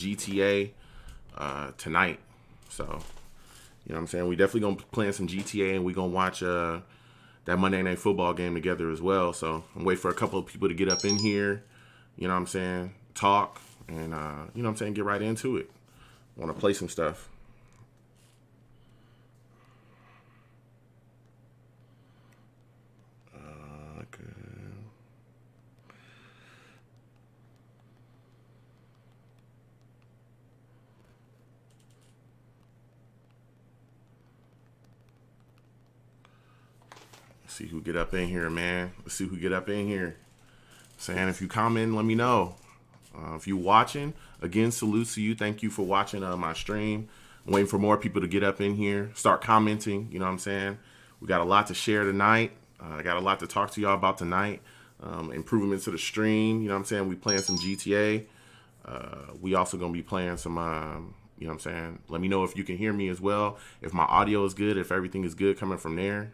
GTA tonight. So, you know what I'm saying? We definitely going to play some GTA, and we going to watch that Monday Night Football game together as well. So, I'm waiting for a couple of people to get up in here, you know what I'm saying, talk, and, you know what I'm saying, get right into it. Want to play some stuff. Okay. Let's see who get up in here, man. Let's see who get up in here. Saying if you comment, let me know. If you watching, again, salute to you. Thank you for watching my stream. I'm waiting for more people to get up in here, start commenting. You know what I'm saying? We got a lot to share tonight. I got a lot to talk to y'all about tonight. Improvements to the stream. You know what I'm saying? We playing some GTA. We also going to be playing some, you know what I'm saying? Let me know if you can hear me as well. If my audio is good, if everything is good coming from there.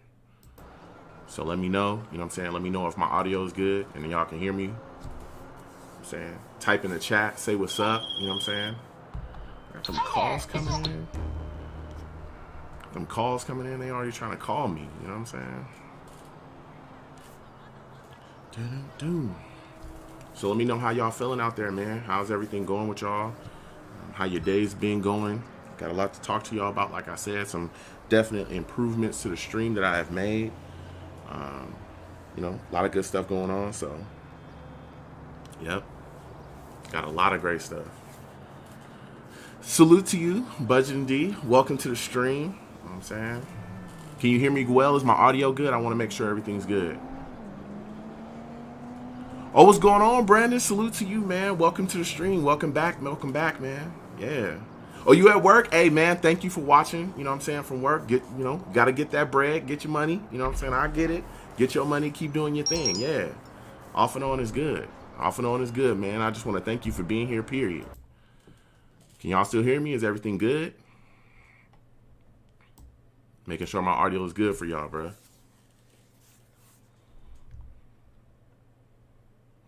So let me know, you know what I'm saying? Let me know if my audio is good and then y'all can hear me. I'm saying, type in the chat, say what's up, you know what I'm saying? Got some calls coming in. Them calls coming in, they already trying to call me, you know what I'm saying? Doo-doo-doo. So let me know how y'all feeling out there, man. How's everything going with y'all? How your day's been going? Got a lot to talk to y'all about, like I said, some definite improvements to the stream that I have made. You know, a lot of good stuff going on, so yep, got a lot of great stuff. Salute to you, Budget D. Welcome to the stream. You know what I'm saying? Can you hear me well? Is my audio good? I want to make sure everything's good. Oh, what's going on, Brandon? Salute to you, man. Welcome to the stream. Welcome back, man. Yeah. Oh, you at work? Hey, man, thank you for watching. You know what I'm saying? From work. Get, you know, got to get that bread. Get your money. You know what I'm saying? I get it. Get your money. Keep doing your thing. Yeah. Off and on is good. Off and on is good, man. I just want to thank you for being here, period. Can y'all still hear me? Is everything good? Making sure my audio is good for y'all, bro.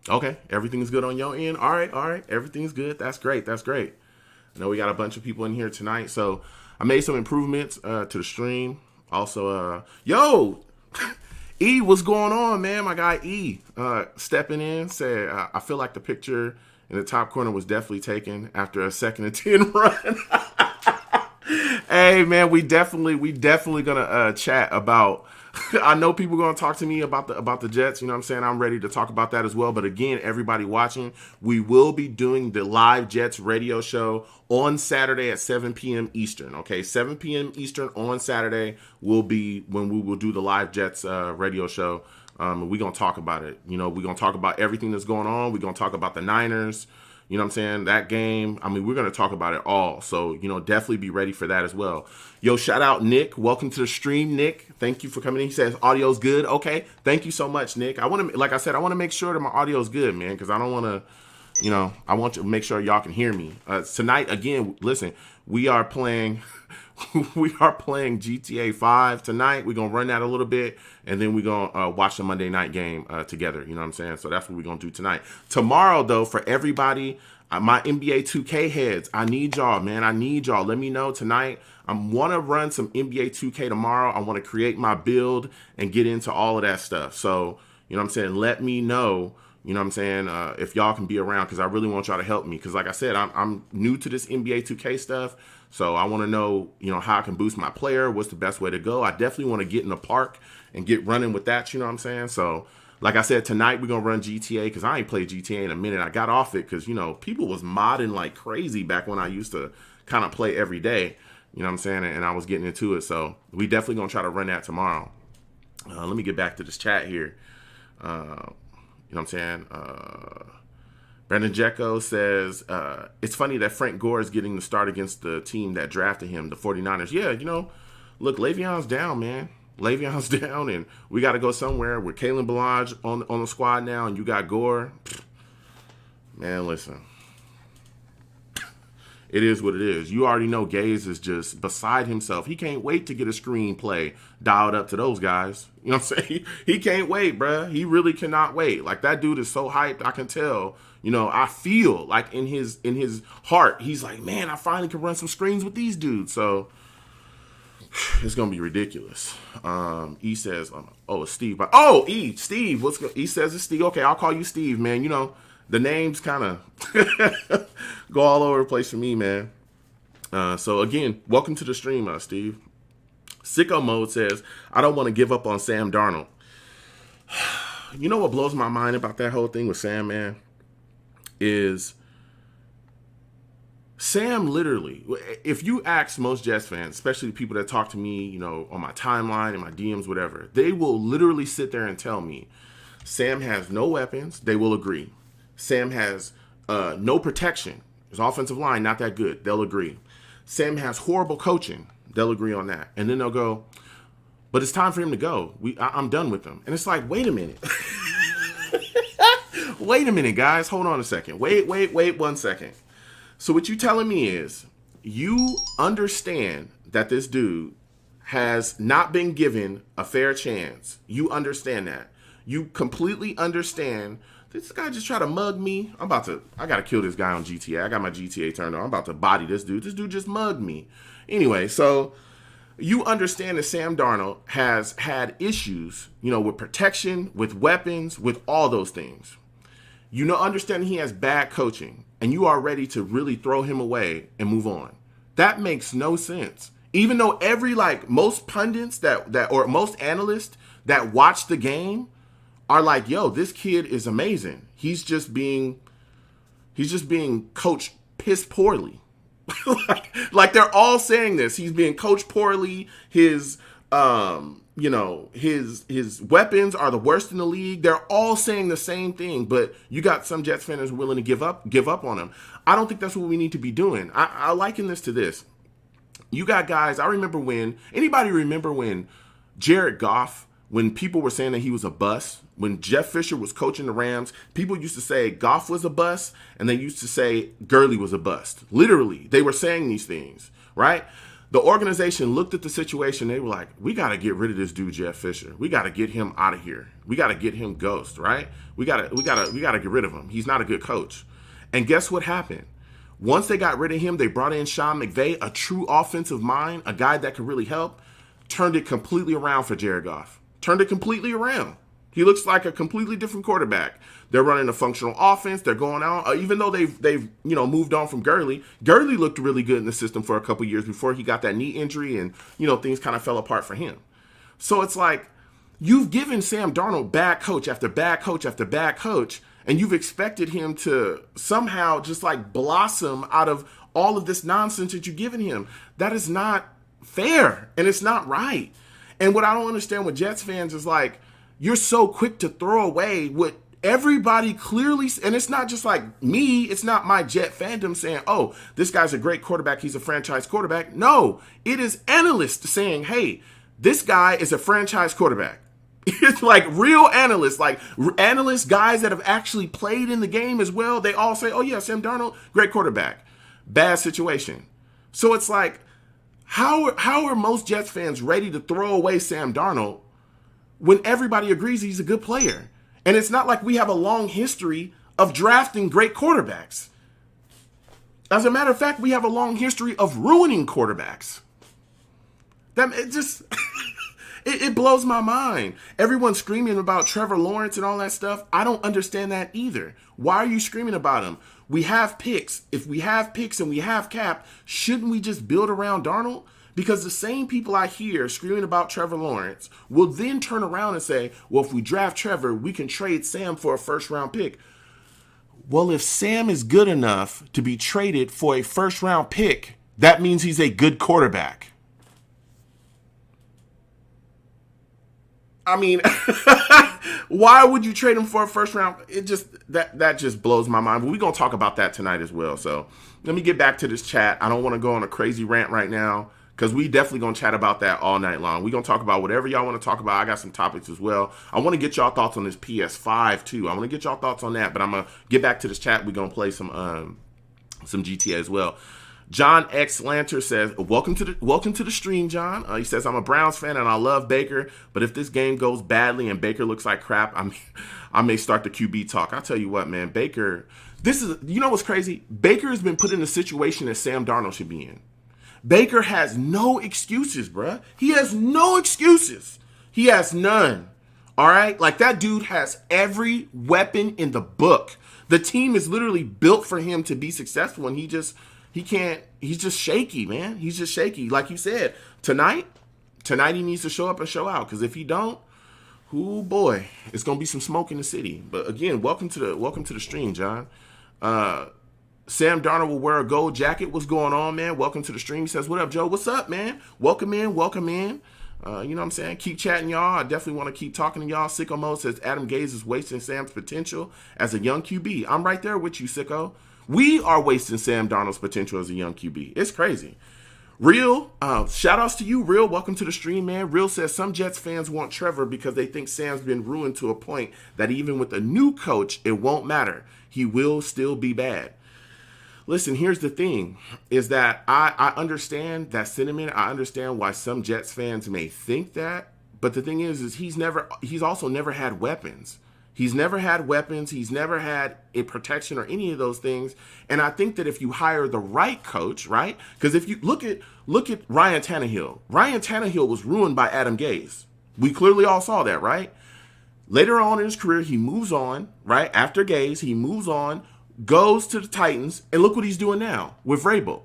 Okay. Everything's good on your end? All right. All right. Everything's good. That's great. That's great. I know we got a bunch of people in here tonight, so I made some improvements to the stream. Also, yo, E, what's going on, man? My guy E stepping in said, I feel like the picture in the top corner was definitely taken after a 2nd and 10 run. Hey, man, we definitely gonna chat about. I know people are gonna talk to me about the Jets. You know what I'm saying? I'm ready to talk about that as well. But again, everybody watching, we will be doing the live Jets radio show on Saturday at 7 p.m. Eastern. Okay, 7 p.m. Eastern on Saturday will be when we will do the live Jets radio show. We're gonna talk about it. You know, we're gonna talk about everything that's going on. We're gonna talk about the Niners. You know what I'm saying? That game. I mean, we're going to talk about it all. So, you know, definitely be ready for that as well. Yo, shout out Nick. Welcome to the stream, Nick. Thank you for coming in. He says audio's good. Okay. Thank you so much, Nick. I want to, like I said, I want to make sure that my audio is good, man, because I don't want to, you know, I want to make sure y'all can hear me. Tonight, again, listen, we are playing GTA 5 tonight. We're going to run that a little bit, and then we're going to watch the Monday night game together. You know what I'm saying? So that's what we're going to do tonight. Tomorrow, though, for everybody, my NBA 2K heads, I need y'all, man. I need y'all. Let me know tonight. I want to run some NBA 2K tomorrow. I want to create my build and get into all of that stuff. So, you know what I'm saying? Let me know. You know what I'm saying? If y'all can be around, because I really want y'all to help me. Because like I said, I'm new to this NBA 2K stuff. So I want to know, you know, how I can boost my player. What's the best way to go? I definitely want to get in the park and get running with that. You know what I'm saying? So like I said, tonight we're going to run GTA because I ain't played GTA in a minute. I got off it because, you know, people was modding like crazy back when I used to kind of play every day. You know what I'm saying? And I was getting into it. So we definitely going to try to run that tomorrow. Let me get back to this chat here. You know what I'm saying? Brandon Jecko says, it's funny that Frank Gore is getting the start against the team that drafted him, the 49ers. Yeah, you know, look, Le'Veon's down, man. Le'Veon's down, and we got to go somewhere with Kalen Ballage on the squad now, and you got Gore. Man, listen. it is what it is. You already know Gaze is just beside himself. He can't wait to get a screenplay dialed up to those guys. You know what I'm saying? He can't wait, bruh. He really cannot wait. Like, that dude is so hyped. I can tell. You know, I feel like in his heart, he's like, man, I finally can run some screens with these dudes. So it's gonna be ridiculous. E says, "Oh, it's Steve." Oh, E, Steve. E says it's Steve. Okay, I'll call you Steve, man. You know, the names kind of go all over the place for me, man. So again, welcome to the stream, Steve. Sicko Mode says, "I don't want to give up on Sam Darnold." You know what blows my mind about that whole thing with Sam, man, is Sam literally, if you ask most Jets fans, especially the people that talk to me, you know, on my timeline and my DMs, whatever, they will literally sit there and tell me Sam has no weapons. They will agree. Sam has no protection. His offensive line, not that good. They'll agree. Sam has horrible coaching. They'll agree on that. And then they'll go, but it's time for him to go. I'm done with him. And it's like, wait a minute. Wait a minute, guys. Hold on a second. Wait 1 second. So what you telling me is you understand that this dude has not been given a fair chance. You understand that. You completely understand this guy just tried to mug me. I got to kill this guy on GTA. I got my GTA turned on. I'm about to body this dude. This dude just mugged me. Anyway, so you understand that Sam Darnold has had issues, you know, with protection, with weapons, with all those things. You know, understand he has bad coaching, and you are ready to really throw him away and move on. That makes no sense. Even though most pundits or most analysts that watch the game are like, yo, this kid is amazing. He's just being coached piss poorly. like they're all saying this. He's being coached poorly. His his weapons are the worst in the league. They're all saying the same thing, but you got some Jets fans willing to give up on him. I don't think that's what we need to be doing. I liken this to this. You got guys, anybody remember when Jared Goff, when people were saying that he was a bust, when Jeff Fisher was coaching the Rams, people used to say Goff was a bust, and they used to say Gurley was a bust. Literally, they were saying these things, right? The organization looked at the situation. They were like, we got to get rid of this dude, Jeff Fisher. We got to get him out of here. We got to get him ghost, right? We got to get rid of him. He's not a good coach. And guess what happened? Once they got rid of him, they brought in Sean McVay, a true offensive mind, a guy that could really help, turned it completely around for Jared Goff. Turned it completely around. He looks like a completely different quarterback. They're running a functional offense. They're going out. Even though they've moved on from Gurley. Gurley looked really good in the system for a couple years before he got that knee injury and, things kind of fell apart for him. So it's like you've given Sam Darnold bad coach after bad coach after bad coach, and you've expected him to somehow just like blossom out of all of this nonsense that you've given him. That is not fair, and it's not right. And what I don't understand with Jets fans is like, you're so quick to throw away what everybody clearly, and it's not just like me, it's not my Jet fandom saying, oh, this guy's a great quarterback, he's a franchise quarterback. No, it is analysts saying, hey, this guy is a franchise quarterback. It's like real analysts, guys that have actually played in the game as well. They all say, oh yeah, Sam Darnold, great quarterback. Bad situation. So it's like, how are most Jets fans ready to throw away Sam Darnold when everybody agrees he's a good player? And it's not like we have a long history of drafting great quarterbacks. As a matter of fact, we have a long history of ruining quarterbacks. It blows my mind. Everyone's screaming about Trevor Lawrence and all that stuff. I don't understand that either. Why are you screaming about him? We have picks. If we have picks and we have cap, shouldn't we just build around Darnold? Because the same people I hear screaming about Trevor Lawrence will then turn around and say, well, if we draft Trevor, we can trade Sam for a first-round pick. Well, if Sam is good enough to be traded for a first-round pick, that means he's a good quarterback. I mean, why would you trade him for a first round? That just blows my mind. But we're going to talk about that tonight as well. So let me get back to this chat. I don't want to go on a crazy rant right now because we definitely going to chat about that all night long. We're going to talk about whatever y'all want to talk about. I got some topics as well. I want to get y'all thoughts on this PS5 too. I want to get y'all thoughts on that. But I'm going to get back to this chat. We're going to play some GTA as well. John X Lanter says, welcome to the stream, John. He says, I'm a Browns fan and I love Baker, but if this game goes badly and Baker looks like crap, I may start the QB talk. I'll tell you what, man, Baker, you know what's crazy? Baker has been put in a situation that Sam Darnold should be in. Baker has no excuses, bruh. He has no excuses. He has none. All right? Like, that dude has every weapon in the book. The team is literally built for him to be successful, and he's just shaky, man. He's just shaky. Like you said, tonight he needs to show up and show out, because if he don't, oh boy, it's gonna be some smoke in the city. But again, welcome to the stream, John. Sam Darnold will wear a gold jacket. What's going on, man? Welcome to the stream. He says, what up, Joe? What's up, man? Welcome in. You know what I'm saying? Keep chatting, y'all. I definitely want to keep talking to y'all. Sicko Mode says Adam Gase is wasting Sam's potential as a young QB. I'm right there with you, Sicko. We are wasting Sam Darnold's potential as a young QB. It's crazy. Real, shout outs to you, Real. Welcome to the stream, man. Real says some Jets fans want Trevor because they think Sam's been ruined to a point that even with a new coach, it won't matter. He will still be bad. Listen, here's the thing, is that I understand that sentiment. I understand why some Jets fans may think that. But the thing is he's also never had weapons. He's never had weapons. He's never had a protection or any of those things. And I think that if you hire the right coach, right? Because if you look at Ryan Tannehill was ruined by Adam Gase. We clearly all saw that, right? Later on in his career, he moves on, right? After Gase, he moves on, goes to the Titans, and look what he's doing now with Vrabel.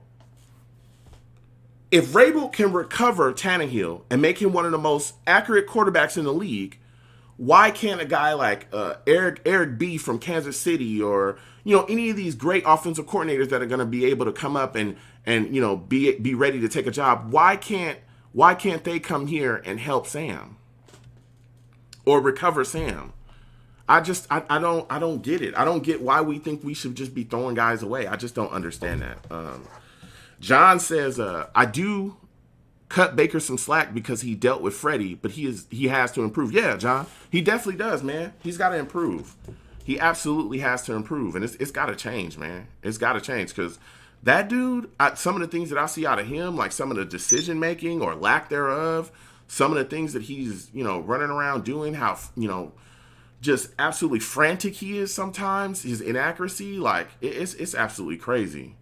If Vrabel can recover Tannehill and make him one of the most accurate quarterbacks in the league, why can't a guy like Eric B from Kansas City, or any of these great offensive coordinators that are going to be able to come up and be ready to take a job? Why can't they come here and help Sam or recover Sam? I don't get it. I don't get why we think we should just be throwing guys away. I just don't understand that. John says, I do cut Baker some slack because he dealt with Freddie, but he has to improve. Yeah, John, he definitely does, man. He's got to improve. He absolutely has to improve, and it's got to change, man. It's got to change, because that dude, some of the things that I see out of him, like some of the decision making or lack thereof, some of the things that he's running around doing, how just absolutely frantic he is sometimes, his inaccuracy, like it's absolutely crazy.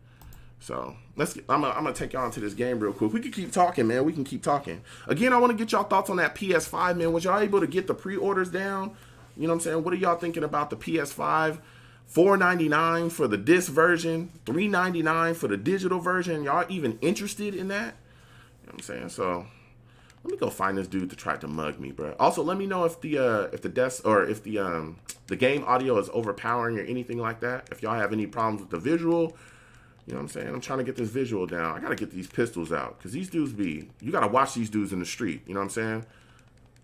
So I'm gonna take y'all into this game real quick. We can keep talking, man. We can keep talking. Again, I want to get y'all thoughts on that PS5, man. Was y'all able to get the pre-orders down? You know what I'm saying? What are y'all thinking about the PS5? $499 for the disc version, $399 for the digital version. Y'all even interested in that? You know what I'm saying? So let me go find this dude to try to mug me, bro. Also, let me know if the desk or if the game audio is overpowering or anything like that. If y'all have any problems with the visual, you know what I'm saying? I'm trying to get this visual down. I gotta get these pistols out, because these dudes you gotta watch these dudes in the street. You know what I'm saying?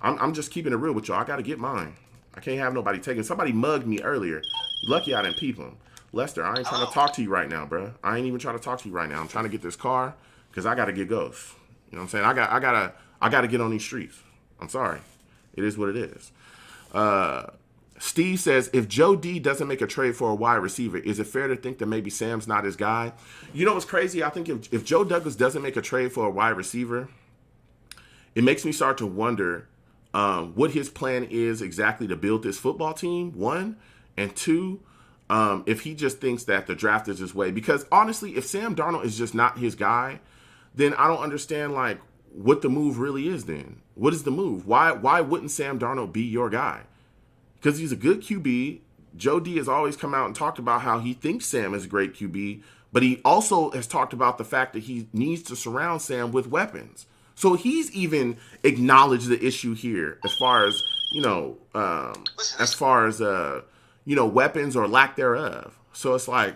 I'm just keeping it real with y'all. I gotta get mine. I can't have nobody taking. Somebody mugged me earlier. Lucky I didn't peep him. Lester, I ain't trying to talk to you right now, bro. I ain't even trying to talk to you right now. I'm trying to get this car, because I gotta get ghosts. You know what I'm saying? I gotta get on these streets. I'm sorry. It is what it is. Steve says, if Joe D doesn't make a trade for a wide receiver, is it fair to think that maybe Sam's not his guy? You know what's crazy? I think if Joe Douglas doesn't make a trade for a wide receiver, it makes me start to wonder what his plan is exactly to build this football team, one. And two, if he just thinks that the draft is his way. Because honestly, if Sam Darnold is just not his guy, then I don't understand what the move really is then. What is the move? Why wouldn't Sam Darnold be your guy? Because he's a good QB. Joe D has always come out and talked about how he thinks Sam is a great QB, but he also has talked about the fact that he needs to surround Sam with weapons. So he's even acknowledged the issue here as far as, weapons or lack thereof. So it's like,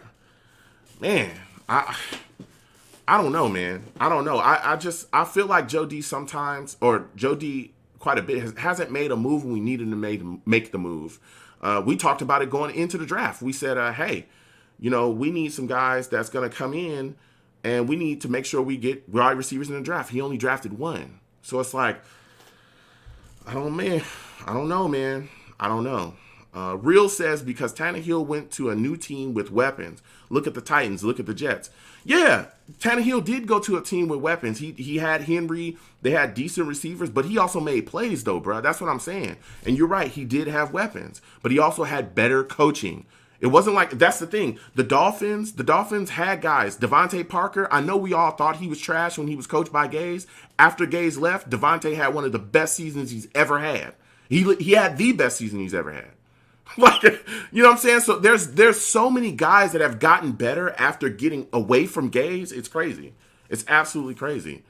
man, I don't know, man. I don't know. I feel like Joe D sometimes, or Joe D quite a bit, hasn't made a move when we needed to make the move. We talked about it going into the draft. We said, hey, we need some guys that's going to come in, and we need to make sure we get wide receivers in the draft. He only drafted one. So it's like, I don't know, man. I don't know. Real says, because Tannehill went to a new team with weapons. Look at the Titans. Look at the Jets. Yeah, Tannehill did go to a team with weapons. He had Henry. They had decent receivers, but he also made plays, though, bro. That's what I'm saying. And you're right. He did have weapons, but he also had better coaching. It wasn't like, that's the thing. The Dolphins had guys. Devontae Parker, I know we all thought he was trash when he was coached by Gaze. After Gaze left, Devontae had one of the best seasons he's ever had. He had the best season he's ever had. Like, you know what I'm saying? So there's so many guys that have gotten better after getting away from Gaze. It's crazy. It's absolutely crazy.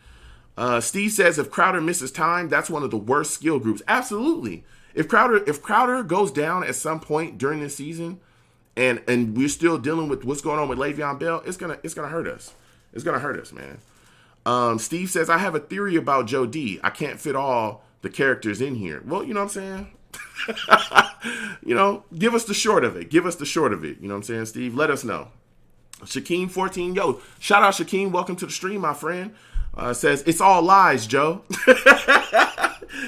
Steve says if Crowder misses time, that's one of the worst skill groups. Absolutely. If Crowder goes down at some point during this season, and we're still dealing with what's going on with Le'Veon Bell, it's gonna hurt us. It's gonna hurt us, man. Steve says I have a theory about Joe D. I can't fit all the characters in here. Well, you know what I'm saying? You know, give us the short of it. Give us the short of it. You know what I'm saying, Steve? Let us know. Shakeem14, yo, shout out Shakeem. Welcome to the stream, my friend. Says it's all lies, Joe.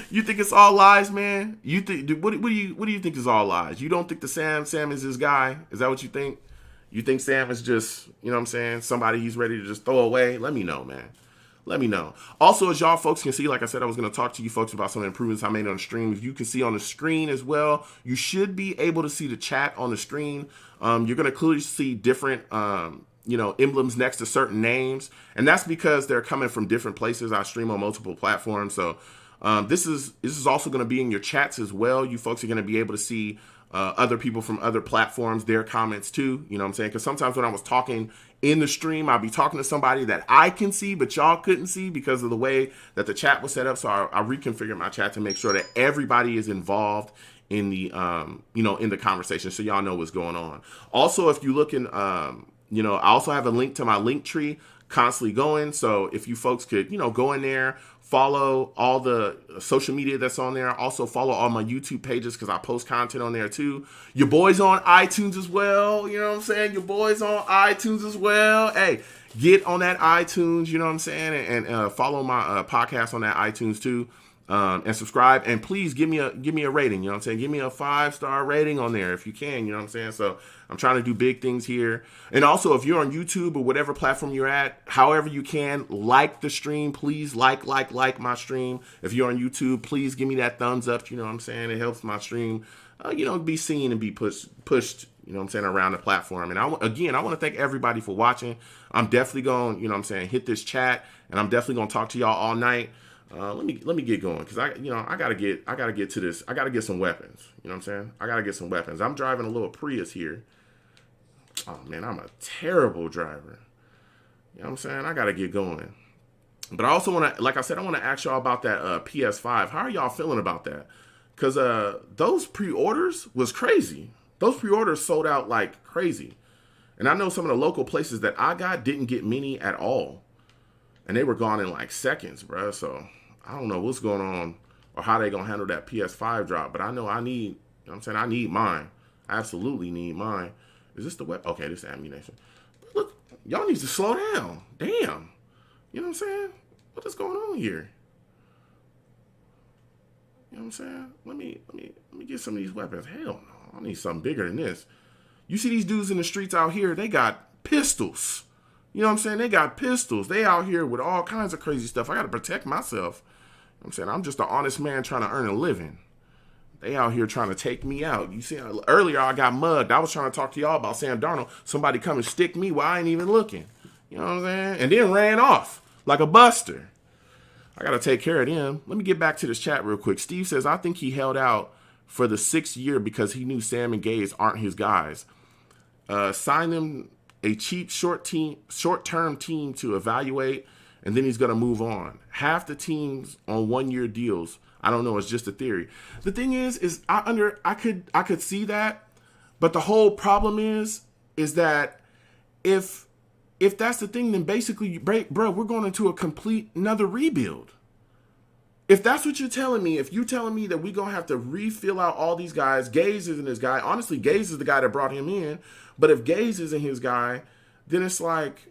You think it's all lies, man? You think what do you think is all lies? You don't think the Sam is his guy? Is that what you think? You think Sam is just, you know what I'm saying, somebody he's ready to just throw away? Let me know, man. Let me know. Also, as y'all folks can see, like I said, I was going to talk to you folks about some improvements I made on the stream. If you can see on the screen as well, you should be able to see the chat on the screen. You're going to clearly see different, emblems next to certain names. And that's because they're coming from different places. I stream on multiple platforms. So this is also going to be in your chats as well. You folks are going to be able to see other people from other platforms, their comments too. You know what I'm saying? Because sometimes when I was talking in the stream, I'll be talking to somebody that I can see, but y'all couldn't see because of the way that the chat was set up. So I reconfigured my chat to make sure that everybody is involved in the, in the conversation. So y'all know what's going on. Also, if you look in, I also have a link to my link tree constantly going. So if you folks could, go in there, follow all the social media that's on there. Also follow all my YouTube pages because I post content on there too. Your boy's on iTunes as well. You know what I'm saying? Your boy's on iTunes as well. Hey, get on that iTunes, you know what I'm saying? And follow my podcast on that iTunes too. And subscribe. And please give me a rating. You know what I'm saying? Give me a 5-star rating on there if you can. You know what I'm saying? So I'm trying to do big things here. And also, if you're on YouTube or whatever platform you're at, however you can, like the stream. Please like my stream. If you're on YouTube, please give me that thumbs up. You know what I'm saying? It helps my stream, be seen and be pushed, you know what I'm saying, around the platform. And I want to thank everybody for watching. I'm definitely going, you know what I'm saying, hit this chat, and I'm definitely going to talk to y'all all night. Let me get going because I gotta get to this. I gotta get some weapons. You know what I'm saying? I gotta get some weapons. I'm driving a little Prius here. Oh man, I'm a terrible driver. You know what I'm saying? I gotta get going. But I also want to, like I said, I want to ask y'all about that PS5. How are y'all feeling about that? Because those pre-orders was crazy. Those pre-orders sold out like crazy. And I know some of the local places that I got didn't get many at all. And they were gone in like seconds, bro. So I don't know what's going on or how they going to handle that PS5 drop. But I know I need, you know what I'm saying? I need mine. I absolutely need mine. Is this the weapon? Okay, this is ammunition. But look, y'all need to slow down. Damn. You know what I'm saying? What is going on here? You know what I'm saying? Let me get some of these weapons. Hell no. I need something bigger than this. You see these dudes in the streets out here, they got pistols. You know what I'm saying? They got pistols. They out here with all kinds of crazy stuff. I got to protect myself. You know what I'm saying? I'm just an honest man trying to earn a living. They out here trying to take me out. You see, earlier I got mugged. I was trying to talk to y'all about Sam Darnold. Somebody come and stick me while I ain't even looking. You know what I'm saying? And then ran off like a buster. I got to take care of them. Let me get back to this chat real quick. Steve says, I think he held out for the 6th year because he knew Sam and Gaze aren't his guys. Sign them a cheap short-term team to evaluate, and then he's going to move on. Half the teams on 1-year deals, I don't know, it's just a theory. The thing is I could see that, but the whole problem is that if that's the thing, then basically, bro, we're going into a complete another rebuild. If that's what you're telling me, if you're telling me that we're going to have to refill out all these guys, Gaze isn't his guy. Honestly, Gaze is the guy that brought him in. But if Gaze isn't his guy, then it's like,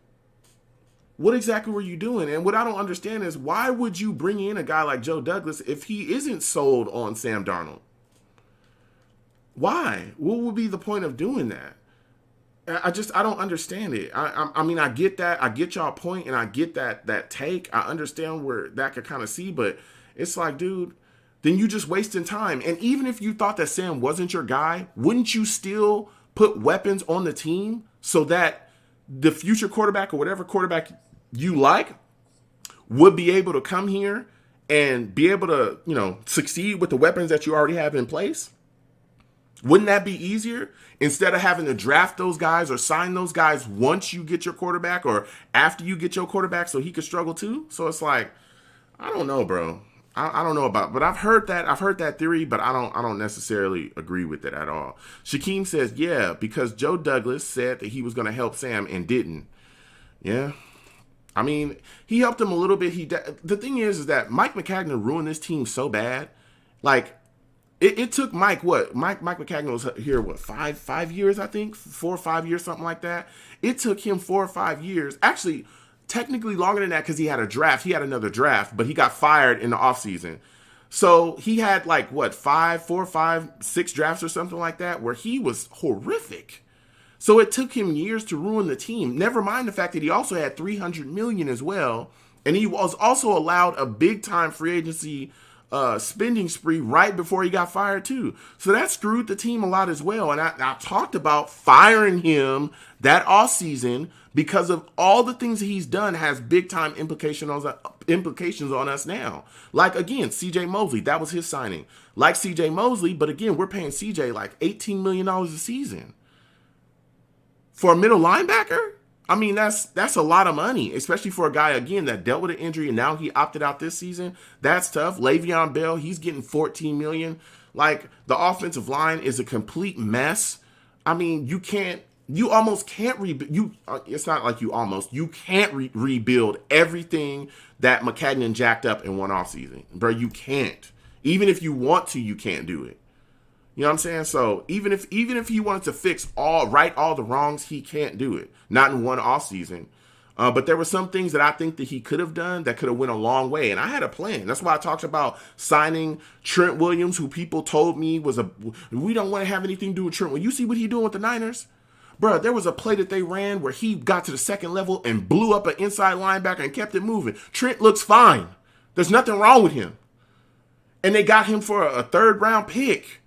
what exactly were you doing? And what I don't understand is, why would you bring in a guy like Joe Douglas if he isn't sold on Sam Darnold? Why? What would be the point of doing that? I don't understand it. I mean, I get that. I get y'all point, and I get that take. I understand where that could kind of see, but it's like, dude, then you just wasting time. And even if you thought that Sam wasn't your guy, wouldn't you still put weapons on the team so that the future quarterback or whatever quarterback you like would be able to come here and be able to, succeed with the weapons that you already have in place? Wouldn't that be easier instead of having to draft those guys or sign those guys once you get your quarterback or after you get your quarterback so he could struggle too? So it's like, I don't know, bro. I don't know but I've heard that theory, but I don't necessarily agree with it at all. Shaquem says, yeah, because Joe Douglas said that he was going to help Sam and didn't. Yeah. I mean, he helped him a little bit. The thing is that Mike Maccagnan ruined this team so bad. Like, it took Mike Maccagnan was here, 5 years, I think? 4 or 5 years, something like that. It took him 4 or 5 years. Actually, technically longer than that because he had a draft. He had another draft, but he got fired in the offseason. So he had 4, 5, 6 drafts or something like that where he was horrific. So it took him years to ruin the team. Never mind the fact that he also had $300 million as well. And he was also allowed a big-time free agency spending spree right before he got fired too. So that screwed the team a lot as well. And I talked about firing him that offseason because of all the things that he's done has big time implications on us now. Like, again, CJ Mosley, that was his signing. Like CJ Mosley, but again, we're paying CJ like $18 million a season. For a middle linebacker? I mean, that's a lot of money, especially for a guy, again, that dealt with an injury and now he opted out this season. That's tough. Le'Veon Bell, he's getting $14 million. Like, the offensive line is a complete mess. I mean, you almost can't rebuild. It's not like you can't rebuild everything that Maccagnan jacked up in one offseason. Bro, you can't. Even if you want to, you can't do it. You know what I'm saying? So even if he wanted to right all the wrongs, he can't do it. Not in one offseason. But there were some things that I think that he could have done that could have went a long way. And I had a plan. That's why I talked about signing Trent Williams, who people told me we don't want to have anything to do with Trent. Well, you see what he doing with the Niners? Bro, there was a play that they ran where he got to the second level and blew up an inside linebacker and kept it moving. Trent looks fine. There's nothing wrong with him. And they got him for a 3rd round pick.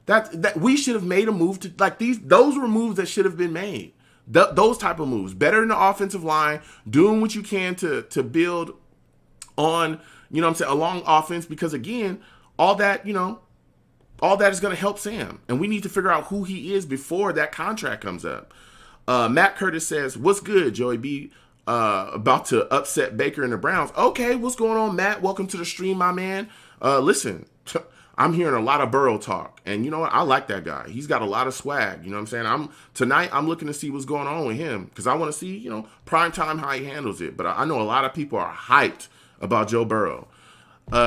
That we should have made a move to, like, those were moves that should have been made. Those type of moves. Better in the offensive line, doing what you can to build on, along offense, because again, all that is going to help Sam. And we need to figure out who he is before that contract comes up. Matt Curtis says, what's good, Joey B? About to upset Baker and the Browns. Okay, what's going on, Matt? Welcome to the stream, my man. Listen, I'm hearing a lot of Burrow talk, and you know what? I like that guy. He's got a lot of swag. You know what I'm saying? Tonight I'm looking to see what's going on with him because I want to see, prime time how he handles it. But I know a lot of people are hyped about Joe Burrow.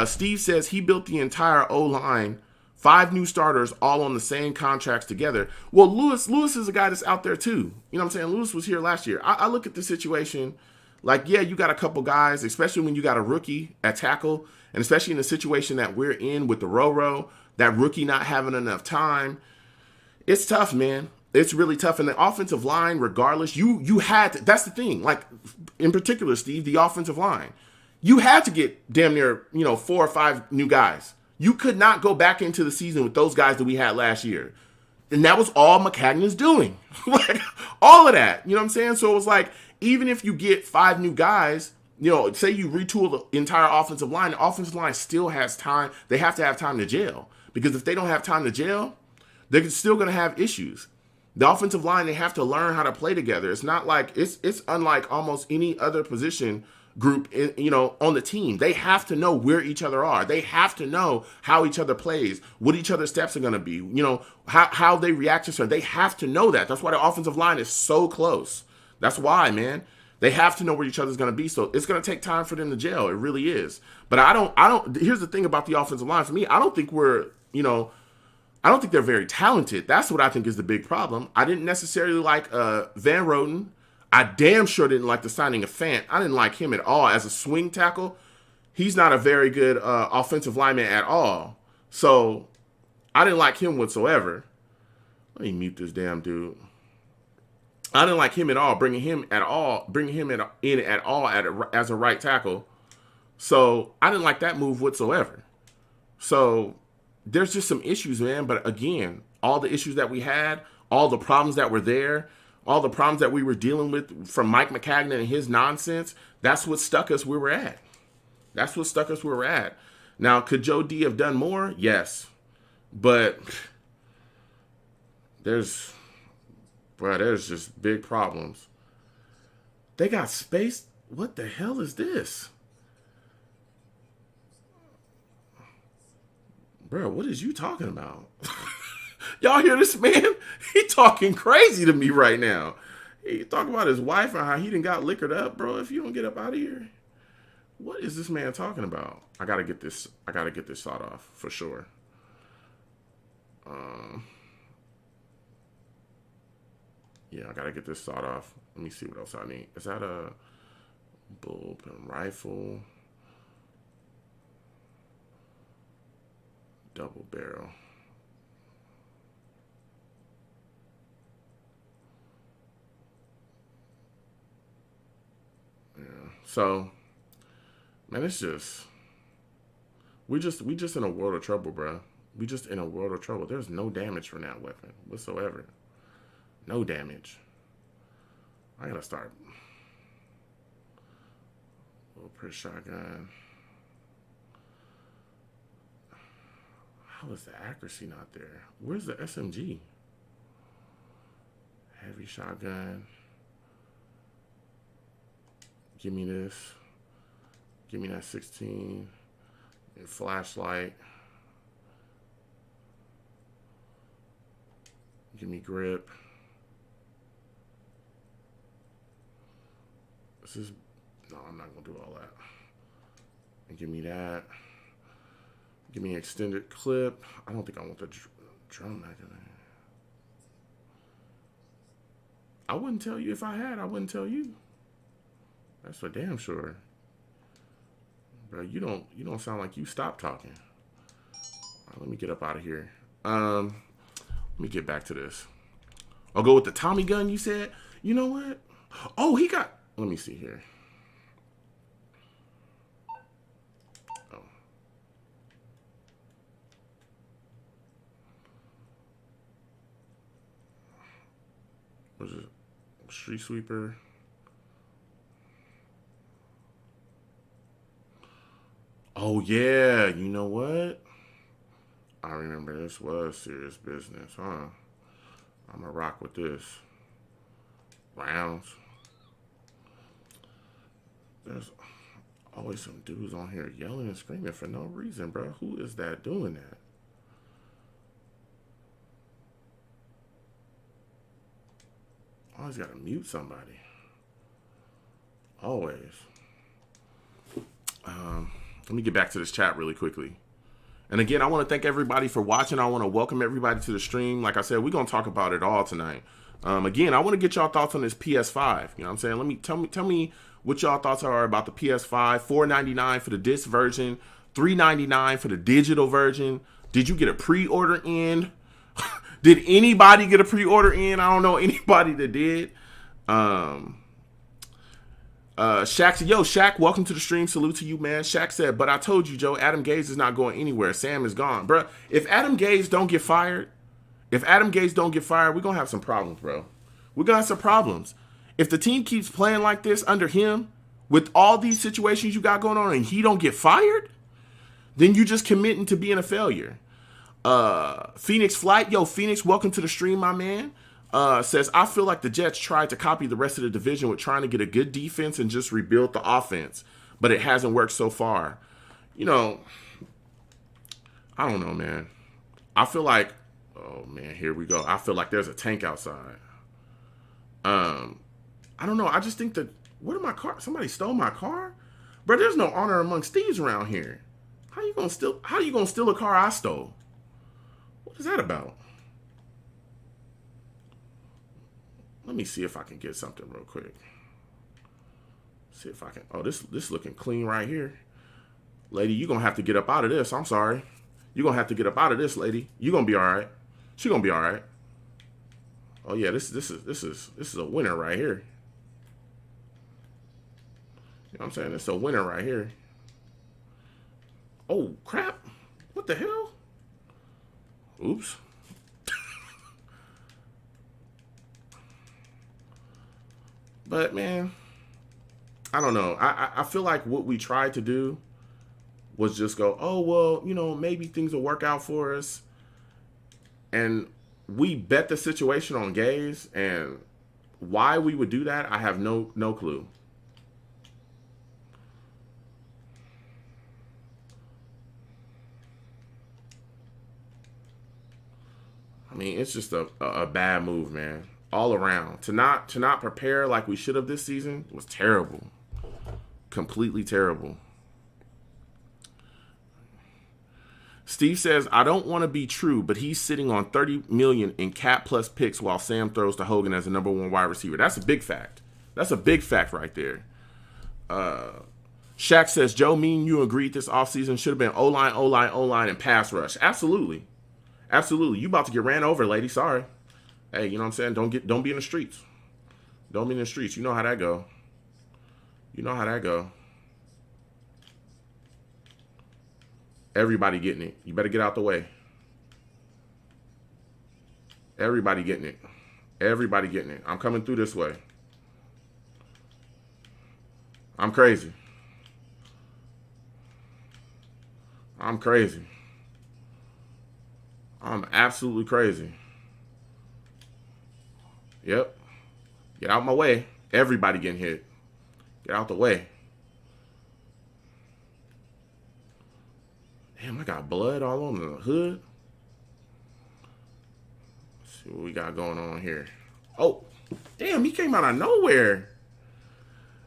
Steve says he built the entire O-line, 5 new starters, all on the same contracts together. Well, Lewis is a guy that's out there too. You know what I'm saying? Lewis was here last year. I look at the situation like, yeah, you got a couple guys, especially when you got a rookie at tackle. And especially in the situation that we're in with the Roro, that rookie not having enough time, it's tough, man. It's really tough. And the offensive line, regardless, you had to, that's the thing. Like, in particular, Steve, the offensive line. You had to get damn near, 4 or 5 new guys. You could not go back into the season with those guys that we had last year. And that was all Maccagnan's doing. Like, all of that. You know what I'm saying? So it was like, even if you get 5 new guys, say you retool the entire offensive line, the offensive line still has time. They have to have time to gel. Because if they don't have time to gel, they're still going to have issues. The offensive line, they have to learn how to play together. It's not like, it's unlike almost any other position group, on the team. They have to know where each other are. They have to know how each other plays, what each other's steps are going to be, how they react to certain. They have to know that. That's why the offensive line is so close. That's why, man. They have to know where each other's going to be. So it's going to take time for them to gel. It really is. But I don't, here's the thing about the offensive line for me. I don't think I don't think they're very talented. That's what I think is the big problem. I didn't necessarily like Van Roten. I damn sure didn't like the signing of Fant. I didn't like him at all as a swing tackle. He's not a very good offensive lineman at all. So I didn't like him whatsoever. Let me mute this damn dude. I didn't like him at all, bringing him in at all as a right tackle. So I didn't like that move whatsoever. So there's just some issues, man. But again, all the issues that we had, all the problems that were there, all the problems that we were dealing with from Mike McCagnon and his nonsense, that's what stuck us where we're at. That's what stuck us where we're at. Now, could Joe D have done more? Yes. But there's just big problems. They got space. What the hell is this? Bro, what is you talking about? Y'all hear this man? He talking crazy to me right now. He talking about his wife and how he done got liquored up, bro. If you don't get up out of here. What is this man talking about? I gotta get this shot off for sure. Yeah, I gotta get this sawed off. Let me see what else I need. Is that a bullpen rifle? Double barrel. Yeah. So, man, it's just we just in a world of trouble, bro. We just in a world of trouble. There's no damage from that weapon whatsoever. No damage. I gotta start. Little per shotgun. How is the accuracy not there? Where's the SMG? Heavy shotgun. Give me this. Give me that 16. And flashlight. Give me grip. This is... No, I'm not going to do all that. And give me that. Give me an extended clip. I don't think I want the drum magazine. I wouldn't tell you if I had. I wouldn't tell you. That's for damn sure. Bro, you don't sound like you stopped talking. Let me get up out of here. Let me get back to this. I'll go with the Tommy gun you said. You know what? Oh, he got... Let me see here. Oh. Was it Street Sweeper? Oh, yeah. You know what? I remember this was serious business, huh? I'm going to rock with this. Browns. There's always some dudes on here yelling and screaming for no reason, bro. Who is that doing that? Always got to mute somebody. Always. Let me get back to this chat really quickly. And again, I want to thank everybody for watching. I want to welcome everybody to the stream. Like I said, we're going to talk about it all tonight. Again, I want to get y'all thoughts on this PS5. You know what I'm saying? Tell me what y'all thoughts are about the PS5. $499 for the disc version, $399 for the digital version. Did you get a pre-order in? Did anybody get a pre-order in? I don't know anybody that did. Shaq said, yo, Shaq, welcome to the stream. Salute to you, man. Shaq said, but I told you, Joe, Adam Gase is not going anywhere. Sam is gone. Bro, if Adam Gase don't get fired, we're going to have some problems, bro. We're going to have some problems. If the team keeps playing like this under him, with all these situations you got going on, and he don't get fired, then you just committing to being a failure. Phoenix Flight, yo, Phoenix, welcome to the stream, my man. Says, I feel like the Jets tried to copy the rest of the division with trying to get a good defense and just rebuild the offense, but it hasn't worked so far. You know, I don't know, man. I feel like, oh man, here we go. I feel like there's a tank outside. I don't know. I just think that, where did my car? Somebody stole my car? Bro, there's no honor amongst thieves around here. How you gonna steal a car I stole? What is that about? Let me see if I can get something real quick. See if I can. Oh, this looking clean right here. Lady, you're going to have to get up out of this. I'm sorry. You're going to have to get up out of this, lady. You're going to be all right. She's going to be all right. Oh yeah, this is a winner right here. You know what I'm saying? It's a winner right here. Oh crap! What the hell? Oops. But man, I don't know. I feel like what we tried to do was just go, oh well, maybe things will work out for us, and we bet the situation on Gaze, and why we would do that, I have no clue. I mean, it's just a bad move, man. All around. To not prepare like we should have this season was terrible. Completely terrible. Steve says, I don't want to be true, but he's sitting on 30 million in cap plus picks while Sam throws to Hogan as the number one wide receiver. That's a big fact. That's a big fact right there. Shaq says, Joe, me and you agreed this offseason should have been O-line, O-line, O-line, and pass rush. Absolutely. Absolutely. You about to get ran over, lady. Sorry. Hey, you know what I'm saying? Don't be in the streets. Don't be in the streets. You know how that go. You know how that go. Everybody getting it. You better get out the way. Everybody getting it. Everybody getting it. I'm coming through this way. I'm crazy. I'm crazy. I'm absolutely crazy. Yep. Get out my way. Everybody getting hit. Get out the way. Damn, I got blood all on the hood. Let's see what we got going on here. Oh, damn, he came out of nowhere.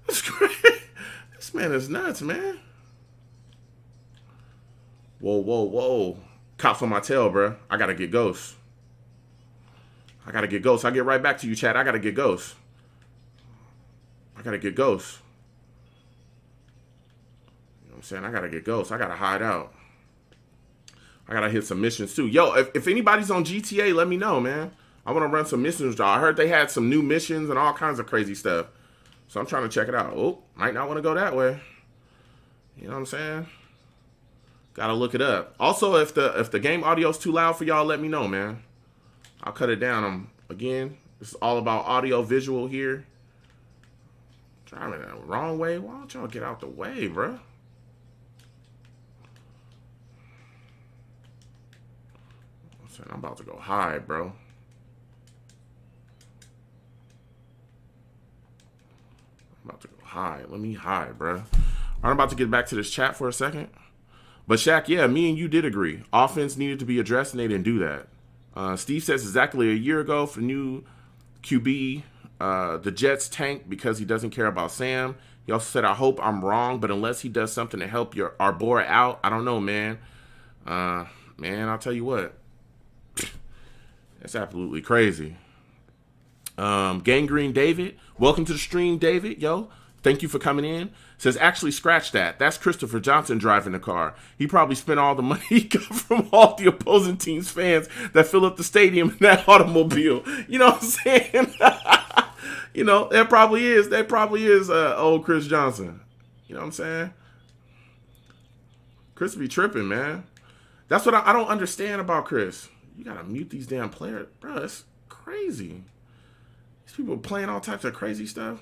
That's great. This man is nuts, man. Whoa, whoa, whoa. Cops on my tail, bro. I gotta get Ghost. I gotta get Ghost. I'll get right back to you, Chad. I gotta get Ghost. I gotta get Ghost. You know what I'm saying? I gotta get Ghost. I gotta hide out. I gotta hit some missions too. Yo, if anybody's on GTA, let me know, man. I want to run some missions, y'all. I heard they had some new missions and all kinds of crazy stuff. So I'm trying to check it out. Oh, might not want to go that way. You know what I'm saying? Gotta look it up. Also, if the game audio's too loud for y'all, let me know, man. I'll cut it down. Again, this is all about audio visual here. Driving the wrong way. Why don't y'all get out the way, bro? I'm about to go hide, bro. I'm about to go hide. Let me hide, bro. I'm about to get back to this chat for a second. But Shaq, yeah, me and you did agree. Offense needed to be addressed, and they didn't do that. Steve says exactly a year ago for new QB, the Jets tanked because he doesn't care about Sam. He also said, I hope I'm wrong, but unless he does something to help our boy out, I don't know, man. Man, I'll tell you what. That's absolutely crazy. Gangrene David, welcome to the stream, David. Yo, thank you for coming in. Says, actually, scratch that. That's Christopher Johnson driving the car. He probably spent all the money he got from all the opposing team's fans that fill up the stadium in that automobile. You know what I'm saying? You know, that probably is old Chris Johnson. You know what I'm saying? Chris be tripping, man. That's what I don't understand about Chris. You gotta mute these damn players. Bro, it's crazy. These people playing all types of crazy stuff.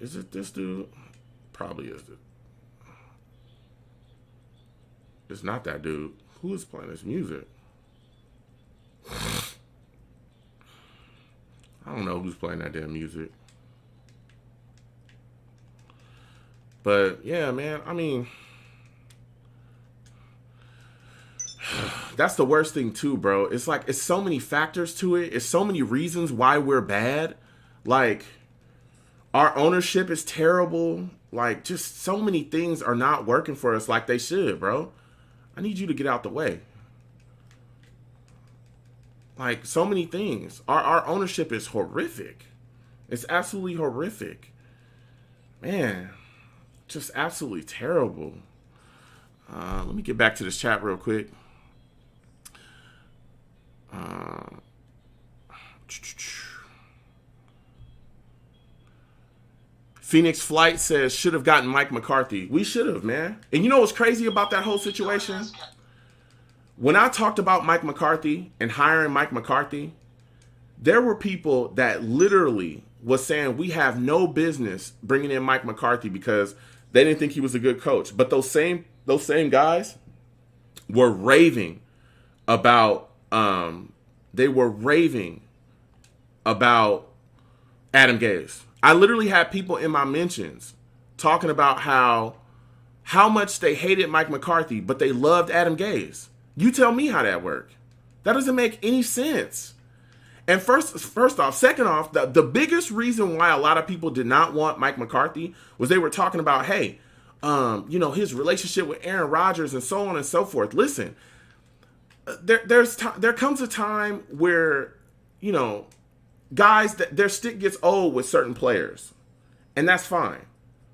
Is it this dude? Probably is it. It's not that dude. Who is playing this music? I don't know who's playing that damn music. But, yeah, man, I mean, that's the worst thing, too, bro. It's like, it's so many factors to it. It's so many reasons why we're bad. Like, our ownership is terrible. Like, just so many things are not working for us like they should, bro. I need you to get out the way. Like, so many things. Our ownership is horrific. It's absolutely horrific. Man. Just absolutely terrible. Let me get back to this chat real quick. Phoenix Flight says, should have gotten Mike McCarthy. We should have, man. And you know what's crazy about that whole situation? When I talked about Mike McCarthy and hiring Mike McCarthy, there were people that literally was saying we have no business bringing in Mike McCarthy because they didn't think he was a good coach. But those same guys were raving about Adam Gase. I literally had people in my mentions talking about how much they hated Mike McCarthy, but they loved Adam Gase. You tell me how that worked. That doesn't make any sense. And second off, the biggest reason why a lot of people did not want Mike McCarthy was they were talking about, hey, his relationship with Aaron Rodgers and so on and so forth. Listen, there comes a time where, guys, their stick gets old with certain players, and that's fine.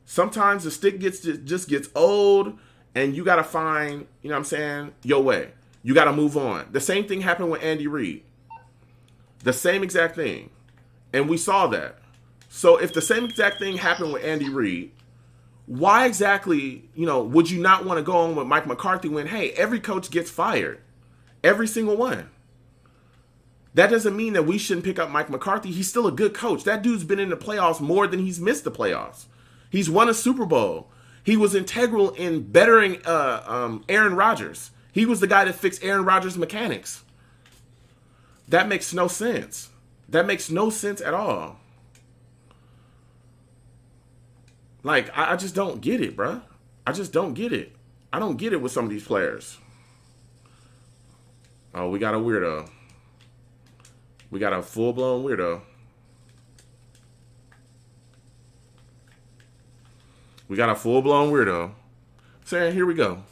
Sometimes the stick just gets old, and you got to find, your way. You got to move on. The same thing happened with Andy Reid. The same exact thing. And we saw that. So if the same exact thing happened with Andy Reid, why exactly, would you not want to go on with Mike McCarthy when, hey, every coach gets fired? Every single one. That doesn't mean that we shouldn't pick up Mike McCarthy. He's still a good coach. That dude's been in the playoffs more than he's missed the playoffs. He's won a Super Bowl. He was integral in bettering Aaron Rodgers. He was the guy that fixed Aaron Rodgers' mechanics. That makes no sense. That makes no sense at all. Like, I just don't get it, bruh. I just don't get it. I don't get it with some of these players. Oh, we got a weirdo. We got a full-blown weirdo. We got a full-blown weirdo. Saying, here we go.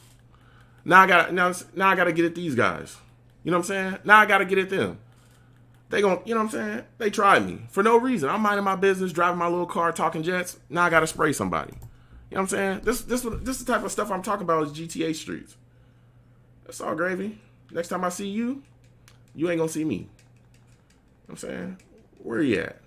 Now I gotta get at these guys. You know what I'm saying? Now I gotta get at them. They gon', you know what I'm saying? They tried me for no reason. I'm minding my business, driving my little car, talking jets. Now I gotta spray somebody. You know what I'm saying? This is the type of stuff I'm talking about is GTA streets. That's all gravy. Next time I see you, you ain't gonna see me. You know what I'm saying? Where you at?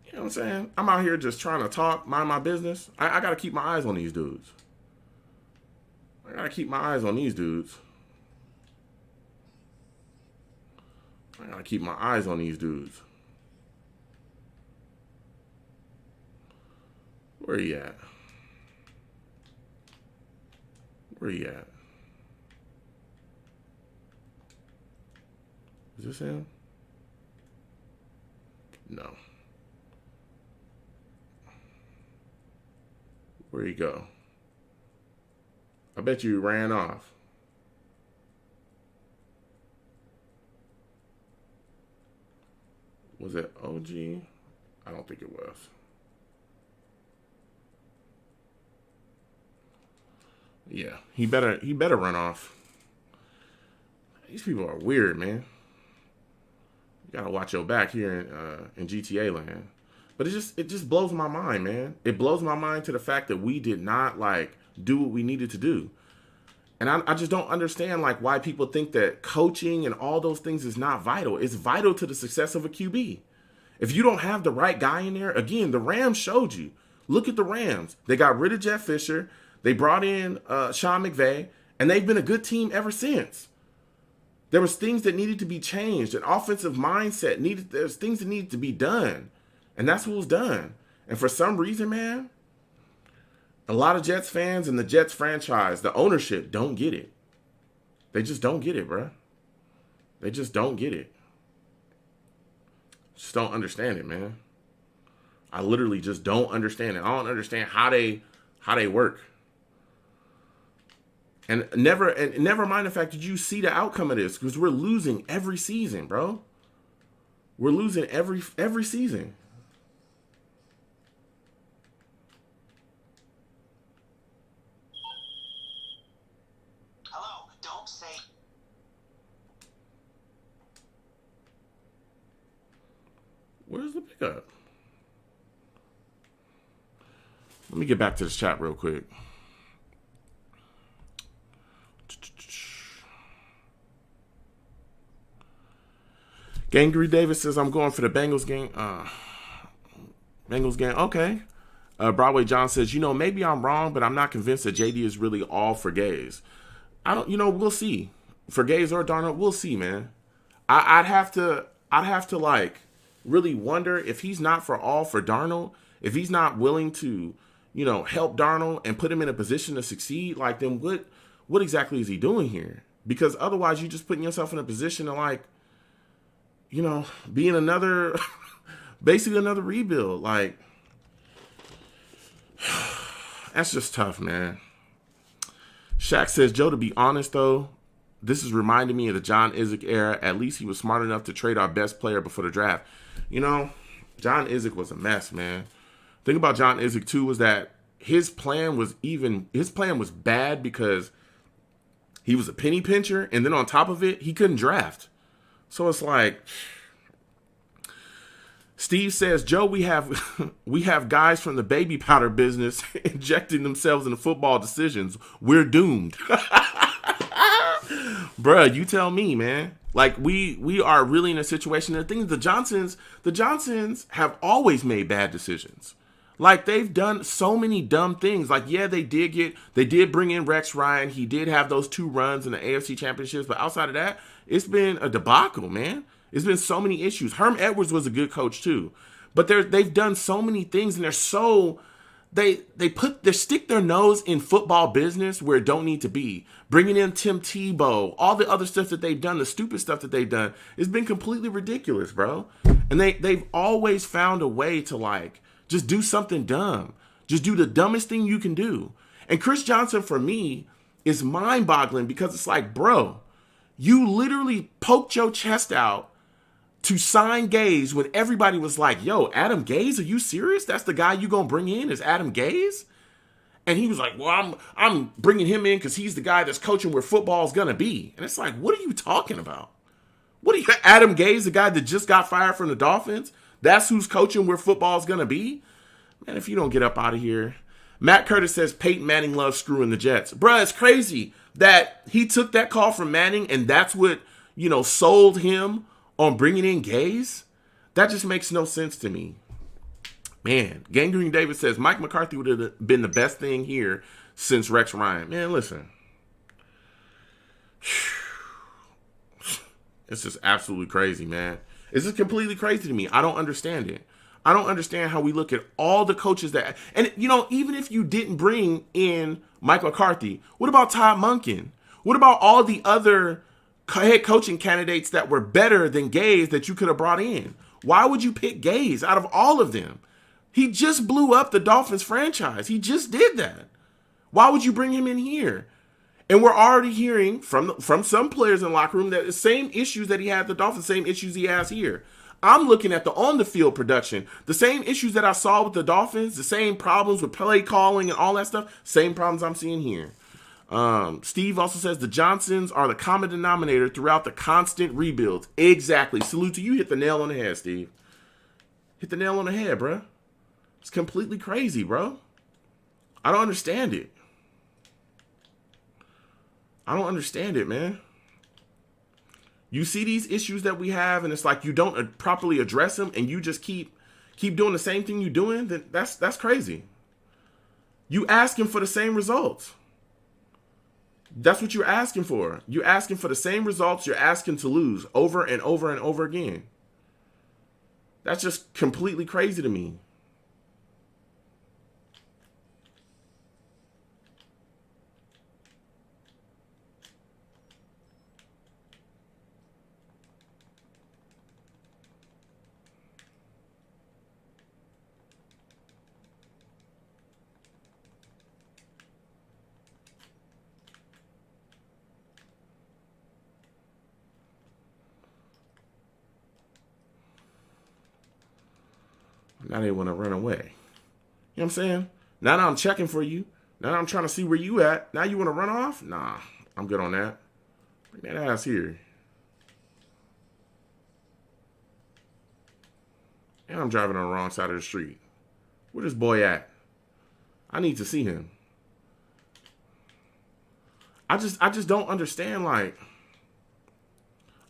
You know what I'm saying? I'm out here just trying to talk, mind my business. I got to keep my eyes on these dudes. I got to keep my eyes on these dudes. I got to keep my eyes on these dudes. Where you at? Where you at? Is this him? No. Where'd he go? I bet you ran off. Was it OG? I don't think it was. Yeah, he better run off. These people are weird, man. You gotta watch your back here in GTA land. But it just blows my mind, man. It blows my mind to the fact that we did not do what we needed to do. And I just don't understand why people think that coaching and all those things is not vital. It's vital to the success of a QB. If you don't have the right guy in there, again, the Rams showed you. Look at the Rams. They got rid of Jeff Fisher. They brought in Sean McVay, and they've been a good team ever since. There was things that needed to be changed. An offensive mindset there's things that needed to be done. And that's what was done. And for some reason, man, a lot of Jets fans and the Jets franchise, the ownership, don't get it. They just don't get it, bro. They just don't get it. Just don't understand it, man. I literally just don't understand it. I don't understand how they work. And never mind the fact that you see the outcome of this, because we're losing every season, bro. We're losing every season. Hello, don't say. Where's Where's the pickup? Let me get back to this chat real quick. Gangry Davis says, I'm going for the Bengals game. Bengals game. Okay. Broadway John says, maybe I'm wrong, but I'm not convinced that JD is really all for Gaze. We'll see. For Gaze or Darnold, we'll see, man. I'd have to like really wonder if he's not for all for Darnold, if he's not willing to, help Darnold and put him in a position to succeed, like then what exactly is he doing here? Because otherwise you're just putting yourself in a position to like, being another, basically another rebuild. Like, that's just tough, man. Shaq says, Joe, to be honest, though, this is reminding me of the John Izek era. At least he was smart enough to trade our best player before the draft. John Izek was a mess, man. Thing about John Izek, too, was that his plan was bad because he was a penny pincher, and then on top of it, he couldn't draft. So it's like, Steve says, Joe, we have guys from the baby powder business injecting themselves into football decisions. We're doomed. Bruh, you tell me, man. Like, we are really in a situation. The thing is, the Johnsons have always made bad decisions. Like, they've done so many dumb things. Like, yeah, they did bring in Rex Ryan. He did have those 2 runs in the AFC championships. But outside of that, it's been a debacle, man. It's been so many issues. Herm Edwards was a good coach too. But they've done so many things, and they stick their nose in football business where it don't need to be. Bringing in Tim Tebow, all the other stuff that they've done, the stupid stuff that they've done, it's been completely ridiculous, bro. And they've always found a way to like just do something dumb. Just do the dumbest thing you can do. And Chris Johnson, for me, is mind-boggling because it's like, bro, you literally poked your chest out to sign Gaze when everybody was like, yo, Adam Gaze, are you serious? That's the guy you gonna bring in is Adam Gaze? And he was like, well, I'm bringing him in because he's the guy that's coaching where football's gonna be. And it's like, what are you talking about? Adam Gaze, the guy that just got fired from the Dolphins? That's who's coaching where football's gonna be? Man, if you don't get up out of here. Matt Curtis says Peyton Manning loves screwing the Jets. Bruh, it's crazy that he took that call from Manning and that's what, sold him on bringing in Gaze. That just makes no sense to me. Man, Gangrene David says Mike McCarthy would have been the best thing here since Rex Ryan. Man, listen. It's just absolutely crazy, man. It's just completely crazy to me. I don't understand it. I don't understand how we look at all the coaches that... And, even if you didn't bring in Mike McCarthy, what about Todd Monken? What about all the other head coaching candidates that were better than Gaze that you could have brought in? Why would you pick Gaze out of all of them? He just blew up the Dolphins franchise. He just did that. Why would you bring him in here? And we're already hearing from some players in the locker room that the same issues that he had at the Dolphins, same issues he has here. I'm looking at the on-the-field production. The same issues that I saw with the Dolphins, the same problems with play calling and all that stuff, same problems I'm seeing here. Steve also says the Johnsons are the common denominator throughout the constant rebuilds. Exactly. Salute to you. Hit the nail on the head, Steve. Hit the nail on the head, bro. It's completely crazy, bro. I don't understand it. I don't understand it, man. You see these issues that we have, and it's like you don't properly address them, and you just keep doing the same thing you're doing. Then that's crazy. You asking for the same results. That's what you're asking for. You're asking for the same results. You're asking to lose over and over and over again. That's just completely crazy to me. Now they want to run away. You know what I'm saying? Now that I'm checking for you. Now that I'm trying to see where you at. Now you want to run off? Nah, I'm good on that. Bring that ass here. And I'm driving on the wrong side of the street. Where this boy at? I need to see him. I just don't understand, like,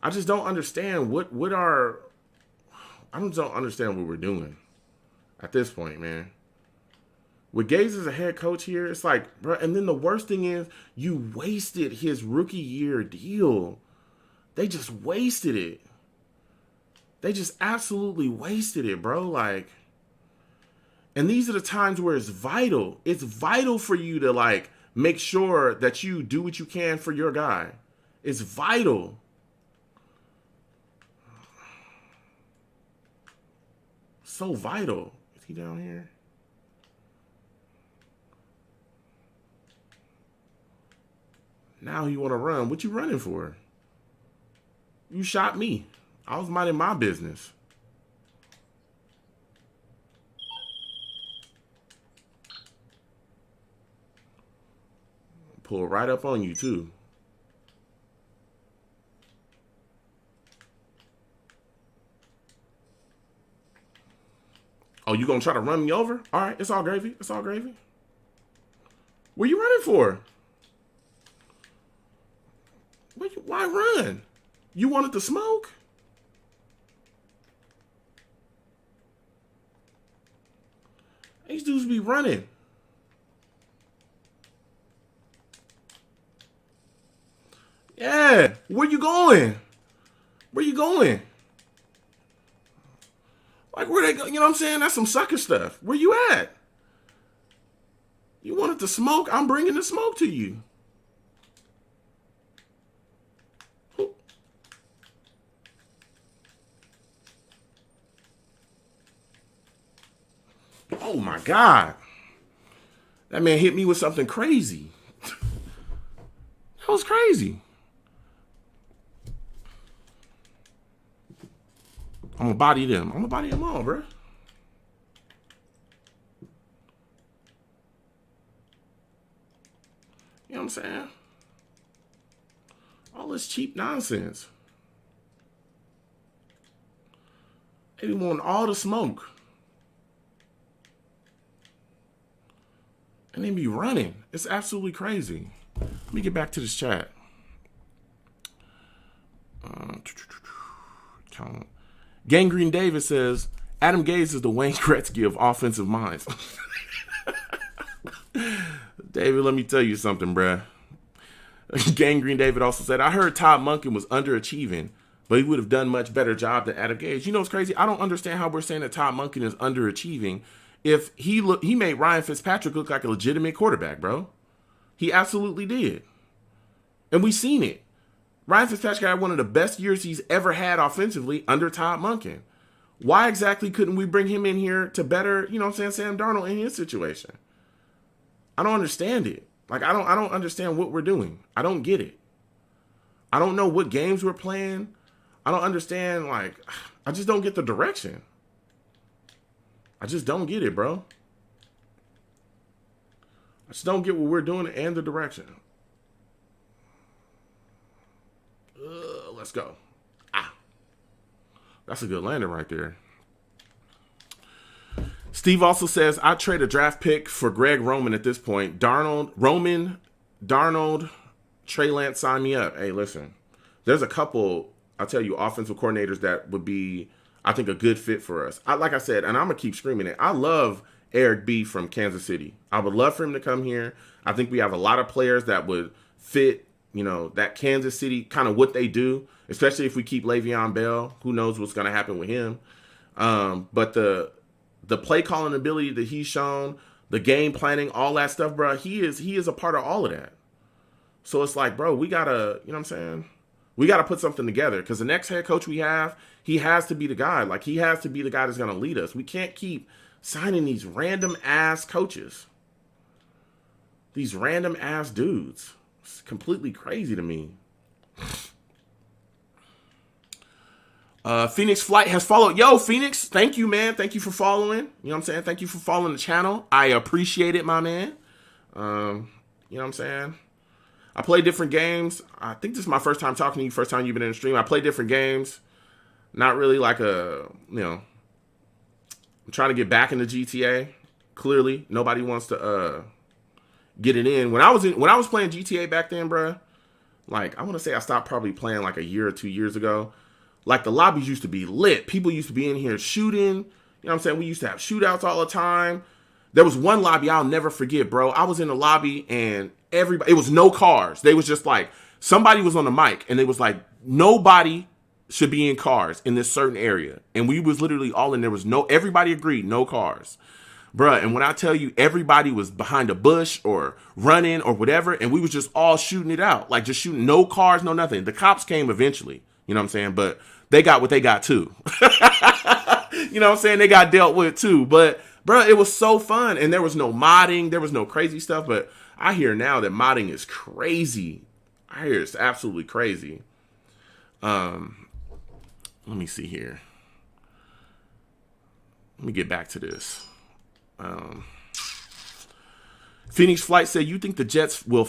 I just don't understand what I just don't understand what we're doing at this point, man. With Gaze as a head coach here, it's like, bro, and then the worst thing is you wasted his rookie year deal. They just wasted it. They just absolutely wasted it, bro. Like, and these are the times where it's vital. It's vital for you to, like, make sure that you do what you can for your guy. It's vital. So vital. Is he down here? Now you want to run. What you running for? You shot me. I was minding my business. Pull right up on you, too. Oh, you gonna try to run me over? All right, it's all gravy. It's all gravy. What you running for? Why run? You wanted to smoke? These dudes be running. Yeah. Where you going? Where you going? Like, where they go? You know what I'm saying? That's some sucker stuff. Where you at? You wanted to smoke? I'm bringing the smoke to you. Oh my God. That man hit me with something crazy. That was crazy. I'm gonna body them. I'm gonna body them all, bro. You know what I'm saying? All this cheap nonsense. They want all the smoke. And they be running. It's absolutely crazy. Let me get back to this chat. Gangrene David says, Adam Gase is the Wayne Gretzky of offensive minds. David, let me tell you something, bruh. Gangrene David also said, I heard Todd Monken was underachieving, but he would have done much better job than Adam Gase. You know what's crazy? I don't understand how we're saying that Todd Monken is underachieving if he made Ryan Fitzpatrick look like a legitimate quarterback, bro. He absolutely did. And we seen it. Ryan Fitzpatrick had one of the best years he's ever had offensively under Todd Monken. Why exactly couldn't we bring him in here to better, you know what I'm saying, Sam Darnold in his situation? I don't understand it. Like, I don't understand what we're doing. I don't get it. I don't know what games we're playing. I don't understand, like, I just don't get the direction. I just don't get it, bro. I just don't get what we're doing and the direction. Let's go. That's a good landing right there. Steve also says, I'd trade a draft pick for Greg Roman at this point. Darnold, Trey Lance, sign me up. Hey, listen, there's a couple, I'll tell you, offensive coordinators that would be, I think, a good fit for us. Like I said, and I'm going to keep screaming it, I love Eric B. from Kansas City. I would love for him to come here. I think we have a lot of players that would fit, you know, that Kansas City, kind of what they do, especially if we keep Le'Veon Bell. Who knows what's going to happen with him. But the play calling ability that he's shown, the game planning, all that stuff, bro, he is a part of all of that. So it's like, bro, we got to, you know what I'm saying? We got to put something together because the next head coach we have, he has to be the guy. Like, he has to be the guy that's going to lead us. We can't keep signing these random ass coaches. These random ass dudes. It's completely crazy to me. Phoenix Flight has followed. Yo, Phoenix, thank you, man. Thank you for following. You know what I'm saying? Thank you for following the channel. I appreciate it, my man. You know what I'm saying? I play different games. I think this is my first time talking to you, first time you've been in the stream. I play different games. Not really like a, you know, I'm trying to get back into GTA. Clearly, nobody wants to get it in. When I was playing GTA back then, bruh, like I want to say I stopped probably playing like a year or 2 years ago. Like the lobbies used to be lit. People used to be in here shooting. You know what I'm saying? We used to have shootouts all the time. There was one lobby I'll never forget, bro. I was in the lobby and everybody, it was no cars. They was just like, somebody was on the mic and they was like, nobody should be in cars in this certain area. And we was literally all in, there was no, everybody agreed, no cars. Bruh, and when I tell you everybody was behind a bush or running or whatever, and we was just all shooting it out. Like just shooting, no cars, no nothing. The cops came eventually, you know what I'm saying? But they got what they got too. You know what I'm saying? They got dealt with too. But bruh, it was so fun. And there was no modding. There was no crazy stuff. But I hear now that modding is crazy. I hear it's absolutely crazy. Let me see here. Let me get back to this. Phoenix Flight said, "You think the Jets will?"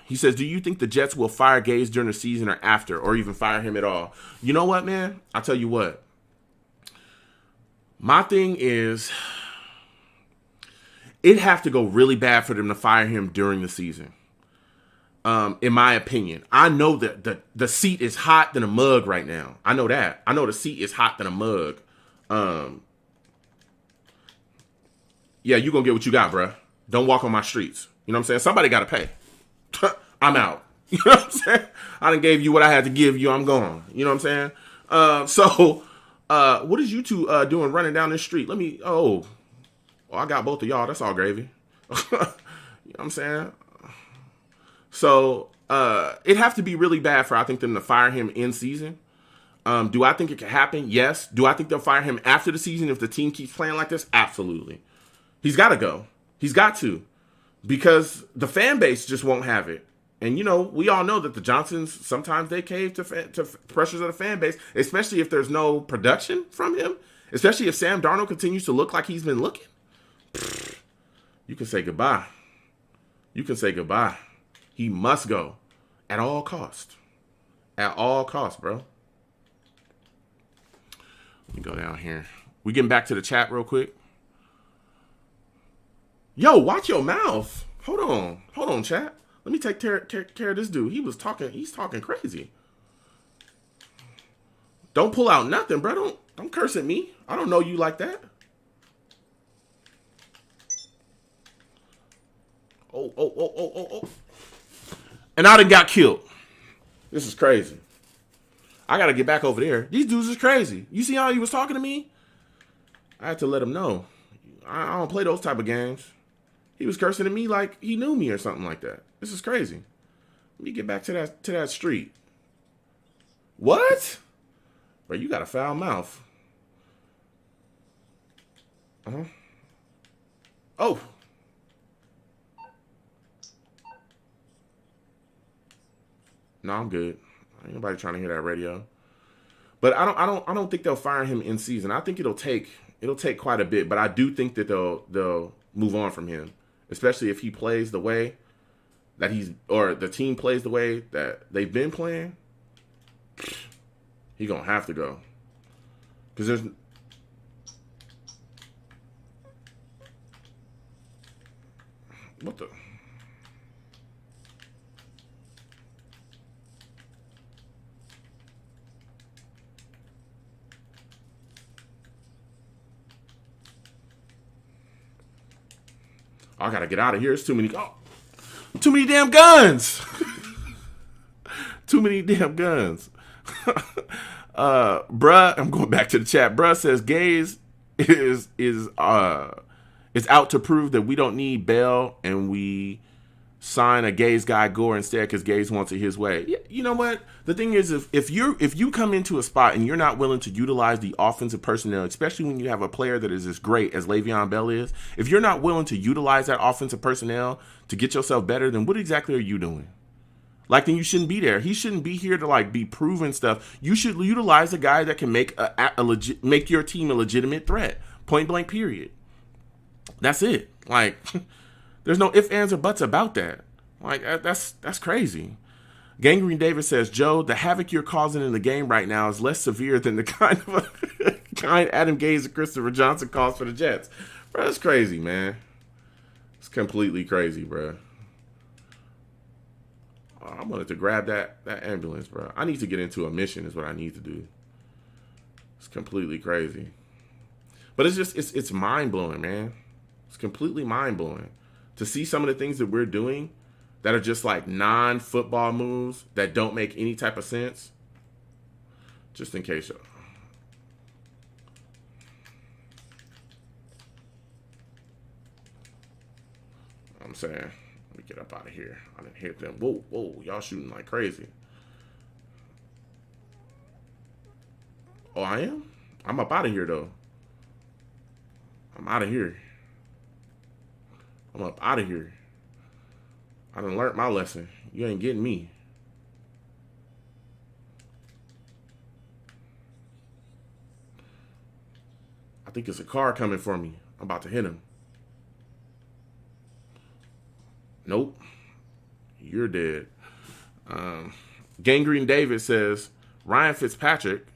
He says, "Do you think the Jets will fire Gase during the season or after, or even fire him at all?" You know what, man? I'll tell you what. My thing is, it'd have to go really bad for them to fire him during the season. In my opinion, I know that the seat is hot than a mug right now. I know that. I know the seat is hot than a mug. Yeah, you gonna get what you got, bruh. Don't walk on my streets. You know what I'm saying? Somebody gotta pay. I'm out. You know what I'm saying? I done gave you what I had to give you. I'm gone. You know what I'm saying? So what is you two doing running down this street? Well, I got both of y'all. That's all gravy. You know what I'm saying? So it'd have to be really bad for, I think, them to fire him in season. Do I think it could happen? Yes. Do I think they'll fire him after the season if the team keeps playing like this? Absolutely. He's got to go. He's got to. Because the fan base just won't have it. And, you know, we all know that the Johnsons, sometimes they cave to pressures of the fan base, especially if there's no production from him, especially if Sam Darnold continues to look like he's been looking. You can say goodbye. You can say goodbye. He must go at all cost. At all costs, bro. Let me go down here. We getting back to the chat real quick. Yo, watch your mouth. Hold on, chat. Let me take care of this dude. He's talking crazy. Don't pull out nothing, bro. Don't curse at me. I don't know you like that. Oh. And I done got killed. This is crazy. I gotta get back over there. These dudes is crazy. You see how he was talking to me? I had to let him know. I don't play those type of games. He was cursing at me like he knew me or something like that. This is crazy. Let me get back to that street. What? Bro, you got a foul mouth. Uh-huh. Oh. No, I'm good. Ain't nobody trying to hear that radio. But I don't think they'll fire him in season. I think it'll take quite a bit, but I do think that they'll move on from him, especially if he plays the way that the team plays the way that they've been playing. He gonna have to go. Because there's what the I gotta get out of here. It's too many damn guns. Too many damn guns. Bruh, I'm going back to the chat. Bruh says Gaze is out to prove that we don't need Bell and we sign a Gaze guy Gore instead because Gaze wants it his way. Yeah, you know what? The thing is, if you come into a spot and you're not willing to utilize the offensive personnel, especially when you have a player that is as great as Le'Veon Bell is, if you're not willing to utilize that offensive personnel to get yourself better, then what exactly are you doing? Like, then you shouldn't be there. He shouldn't be here to like be proven stuff. You should utilize a guy that can make make your team a legitimate threat. Point blank. Period. That's it. Like, there's no ifs, ands, or buts about that. Like, that's crazy. Gangrene David says, Joe, the havoc you're causing in the game right now is less severe than the kind of kind Adam Gase and Christopher Johnson calls for the Jets. Bro, that's crazy, man. It's completely crazy, bro. I wanted to grab that ambulance, bro. I need to get into a mission is what I need to do. It's completely crazy. But it's just, it's mind-blowing, man. It's completely mind-blowing. To see some of the things that we're doing that are just like non-football moves that don't make any type of sense. Just in case. I'm saying, let me get up out of here. I didn't hit them. Whoa, whoa, y'all shooting like crazy. Oh, I am? I'm up out of here, though. I'm out of here. I'm up out of here. I done learned my lesson. You ain't getting me. I think it's a car coming for me. I'm about to hit him. Nope. You're dead. Gangrene David says, Ryan Fitzpatrick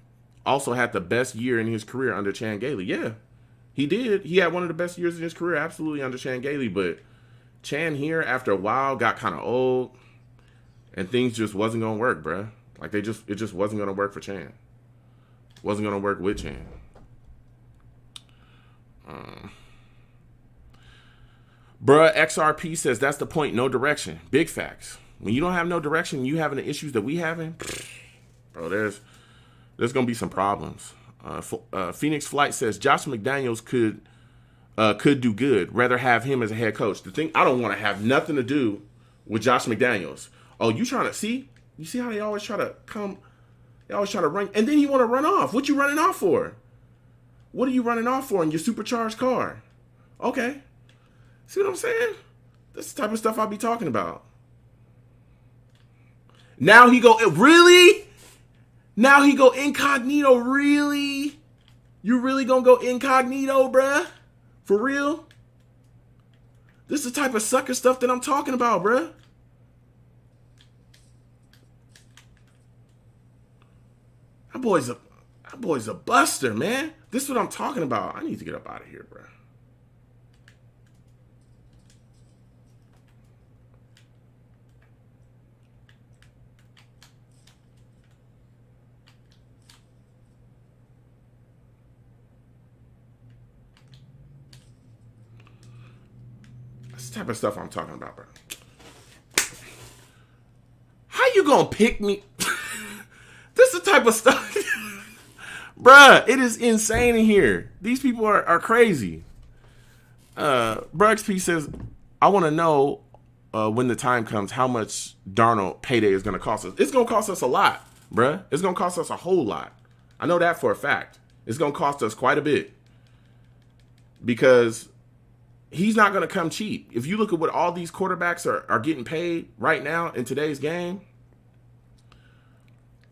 also had the best year in his career under Chan Gailey. Yeah, he did. He had one of the best years in his career, absolutely, under Chan Gailey. But Chan here, after a while, got kind of old, and things just wasn't going to work, bruh. Like, it just wasn't going to work for Chan. Wasn't going to work with Chan. Bruh, XRP says, that's the point, no direction. Big facts. When you don't have no direction, you having the issues that we having, bro, there's going to be some problems. Phoenix Flight says, Josh McDaniels could do good. Rather have him as a head coach. The thing, I don't want to have nothing to do with Josh McDaniels. Oh, you trying to see? You see how they always try to come? They always try to run, and then you want to run off. What you running off for? What are you running off for in your supercharged car? Okay. See what I'm saying? That's the type of stuff I'll be talking about. Now he go, really? Now he go incognito, really? You really gonna go incognito, bruh? For real? This is the type of sucker stuff that I'm talking about, bruh. That boy's a buster, man. This is what I'm talking about. I need to get up out of here, bruh. That's the type of stuff I'm talking about, bro. How you gonna pick me? This is the type of stuff. Bruh, it is insane in here. These people are crazy. XP says, I want to know when the time comes how much Darnold payday is going to cost us. It's going to cost us a lot, bruh. It's going to cost us a whole lot. I know that for a fact. It's going to cost us quite a bit. Because he's not going to come cheap. If you look at what all these quarterbacks are getting paid right now in today's game,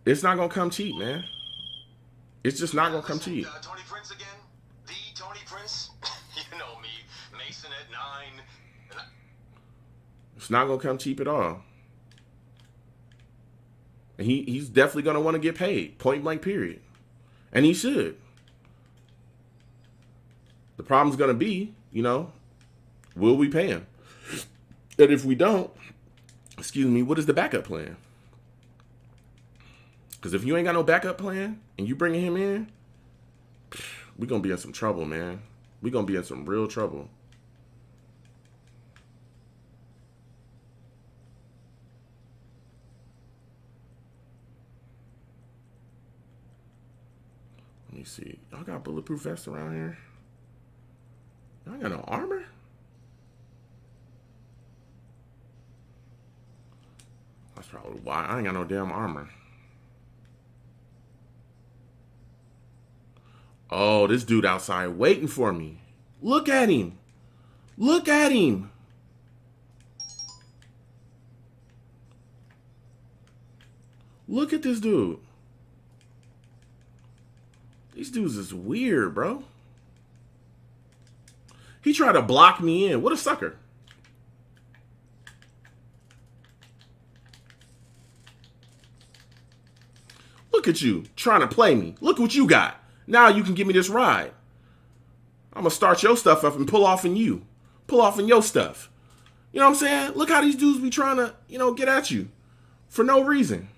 it's not going to come cheap, man. It's just not going to come cheap. Tony Prince again? The Tony Prince? You know me. Mason at 9. It's not going to come cheap at all. And he's definitely going to want to get paid. Point blank, period. And he should. The problem's going to be, will we pay him? And if we don't, what is the backup plan? Because if you ain't got no backup plan and you bringing him in, we're going to be in some trouble, man. We're going to be in some real trouble. Let me see. Y'all got bulletproof vests around here? Y'all got no armor? That's probably why. I ain't got no damn armor. Oh, this dude outside waiting for me. Look at him. Look at him. Look at this dude. These dudes is weird, bro. He tried to block me in. What a sucker. Look at you trying to play me. Look what you got. Now you can give me this ride. I'm going to start your stuff up and pull off in you. Pull off in your stuff. You know what I'm saying? Look how these dudes be trying to, get at you for no reason.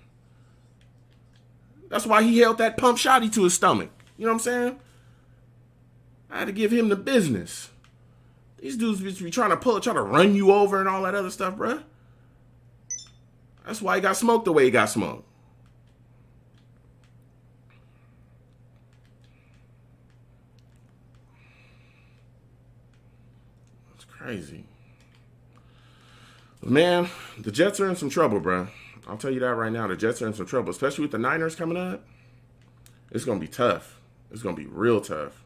That's why he held that pump shotty to his stomach. You know what I'm saying? I had to give him the business. These dudes be trying to run you over and all that other stuff, bruh. That's why he got smoked the way he got smoked. That's crazy. Man, the Jets are in some trouble, bruh. I'll tell you that right now. The Jets are in some trouble, especially with the Niners coming up. It's going to be tough. It's going to be real tough.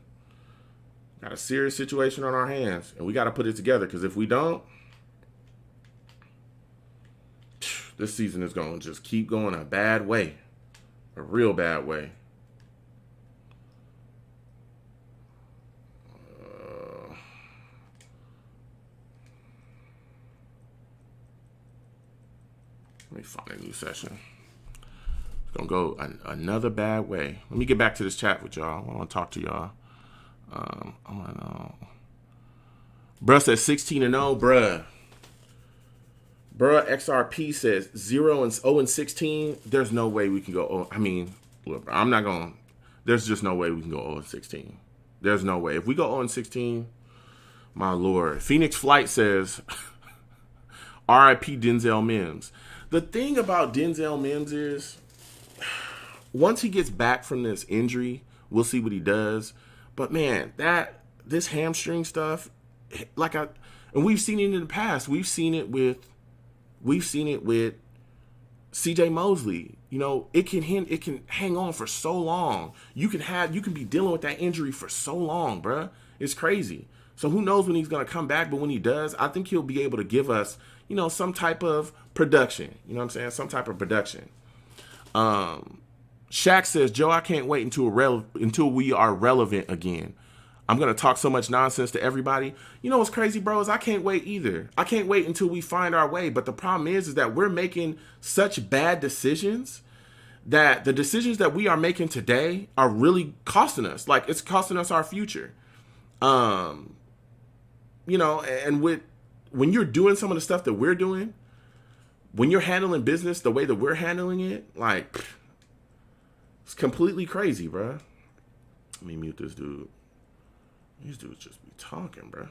Got a serious situation on our hands, and we got to put it together, because if we don't, this season is going to just keep going a bad way. A real bad way. Let me find a new session. It's going to go another bad way. Let me get back to this chat with y'all. I want to talk to y'all. Bruh says 16-0. Bruh XRP says 0-16. There's no way we can go. Look, I'm not going. There's just no way we can go 0-16. There's no way. If we go 0-16, my lord. Phoenix Flight says R.I.P. Denzel Mims. The thing about Denzel Mims is, once he gets back from this injury, we'll see what he does. But man, this hamstring stuff, and we've seen it in the past. We've seen it with C.J. Mosley. It can hang on for so long. You can be dealing with that injury for so long, bruh. It's crazy. So who knows when he's gonna come back? But when he does, I think he'll be able to give us, some type of production. You know what I'm saying? Some type of production. Shaq says, Joe, I can't wait until we are relevant again. I'm going to talk so much nonsense to everybody. You know what's crazy, bro, is I can't wait either. I can't wait until we find our way. But the problem is that we're making such bad decisions that the decisions that we are making today are really costing us. Like, it's costing us our future. And when you're doing some of the stuff that we're doing, when you're handling business the way that we're handling it, like, it's completely crazy, bro. Let me mute this dude. These dudes just be talking, bro.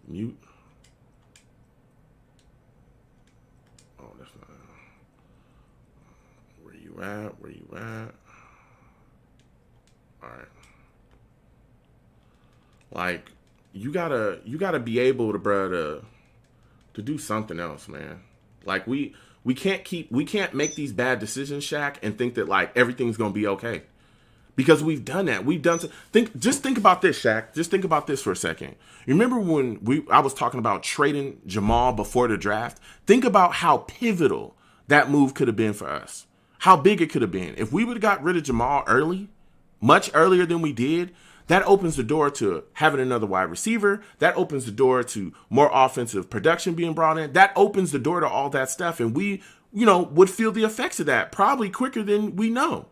Mute. Oh, that's not. Where you at? Where you at? All right. Like, you gotta be able to, bro, to do something else, man. Like, we can't make these bad decisions, Shaq, and think that like everything's gonna be okay. Because we've done that. Just think about this, Shaq. Just think about this for a second. You remember when I was talking about trading Jamal before the draft? Think about how pivotal that move could have been for us. How big it could have been. If we would have got rid of Jamal early, much earlier than we did, that opens the door to having another wide receiver. That opens the door to more offensive production being brought in. That opens the door to all that stuff. And we, would feel the effects of that probably quicker than we know.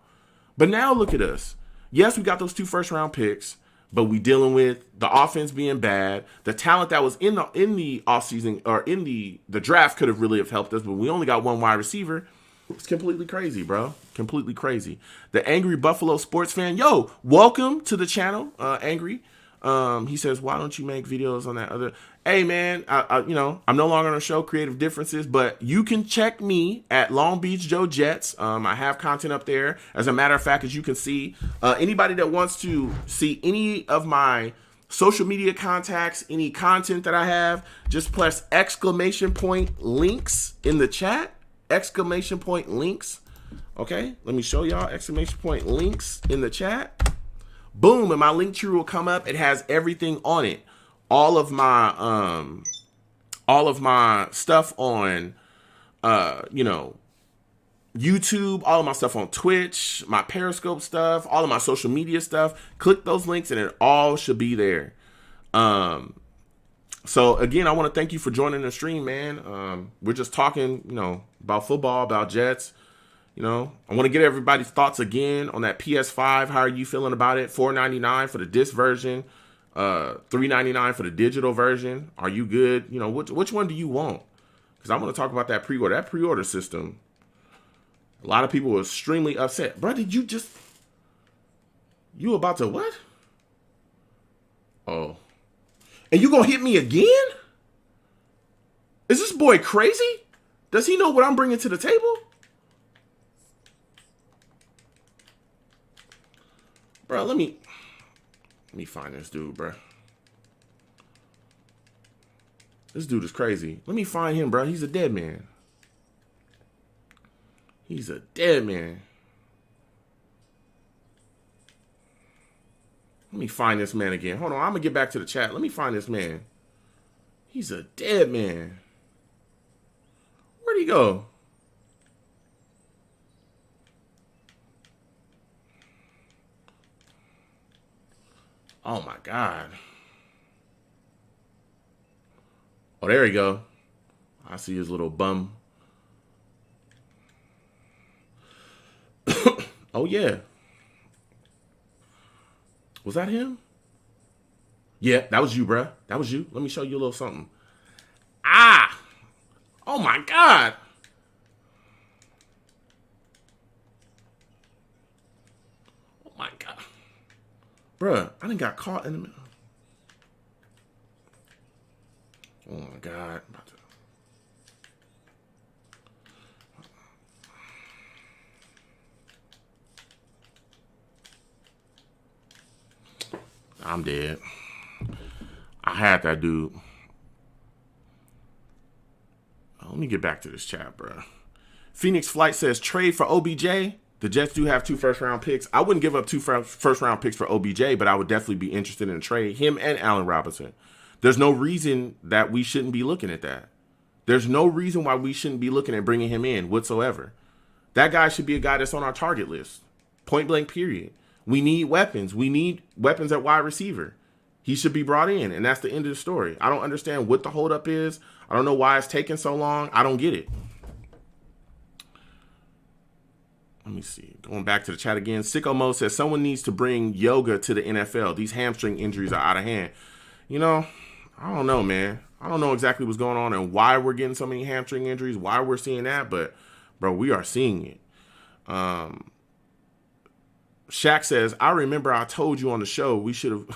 But now look at us. Yes, we got those 2 first-round picks, but we dealing with the offense being bad. The talent that was in the offseason or in the draft could have really have helped us, but we only got 1 wide receiver. It's completely crazy, bro. Completely crazy. The Angry Buffalo sports fan. Yo, welcome to the channel, Angry. He says, why don't you make videos on that other? Hey, man, I'm no longer on the show, Creative Differences, but you can check me at Long Beach Joe Jets. I have content up there. As a matter of fact, as you can see, anybody that wants to see any of my social media contacts, any content that I have, just press !links in the chat. !links. Okay, let me show y'all !links in the chat. Boom, and my link tree will come up. It has everything on it. All of my stuff on YouTube, all of my stuff on Twitch, my Periscope stuff, all of my social media stuff. Click those links and it all should be there. So again, I want to thank you for joining the stream, man. We're just talking, about football, about Jets. You know, I want to get everybody's thoughts again on that PS5. How are you feeling about it? $499 for the disc version, $399 for the digital version. Are you good? You know, which one do you want? Because I want to talk about that pre-order. That pre-order system. A lot of people were extremely upset. Bro, did you just... You about to what? Oh. And you gonna hit me again? Is this boy crazy? Does he know what I'm bringing to the table? Bro, let me find this dude, bro. This dude is crazy. Let me find him, bro. He's a dead man. He's a dead man. Let me find this man again. Hold on, I'm going to get back to the chat. Let me find this man. He's a dead man. Where'd he go? Oh, my God. Oh, there we go. I see his little bum. Oh, yeah. Was that him? Yeah, that was you, bruh. That was you. Let me show you a little something. Ah! Oh, my God. Oh, my God. Bruh, I done got caught in the middle. Oh, my God. I'm dead. I had that dude. Let me get back to this chat, bro. Phoenix Flight says trade for OBJ. The Jets do have 2 first-round picks. I wouldn't give up 2 first-round picks for OBJ, but I would definitely be interested in a trade. Him and Allen Robinson. There's no reason that we shouldn't be looking at that. There's no reason why we shouldn't be looking at bringing him in whatsoever. That guy should be a guy that's on our target list. Point blank, period. We need weapons. We need weapons at wide receiver. He should be brought in, and that's the end of the story. I don't understand what the holdup is. I don't know why it's taking so long. I don't get it. Let me see. Going back to the chat again. Sicko Mo says someone needs to bring yoga to the NFL. These hamstring injuries are out of hand. You know, I don't know, man. I don't know exactly what's going on and why we're getting so many hamstring injuries, why we're seeing that, but, bro, we are seeing it. Shaq says, I remember I told you on the show we should have...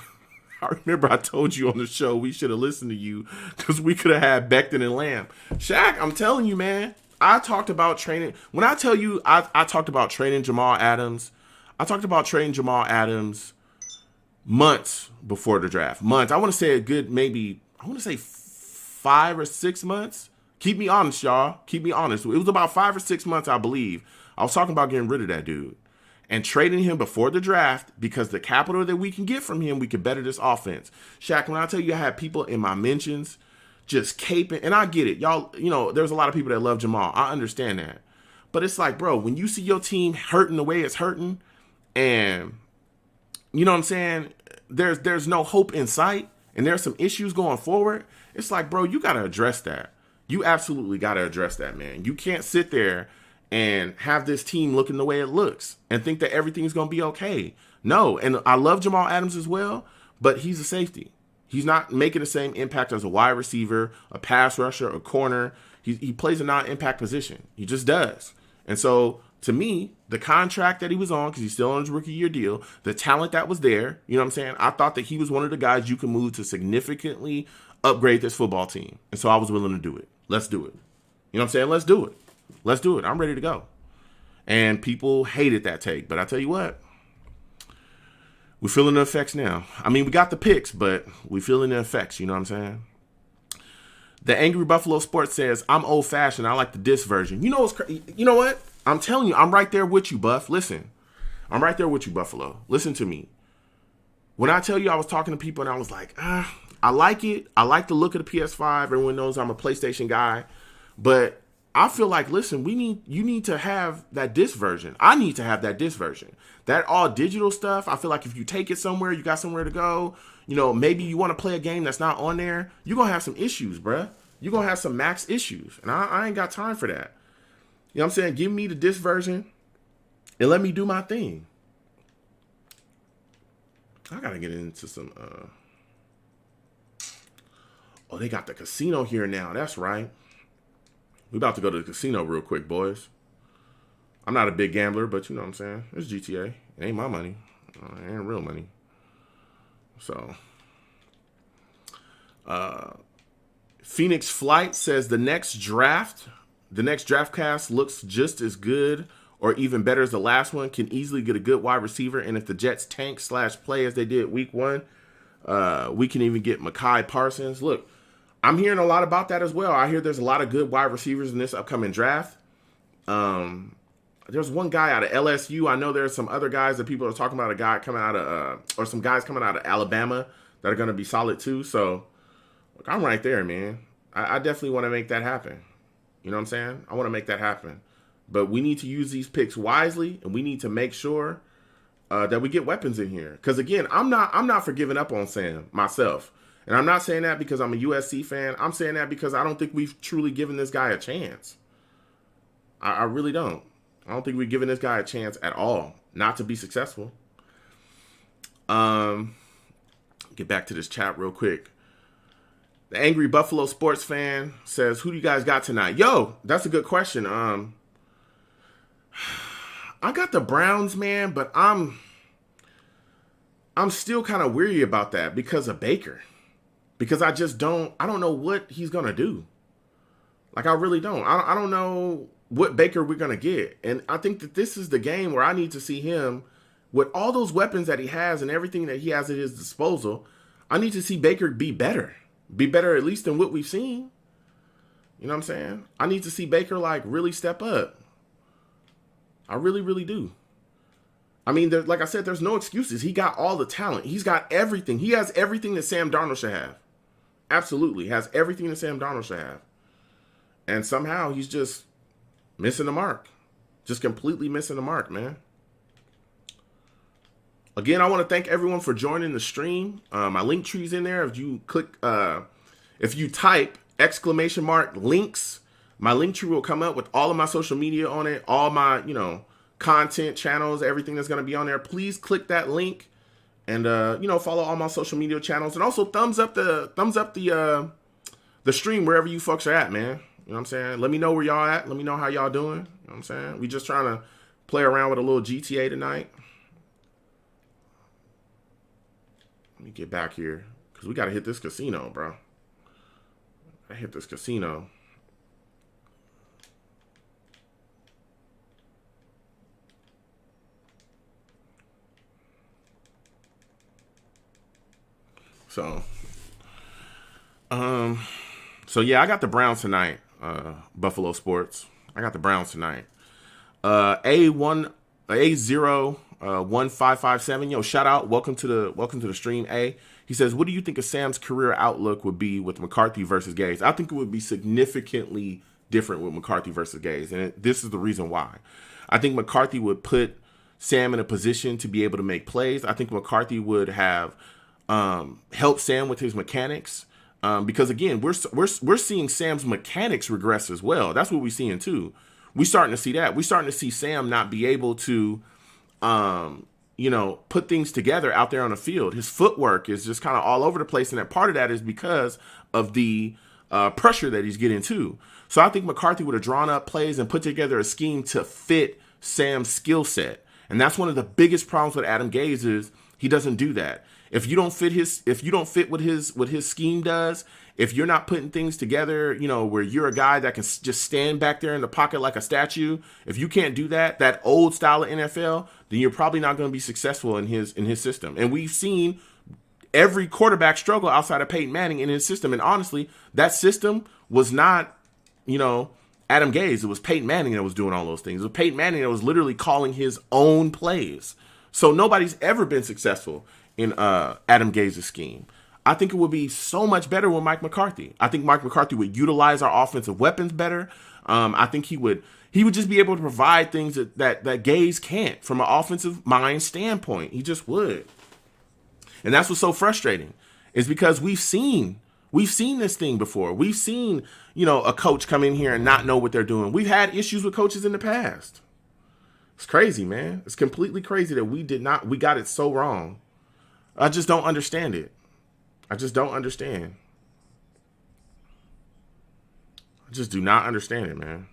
I told you on the show we should have listened to you because we could have had Becton and Lamb. Shaq, I'm telling you, man. I talked about training. When I tell you I talked about training Jamal Adams, I talked about trading Jamal Adams months before the draft. Months. I want to say a good maybe, I want to say 5 or 6 months. Keep me honest, y'all. Keep me honest. It was about 5 or 6 months, I believe. I was talking about getting rid of that dude and trading him before the draft because the capital that we can get from him, we could better this offense. Shaq, when I tell you I had people in my mentions just caping, and I get it. Y'all, you know, there's a lot of people that love Jamal. I understand that. But it's like, bro, when you see your team hurting the way it's hurting and, you know what I'm saying, there's no hope in sight and there's some issues going forward, it's like, bro, you got to address that. You absolutely got to address that, man. You can't sit there and have this team looking the way it looks and think that everything's going to be okay. No, and I love Jamal Adams as well, but he's a safety. He's not making the same impact as a wide receiver, a pass rusher, a corner. He plays a non-impact position. He just does. And so, to me, the contract that he was on, because he's still on his rookie year deal, the talent that was there, you know what I'm saying? I thought that he was one of the guys you can move to significantly upgrade this football team. And so I was willing to do it. Let's do it. You know what I'm saying? Let's do it. Let's do it. I'm ready to go. And people hated that take. But I tell you what, we're feeling the effects now. I mean, we got the picks, but we're feeling the effects. You know what I'm saying? The Angry Buffalo Sports says, I'm old-fashioned. I like the disc version. You know what's you know what? I'm telling you, I'm right there with you, Buff. Listen. I'm right there with you, Buffalo. Listen to me. When I tell you I was talking to people and I was like, I like it. I like the look of the PS5. Everyone knows I'm a PlayStation guy. But I feel like, listen, you need to have that disc version. I need to have that disc version. That all digital stuff, I feel like if you take it somewhere, you got somewhere to go, you know, maybe you want to play a game that's not on there, you're going to have some issues, bruh. You're going to have some max issues. And I ain't got time for that. You know what I'm saying? Give me the disc version. and let me do my thing. I gotta get into some. Oh, they got the casino here now. That's right. We about to go to the casino real quick, boys. I'm not a big gambler, but you know what I'm saying. It's GTA. It ain't my money. It ain't real money. So, Phoenix Flight says the next draft cast looks just as good or even better as the last one. Can easily get a good wide receiver, and if the Jets tank / play as they did week 1, we can even get Mekhi Parsons. Look, I'm hearing a lot about that as well. I hear there's a lot of good wide receivers in this upcoming draft. There's one guy out of LSU. I know there's some other guys that people are talking about. A guy coming out of, or some guys coming out of Alabama that are going to be solid too. So, look, I'm right there, man. I definitely want to make that happen. You know what I'm saying? I want to make that happen. But we need to use these picks wisely, and we need to make sure that we get weapons in here. Because again, I'm not for giving up on Sam myself, and I'm not saying that because I'm a USC fan. I'm saying that because I don't think we've truly given this guy a chance. I really don't. I don't think we've given this guy a chance at all not to be successful. Get back to this chat real quick. The Angry Buffalo Sports Fan says, who do you guys got tonight? Yo, that's a good question. I got the Browns, man, but I'm still kind of weary about that because of Baker. Because I don't know what he's going to do. Like, I really don't. I don't know what Baker we're going to get. And I think that this is the game where I need to see him with all those weapons that he has and everything that he has at his disposal. I need to see Baker be better. Be better at least than what we've seen. You know what I'm saying? I need to see Baker, like, really step up. I really, really do. I mean, like I said, there's no excuses. He got all the talent. He's got everything. He has everything that Sam Darnold should have. Absolutely. Has everything that Sam Darnold should have. And somehow he's just missing the mark. Just completely missing the mark, man. Again, I want to thank everyone for joining the stream. My link tree's in there. If you click, if you type !links, my link tree will come up with all of my social media on it, all my, content channels, everything that's going to be on there. Please click that link and, follow all my social media channels, and also thumbs up the stream wherever you folks are at, man. You know what I'm saying? Let me know where y'all at. Let me know how y'all doing. You know what I'm saying? We just trying to play around with a little GTA tonight. Let me get back here because we got to hit this casino, bro. I hit this casino. So yeah, I got the Browns tonight. Buffalo Sports. I got the Browns tonight. A01557. Yo, shout out. Welcome to the stream. A. He says, what do you think of Sam's career outlook would be with McCarthy versus Gaze? I think it would be significantly different with McCarthy versus Gaze, and this is the reason why. I think McCarthy would put Sam in a position to be able to make plays. I think McCarthy would have helped Sam with his mechanics. Because again, we're seeing Sam's mechanics regress as well. That's what we're seeing too. We're starting to see that. We're starting to see Sam not be able to, put things together out there on the field. His footwork is just kind of all over the place, and that part of that is because of the pressure that he's getting too. So I think McCarthy would have drawn up plays and put together a scheme to fit Sam's skill set, and that's one of the biggest problems with Adam Gase is he doesn't do that. If you don't fit what his scheme does, if you're not putting things together, where you're a guy that can just stand back there in the pocket like a statue, if you can't do that old style of NFL, then you're probably not going to be successful in his system. And we've seen every quarterback struggle outside of Peyton Manning in his system. And honestly, that system was not, Adam Gase. It was Peyton Manning that was doing all those things. It was Peyton Manning that was literally calling his own plays. So nobody's ever been successful in Adam Gase's scheme. I think it would be so much better with Mike McCarthy. I think Mike McCarthy would utilize our offensive weapons better. I think he would just be able to provide things that Gase can't from an offensive mind standpoint. He just would. And that's what's so frustrating is because we've seen this thing before. We've seen, a coach come in here and not know what they're doing. We've had issues with coaches in the past. It's crazy, man. It's completely crazy that we got it so wrong. I just don't understand it. I just don't understand. I just do not understand it, man.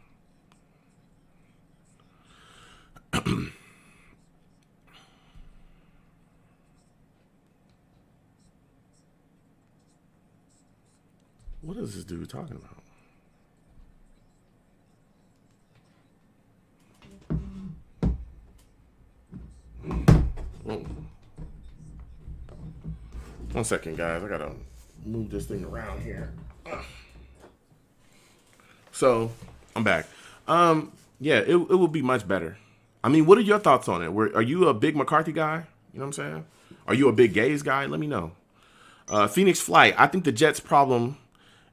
What is this dude talking about? Whoa. 1 second, guys. I gotta move this thing around here. So I'm back. Yeah, it would be much better. I mean, what are your thoughts on it? Are you a big McCarthy guy? You know what I'm saying? Are you a big Gaze guy? Let me know. Phoenix Flight. I think the Jets' problem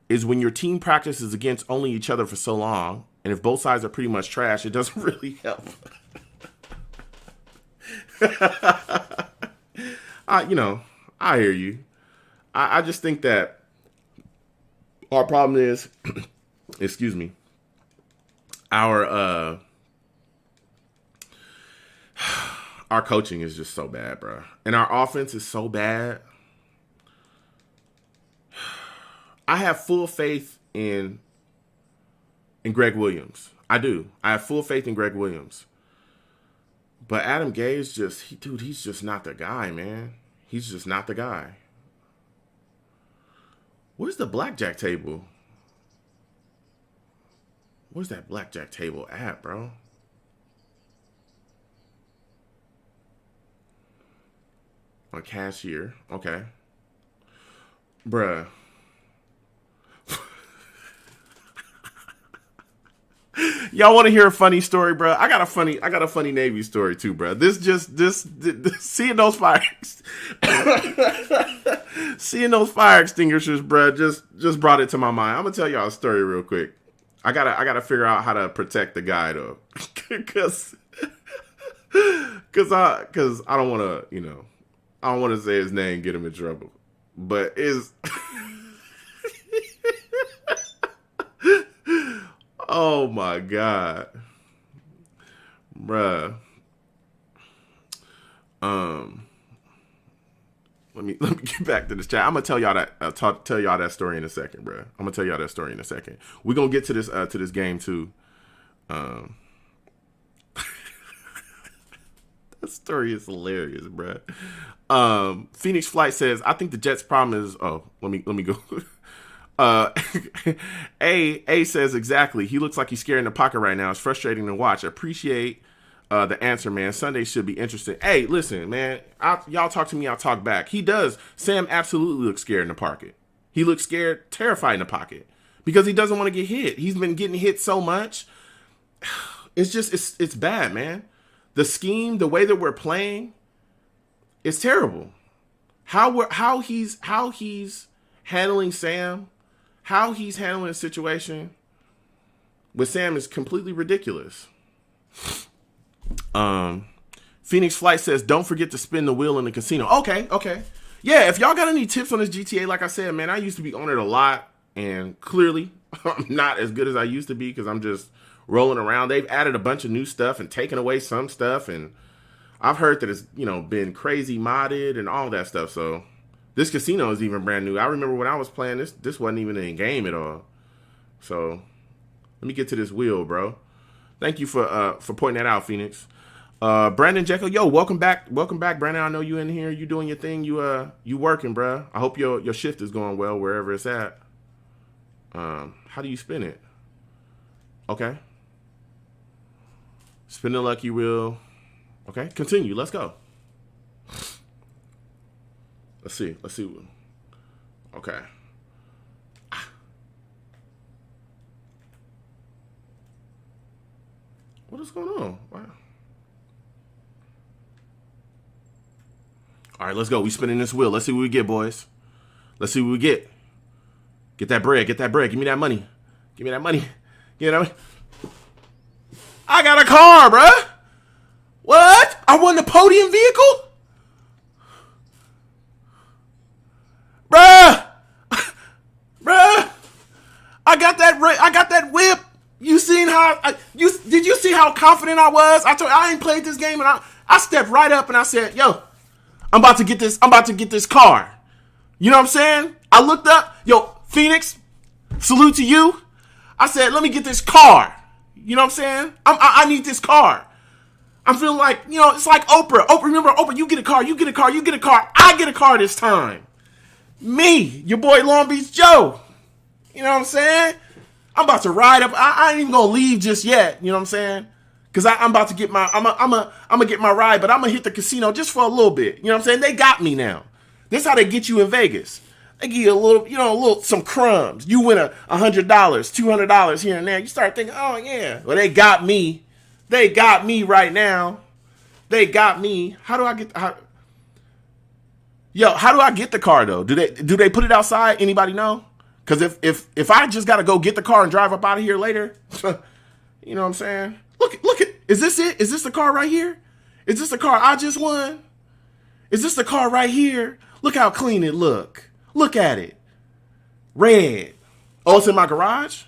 is when your team practices against only each other for so long, and if both sides are pretty much trash, it doesn't really help. I hear you. I just think that our problem is, excuse me, our coaching is just so bad, bro, and our offense is so bad. I have full faith in Greg Williams. I do. I have full faith in Greg Williams. But Adam Gase he's just not the guy, man. He's just not the guy. Where's the blackjack table? Where's that blackjack table at, bro? On cashier. Okay. Bruh. Y'all want to hear a funny story, bro? I got a funny Navy story too, bro. This seeing those fire extinguishers, bro, just brought it to my mind. I'm gonna tell y'all a story real quick. I gotta figure out how to protect the guy though, cause I don't want to, I don't want to say his name, get him in trouble, but is. Oh my God, bruh. Let me get back to this chat. I'm gonna tell y'all that tell y'all that story in a second, bruh. I'm gonna tell y'all that story in a second. We're gonna get to this game too. That story is hilarious, bruh. Phoenix Flight says, I think the Jets' problem is. Oh, let me go. A says exactly. He looks like he's scared in the pocket right now. It's frustrating to watch. Appreciate the answer, man. Sunday should be interesting. Hey, listen, man. Y'all talk to me. I'll talk back. He does. Sam absolutely looks scared in the pocket. He looks scared, terrified in the pocket because he doesn't want to get hit. He's been getting hit so much. It's bad, man. The scheme, the way that we're playing, is terrible. How he's handling Sam. How he's handling the situation with Sam is completely ridiculous. Phoenix Flight says, don't forget to spin the wheel in the casino. Okay. Yeah, if y'all got any tips on this GTA, like I said, man, I used to be on it a lot, and clearly I'm not as good as I used to be because I'm just rolling around. They've added a bunch of new stuff and taken away some stuff, and I've heard that it's, been crazy modded and all that stuff, so... This casino is even brand new. I remember when I was playing this wasn't even in game at all. So let me get to this wheel, bro. Thank you for pointing that out, Phoenix. Brandon Jekyll, yo, welcome back, Brandon. I know you in here. You doing your thing. You working, bro. I hope your shift is going well wherever it's at. How do you spin it? Okay. Spin the lucky wheel. Okay, continue. Let's go. Let's see. Okay. What is going on? Wow. All right, let's go. We spinning this wheel. Let's see what we get, boys. Let's see what we get. Get that bread. Give me that money. I got a car, bruh. What? I won the podium vehicle? Bruh, I got that whip. You seen how did you see how how confident I was? I ain't played this game, and I stepped right up and I said, yo, I'm about to get this car. You know what I'm saying? I looked up, yo, Phoenix, salute to you. I said, let me get this car. You know what I'm saying? I need this car. I'm feeling like, you know, it's like Oprah. Remember Oprah, you get a car. I get a car this time. Me, your boy Long Beach Joe. You know what I'm saying? I'm about to ride up. I ain't even gonna leave just yet. You know what I'm saying? Because I'm about to get my, I'm gonna get my ride, but I'm gonna hit the casino just for a little bit. You know what I'm saying? They got me now. This is how they get you in Vegas. They give you a little, you know, some crumbs. You win $100, $200 here and there. You start thinking, oh yeah, well they got me. They got me right now. They got me. How do I get the car though? Do they put it outside? Anybody know? Because if I just gotta go get the car and drive up out of here later, you know what I'm saying? Look at, is this it? Is this the car right here? Is this the car I just won? Is this the car right here? Look how clean it look. Look at it. Red. Oh, it's in my garage?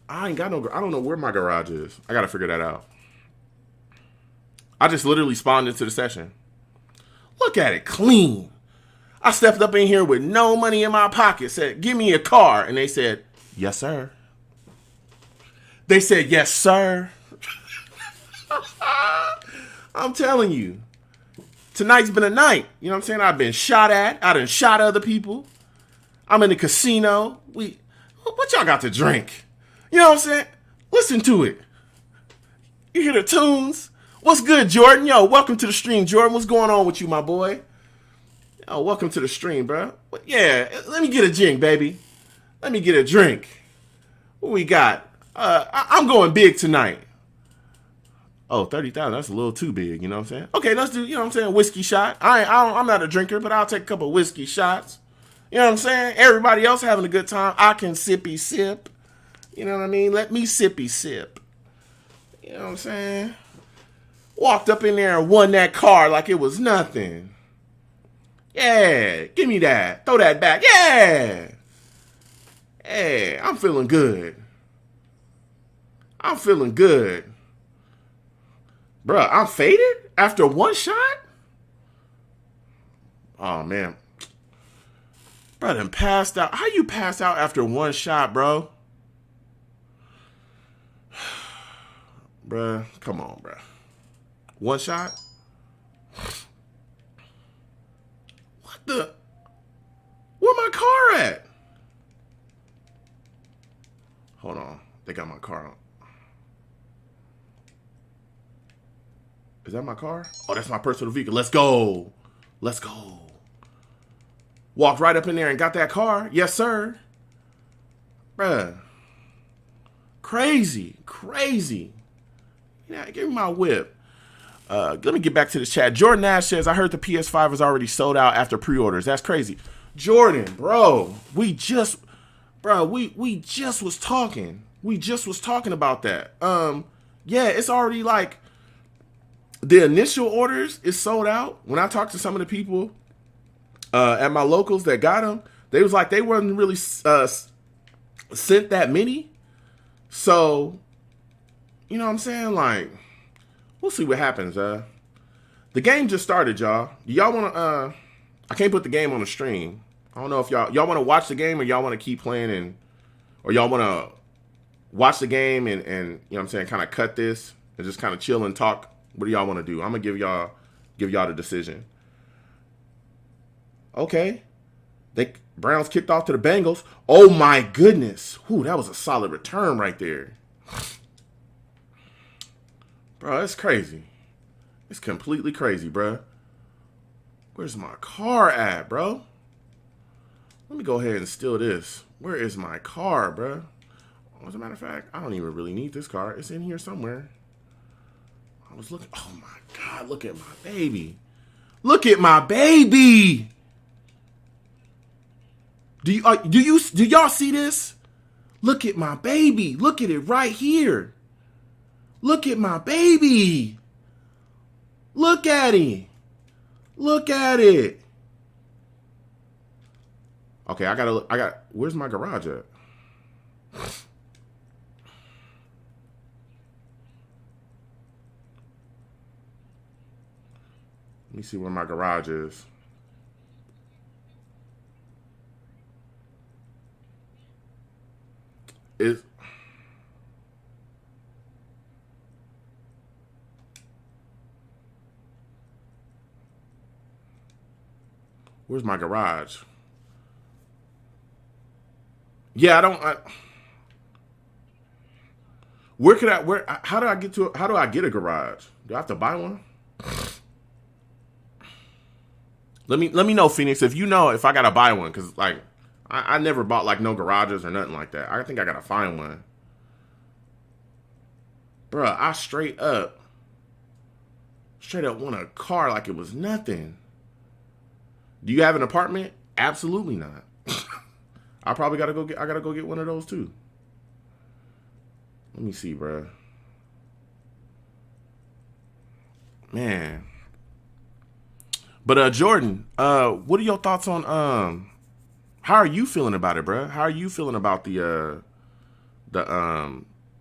I don't know where my garage is. I gotta figure that out. I just literally spawned into the session. Look at it, clean. I stepped up in here with no money in my pocket, said, give me a car. And they said, yes, sir. They said, yes, sir. I'm telling you, tonight's been a night. You know what I'm saying? I've been shot at. I done shot other people. I'm in the casino. What y'all got to drink? You know what I'm saying? Listen to it. You hear the tunes? What's good, Jordan? Yo, welcome to the stream, Jordan. What's going on with you, my boy? Yo, welcome to the stream, bro. Yeah, let me get a drink, baby. Let me get a drink. What we got? I'm going big tonight. Oh, 30,000. That's a little too big, you know what I'm saying? Okay, let's do, you know what I'm saying, whiskey shot. I'm not a drinker, but I'll take a couple of whiskey shots. You know what I'm saying? Everybody else having a good time. I can sippy sip. You know what I mean? Let me sippy sip. You know what I'm saying? Walked up in there and won that car like it was nothing. Yeah, give me that. Throw that back. Yeah. Hey, I'm feeling good. I'm feeling good. Bruh, I'm faded after one shot? Oh, man. Bruh, done passed out. How you pass out after one shot, bro? Bruh, come on, bruh. One shot? What the? Where my car at? Hold on. They got my car on. Is that my car? Oh, that's my personal vehicle. Let's go. Let's go. Walked right up in there and got that car. Yes, sir. Bruh. Crazy. Crazy. Yeah, give me my whip. Let me get back to the chat. Jordan Nash says, I heard the PS5 is already sold out after pre-orders. That's crazy. Jordan, bro, we just was talking. We just was talking about that. Yeah, it's already like the initial orders is sold out. When I talked to some of the people at my locals that got them, they was like they wasn't really sent that many. So, you know what I'm saying? Like, we'll see what happens. The game just started, y'all. Do y'all want to? I can't put the game on the stream. I don't know if y'all want to watch the game or y'all want to keep playing or y'all want to watch the game and you know what I'm saying, kind of cut this and just kind of chill and talk. What do y'all want to do? I'm gonna give y'all the decision. Okay, Browns kicked off to the Bengals. Oh my goodness, whew, that was a solid return right there. Bro, that's crazy. It's completely crazy, bro. Where's my car at, bro? Let me go ahead and steal this. Where is my car, bro? As a matter of fact, I don't even really need this car. It's in here somewhere. I was looking. Oh my God, look at my baby. Look at my baby. Do y'all see this? Look at my baby. Look at it right here. Look at my baby. Look at it. Look at it. Okay, where's my garage at? Let me see where my garage is. Is where's my garage? Yeah, I don't. Where could I? Where? How do I get to? How do I get a garage? Do I have to buy one? Let me know, Phoenix, if you know if I gotta buy one, cause like I never bought like no garages or nothing like that. I think I gotta find one, bruh. I straight up want a car like it was nothing. Do you have an apartment? Absolutely not. I probably gotta go get. I gotta go get one of those too. Let me see, bruh. Man. But Jordan, what are your thoughts on how are you feeling about it, bro? How are you feeling about the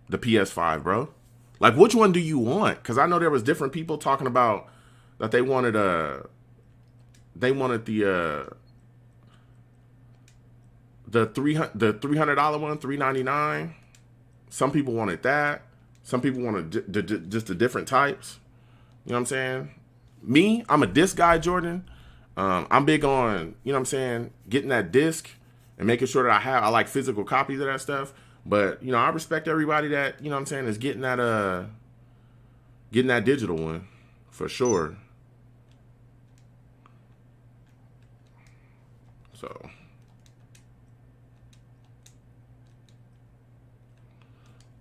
PS5, bro? Like, which one do you want? Because I know there was different people talking about that they wanted the $300 one, $399. Some people wanted that. Some people wanted just the different types. You know what I'm saying? Me, I'm a disc guy, Jordan. I'm big on, you know what I'm saying, getting that disc and making sure that I like physical copies of that stuff. But, you know, I respect everybody that, you know what I'm saying, is getting that digital one for sure. So,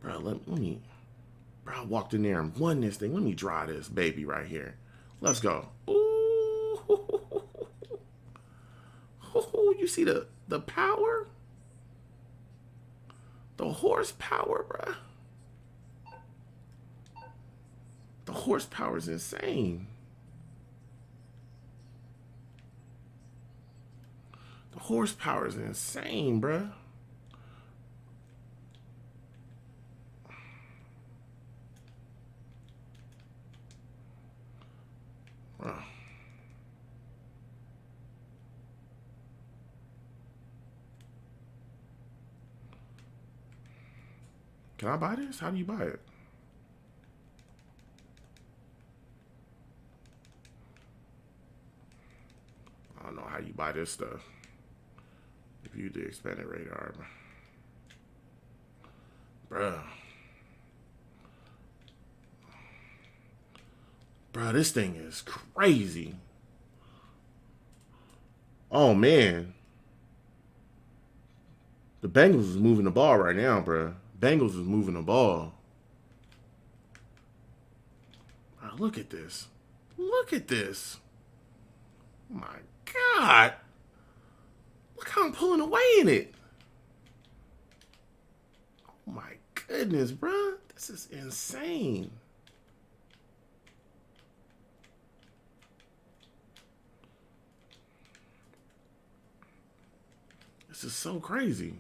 bro, let me, bro, I walked in there and won this thing. Let me draw this baby right here. Let's go. Ooh. You see the power? The horsepower, bruh. The horsepower is insane. The horsepower is insane, bruh. Bruh. Can I buy this? How do you buy it? I don't know how you buy this stuff. If you the expanded radar, bruh. Bruh, this thing is crazy. Oh man. The Bengals is moving the ball right now, bruh. Bengals is moving the ball. Bro, look at this. Look at this. Oh my God. Look how I'm pulling away in it. Oh my goodness, bruh. This is insane. This is so crazy.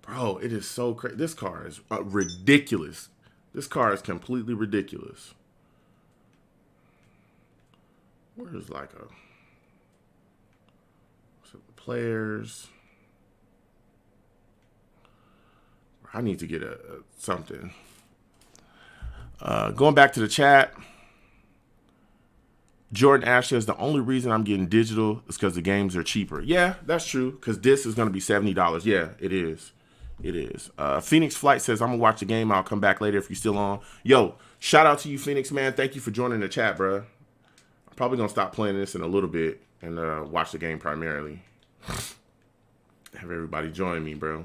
Bro, it is so crazy. This car is ridiculous. This car is completely ridiculous. Where's like players? I need to get a something. Going back to the chat, Jordan Ash says the only reason I'm getting digital is because the games are cheaper. Yeah, that's true. Because this is going to be $70. Yeah, it is. It is. Phoenix Flight says I'm gonna watch the game. I'll come back later if you're still on. Yo, shout out to you, Phoenix man. Thank you for joining the chat, bro. I'm probably gonna stop playing this in a little bit and watch the game primarily. Have everybody join me, bro.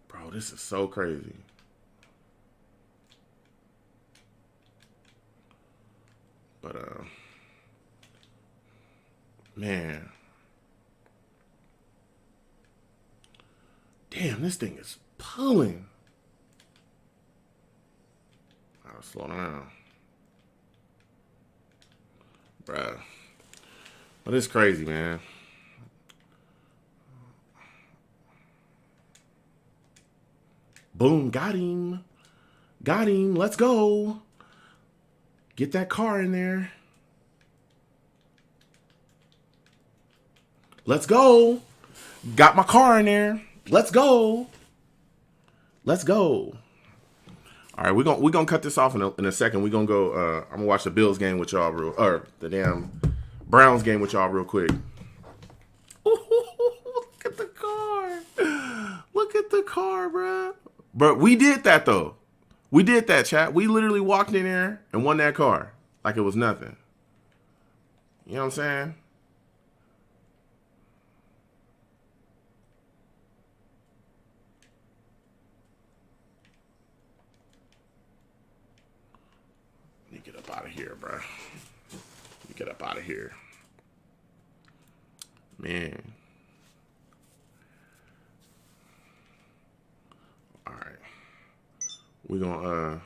Bro, this is so crazy. But man. Damn, this thing is pulling. I'll slow down. bruh. But it's crazy, man. Boom, got him. Got him. Let's go. Get that car in there. Let's go. Got my car in there. Let's go. Let's go. All right, we're gonna cut this off in a second. We're gonna go. I'm gonna watch the Bills game with y'all or the damn Browns game with y'all real quick. Look at the car. Look at the car, bro. But we did that though. We did that, chat. We literally walked in there and won that car like it was nothing. You know what I'm saying? Let me get up out of here, bro. Let me get up out of here. Man. All right. We're gonna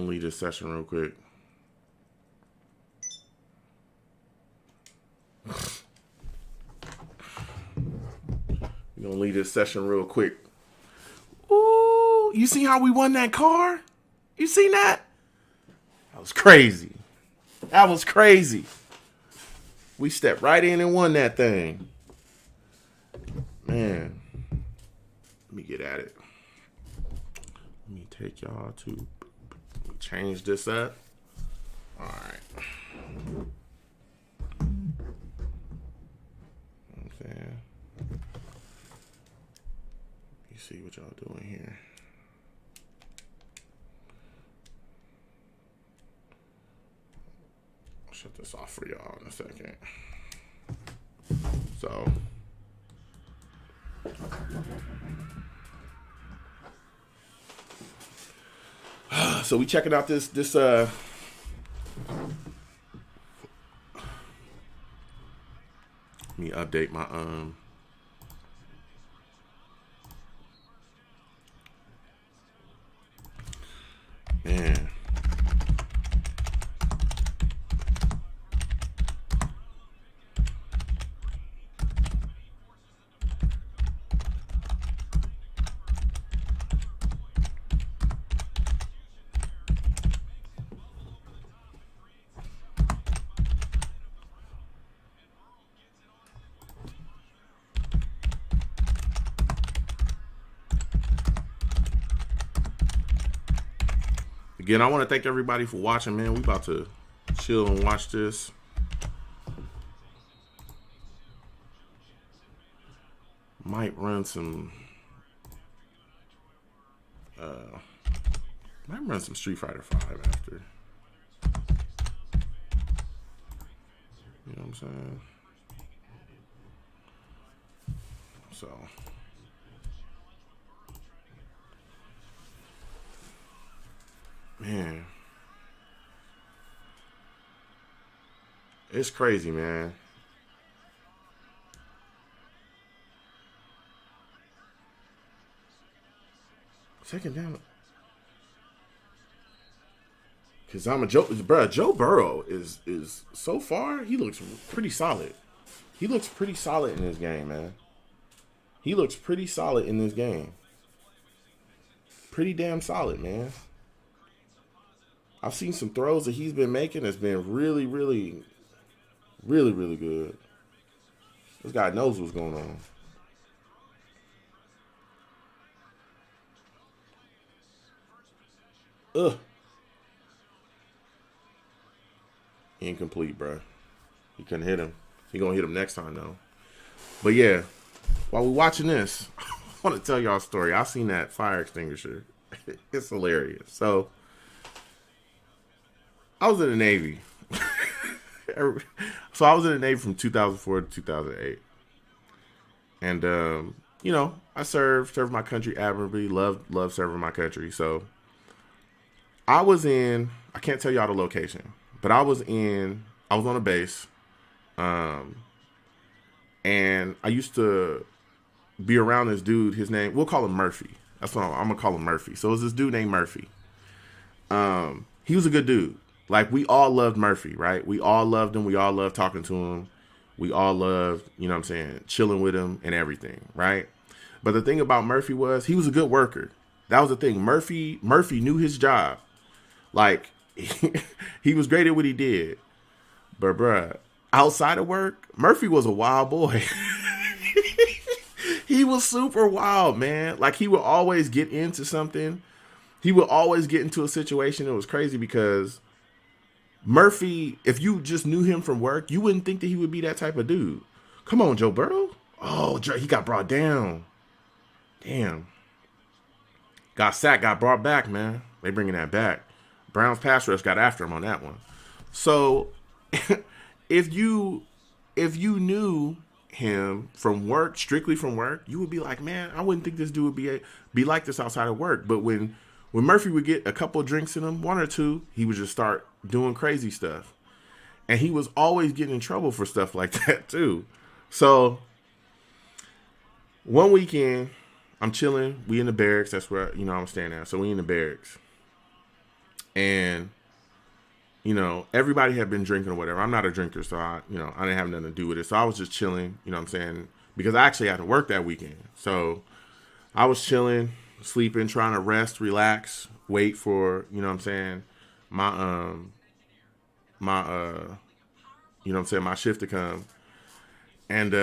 leave this session real quick. We're gonna leave this session real quick. Ooh, you see how we won that car? You seen that? That was crazy. That was crazy. We stepped right in and won that thing. Man. Let me get at it. Let me take y'all to change this up. All right. Okay. You see what y'all doing here. I'll shut this off for y'all in a second. So we checking out this let me update my man. Again, I want to thank everybody for watching, man. We about to chill and watch this. Might run some Street Fighter 5 after. You know what I'm saying? So man, it's crazy, man. Second down. Cause I'm a Joe, bro. Joe Burrow is so far he looks pretty solid. He looks pretty solid in this game, man. He looks pretty solid in this game. Pretty damn solid, man. I've seen some throws that he's been making that's been really, really, really, really good. This guy knows what's going on. Ugh. Incomplete, bro. He couldn't hit him. He gonna hit him next time, though. But yeah, while we're watching this, I want to tell y'all a story. I seen that fire extinguisher. It's hilarious. So I was in the Navy. So I was in the Navy from 2004 to 2008. And, you know, I served my country admirably, loved serving my country. So I was in, I can't tell y'all the location, but I was on a base. And I used to be around this dude. His name, we'll call him Murphy. That's what I'm gonna call him Murphy. So it was this dude named Murphy. He was a good dude. Like, we all loved Murphy, right? We all loved him. We all loved talking to him. We all loved, you know what I'm saying, chilling with him and everything, right? But the thing about Murphy was he was a good worker. That was the thing. Murphy knew his job. Like, he was great at what he did. But, bruh, outside of work, Murphy was a wild boy. He was super wild, man. Like, he would always get into something. He would always get into a situation that was crazy because Murphy, if you just knew him from work, you wouldn't think that he would be that type of dude. Come on, Joe Burrow. Oh, he got brought down. Damn. Got sacked, got brought back, man. They bringing that back. Browns pass rush got after him on that one. So, if you knew him from work, strictly from work, you would be like, man, I wouldn't think this dude would be like this outside of work. But when Murphy would get a couple of drinks in him, one or two, he would just start doing crazy stuff. And he was always getting in trouble for stuff like that too. So one weekend, I'm chilling. We in the barracks. That's where, I'm staying at. So we in the barracks. And, everybody had been drinking or whatever. I'm not a drinker, so I didn't have nothing to do with it. So I was just chilling, you know what I'm saying? Because I actually had to work that weekend. So I was chilling, sleeping, trying to rest, relax, wait for, you know what I'm saying, my my shift to come. And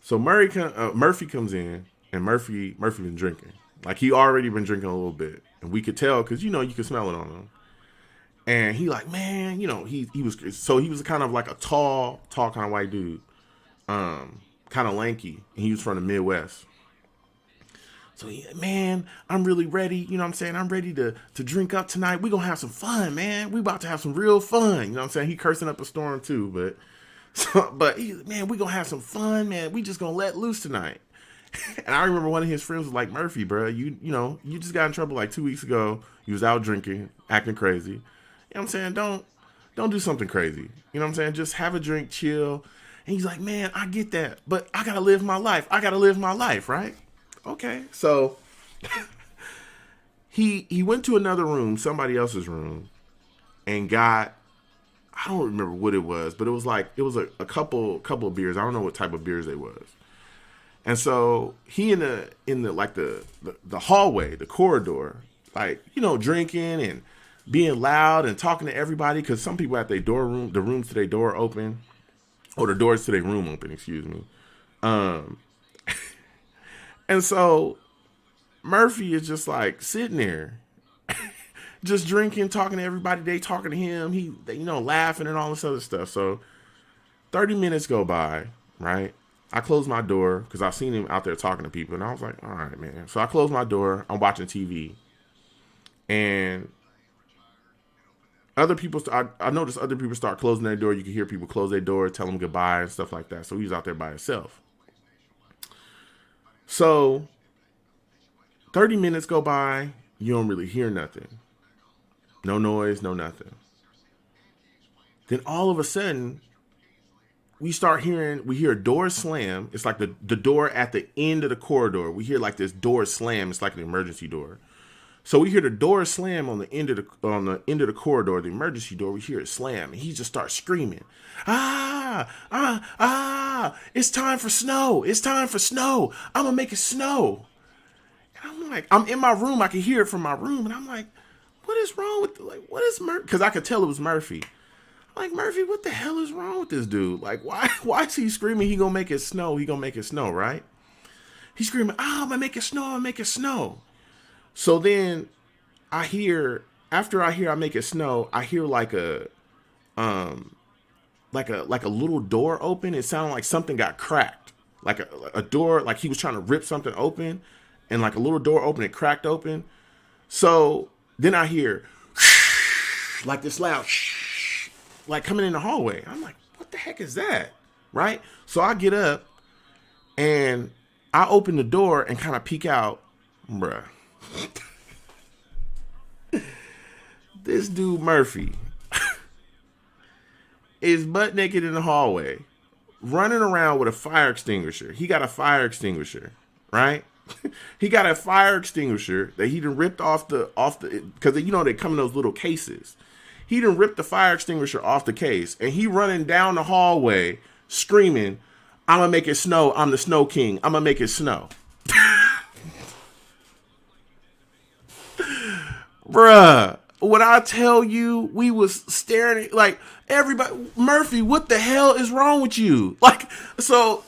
so Murphy comes in, and Murphy been drinking. Like, he already been drinking a little bit. And we could tell because, you could smell it on him. And he like, man, he was kind of like a tall kind of white dude. Kind of lanky. And he was from the Midwest. So, man, I'm really ready. You know what I'm saying? I'm ready to drink up tonight. We going to have some fun, man. We about to have some real fun. You know what I'm saying? He cursing up a storm, too. But man, we going to have some fun, man. We just going to let loose tonight. And I remember one of his friends was like, Murphy, bro, you just got in trouble like 2 weeks ago. You was out drinking, acting crazy. You know what I'm saying? Don't do something crazy. You know what I'm saying? Just have a drink, chill. And he's like, man, I get that, but I got to live my life. Right? Okay. So he went to another room, somebody else's room, and got, I don't remember what it was, but it was a couple of beers. I don't know what type of beers they was. And so he in the like the hallway, the corridor, like, drinking and being loud and talking to everybody, because some people at the rooms to their door open, or the doors to their room open, excuse me. And so Murphy is just like sitting there, just drinking, talking to everybody. They talking to him. He, laughing and all this other stuff. So 30 minutes go by, right? I closed my door because I seen him out there talking to people, and I was like, all right, man. So I closed my door. I'm watching TV. And I noticed other people start closing their door. You can hear people close their door, tell them goodbye and stuff like that. So he was out there by himself. So 30 minutes go by. You don't really hear nothing. No noise, no nothing. Then all of a sudden, we hear a door slam. It's like the door at the end of the corridor. We hear like this door slam. It's like an emergency door. So we hear the door slam on the end of the corridor, the emergency door. We hear it slam, and he just starts screaming, it's time for snow. It's time for snow. I'm gonna make it snow. And I'm like, I'm in my room. I can hear it from my room, and I'm like, what is wrong with what is Murphy? Because I could tell it was Murphy. Like, Murphy, what the hell is wrong with this dude? Like, why is he screaming he gonna make it snow? He gonna make it snow, right? He's screaming, I'm gonna make it snow, I'm gonna make it snow. So then after I make it snow, I hear like a little door open. It sounded like something got cracked. Like a door, like he was trying to rip something open, and like a little door open, it cracked open. So then I hear like this loud like coming in the hallway. I'm like, what the heck is that? Right? So I get up and I open the door and kind of peek out. Bruh. This dude Murphy is butt naked in the hallway, running around with a fire extinguisher. He got a fire extinguisher, right? He got a fire extinguisher that he done ripped off the because you know they come in those little cases. He done ripped the fire extinguisher off the case, and he running down the hallway screaming, "I'm gonna make it snow! I'm the Snow King! I'm gonna make it snow!" Bruh, when I tell you, we was staring at, like, everybody, Murphy, what the hell is wrong with you? Like, so,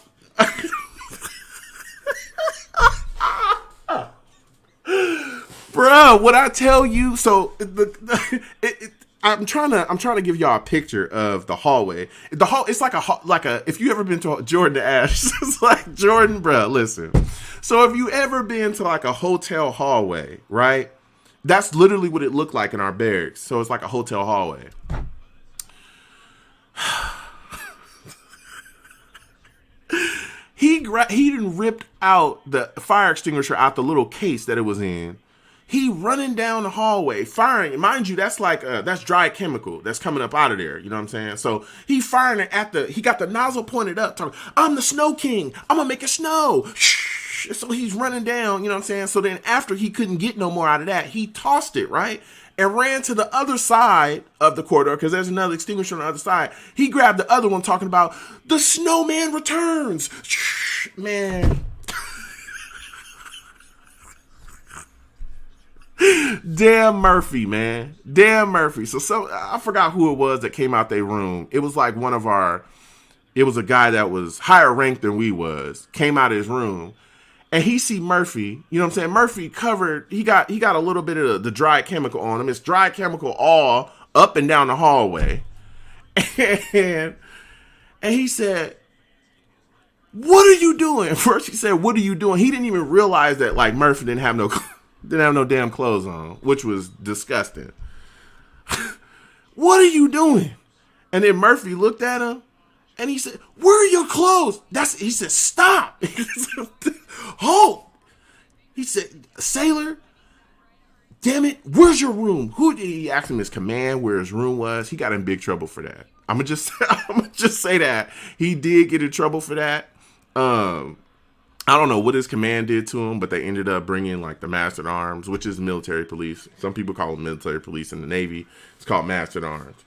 bruh, what I tell you, so I'm trying to give y'all a picture of the hallway. It's like a if you ever been to Jordan Ash, it's like Jordan, bruh, listen. So if you ever been to like a hotel hallway, right? That's literally what it looked like in our barracks. So it's like a hotel hallway. He done ripped out the fire extinguisher out the little case that it was in. He running down the hallway, firing. Mind you, that's like that's dry chemical that's coming up out of there. You know what I'm saying? So he firing it he got the nozzle pointed up, talking, "I'm the Snow King. I'm gonna make it snow." So he's running down. You know what I'm saying? So then after he couldn't get no more out of that, he tossed it, right, and ran to the other side of the corridor because there's another extinguisher on the other side. He grabbed the other one, talking about the snowman returns. Man. Damn Murphy, man. Damn Murphy. So I forgot who it was that came out their room. It was like it was a guy that was higher ranked than we was, came out of his room. And he see Murphy, you know what I'm saying? Murphy covered, he got a little bit of the dry chemical on him. It's dry chemical all up and down the hallway. And he said, "What are you doing?" First he said, "What are you doing?" He didn't even realize that like Murphy didn't have no damn clothes on, which was disgusting. "What are you doing?" And then Murphy looked at him and he said, "Where are your clothes?" He said, "Stop." "Halt." He said, "Sailor, damn it, where's your room?" He asked him his command where his room was. He got in big trouble for that. I'm gonna just say that he did get in trouble for that. I don't know what his command did to him, but they ended up bringing like the master at arms, which is military police. Some people call them military police in the Navy. It's called master at arms,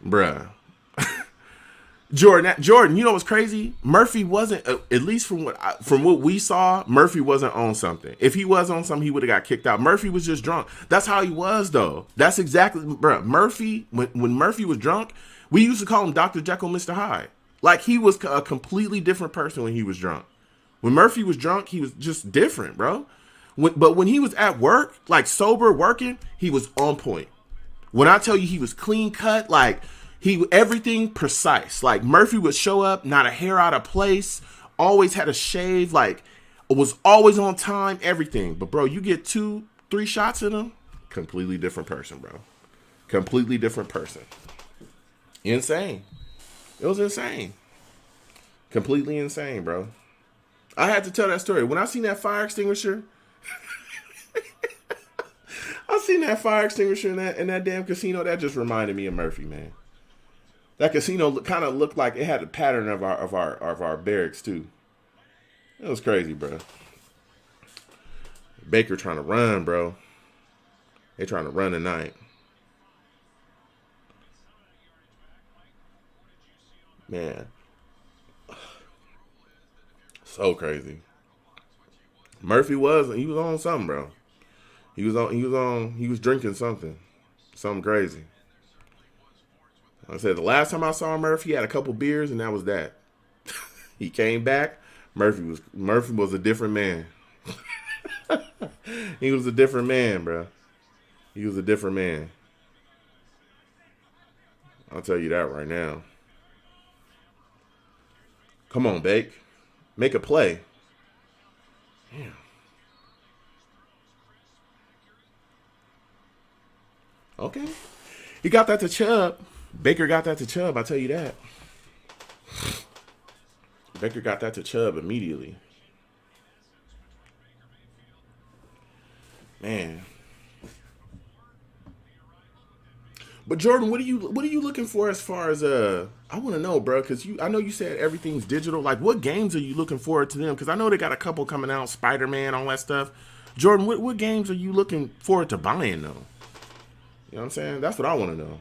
bruh. Jordan, you know what's crazy? Murphy wasn't, at least from what we saw, Murphy wasn't on something. If he was on something, he would have got kicked out. Murphy was just drunk. That's how he was, though. That's exactly, bro. Murphy, when Murphy was drunk, we used to call him Dr. Jekyll, Mr. Hyde. Like, he was a completely different person when he was drunk. When Murphy was drunk, he was just different, bro. But when he was at work, like sober, working, he was on point. When I tell you he was clean cut, like, everything precise. Like Murphy would show up, not a hair out of place, always had a shave, like was always on time, everything. But bro, you get 2-3 shots in him, completely different person, bro. Completely different person. Insane. It was insane. Completely insane, bro. I had to tell that story. When I seen that fire extinguisher, in that damn casino, that just reminded me of Murphy, man. That casino kind of looked like it had a pattern of our barracks too. It was crazy, bro. Baker trying to run, bro. They trying to run tonight. Man. So crazy. Murphy was on something, bro. He was drinking something. Something crazy. Like I said, the last time I saw Murphy, he had a couple beers and that was that. He came back. Murphy was a different man. He was a different man, bro. He was a different man. I'll tell you that right now. Come on, Bake. Make a play. Damn. Okay. He got that to Chubb. Baker got that to Chubb, I'll tell you that. Baker got that to Chubb immediately. Man. But Jordan, what are you looking for as far as I want to know, bro, because I know you said everything's digital. Like, what games are you looking forward to them? Because I know they got a couple coming out, Spider-Man, all that stuff. Jordan, what games are you looking forward to buying, though? You know what I'm saying? That's what I want to know.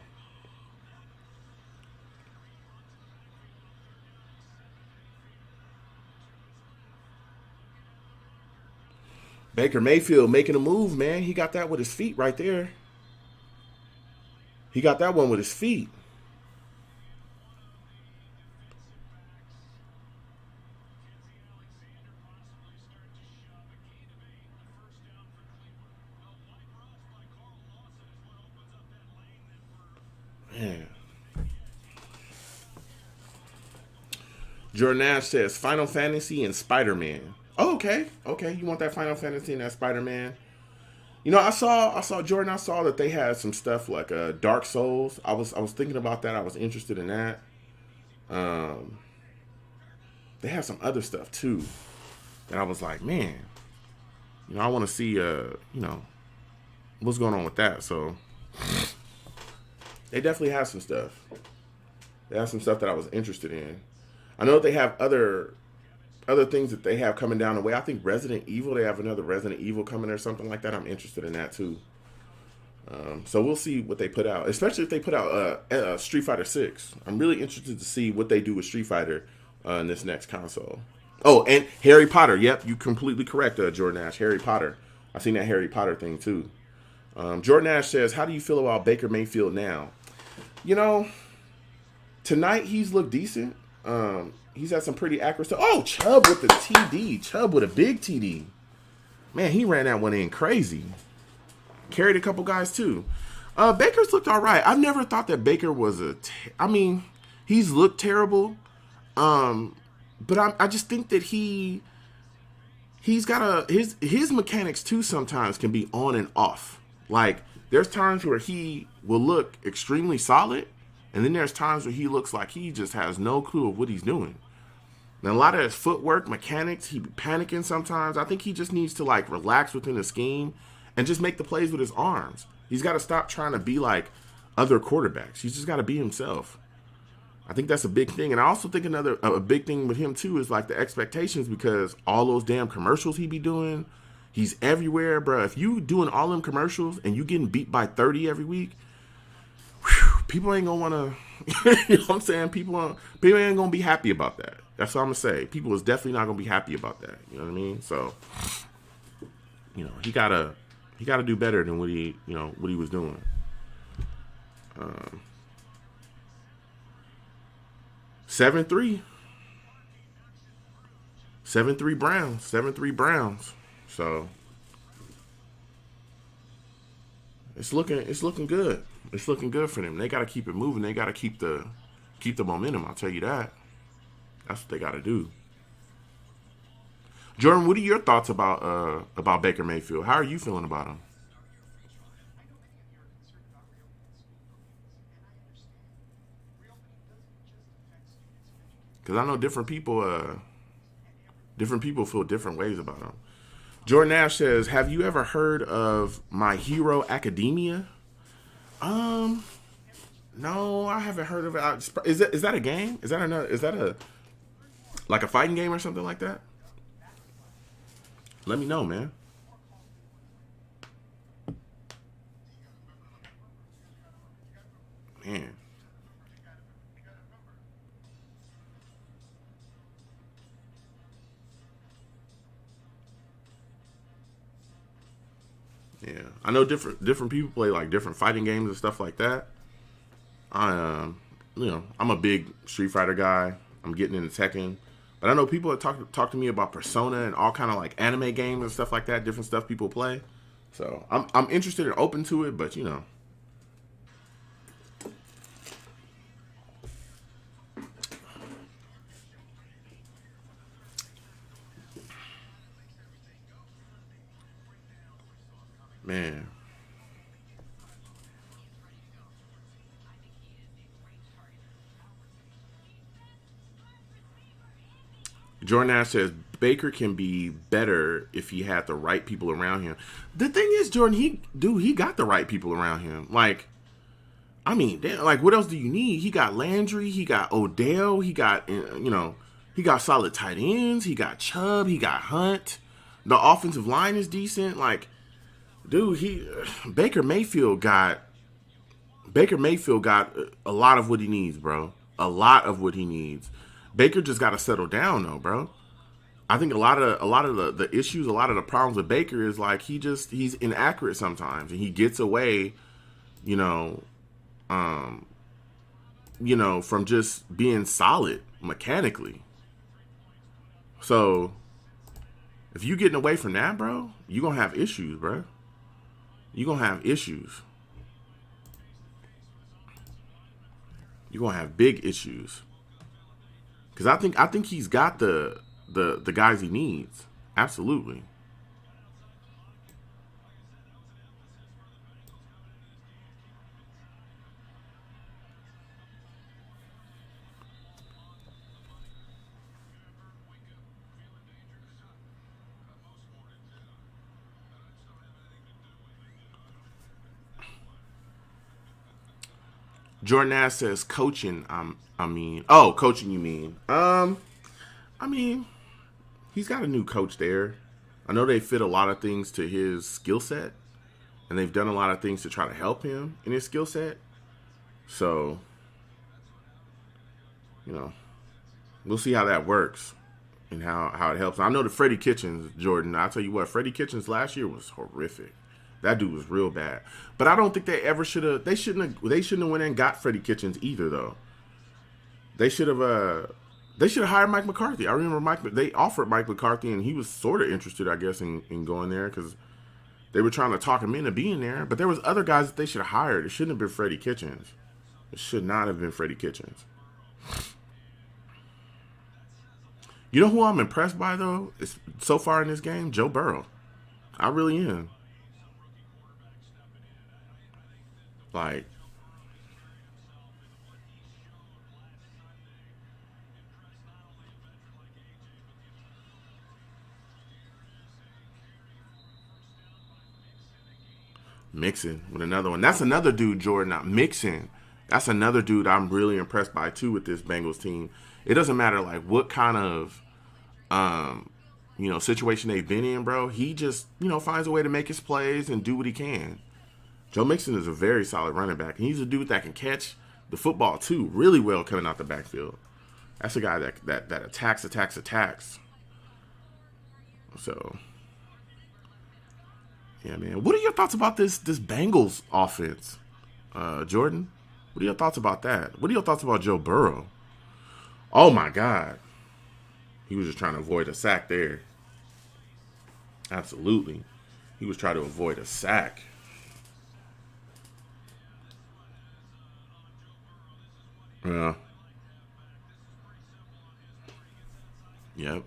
Baker Mayfield making a move, man. He got that with his feet right there. He got that one with his feet. Man. Jordan Nash says Final Fantasy and Spider Man. Oh, okay, okay. You want that Final Fantasy and that Spider Man? You know, I saw Jordan. I saw that they had some stuff like Dark Souls. I was thinking about that. I was interested in that. Um, they have some other stuff too. And I was like, man, I want to see what's going on with that. So they definitely have some stuff. They have some stuff that I was interested in. I know that they have other things that they have coming down the way. I think Resident Evil, they have another Resident Evil coming or something like that. I'm interested in that too. So we'll see what they put out, especially if they put out Street Fighter 6. I'm really interested to see what they do with Street Fighter in this next console. Oh, and Harry Potter. Yep, you completely correct, Jordan Ash. Harry Potter. I've seen that Harry Potter thing too. Jordan Ash says, how do you feel about Baker Mayfield now? You know, tonight he's looked decent. He's had some pretty accurate stuff. Oh, Chubb with the TD. Chubb with a big TD. Man, he ran that one in crazy. Carried a couple guys too. Baker's looked all right. I've never thought that Baker was I mean, he's looked terrible. But I just think that he's got his mechanics too sometimes can be on and off. Like, there's times where he will look extremely solid, and then there's times where he looks like he just has no clue of what he's doing. And a lot of his footwork, mechanics, he be panicking sometimes. I think he just needs to, like, relax within the scheme and just make the plays with his arms. He's got to stop trying to be like other quarterbacks. He's just got to be himself. I think that's a big thing. And I also think a big thing with him too is like the expectations, because all those damn commercials he be doing, he's everywhere, bro. If you doing all them commercials and you getting beat by 30 every week, people ain't gonna want to, you know what I'm saying? People ain't gonna be happy about that. That's all I'm gonna say. People is definitely not gonna be happy about that. You know what I mean? So, he gotta do better than what he was doing. 7-3. 7-3 Browns. 7-3 Browns. So it's looking good. It's looking good for them. They gotta keep it moving. They gotta keep the momentum, I'll tell you that. That's what they gotta do. Jordan, what are your thoughts about Baker Mayfield? How are you feeling about him? Because I know different people feel different ways about him. Jordan Nash says, "Have you ever heard of My Hero Academia?" No, I haven't heard of it. Is that a game? Is that a like a fighting game or something like that? Let me know, man. Man. Yeah, I know different people play like different fighting games and stuff like that. I I'm a big Street Fighter guy. I'm getting into Tekken, but I know people that talk to me about Persona and all kind of like anime games and stuff like that. Different stuff people play. So I'm interested and open to it, but man. Jordan Ash says Baker can be better if he had the right people around him. The thing is, Jordan, he got the right people around him. Like, I mean, damn, like, what else do you need? He got Landry, he got Odell, he got, he got solid tight ends, he got Chubb, he got Hunt. The offensive line is decent. Like, dude, Baker Mayfield got a lot of what he needs, bro. A lot of what he needs. Baker just got to settle down, though, bro. I think a lot of the issues, a lot of the problems with Baker is like he's inaccurate sometimes, and he gets away, you know, from just being solid mechanically. So if you getting away from that, bro, you gonna have issues, bro. You gonna have issues. You're gonna have big issues. Because I think he's got the guys he needs. Absolutely. Jordan Ass says coaching. Coaching. You mean? I mean, he's got a new coach there. I know they fit a lot of things to his skill set, and they've done a lot of things to try to help him in his skill set. So, we'll see how that works and how it helps. I know that Freddie Kitchens, Jordan. I'll tell you what, Freddie Kitchens last year was horrific. That dude was real bad. But I don't think they ever should have. They shouldn't have went and got Freddie Kitchens either, though. They should have. They should have hired Mike McCarthy. I remember they offered Mike McCarthy, and he was sort of interested, I guess, in going there because they were trying to talk him into being there. But there was other guys that they should have hired. It shouldn't have been Freddie Kitchens. It should not have been Freddie Kitchens. You know who I'm impressed by, though, so far in this game? Joe Burrow. I really am. Like, Mixon with another one. That's another dude, Jordan. Not Mixon. That's another dude I'm really impressed by, too, with this Bengals team. It doesn't matter, like, what kind of, situation they've been in, bro. He just, finds a way to make his plays and do what he can. Joe Mixon is a very solid running back. And he's a dude that can catch the football, too, really well coming out the backfield. That's a guy that attacks. So, yeah, man. What are your thoughts about this Bengals offense, Jordan? What are your thoughts about that? What are your thoughts about Joe Burrow? Oh, my God. He was just trying to avoid a sack there. Absolutely. He was trying to avoid a sack. Yeah. Yep.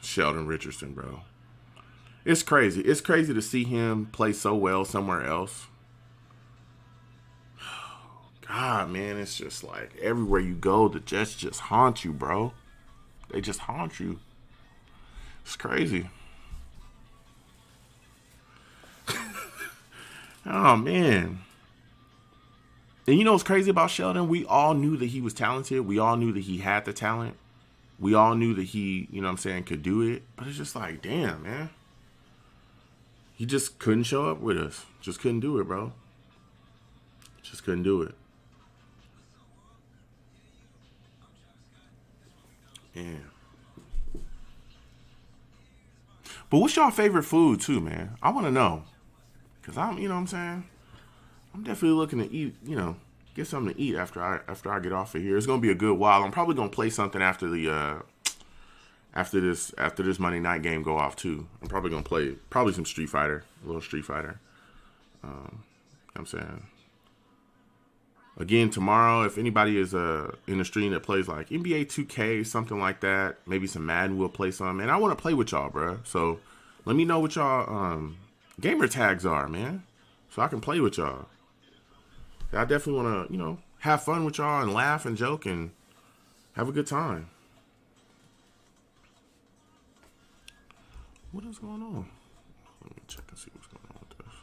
Sheldon Richardson, bro. It's crazy. It's crazy to see him play so well somewhere else. God, man, it's just like everywhere you go, the Jets just haunt you, bro. They just haunt you. It's crazy. Oh, man. And you know what's crazy about Sheldon? We all knew that he was talented. We all knew that he had the talent. We all knew that he, could do it. But it's just like, damn, man. He just couldn't show up with us. Just couldn't do it, bro. Just couldn't do it. Yeah. But what's y'all favorite food, too, man? I want to know. Because you know what I'm saying? I'm definitely looking to eat, get something to eat after I get off of here. It's gonna be a good while. I'm probably gonna play something after the after this Monday night game go off too. I'm probably gonna play some Street Fighter, a little Street Fighter. You know what I'm saying, again tomorrow, if anybody is in the stream that plays like NBA 2K, something like that, maybe some Madden, we'll play some. And I want to play with y'all, bro. So let me know what y'all gamer tags are, man, so I can play with y'all. I definitely want to, have fun with y'all and laugh and joke and have a good time. What is going on? Let me check and see what's going on with this.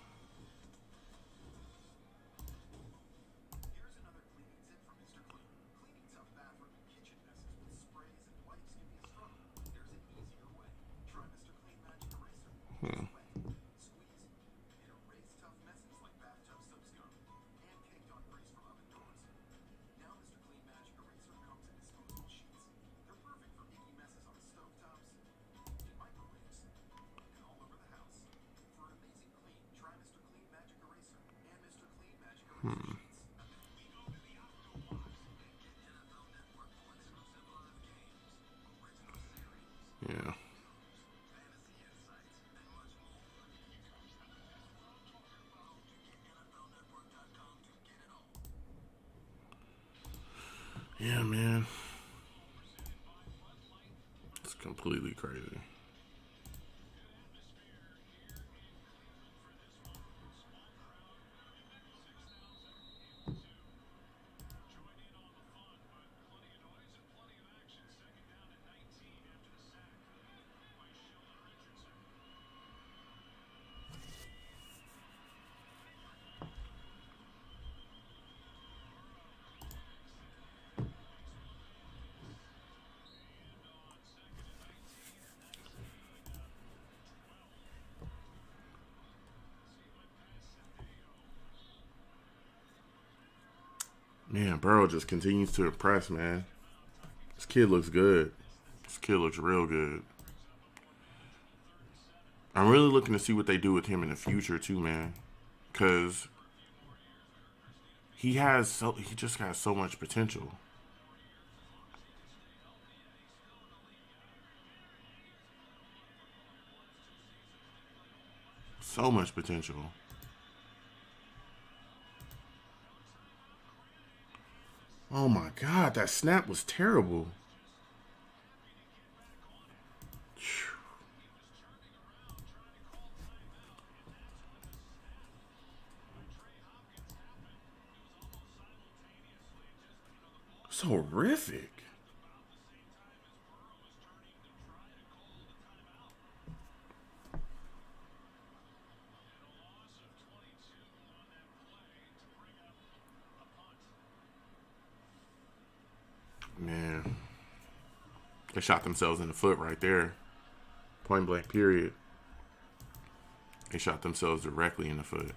Hmm. Yeah. Yeah, man. It's completely crazy. Man, Burrow just continues to impress, man. This kid looks good. This kid looks real good. I'm really looking to see what they do with him in the future too, man. Cause he just has so much potential. So much potential. Oh my god, that snap was terrible. So horrific. Man, they shot themselves in the foot right there. Point blank, period. They shot themselves directly in the foot.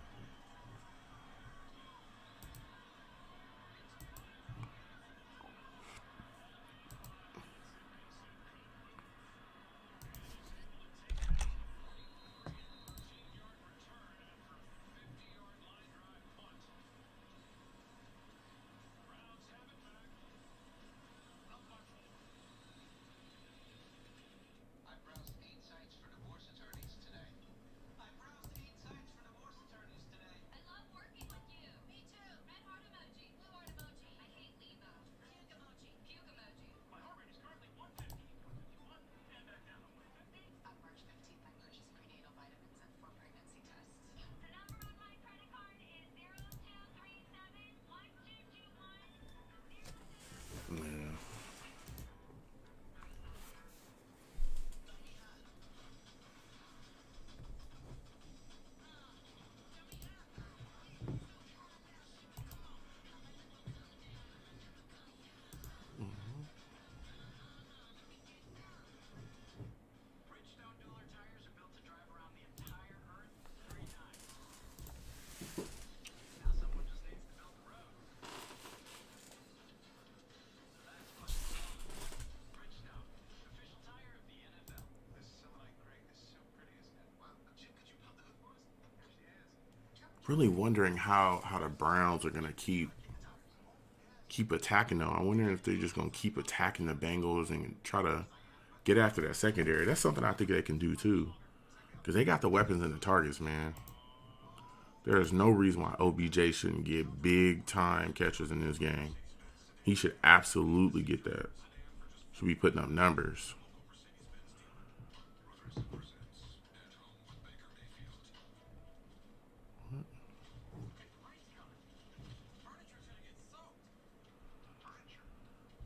I browsed 8 sites for divorce attorneys today. I browsed 8 sites for divorce attorneys today. I love working with you. Me too. Red heart emoji, blue heart emoji. I hate Lebo. Puke emoji, puke emoji. My heart rate is currently 150, 151, and back down to 150. On March 15th, I purchased prenatal vitamins and 4 pregnancy tests. The number on my credit card is 02371221. Yeah. Bridgestone dueler tires are built to drive around the entire Earth 3 times. Now someone just needs to build the road. So that's what it's all about. Bridgestone, official tire of the NFL. This Silverite Greg is so pretty, isn't it? Wow. Jim, could you pop the hood for us? There she is. Really wondering how the Browns are gonna keep attacking them. I'm wondering if they're just gonna keep attacking the Bengals and try to get after that secondary. That's something I think they can do too, because they got the weapons and the targets, man. There is no reason why OBJ shouldn't get big time catches in this game. He should absolutely get that. Should be putting up numbers.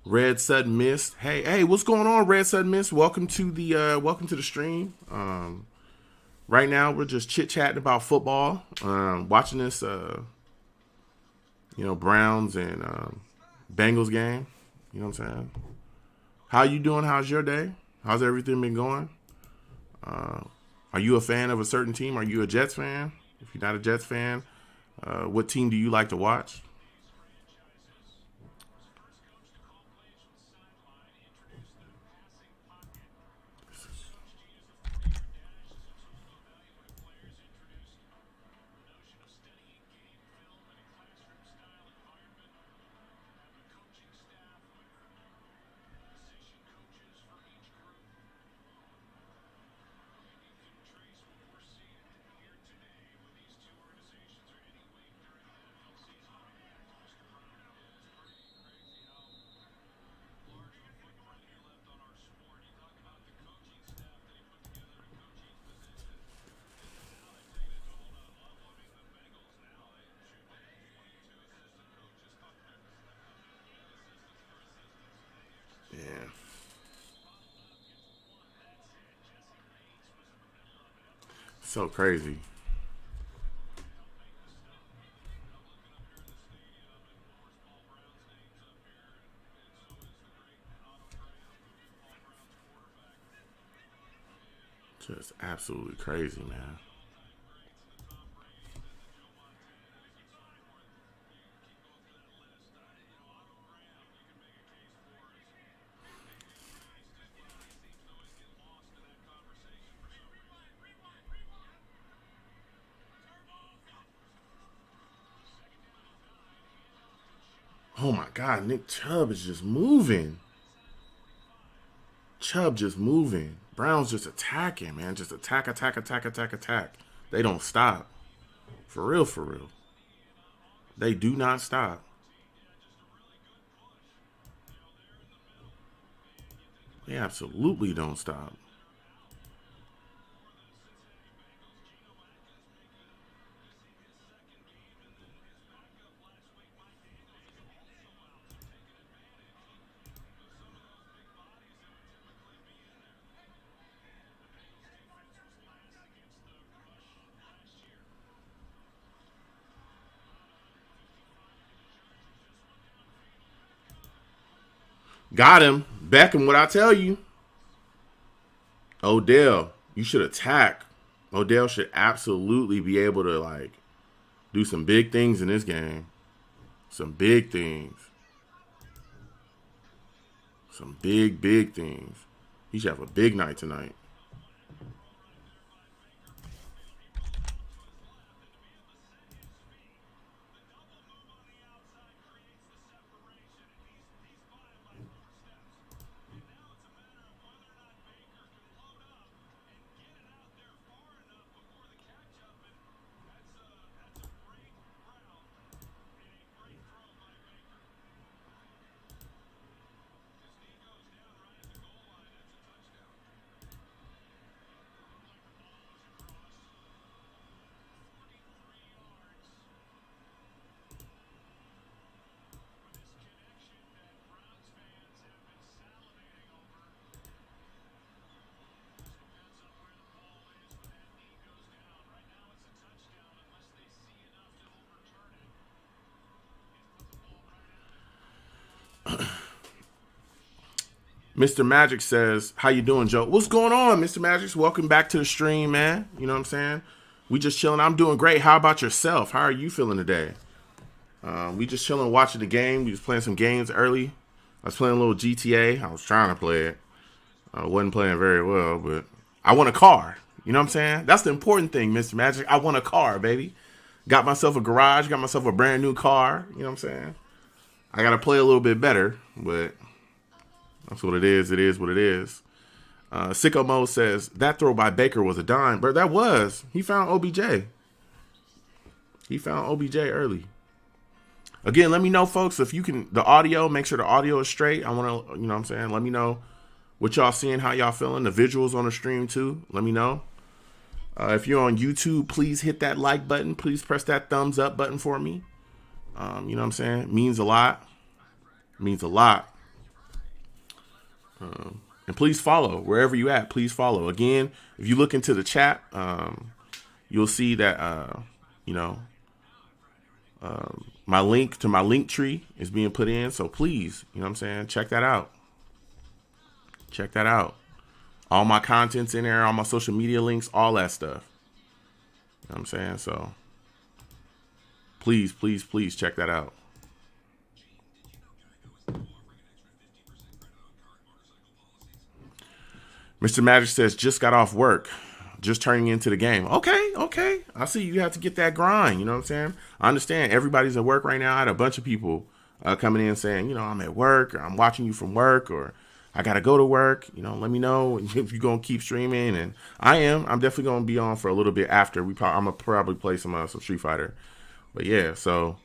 Red Sudden Mist. Hey, what's going on, Red Sudden Mist? Welcome to the stream. Right now we're just chit chatting about football. Watching this Browns and Bengals game. You know what I'm saying? How you doing? How's your day? How's everything been going? Are you a fan of a certain team? Are you a Jets fan? If you're not a Jets fan, what team do you like to watch? Yeah. So crazy. Just absolutely crazy, man. Oh my God, Nick Chubb is just moving. Chubb just moving. Browns just attacking, man. Just attack, attack, attack, attack, attack. They don't stop. For real, for real. They do not stop. They absolutely don't stop. Got him. Beckham, what I tell you. Odell, you should attack. Odell should absolutely be able to do some big things in this game. Some big things. Some big, big things. He should have a big night tonight. Mr. Magic says, how you doing, Joe? What's going on, Mr. Magic? Welcome back to the stream, man. You know what I'm saying? We just chilling. I'm doing great. How about yourself? How are you feeling today? We just chilling, watching the game. We was playing some games early. I was playing a little GTA. I was trying to play it. I wasn't playing very well, but I want a car. You know what I'm saying? That's the important thing, Mr. Magic. I want a car, baby. Got myself a garage. Got myself a brand new car. You know what I'm saying? I got to play a little bit better, but that's what it is. It is what it is. Sicko Mo says, that throw by Baker was a dime. But that was. He found OBJ. He found OBJ early. Again, let me know, folks, if you can, the audio, make sure the audio is straight. I want to, you know what I'm saying? Let me know what y'all seeing, how y'all feeling. The visuals on the stream, too. Let me know. If you're on YouTube, please hit that like button. Please press that thumbs up button for me. You know what I'm saying? It means a lot. It means a lot. And please follow wherever you at. Please follow. Again, if you look into the chat, you'll see that you know my link to my link tree is being put in. So please, you know what I'm saying, check that out. Check that out. All my content's in there, all my social media links, all that stuff. You know what I'm saying? So please, please, please check that out. Mr. Magic says, just got off work. Just turning into the game. Okay. I see you have to get that grind. You know what I'm saying? I understand everybody's at work right now. I had a bunch of people coming in saying, you know, I'm at work, or I'm watching you from work, or I got to go to work. You know, let me know if you're going to keep streaming. And I'm definitely going to be on for a little bit after. I'm going to probably play some Street Fighter. But yeah, so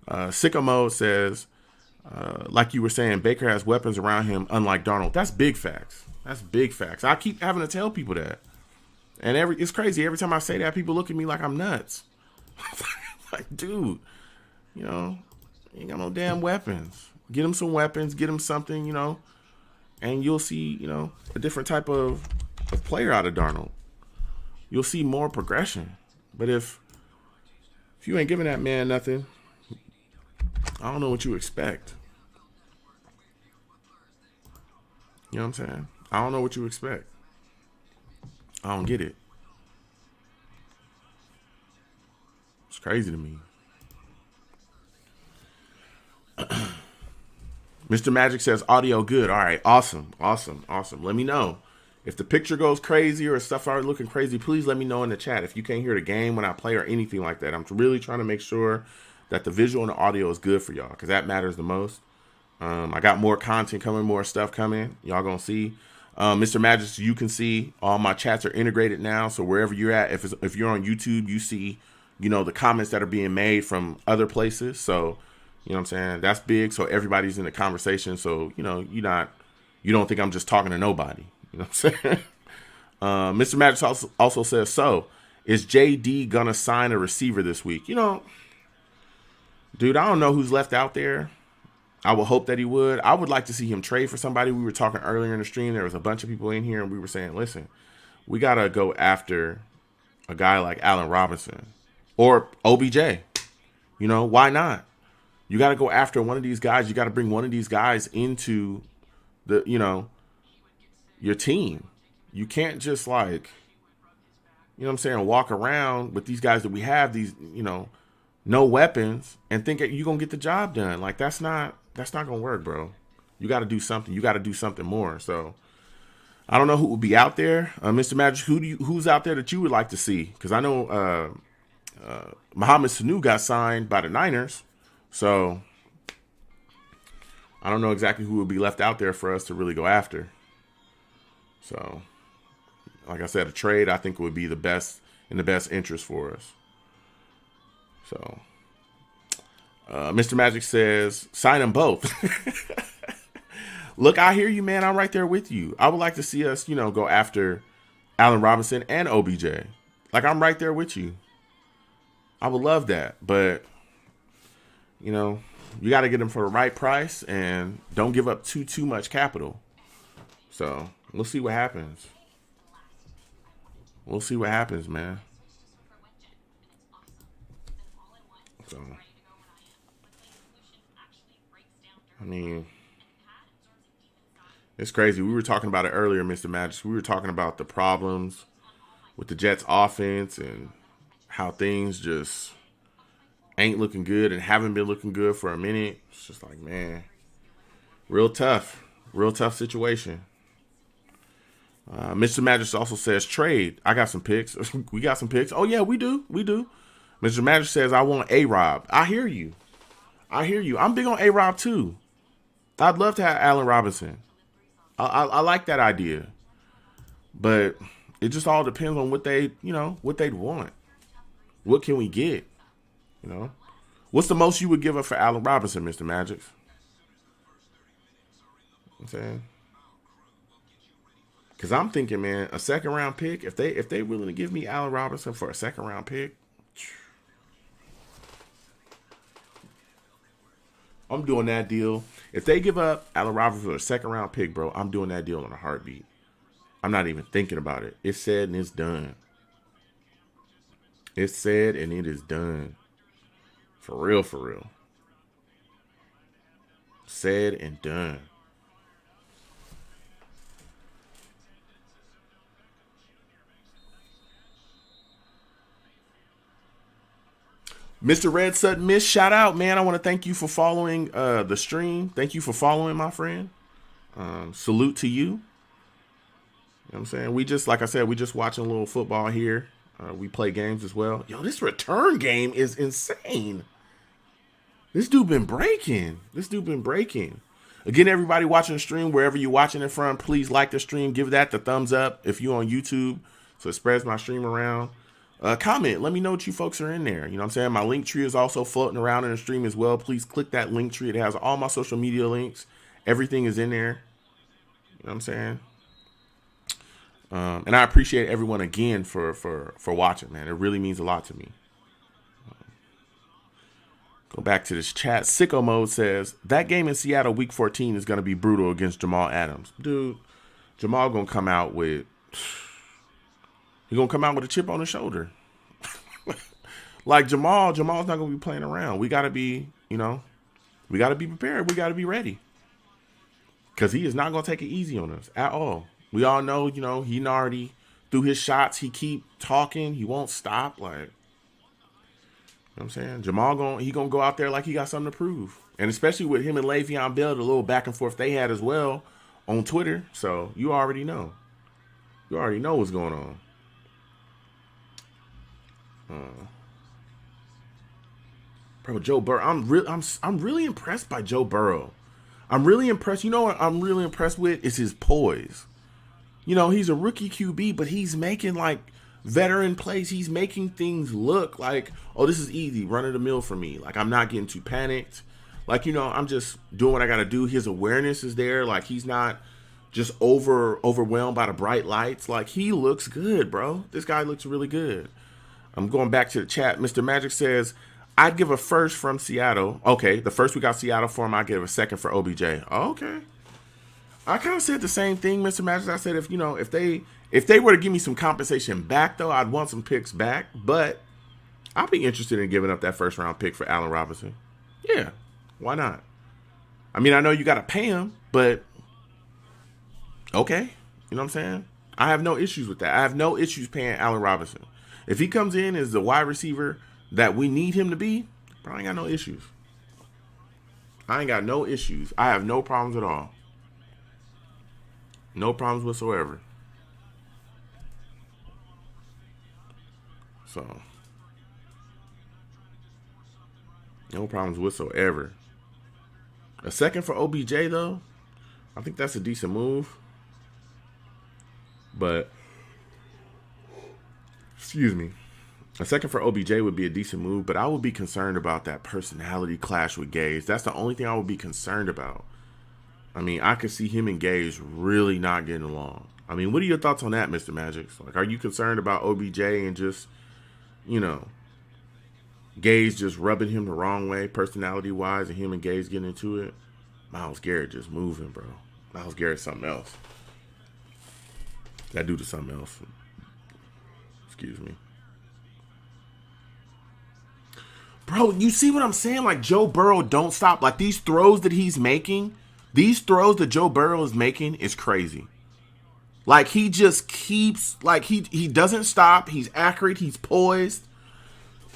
Sicko Mode says, like you were saying, Baker has weapons around him, unlike Darnold. That's big facts. That's big facts. I keep having to tell people that. And it's crazy. Every time I say that, people look at me like I'm nuts. Like, dude, you know, you ain't got no damn weapons. Get him some weapons. Get him something, you know, and you'll see, you know, a different type of player out of Darnold. You'll see more progression. But if you ain't giving that man nothing, I don't know what you expect. You know what I'm saying? I don't know what you expect. I don't get it. It's crazy to me. Mr. Magic says audio good. All right, awesome. Let me know. If the picture goes crazy or stuff are looking crazy, please let me know in the chat. If you can't hear the game when I play or anything like that, I'm really trying to make sure that the visual and the audio is good for y'all, because that matters the most. I got more content coming, more stuff coming. Y'all gonna see. Mr. Magic, you can see all my chats are integrated now. So wherever you're at, if you're on YouTube, you see, you know, the comments that are being made from other places. So, you know what I'm saying? That's big. So everybody's in the conversation. So, you know, you don't think I'm just talking to nobody. You know what I'm saying? Mr. Magic also says, so is JD gonna sign a receiver this week? You know, dude, I don't know who's left out there. I would hope that he would. I would like to see him trade for somebody. We were talking earlier in the stream. There was a bunch of people in here, and we were saying, listen, we got to go after a guy like Allen Robinson or OBJ. You know, why not? You got to go after one of these guys. You got to bring one of these guys into the, you know, your team. You can't just like, you know what I'm saying, walk around with these guys that we have, these, you know, no weapons, and think that you're going to get the job done. Like, that's not going to work, bro. You got to do something. You got to do something more. So I don't know who will be out there. Mr. Magic, who's out there that you would like to see? Because I know Mohamed Sanu got signed by the Niners. So I don't know exactly who would be left out there for us to really go after. So, like I said, a trade I think would be the best interest for us. So, Mr. Magic says, sign them both. Look, I hear you, man. I'm right there with you. I would like to see us, you know, go after Allen Robinson and OBJ. Like, I'm right there with you. I would love that. But, you know, you got to get them for the right price and don't give up too much capital. So, we'll see what happens. We'll see what happens, man. So, I mean, it's crazy. We were talking about it earlier, Mr. Magic. We were talking about the problems with the Jets offense and how things just ain't looking good and haven't been looking good for a minute. It's just like, man, real tough situation. Mr. Magic also says trade. I got some picks. We got some picks. Oh yeah, we do. Mr. Magic says I want A-Rob. I hear you. I'm big on A-Rob too. I'd love to have Allen Robinson. I like that idea. But it just all depends on what they'd want. What can we get? You know? What's the most you would give up for Allen Robinson, Mr. Magic? I'm saying. Because I'm thinking, man, a second round pick, if they willing to give me Allen Robinson for a second round pick, I'm doing that deal. If they give up Allen Robinson for a second round pick, bro, I'm doing that deal in a heartbeat. I'm not even thinking about it. It's said and it's done. It's said and it is done. For real, for real. Said and done. Mr. Red Sutton Miss, shout out, man. I want to thank you for following the stream. Thank you for following, my friend. Salute to you. You know what I'm saying? We just, like I said, we just watching a little football here. We play games as well. Yo, this return game is insane. This dude been breaking. Again, everybody watching the stream, wherever you're watching it from, please like the stream. Give that the thumbs up if you're on YouTube, so it spreads my stream around. Comment. Let me know what you folks are in there. You know what I'm saying? My link tree is also floating around in the stream as well. Please click that link tree. It has all my social media links. Everything is in there. You know what I'm saying? And I appreciate everyone again for watching, man. It really means a lot to me. Go back to this chat. Sicko Mode says, that game in Seattle week 14 is going to be brutal against Jamal Adams. Dude, Jamal going to come out with... He's going to come out with a chip on his shoulder. Like Jamal's not going to be playing around. We got to be, we got to be prepared. We got to be ready. Because he is not going to take it easy on us at all. We all know, he already threw his shots. He keep talking. He won't stop. Like, you know what I'm saying? Jamal he going to go out there like he got something to prove. And especially with him and Le'Veon Bell, the little back and forth they had as well on Twitter. So you already know. You already know what's going on. Bro, Joe Burrow. I'm really impressed by Joe Burrow. I'm really impressed. You know what I'm really impressed with is his poise. He's a rookie QB, but he's making like veteran plays. He's making things look like, oh, this is easy, run of the mill for me. Like, I'm not getting too panicked. Like, I'm just doing what I got to do. His awareness is there. Like, he's not just overwhelmed by the bright lights. Like, he looks good, bro. This guy looks really good. I'm going back to the chat. Mr. Magic says, I'd give a first from Seattle. Okay, the first we got Seattle for him, I'd give a second for OBJ. Okay. I kind of said the same thing, Mr. Magic. I said, if they were to give me some compensation back, though, I'd want some picks back. But I'd be interested in giving up that first round pick for Allen Robinson. Yeah, why not? I mean, I know you got to pay him, but okay. You know what I'm saying? I have no issues with that. I have no issues paying Allen Robinson. If he comes in as the wide receiver that we need him to be, bro, I ain't got no issues. I have no problems at all. No problems whatsoever. So, no problems whatsoever. A second for OBJ, though, I think that's a decent move. But, excuse me. A second for OBJ would be a decent move, but I would be concerned about that personality clash with Gage. That's the only thing I would be concerned about. I mean, I could see him and Gage really not getting along. I mean, what are your thoughts on that, Mr. Magic? Like, are you concerned about OBJ and just, Gage just rubbing him the wrong way, personality-wise, and him and Gage getting into it? Myles Garrett just moving, bro. Myles Garrett's something else. That dude is something else. Excuse me. Bro, you see what I'm saying? Like, Joe Burrow don't stop. Like, these throws that he's making, these throws that Joe Burrow is making is crazy. Like, he just keeps, like, he doesn't stop. He's accurate. He's poised.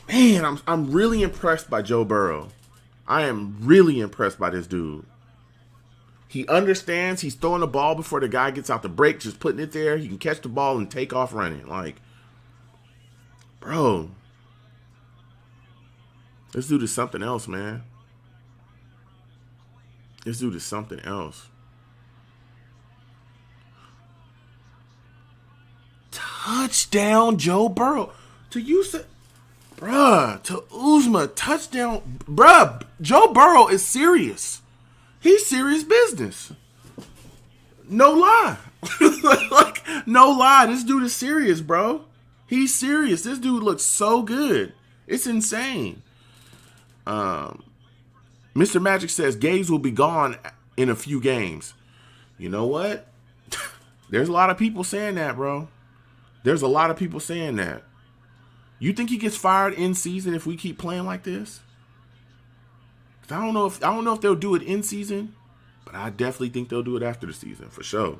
Man, I'm really impressed by Joe Burrow. I am really impressed by this dude. He understands he's throwing the ball before the guy gets out the break, just putting it there. He can catch the ball and take off running. Like, bro, this dude is something else, man. This dude is something else. Touchdown, Joe Burrow. To Uzma, touchdown. Bruh, Joe Burrow is serious. He's serious business. No lie. Like, no lie. This dude is serious, bro. He's serious. This dude looks so good. It's insane. Mr. Magic says Gaze will be gone in a few games. You know what? There's a lot of people saying that, bro. There's a lot of people saying that. You think he gets fired in season if we keep playing like this? I don't know if they'll do it in season, but I definitely think they'll do it after the season for sure.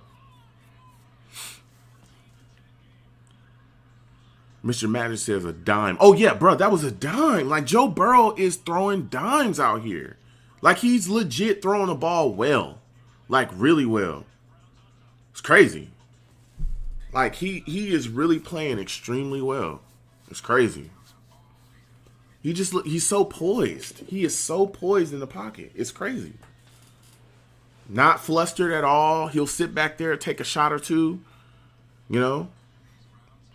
Mr. Magic says a dime. Oh yeah, bro, that was a dime. Like Joe Burrow is throwing dimes out here. Like he's legit throwing the ball well. Like really well. It's crazy. Like he is really playing extremely well. It's crazy. He's so poised. He is so poised in the pocket. It's crazy. Not flustered at all. He'll sit back there, take a shot or two. You know?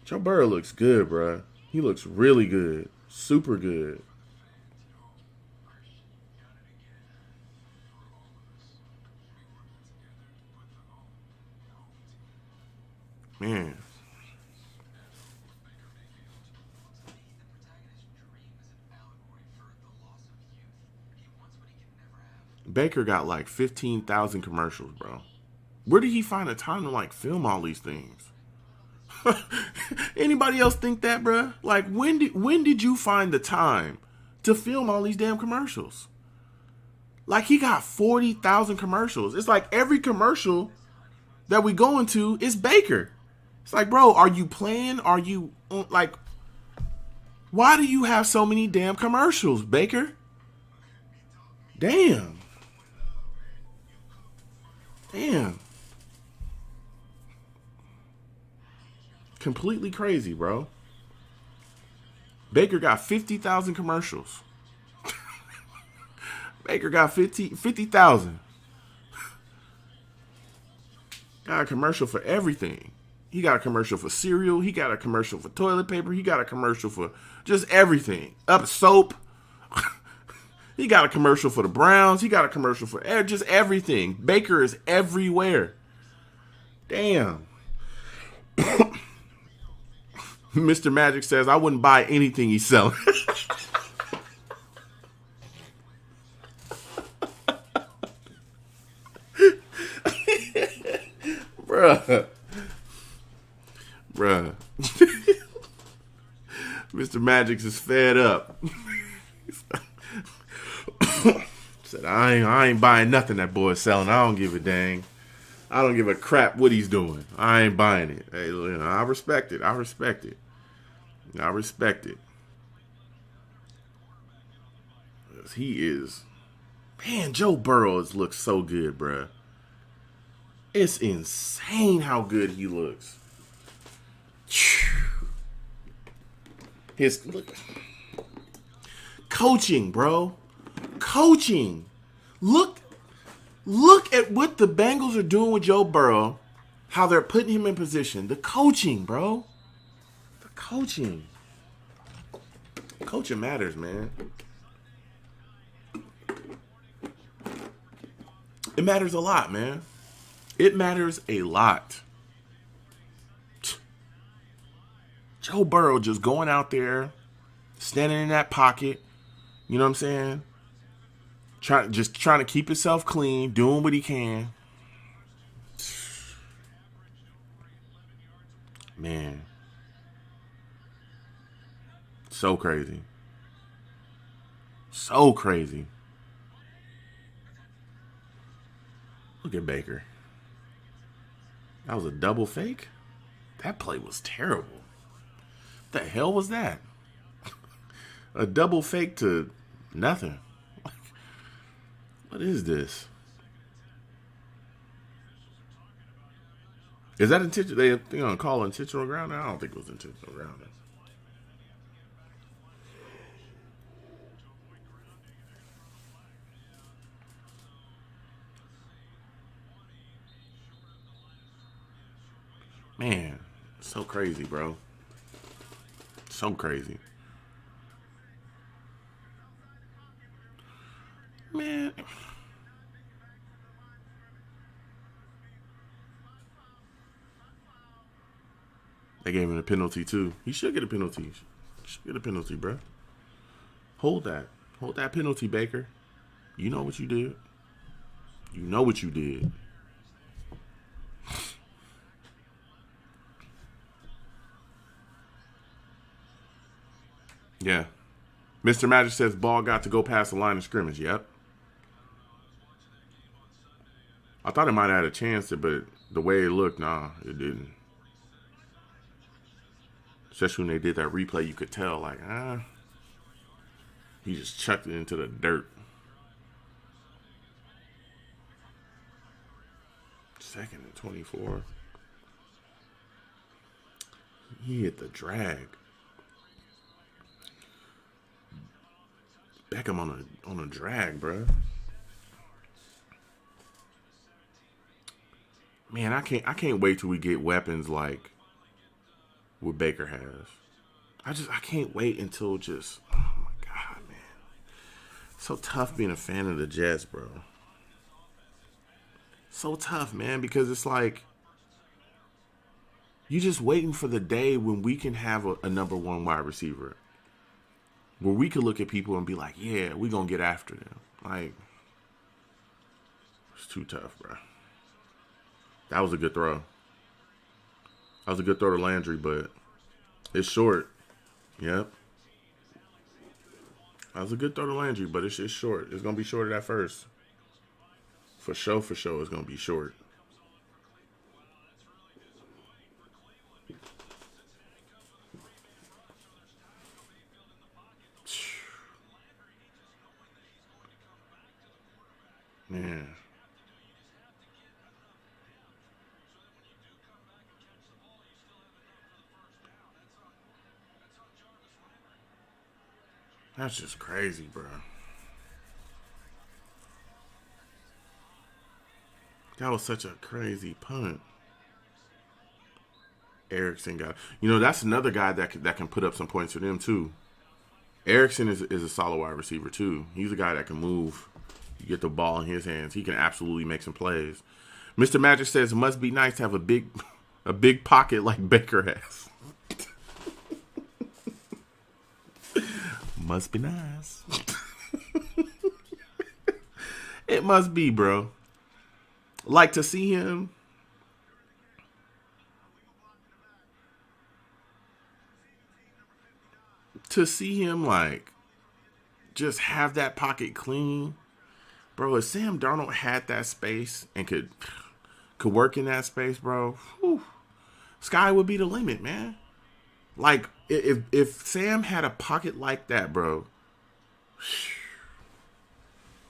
Joe Burrow looks good, bro. He looks really good. Super good. Man. Baker got like 15,000 commercials, bro. Where did he find the time to like film all these things? Anybody else think that, bro? Like when did you find the time to film all these damn commercials? Like he got 40,000 commercials. It's like every commercial that we go into is Baker. It's like, bro, are you playing? Are you like, why do you have so many damn commercials, Baker? Damn. Completely crazy, bro. Baker got 50,000 commercials. Baker got 50,000. Got a commercial for everything. He got a commercial for cereal. He got a commercial for toilet paper. He got a commercial for just everything. Up soap. He got a commercial for the Browns. He got a commercial for just everything. Baker is everywhere. Damn. Mr. Magic says, I wouldn't buy anything he's selling. Bruh. Mr. Magic is fed up. Said, I ain't buying nothing that boy's selling. I don't give a dang. I don't give a crap what he's doing. I ain't buying it. Hey, you know, I respect it. He is. Man, Joe Burrow looks so good, bruh. It's insane how good he looks. His coaching, bro. Coaching. Look at what the Bengals are doing with Joe Burrow. How they're putting him in position. The coaching, bro. The coaching. Coaching matters, man. It matters a lot, man. It matters a lot. Joe Burrow just going out there, standing in that pocket. You know what I'm saying? Trying to keep himself clean, doing what he can. Man. So crazy. So crazy. Look at Baker. That was a double fake? That play was terrible. What the hell was that? A double fake to nothing. What is this? Is that intentional? They gonna call intentional ground? I don't think it was intentional ground. Man, so crazy, bro. So crazy. Man. They gave him a penalty, too. He should get a penalty. He should get a penalty, bro. Hold that. Hold that penalty, Baker. You know what you did. You know what you did. Yeah. Mr. Magic says ball got to go past the line of scrimmage. Yep. I thought it might have had a chance to, but the way it looked, nah, it didn't. Especially when they did that replay, you could tell, like, he just chucked it into the dirt. Second and 24. He hit the drag. Beckham on a drag, bro. Man, I can't wait till we get weapons like what Baker has. I can't wait until just, oh my god, man. So tough being a fan of the Jets, bro. So tough, man, because it's like you just waiting for the day when we can have a number one wide receiver. Where we could look at people and be like, yeah, we're going to get after them. Like, it's too tough, bro. That was a good throw. That was a good throw to Landry, but it's short. Yep. That was a good throw to Landry, but it's short. It's going to be short at first. For sure, it's going to be short. Man. That's just crazy, bro. That was such a crazy punt. Erickson got. You know, that's another guy that can put up some points for them too. Erickson is a solid wide receiver too. He's a guy that can move. You get the ball in his hands, he can absolutely make some plays. Mr. Magic says it must be nice to have a big pocket like Baker has. Must be nice. It must be, bro. Like to see him. To see him like just have that pocket clean. Bro, if Sam Darnold had that space and could work in that space, bro, whew, sky would be the limit, man. Like if Sam had a pocket like that, bro,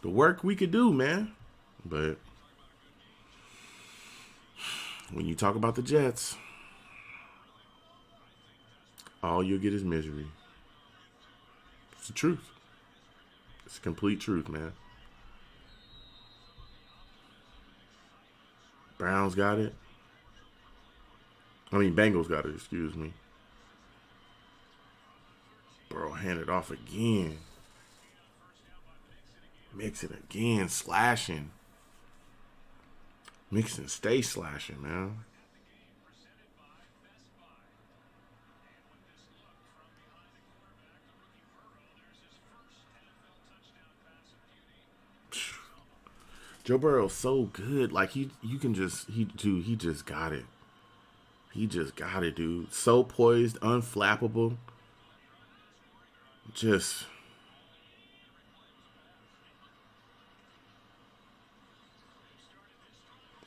the work we could do, man. But when you talk about the Jets, all you'll get is misery. It's the truth. It's the complete truth, man. Browns got it. Bengals got it, excuse me. Bro, hand it off again. Mix it again, slashing. Mixon, stay slashing, man. Joe Burrow's so good. Like he just got it. He just got it, dude. So poised, unflappable. Just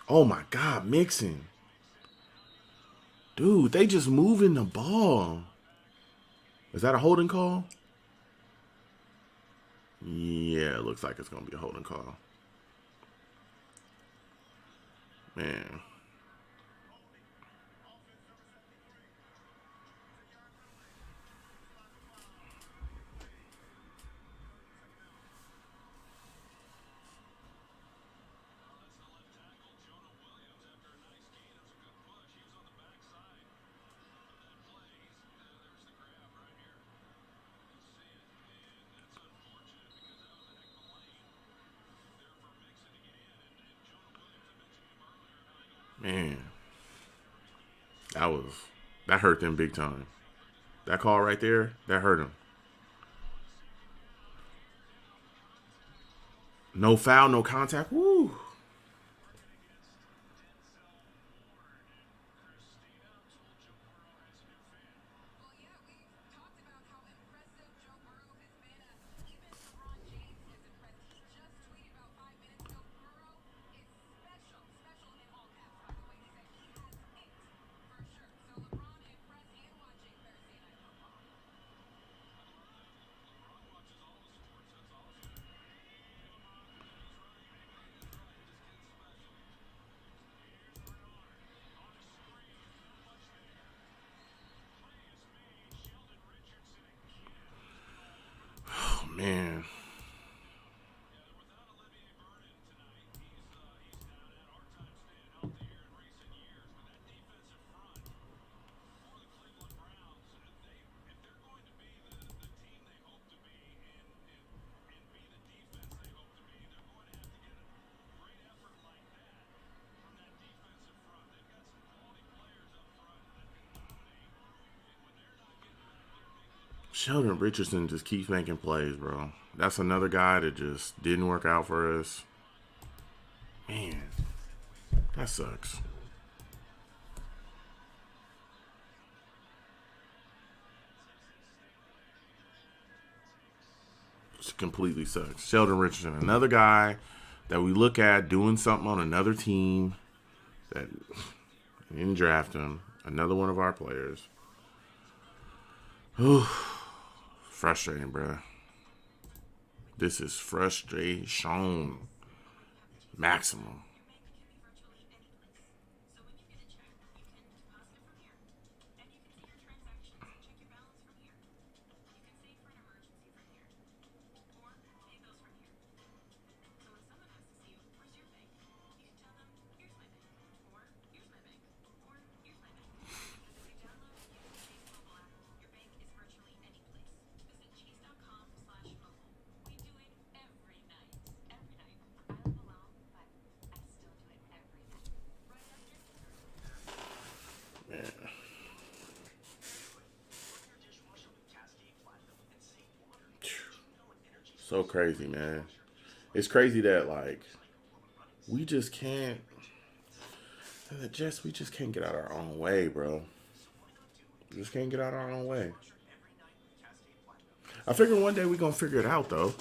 oh my God, Mixon. Dude, they just moving the ball. Is that a holding call? Yeah, it looks like it's gonna be a holding call. Man. Man. That hurt them big time. That call right there, that hurt him. No foul, no contact. Woo. Well, yeah, we talked about how impressive Joe Burrow has been. Even LeBron James is impressed. He just tweeted about 5 minutes ago. Burrow is special, special in all caps, by the way. He said he has it for sure. So LeBron impressed and watching Thursday Night Football. Oh, man. Sheldon Richardson just keeps making plays, bro. That's another guy that just didn't work out for us. Man, that sucks. It completely sucks. Sheldon Richardson, another guy that we look at doing something on another team that didn't draft him. Another one of our players. Whew. Frustrating, bro. This is frustration maximum. So crazy, man. It's crazy that like we just can't. We just can't get out our own way, bro. We just can't get out our own way. I figure one day we're gonna figure it out, though. You know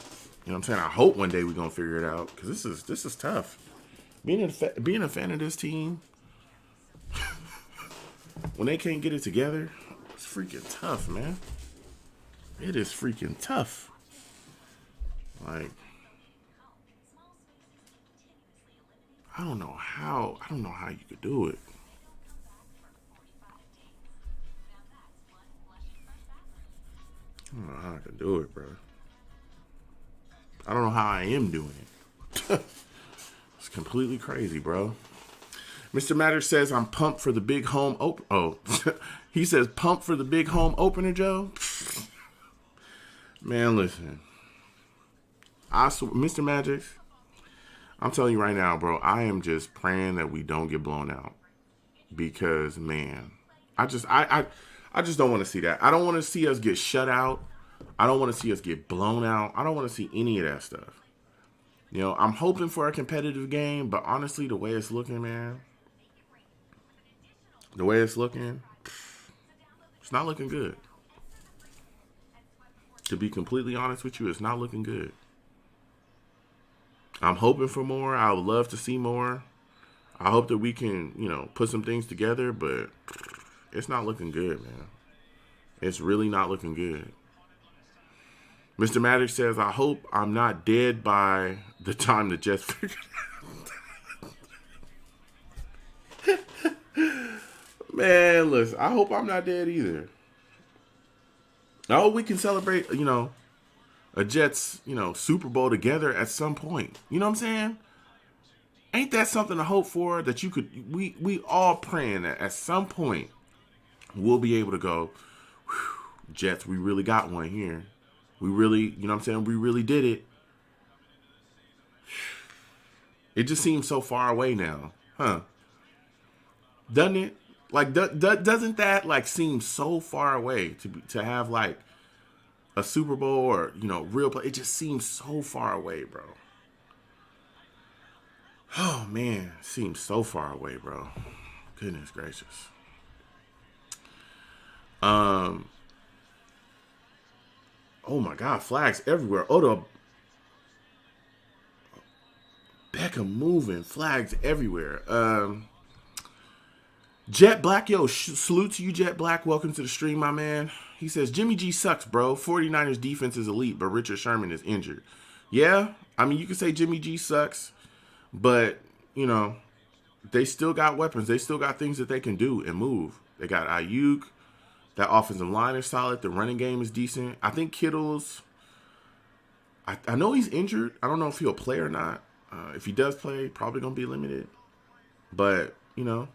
what I'm saying? I hope one day we're gonna figure it out because this is tough. Being a fan of this team, when they can't get it together, it's freaking tough, man. It is freaking tough. Like, I don't know how. I don't know how you could do it. I don't know how I could do it, bro. I don't know how I am doing it. It's completely crazy, bro. Mr. Matters says I'm pumped for the big home Oh, he says pumped for the big home opener, Joe. Man, listen. Mr. Magic, I'm telling you right now, bro. I am just praying that we don't get blown out because, man, I just don't want to see that. I don't want to see us get shut out. I don't want to see us get blown out. I don't want to see any of that stuff. You know, I'm hoping for a competitive game, but honestly, the way it's looking, man, the way it's looking, it's not looking good. To be completely honest with you, it's not looking good. I'm hoping for more. I would love to see more. I hope that we can, put some things together, but it's not looking good, man. It's really not looking good. Mr. Magic says, I hope I'm not dead by the time the Jets figure it out. Man, listen, I hope I'm not dead either. I hope we can celebrate, a Jets, Super Bowl together at some point. You know what I'm saying? Ain't that something to hope for? That you could, we all praying that at some point we'll be able to go, Jets, we really got one here. We really, you know what I'm saying? We really did it. It just seems so far away now. Huh? Doesn't it? Like, doesn't that, like, seem so far away to have, like, a Super Bowl or, real play? It just seems so far away, bro. Oh man, seems so far away, bro. Goodness gracious. Um. Oh my God, flags everywhere. Odo Beckham moving, flags everywhere. Jet Black, yo, salute to you, Jet Black. Welcome to the stream, my man. He says, Jimmy G sucks, bro. 49ers defense is elite, but Richard Sherman is injured. Yeah, I mean, you can say Jimmy G sucks, but, you know, they still got weapons. They still got things that they can do and move. They got Ayuk. That offensive line is solid. The running game is decent. I think Kittle's, I know he's injured. I don't know if he'll play or not. If he does play, probably going to be limited. But, you know,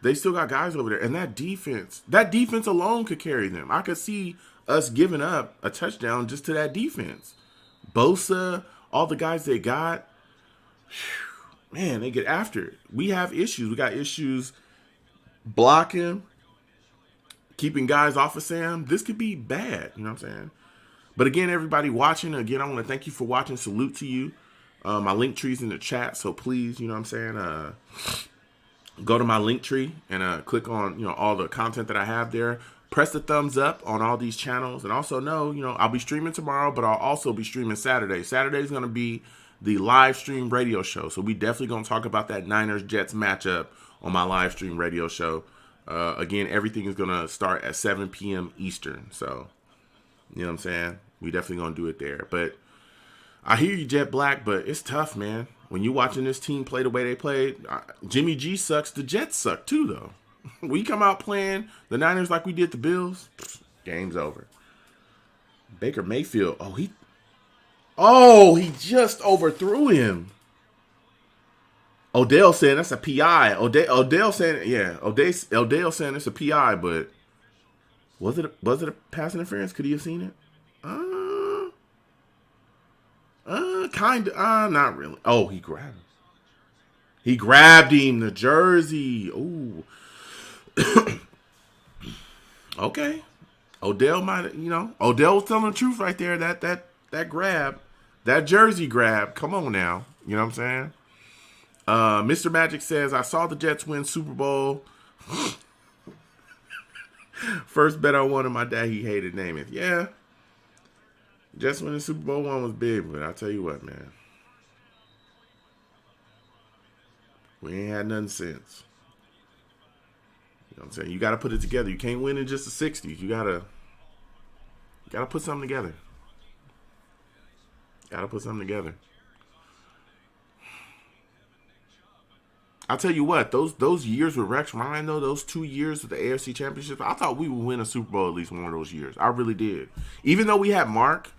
they still got guys over there. And that defense alone could carry them. I could see us giving up a touchdown just to that defense. Bosa, all the guys they got, man, they get after it. We have issues. We got issues blocking, keeping guys off of Sam. This could be bad. You know what I'm saying? But again, everybody watching, again, I want to thank you for watching. Salute to you. My link tree's in the chat, so please, you know what I'm saying, go to my link tree and click on, you know, all the content that I have there. Press the thumbs up on all these channels. And also know, you know, I'll be streaming tomorrow, but I'll also be streaming Saturday. Saturday is going to be the live stream radio show. So we definitely going to talk about that Niners-Jets matchup on my live stream radio show. Again, everything is going to start at 7 p.m. Eastern. So, you know what I'm saying? We definitely going to do it there. But I hear you, Jet Black, but it's tough, man. When you're watching this team play the way they played, Jimmy G sucks. The Jets suck too, though. When you come out playing the Niners like we did the Bills, game's over. Baker Mayfield, he just overthrew him. Odell saying that's a PI. Odell saying, yeah, Odell saying it's a PI, but was it a pass interference? Could he have seen it? Kind of. Not really. Oh, he grabbed him. He grabbed him, the jersey. Ooh. Okay. Odell might, you know, Odell was telling the truth right there. That grab, that jersey grab. Come on now. You know what I'm saying? Mr. Magic says, I saw the Jets win Super Bowl. First bet I won, and my dad, he hated naming. Yeah. Jets winning Super Bowl one was big, but I'll tell you what, man. We ain't had nothing since. You know what I'm saying? You got to put it together. You can't win in just the 60s. You got to put something together. Got to put something together. I'll tell you what, those years with Rex Ryan, though, those 2 years with the AFC Championship, I thought we would win a Super Bowl at least one of those years. I really did. Even though we had Mark,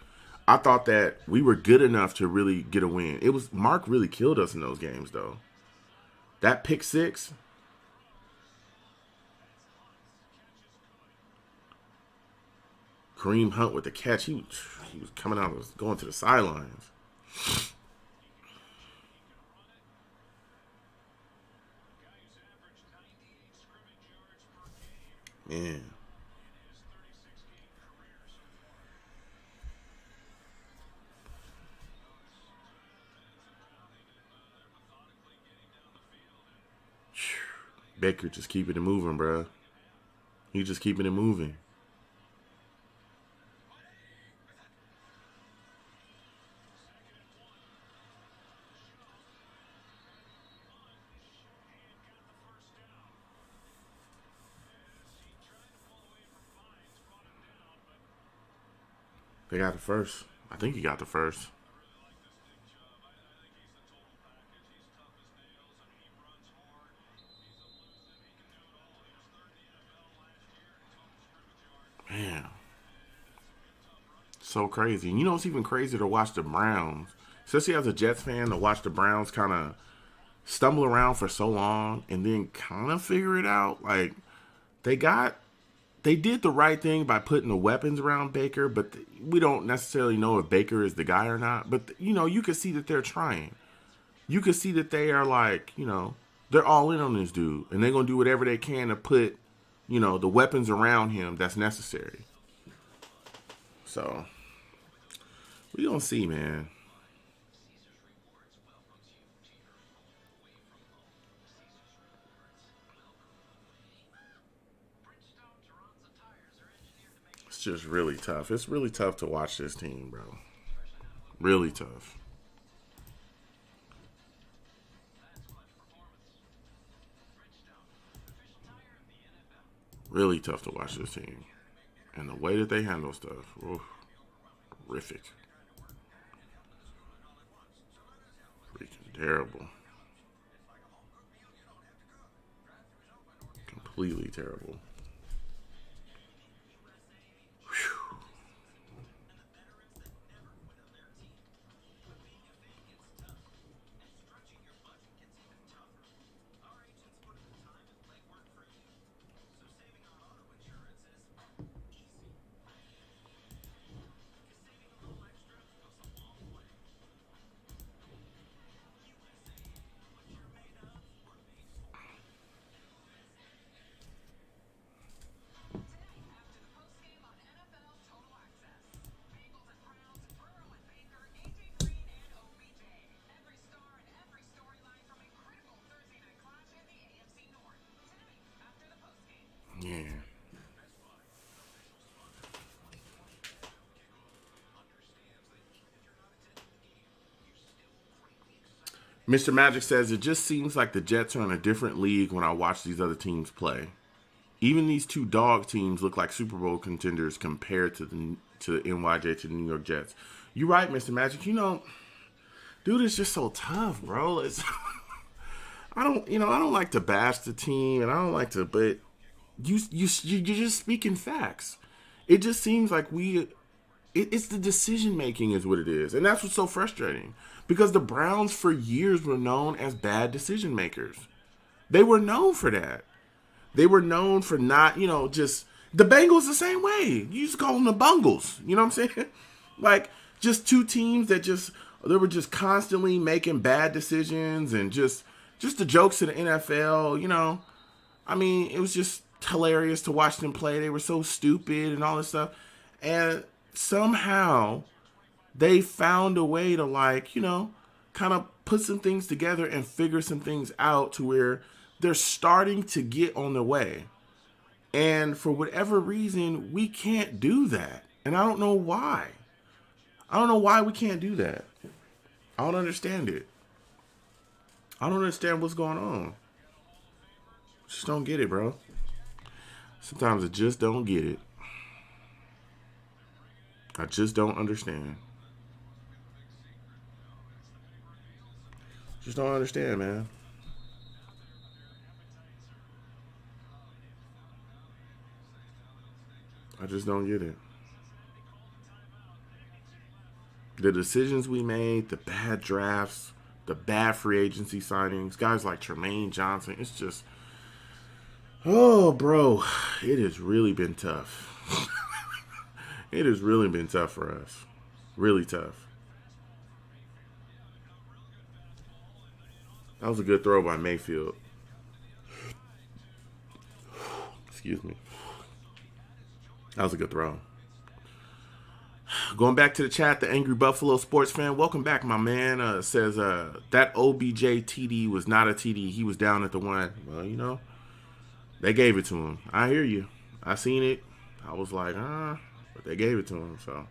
I thought that we were good enough to really get a win. It was Mark really killed us in those games, though. That pick six. Kareem Hunt with the catch. He was coming out, was going to the sidelines. Man. Baker just keeping it moving, bro. He just keeping it moving. They got the first. I think he got the first. Man. So crazy. And you know what's even crazier to watch the Browns, especially as a Jets fan, to watch the Browns kind of stumble around for so long and then kind of figure it out. Like, they did the right thing by putting the weapons around Baker, but we don't necessarily know if Baker is the guy or not. But, you know, you can see that they're trying. You can see that they are like, you know, they're all in on this dude. And they're going to do whatever they can to put, you know, the weapons around him that's necessary. So, we going to see, man. It's just really tough. It's really tough to watch this team, bro. Really tough. Really tough to watch this team. And the way that they handle stuff, oof, horrific. Freaking terrible. Completely terrible. Whew. After the postgame on NFL Total Access. Bengals and Browns, Burrow and Baker, AJ Green and OBJ. Every star and every storyline from a critical Thursday night clash in the AFC North. Tonight, after the postgame. Yeah. Mr. Magic says it just seems like the Jets are in a different league when I watch these other teams play. Even these two dog teams look like Super Bowl contenders compared to the NYJ to the New York Jets. You're right, Mr. Magic. You know, dude, it's just so tough, bro. It's I don't like to bash the team, and I don't like to, but you're just speaking facts. It just seems like it's the decision making is what it is, and that's what's so frustrating. Because the Browns for years were known as bad decision makers. They were known for that. They were known for not, just the Bengals the same way. You just call them the Bungles. You know what I'm saying? Like just two teams that they were just constantly making bad decisions and just the jokes of the NFL. I mean, it was just hilarious to watch them play. They were so stupid and all this stuff. And somehow they found a way to kind of put some things together and figure some things out to where they're starting to get on their way. And for whatever reason, we can't do that. And I don't know why. I don't know why we can't do that. I don't understand it. I don't understand what's going on. Just don't get it, bro. Sometimes I just don't get it. I just don't understand. Just don't understand, man. I just don't get it. The decisions we made, the bad drafts, the bad free agency signings, guys like Tremaine Johnson, it's just, oh, bro, it has really been tough. It has really been tough for us. Really tough. That was a good throw by Mayfield. Excuse me. That was a good throw. Going back to the chat, the Angry Buffalo sports fan. Welcome back, my man. Says that OBJ TD was not a TD. He was down at the one. Well, they gave it to him. I hear you. I seen it. I was like, but they gave it to him, so.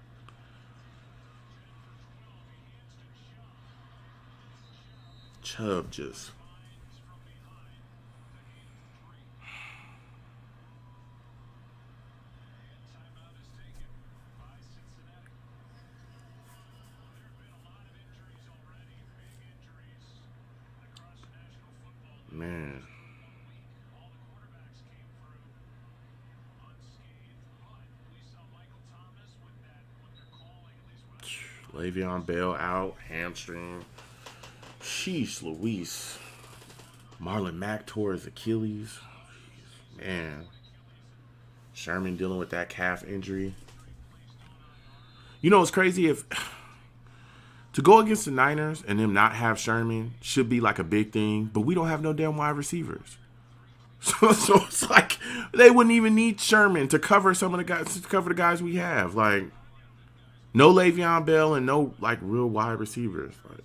Chubb just. Man. Le'Veon Bell out, hamstring. Sheesh, Louise. Marlon Mack tore his Achilles. Jeez, man. Sherman dealing with that calf injury. It's crazy to go against the Niners and them not have Sherman should be like a big thing, but we don't have no damn wide receivers. So it's like they wouldn't even need Sherman to cover some of the guys, to cover the guys we have. Like, no Le'Veon Bell and no like real wide receivers. Like,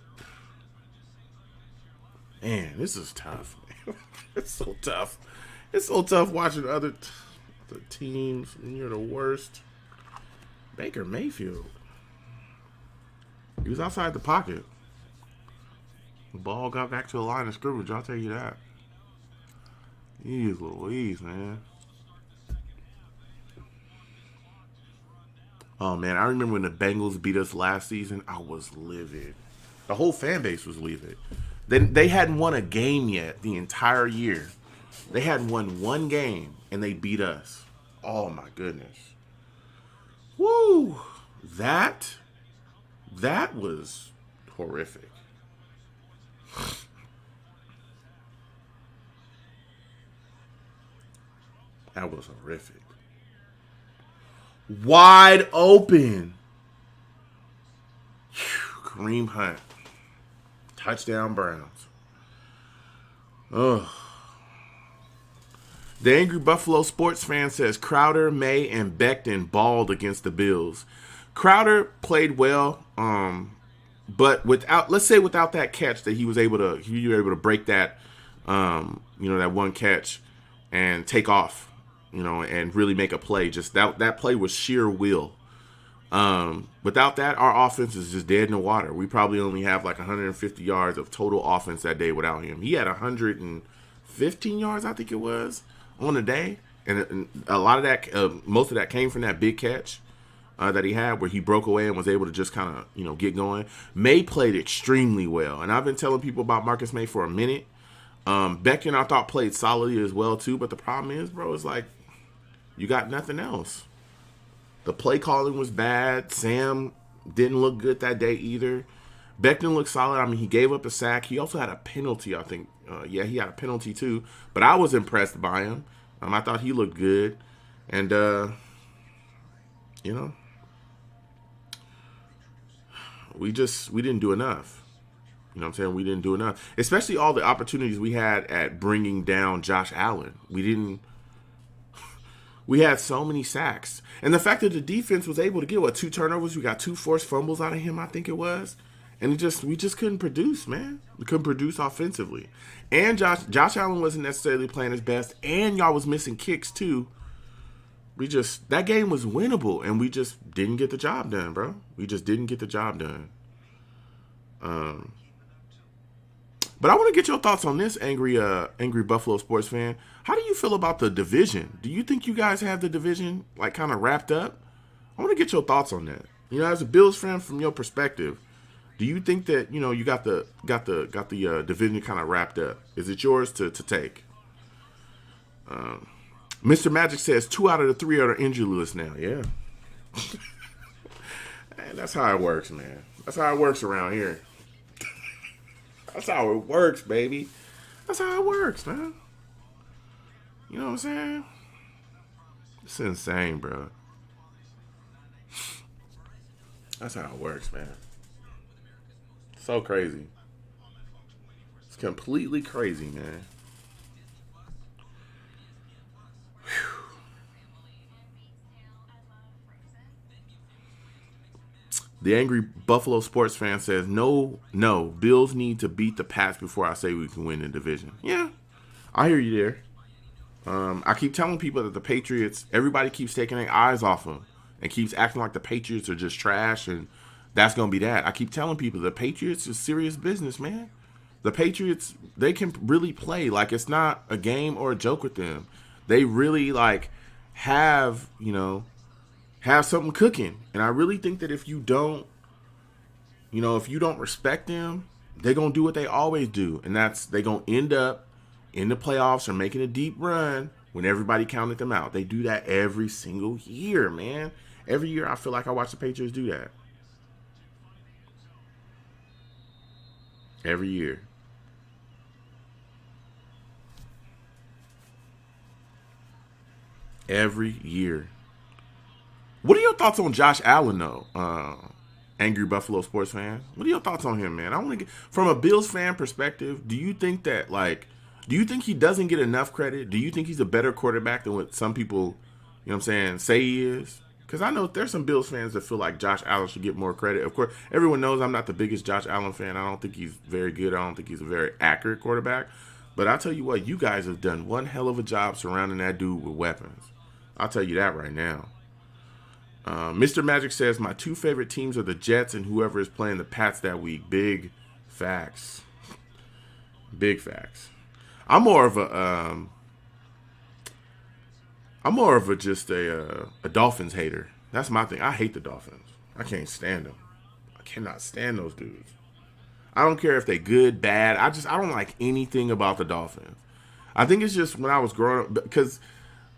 man, this is tough. It's so tough. It's so tough watching other teams, and you're the worst. Baker Mayfield. He was outside the pocket. The ball got back to the line of scrimmage. I'll tell you that. Jeez Louise, man. Oh, man. I remember when the Bengals beat us last season. I was livid. The whole fan base was livid. They hadn't won a game yet the entire year. They hadn't won one game, and they beat us. Oh, my goodness. Woo! That was horrific. That was horrific. Wide open. Kareem Hunt. Touchdown Browns. Ugh. The Angry Buffalo sports fan says Crowder, May, and Becton balled against the Bills. Crowder played well, but without that catch that he was able to break that, that one catch and take off, and really make a play. Just that play was sheer will. Without that, our offense is just dead in the water. We probably only have like 150 yards of total offense that day without him. He had 115 yards, I think it was, on the day, and a lot of that, most of that came from that big catch that he had where he broke away and was able to just kind of, get going. May played extremely well, and I've been telling people about Marcus May for a minute. Becton, I thought, played solidly as well too, but the problem is, bro, it's like you got nothing else. The play calling was bad. Sam didn't look good that day either. Becton looked solid. I mean, he gave up a sack. He also had a penalty, I think. He had a penalty too. But I was impressed by him. I thought he looked good. And, we didn't do enough. You know what I'm saying? We didn't do enough. Especially all the opportunities we had at bringing down Josh Allen. We had so many sacks. And the fact that the defense was able to get, 2 turnovers? We got 2 forced fumbles out of him, I think it was. And we just couldn't produce, man. We couldn't produce offensively. And Josh Allen wasn't necessarily playing his best. And y'all was missing kicks, too. That game was winnable. And we just didn't get the job done, bro. We just didn't get the job done. But I want to get your thoughts on this, angry Buffalo sports fan. How do you feel about the division? Do you think you guys have the division like kind of wrapped up? I want to get your thoughts on that. As a Bills fan, from your perspective, do you think that you got the division kind of wrapped up? Is it yours to take? Mr. Magic says 2 out of the 3 are injured list now. Yeah, man, that's how it works, man. That's how it works around here. That's how it works, baby. That's how it works, man. You know what I'm saying? It's insane, bro. That's how it works, man. So crazy. It's completely crazy, man. The angry Buffalo sports fan says, no, Bills need to beat the Pats before I say we can win the division. Yeah, I hear you there. I keep telling people that the Patriots, everybody keeps taking their eyes off them and keeps acting like the Patriots are just trash and that's going to be that. I keep telling people the Patriots is serious business, man. The Patriots, they can really play. Like, it's not a game or a joke with them. They really, have something cooking. And I really think that if you don't respect them, they're going to do what they always do. And that's, they're going to end up in the playoffs or making a deep run when everybody counted them out. They do that every single year, man. Every year I feel like I watch the Patriots do that. Every year. Every year. What are your thoughts on Josh Allen, though? Angry Buffalo sports fan. What are your thoughts on him, man? I want to get from a Bills fan perspective. Do you think that, do you think he doesn't get enough credit? Do you think he's a better quarterback than what some people, say he is? Because I know there's some Bills fans that feel like Josh Allen should get more credit. Of course, everyone knows I'm not the biggest Josh Allen fan. I don't think he's very good. I don't think he's a very accurate quarterback. But I'll tell you what, you guys have done one hell of a job surrounding that dude with weapons. I'll tell you that right now. Mr. Magic says my two favorite teams are the Jets and whoever is playing the Pats that week. Big facts. Big facts. I'm more of a just a Dolphins hater. That's my thing. I hate the Dolphins. I can't stand them. I cannot stand those dudes. I don't care if they good, bad. I don't like anything about the Dolphins. I think it's just when I was growing up, because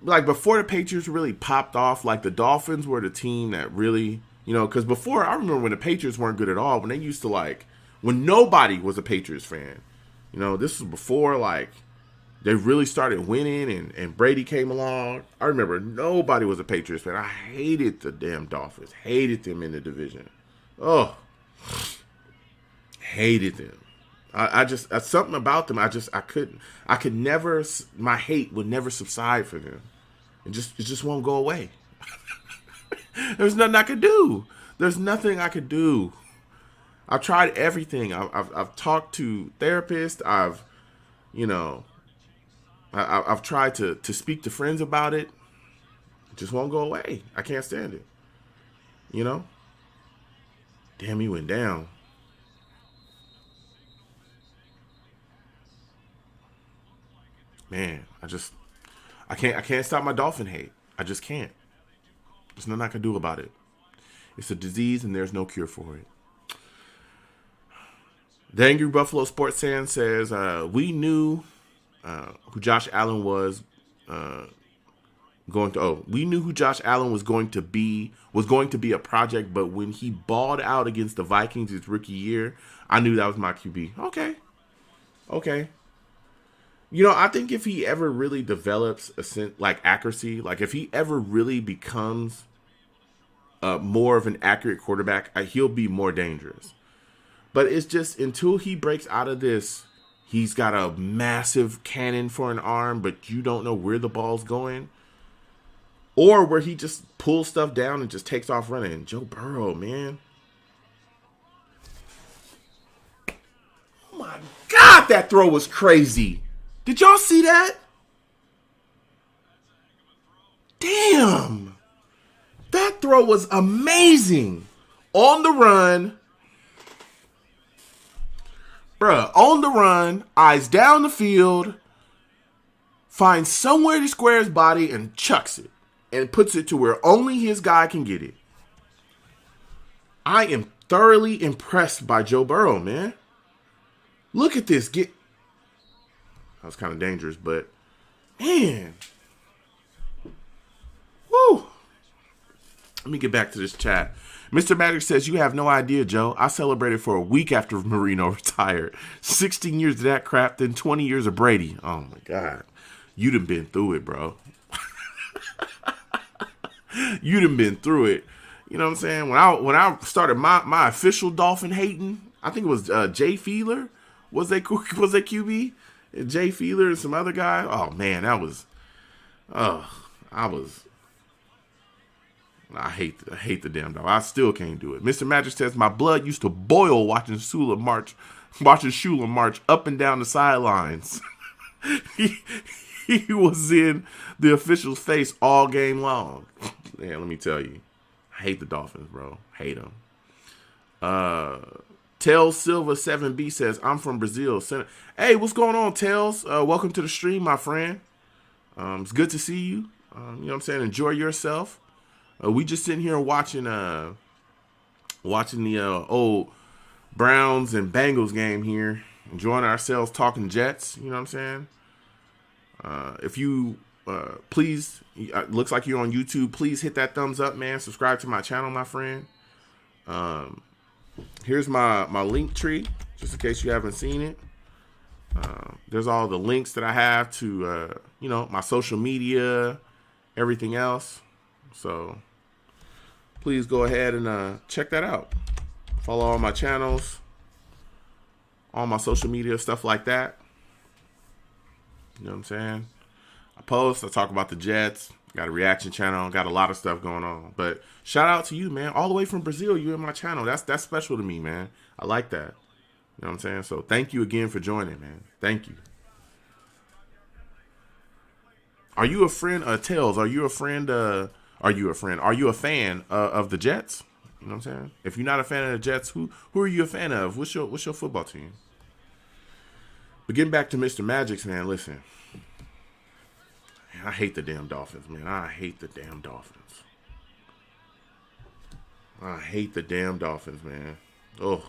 like before the Patriots really popped off, like the Dolphins were the team that really, because before I remember when the Patriots weren't good at all, when they used to when nobody was a Patriots fan. This was before they really started winning and Brady came along. I remember nobody was a Patriots fan. I hated the damn Dolphins. Hated them in the division. Oh, hated them. I just something about them. I could never. My hate would never subside for them. It just won't go away. There's nothing I could do. There's nothing I could do. I've tried everything. I've talked to therapists. I've tried to speak to friends about it. It just won't go away. I can't stand it. Damn, he went down. Man, I can't stop my Dolphin hate. I just can't. There's nothing I can do about it. It's a disease and there's no cure for it. The Angry Buffalo Sports Fan says, we knew who Josh Allen was we knew who Josh Allen was going to be a project, but when he balled out against the Vikings his rookie year, I knew that was my QB. Okay. I think if he ever really develops accuracy, if he ever really becomes more of an accurate quarterback, he'll be more dangerous. But it's just until he breaks out of this, he's got a massive cannon for an arm, but you don't know where the ball's going. Or where he just pulls stuff down and just takes off running. Joe Burrow, man. Oh my God, that throw was crazy. Did y'all see that? Damn. That throw was amazing. On the run. Bruh, on the run, eyes down the field, finds somewhere to square his body and chucks it. And puts it to where only his guy can get it. I am thoroughly impressed by Joe Burrow, man. Look at this. That was kind of dangerous, but man. Woo. Let me get back to this chat. Mr. Magic says, you have no idea, Joe. I celebrated for a week after Marino retired. 16 years of that crap, then 20 years of Brady. Oh, my God. You done been through it, bro. You done been through it. You know what I'm saying? When I started my official Dolphin hating, I think it was Jay Fiedler. Was they QB? Jay Fiedler and some other guy. Oh, man, that was... I hate the damn dog. I still can't do it. Mr. Magic says, my blood used to boil watching Shula march up and down the sidelines. He was in the official's face all game long. Yeah, let me tell you. I hate the Dolphins, bro. Hate them. Tails Silva 7B says, I'm from Brazil. Hey, what's going on, Tails? Welcome to the stream, my friend. It's good to see you. You know what I'm saying? Enjoy yourself. We just sitting here watching the old Browns and Bengals game here. Enjoying ourselves, talking Jets. You know what I'm saying? If you please, looks like you're on YouTube. Please hit that thumbs up, man. Subscribe to my channel, my friend. Here's my link tree, just in case you haven't seen it. There's all the links that I have to, my social media, everything else. So please go ahead and check that out. Follow all my channels, all my social media, stuff like that. You know what I'm saying? I post, I talk about the Jets, got a reaction channel, got a lot of stuff going on. But shout out to you, man. All the way from Brazil, you in my channel. That's special to me, man. I like that. You know what I'm saying? So thank you again for joining, man. Thank you. Are you a friend, Tails? Are are you a friend? Are you a fan of the Jets? You know what I'm saying? If you're not a fan of the Jets, who are you a fan of? What's your football team? But getting back to Mr. Magic's, man, listen. Man, I hate the damn Dolphins, man. I hate the damn Dolphins. I hate the damn Dolphins, man. Oh,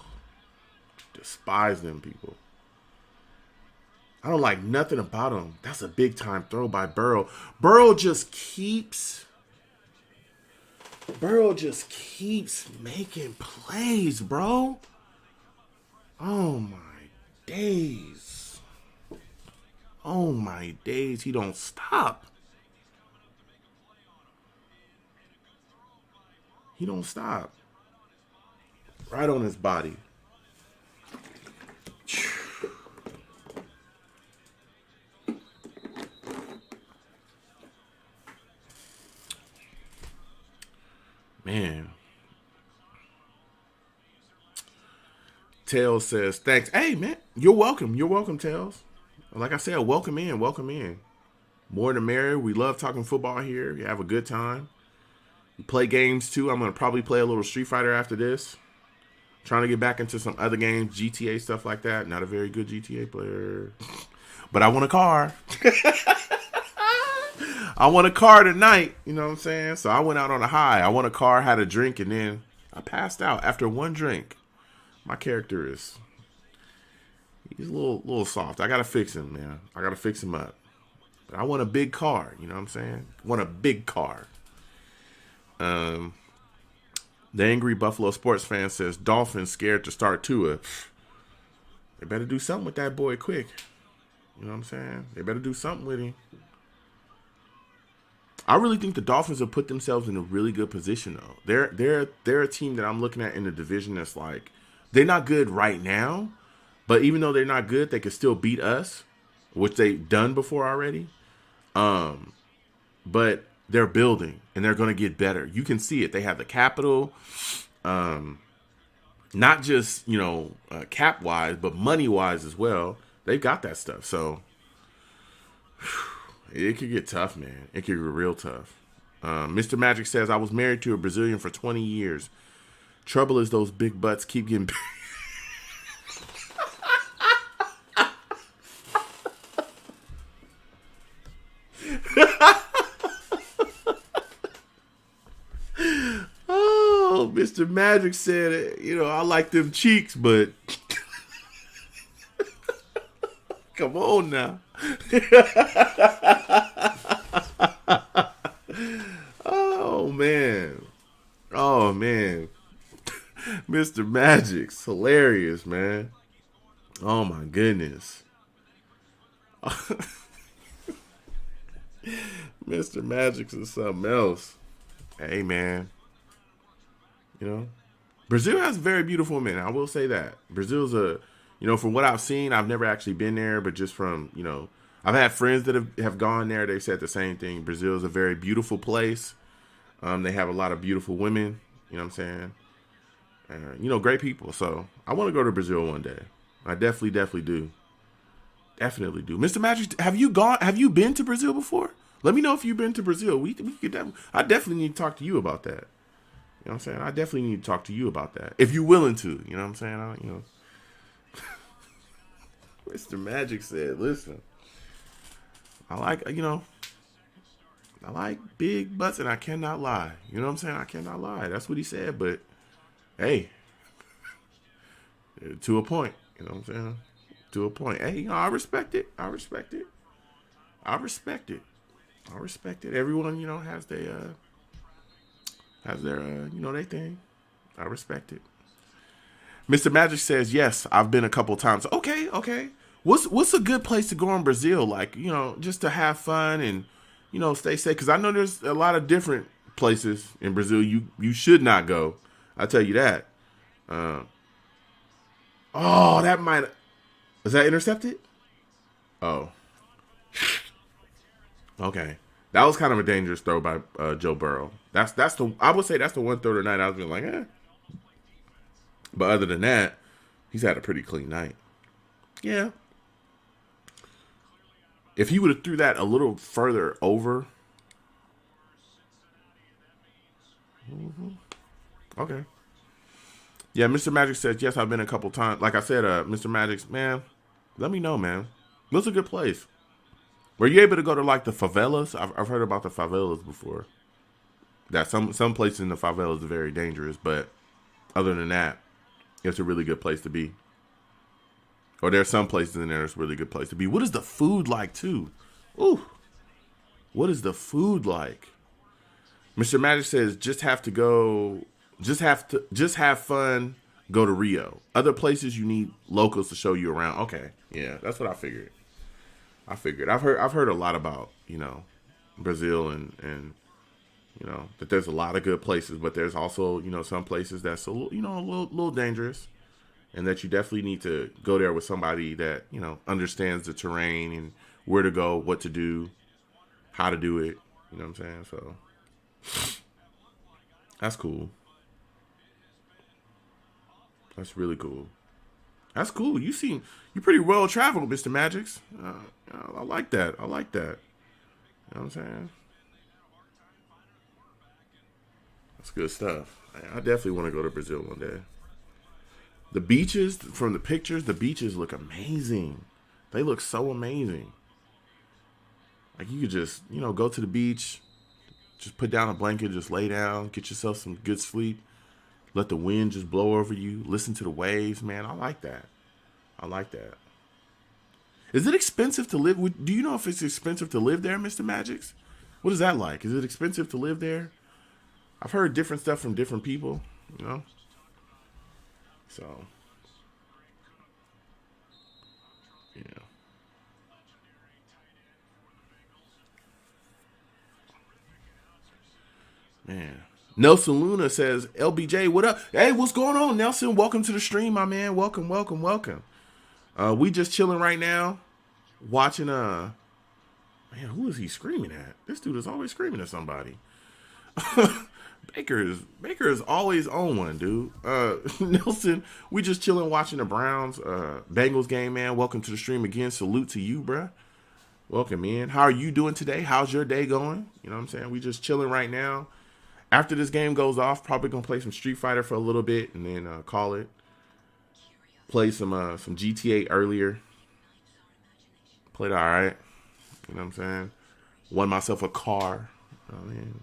despise them people. I don't like nothing about them. That's a big time throw by Burrow. Burrow just keeps making plays, bro. Oh my days. Oh my days. He don't stop. He don't stop. Right on his body. Man. Tails says, thanks. Hey, man, you're welcome. You're welcome, Tails. Like I said, welcome in. Welcome in. More than merrier. We love talking football here. You have a good time. We play games, too. I'm going to probably play a little Street Fighter after this. Trying to get back into some other games, GTA, stuff like that. Not a very good GTA player. But I want a car. I want a car tonight, you know what I'm saying? So I went out on a high. I want a car, had a drink, and then I passed out after one drink. My character he's a little soft. I got to fix him, man. I got to fix him up. But I want a big car, you know what I'm saying? I want a big car. The angry Buffalo sports fan says, Dolphins scared to start Tua. They better do something with that boy quick. You know what I'm saying? They better do something with him. I really think the Dolphins have put themselves in a really good position, though. They're a team that I'm looking at in the division that's like, they're not good right now, but even though they're not good, they can still beat us, which they've done before already. But they're building, and they're going to get better. You can see it. They have the capital, not just, cap-wise, but money-wise as well. They've got that stuff, so it could get tough, man. It could get real tough. Mr. Magic says, I was married to a Brazilian for 20 years. Trouble is those big butts keep getting big. Oh, Mr. Magic said, I like them cheeks, but come on now. Oh, man. Oh, man. Mr. Magic's hilarious, man. Oh, my goodness. Mr. Magic's is something else. Hey, man. Brazil has very beautiful men. I will say that. Brazil's from what I've seen, I've never actually been there, but just from, I've had friends that have gone there. They said the same thing. Brazil is a very beautiful place. They have a lot of beautiful women. You know what I'm saying? Great people. So I want to go to Brazil one day. I definitely do. Definitely do. Mr. Magic, have you been to Brazil before? Let me know if you've been to Brazil. I definitely need to talk to you about that. You know what I'm saying? I definitely need to talk to you about that. If you're willing to. You know what I'm saying? Mr. Magic said, listen, I like big butts and I cannot lie. You know what I'm saying? I cannot lie. That's what he said, but hey, to a point. You know what I'm saying? To a point. Hey, I respect it. I respect it. Everyone, has their their thing. I respect it. Mr. Magic says, yes, I've been a couple times. Okay. What's a good place to go in Brazil? Like, just to have fun and, stay safe. Because I know there's a lot of different places in Brazil you should not go. I'll tell you that. That might... Is that intercepted? Oh. Okay. That was kind of a dangerous throw by Joe Burrow. I would say that's the one throw tonight I was being like, eh. But other than that, he's had a pretty clean night. Yeah. If he would have threw that a little further over, Okay. Yeah, Mr. Magic says, yes, I've been a couple times. Like I said, Mr. Magic's, man, let me know, man. What's a good place? Were you able to go to like the favelas? I've heard about the favelas before. That some places in the favelas are very dangerous, but other than that, it's a really good place to be. Or there's some places in there that's a really good place to be. What is the food like too? Ooh, what is the food like? Mr. Magic says just have fun, go to Rio. Other places you need locals to show you around. Okay. Yeah, that's what I figured. I've heard a lot about, Brazil and that there's a lot of good places, but there's also, some places that's a little dangerous, and that you definitely need to go there with somebody that, understands the terrain and where to go, what to do, how to do it. You know what I'm saying? So that's cool. That's really cool. That's cool. You pretty well traveled, Mr. Magics. I like that. I like that. You know what I'm saying? That's good stuff. I definitely want to go to Brazil one day. The beaches, from the pictures, the beaches look amazing. They look so amazing. Like you could just, go to the beach, just put down a blanket, just lay down, get yourself some good sleep, let the wind just blow over you, listen to the waves, man. I like that. I like that. Is it expensive to live? Do you know if it's expensive to live there, Mr. Magics? What is that like? Is it expensive to live there? I've heard different stuff from different people, So, yeah. Man. Nelson Luna says, LBJ, what up? Hey, what's going on, Nelson? Welcome to the stream, my man. Welcome, welcome, welcome. We just chilling right now, watching, man, who is he screaming at? This dude is always screaming at somebody. Baker is always on one, dude. Nelson, we just chilling watching the Browns Bengals game, man. Welcome to the stream again. Salute to you, bruh. Welcome in. How are you doing today? How's your day going? You know what I'm saying? We just chilling right now. After this game goes off, probably gonna play some Street Fighter for a little bit and then call it. Play some GTA earlier. Played all right. You know what I'm saying? Won myself a car. I mean,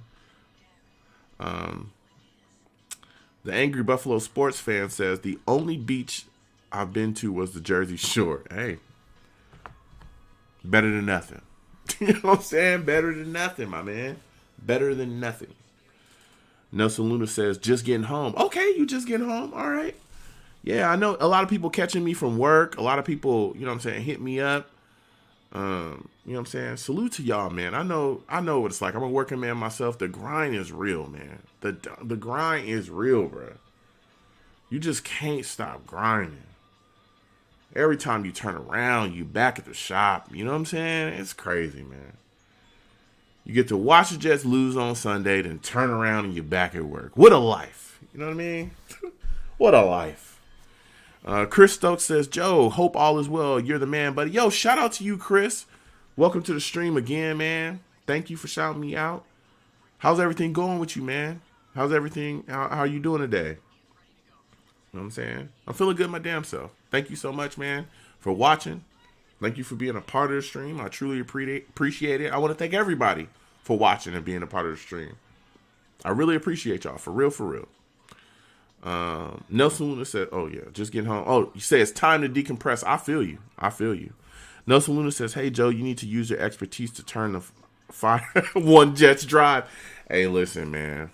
the Angry Buffalo Sports fan says the only beach I've been to was the Jersey Shore. Hey, better than nothing. You know what I'm saying? Better than nothing, my man. Better than nothing. Nelson Luna says, just getting home. Okay, you just getting home. All right. Yeah, I know a lot of people catching me from work. A lot of people, you know what I'm saying, hit me up. You know what I'm saying? Salute to y'all, man. I know what it's like. I'm a working man myself. The grind is real, man. The grind is real, bro. You just can't stop grinding. Every time you turn around, you back at the shop. You know what I'm saying? It's crazy, man. You get to watch the Jets lose on Sunday, then turn around and you're back at work. What a life. You know what I mean? What a life. Chris Stokes says, Joe, hope all is well. You're the man, buddy. Yo, shout out to you, Chris. Welcome to the stream again, man. Thank you for shouting me out. How's everything going with you, man? How's everything? How are you doing today? You know what I'm saying? I'm feeling good my damn self. Thank you so much, man, for watching. Thank you for being a part of the stream. I truly appreciate it. I want to thank everybody for watching and being a part of the stream. I really appreciate y'all. For real, for real. Nelson Luna said, oh, yeah, just getting home. Oh, you say it's time to decompress. I feel you. I feel you. Nelson Luna says, hey, Joe, you need to use your expertise to turn the fire one Jets drive. Hey, listen, man.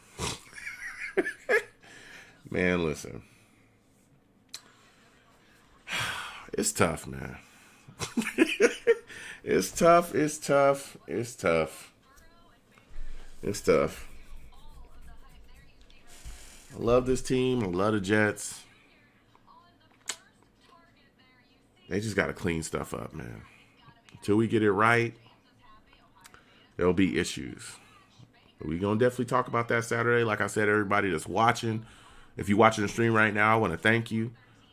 Man, listen. It's tough, man. It's tough. It's tough. It's tough. It's tough. I love this team. I love the Jets. They just got to clean stuff up, man. Until we get it right, there'll be issues. We're going to definitely talk about that Saturday. Like I said, everybody that's watching, if you're watching the stream right now, I want to thank you.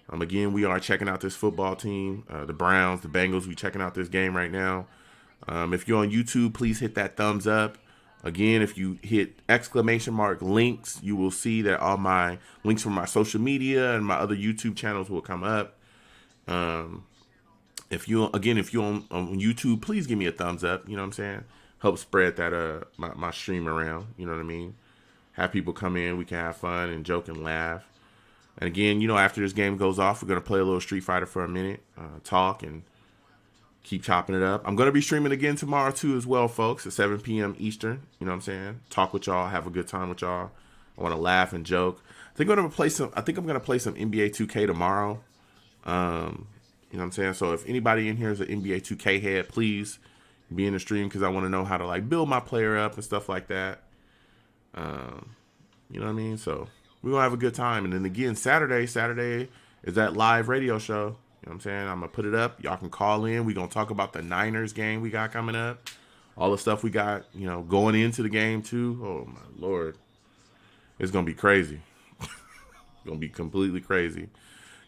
Again, we are checking out this football team, the Browns, the Bengals. We're checking out this game right now. If you're on YouTube, please hit that thumbs up. Again, if you hit !, links, you will see that all my links from my social media and my other YouTube channels will come up. If you on YouTube, please give me a thumbs up. You know what I'm saying? Help spread that my stream around. You know what I mean? Have people come in. We can have fun and joke and laugh. And again, after this game goes off, we're gonna play a little Street Fighter for a minute, talk and keep chopping it up. I'm going to be streaming again tomorrow, too, as well, folks, at 7 p.m. Eastern. You know what I'm saying? Talk with y'all. Have a good time with y'all. I want to laugh and joke. I think I'm going to play some NBA 2K tomorrow. You know what I'm saying? So if anybody in here is an NBA 2K head, please be in the stream because I want to know how to, like, build my player up and stuff like that. You know what I mean? So we're going to have a good time. And then, again, Saturday is that live radio show. You know what I'm saying? I'm going to put it up. Y'all can call in. We're going to talk about the Niners game we got coming up. All the stuff we got, going into the game, too. Oh, my Lord. It's going to be crazy. It's going to be completely crazy.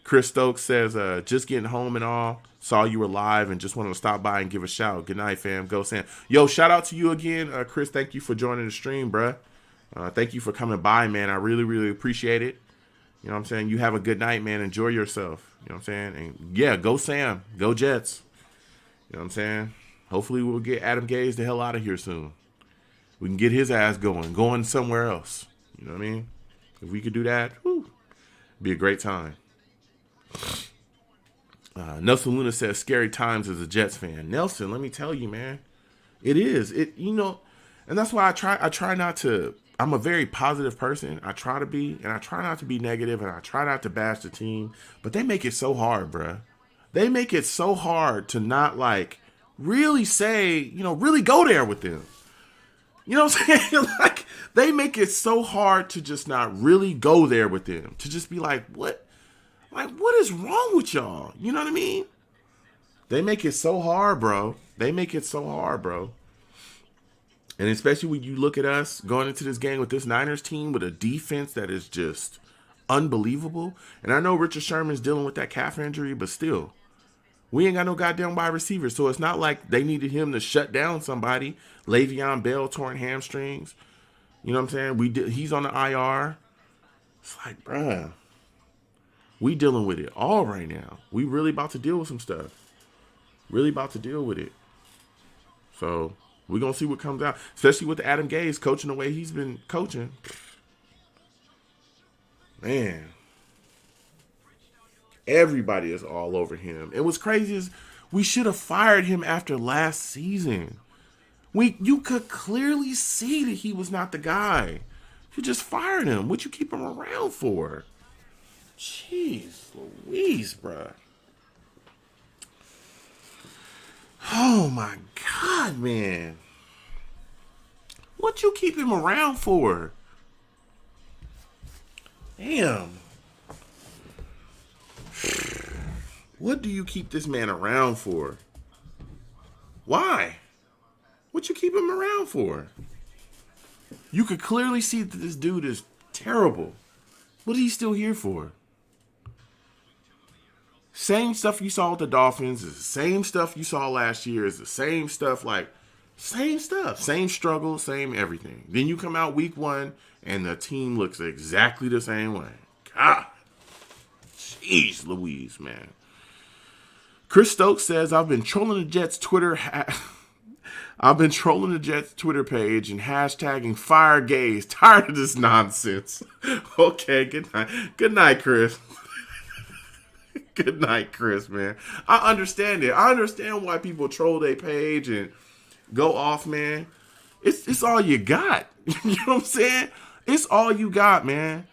Chris Stokes says, just getting home and all. Saw you were live and just wanted to stop by and give a shout. Good night, fam. Go Sam. Yo, shout out to you again, Chris. Thank you for joining the stream, bruh. Thank you for coming by, man. I really, really appreciate it. You know what I'm saying? You have a good night, man. Enjoy yourself. You know what I'm saying? And yeah, go Sam. Go Jets. You know what I'm saying? Hopefully we'll get Adam Gase the hell out of here soon. We can get his ass going somewhere else. You know what I mean? If we could do that, whew, it'd be a great time. Nelson Luna says, scary times as a Jets fan. Nelson, let me tell you, man. It is. And that's why I try not to. I'm a very positive person. I try to be, and I try not to be negative, and I try not to bash the team. But they make it so hard, bruh. They make it so hard to not, like, really say, really go there with them. You know what I'm saying? Like, they make it so hard to just not really go there with them. To just be like, what? Like, what is wrong with y'all? You know what I mean? They make it so hard, bro. They make it so hard, bro. And especially when you look at us going into this game with this Niners team with a defense that is just unbelievable. And I know Richard Sherman's dealing with that calf injury, but still, we ain't got no goddamn wide receiver. So it's not like they needed him to shut down somebody. Le'Veon Bell torn hamstrings. You know what I'm saying? He's on the IR. It's like, bruh, we dealing with it all right now. We really about to deal with some stuff. Really about to deal with it. So we're going to see what comes out, especially with Adam Gase coaching the way he's been coaching. Man. Everybody is all over him. And what's crazy is we should have fired him after last season. You could clearly see that he was not the guy. You just fired him. What you keep him around for? Jeez Louise, bruh. Oh my God, man. What you keep him around for? Damn. What do you keep this man around for? Why? What you keep him around for? You could clearly see that this dude is terrible. What is he still here for? Same stuff you saw with the Dolphins is the same stuff you saw last year. Is the same stuff, same stuff. Same struggle, same everything. Then you come out week 1 and the team looks exactly the same way. God. Jeez Louise, man. Chris Stokes says, I've been trolling the Jets Twitter page and hashtagging fire gays. Tired of this nonsense. Okay, good night. Good night, Chris. Good night, Chris, man. I understand it. I understand why people troll their page and go off, man. It's all you got. You know what I'm saying? It's all you got, man.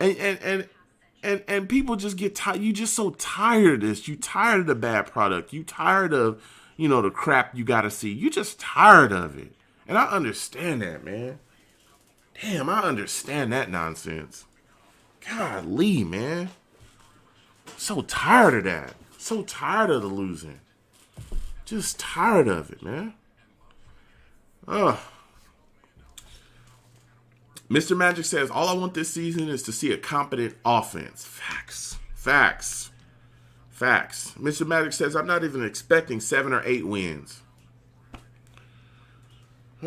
And people just get tired. You just so tired of this. You tired of the bad product. You tired of, the crap you got to see. You just tired of it. And I understand that, man. Damn, I understand that nonsense. Golly, man. So tired of that. So tired of the losing. Just tired of it, man. Ugh. Mr. Magic says, all I want this season is to see a competent offense. Facts. Facts. Facts. Mr. Magic says, I'm not even expecting 7 or 8 wins.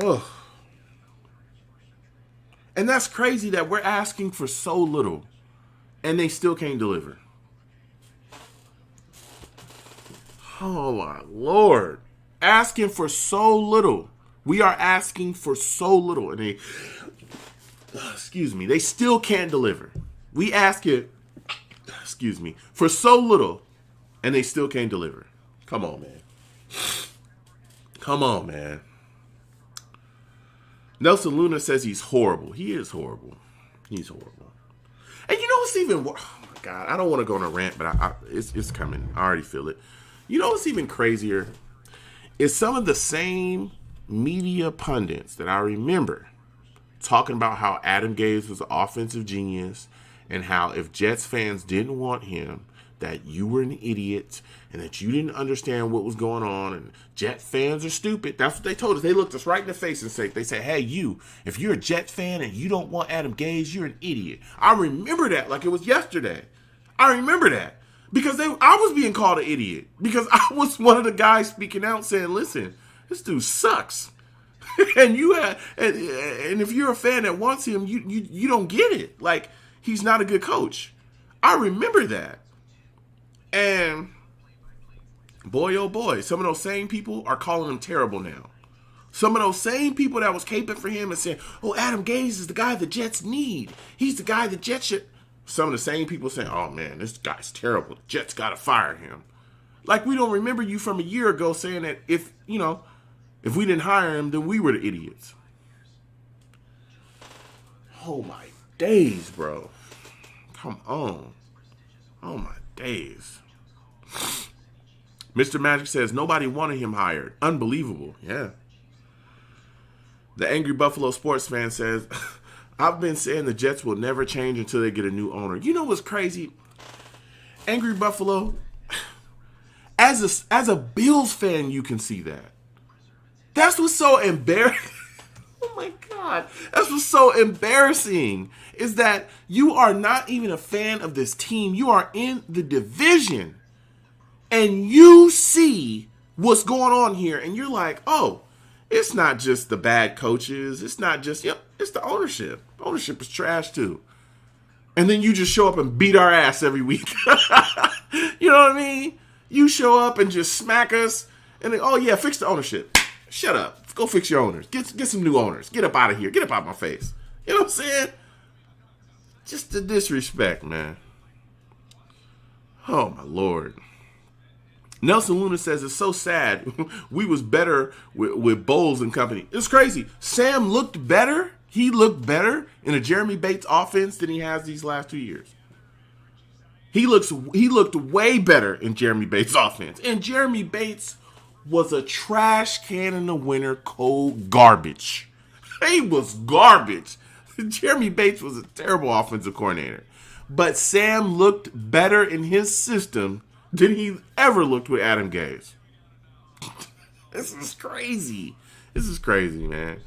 Oh. And that's crazy that we're asking for so little and they still can't deliver. Oh my Lord. Asking for so little. We are asking for so little. And they still can't deliver. We ask it, for so little and they still can't deliver. Come on, man. Come on, man. Nelson Luna says he's horrible. He is horrible. He's horrible. And you know what's even worse? Oh my God, I don't want to go on a rant, but it's coming. I already feel it. You know what's even crazier? Is some of the same media pundits that I remember talking about how Adam Gase was an offensive genius and how if Jets fans didn't want him, that you were an idiot and that you didn't understand what was going on and Jet fans are stupid. That's what they told us. They looked us right in the face and they said, hey, if you're a Jet fan and you don't want Adam Gase, you're an idiot. I remember that like it was yesterday. I remember that because I was being called an idiot because I was one of the guys speaking out saying, listen, this dude sucks. and if you're a fan that wants him, you don't get it. Like, he's not a good coach. I remember that. And boy, oh boy, some of those same people are calling him terrible now. Some of those same people that was caping for him and saying, oh, Adam Gase is the guy the Jets need. He's the guy the Jets should. Some of the same people saying, oh man, this guy's terrible. The Jets got to fire him. Like, we don't remember you from a year ago saying that if we didn't hire him, then we were the idiots. Oh my days, bro. Come on. Oh my days. Mr. Magic says nobody wanted him hired. Unbelievable. Yeah. The Angry Buffalo sports fan says, I've been saying the Jets will never change until they get a new owner. You know what's crazy? Angry Buffalo, as a Bills fan, you can see that. That's what's so embarrassing. Oh my God. That's what's so embarrassing is that you are not even a fan of this team. You are in the division and you see what's going on here and you're like, oh, it's not just the bad coaches. It's not just, it's the ownership. Ownership is trash too. And then you just show up and beat our ass every week. You know what I mean? You show up and just smack us and then, oh yeah, fix the ownership. Shut up. Go fix your owners. Get some new owners. Get up out of here. Get up out of my face. You know what I'm saying? Just the disrespect, man. Oh, my Lord. Nelson Luna says it's so sad. We was better with Bowles and company. It's crazy. Sam looked better. He looked better in a Jeremy Bates offense than he has these last 2 years. He looked way better in Jeremy Bates offense. And Jeremy Bates was a trash can in the winter, cold garbage. He was garbage. Jeremy Bates was a terrible offensive coordinator. But Sam looked better in his system than he ever looked with Adam Gase. This is crazy. This is crazy, man.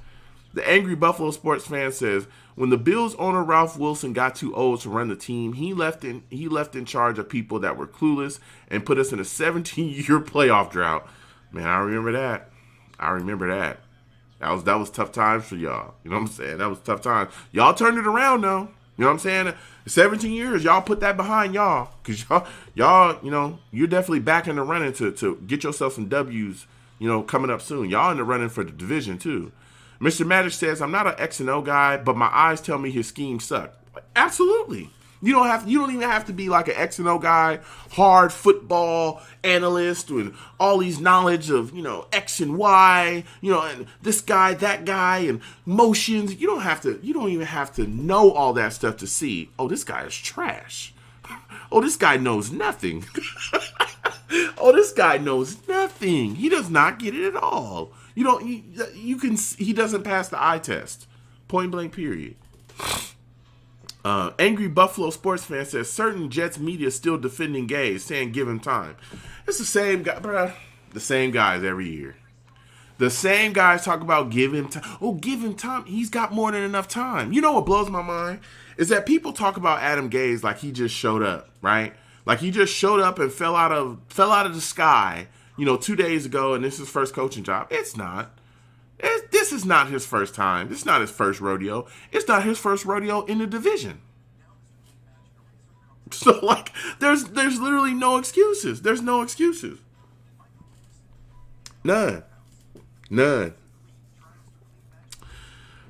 The Angry Buffalo sports fan says, when the Bills owner Ralph Wilson got too old to run the team, he left in charge of people that were clueless and put us in a 17-year playoff drought. Man, I remember that. That was tough times for y'all. You know what I'm saying? That was tough times. Y'all turned it around, though. You know what I'm saying? 17 years, y'all put that behind y'all. Because y'all, you're definitely back in the running to get yourself some W's, coming up soon. Y'all in the running for the division, too. Mr. Magic says, I'm not an X and O guy, but my eyes tell me his schemes suck. Absolutely. You don't even have to be like an X and O guy, hard football analyst with all these knowledge of, X and Y, and this guy, that guy, and motions. You don't even have to know all that stuff to see, oh, this guy is trash. Oh, this guy knows nothing. Oh, this guy knows nothing. He does not get it at all. He doesn't pass the eye test. Point blank, period. Angry Buffalo sports fan says certain Jets media still defending Gase, saying give him time. It's the same guy, bruh. The same guys every year. The same guys talk about give him time. Oh, give him time. He's got more than enough time. You know what blows my mind is that people talk about Adam Gase like he just showed up, right? Like he just showed up and fell out of the sky, 2 days ago, and this is his first coaching job. It's not. This is not his first time. This is not his first rodeo. It's not his first rodeo in the division. So like, there's literally no excuses. There's no excuses. None. None.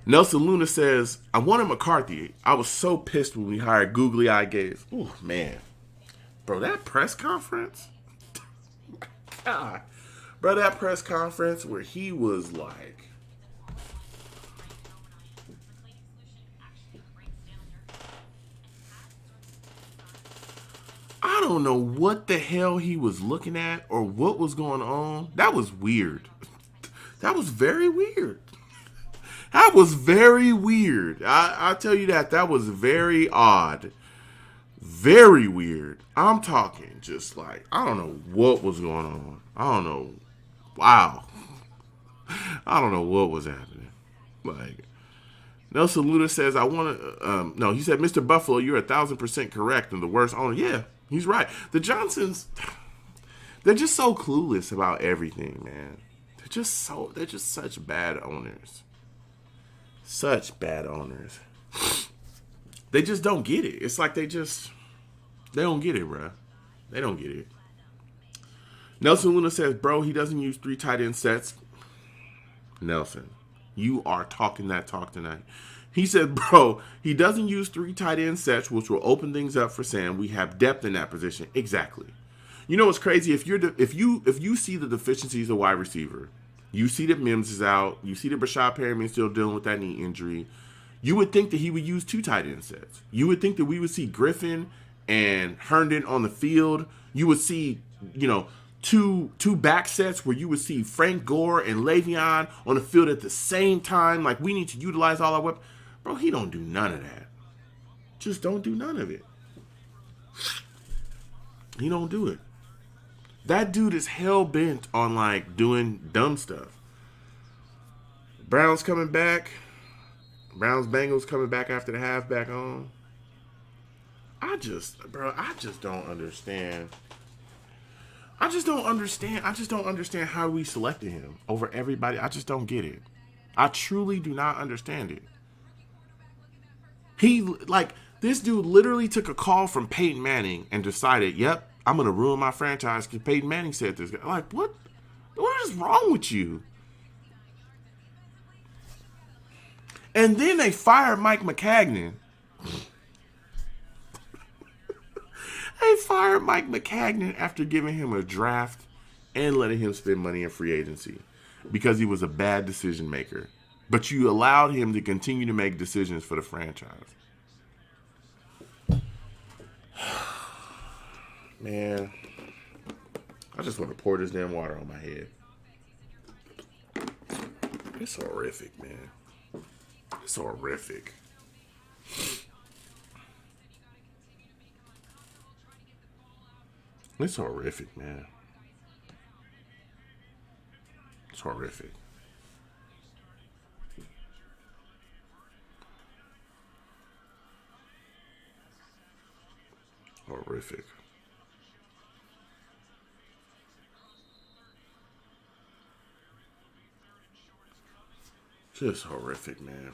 Nelson Luna says, I wanted McCarthy. I was so pissed when we hired Googly Eye Gaze. Ooh, man. Bro, that press conference? God. Bro, that press conference where he was like, I don't know what the hell he was looking at or what was going on. That was weird. That was very weird. That was very weird. I'll tell you that. That was very odd. Very weird. I'm talking just like, I don't know what was going on. I don't know. Wow. I don't know what was happening. Like, Nelson Luna says, I want to, no, he said, Mr. Buffalo, you're 1,000% correct and the worst owner. Yeah, he's right. The Johnsons, they're just so clueless about everything, man. They're just such bad owners. Such bad owners. They just don't get it. It's like they don't get it, bruh. They don't get it. Nelson Luna says, bro, he doesn't use 3 tight end sets. Nelson, you are talking that talk tonight. He said, bro, he doesn't use 3 tight end sets, which will open things up for Sam. We have depth in that position. Exactly. You know what's crazy? If you see the deficiencies of wide receiver, you see that Mims is out, you see that Brashad Perriman's still dealing with that knee injury, you would think that he would use 2 tight end sets. You would think that we would see Griffin and Herndon on the field. You would see, two back sets where you would see Frank Gore and Le'Veon on the field at the same time. Like, we need to utilize all our weapons. Bro, he don't do none of that. Just don't do none of it. He don't do it. That dude is hell-bent on, like, doing dumb stuff. Browns coming back. Browns Bengals coming back after the halfback on. I just don't understand. I just don't understand how we selected him over everybody. I just don't get it. I truly do not understand it. This dude literally took a call from Peyton Manning and decided, yep, I'm going to ruin my franchise because Peyton Manning said this. Like, what? What is wrong with you? And then they fired Mike Maccagnan. They fired Mike Maccagnan after giving him a draft and letting him spend money in free agency because he was a bad decision maker. But you allowed him to continue to make decisions for the franchise. Man, I just want to pour this damn water on my head. It's horrific, man. It's horrific. It's horrific, man. It's horrific. Horrific. Just horrific, man.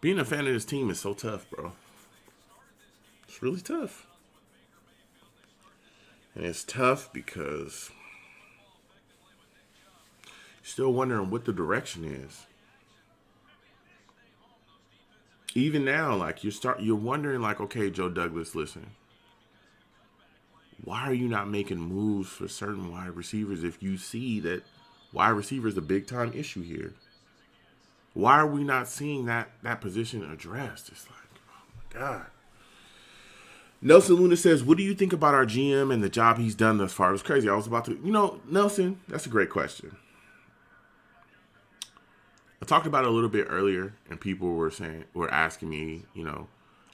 Being a fan of this team is so tough, bro. It's really tough. And it's tough because you're still wondering what the direction is. Even now, like you're wondering, like, okay, Joe Douglas, listen. Why are you not making moves for certain wide receivers if you see that wide receiver is a big time issue here? Why are we not seeing that position addressed? It's like, oh my God. Nelson Luna says, what do you think about our GM and the job he's done thus far? It was crazy. I was about to, Nelson, that's a great question. I talked about it a little bit earlier, and people were asking me,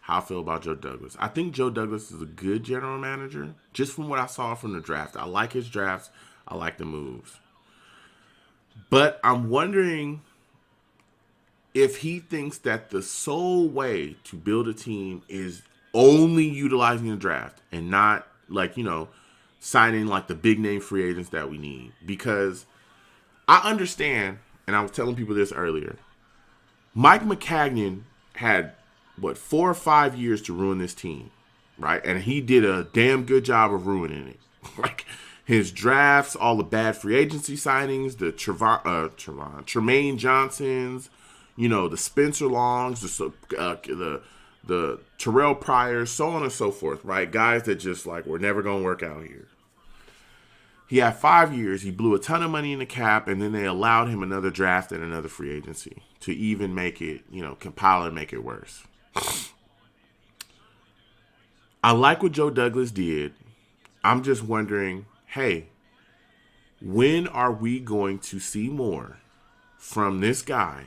how I feel about Joe Douglas. I think Joe Douglas is a good general manager, just from what I saw from the draft. I like his drafts. I like the moves. But I'm wondering if he thinks that the sole way to build a team is only utilizing the draft and not, signing like the big name free agents that we need. Because I understand, and I was telling people this earlier, Mike McCagnon had, 4 or 5 years to ruin this team, right? And he did a damn good job of ruining it. Like, his drafts, all the bad free agency signings, the Tremaine Johnsons, the Spencer Longs, the Terrell Pryors, so on and so forth, right? Guys that just like were never going to work out here. He had 5 years. He blew a ton of money in the cap, and then they allowed him another draft and another free agency to even make it, compile and make it worse. I like what Joe Douglas did. I'm just wondering, hey, when are we going to see more from this guy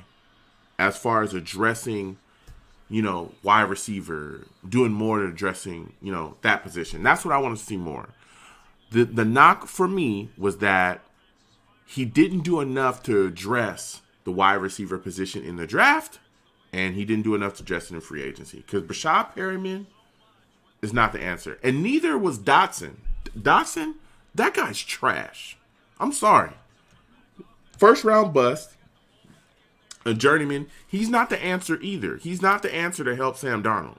as far as addressing, wide receiver, doing more to addressing, that position? That's what I want to see more. The knock for me was that he didn't do enough to address the wide receiver position in the draft, and he didn't do enough to address it in free agency. Because Brashad Perryman is not the answer. And neither was Dotson. Dotson, that guy's trash. I'm sorry. First round bust, a journeyman. He's not the answer either. He's not the answer to help Sam Darnold.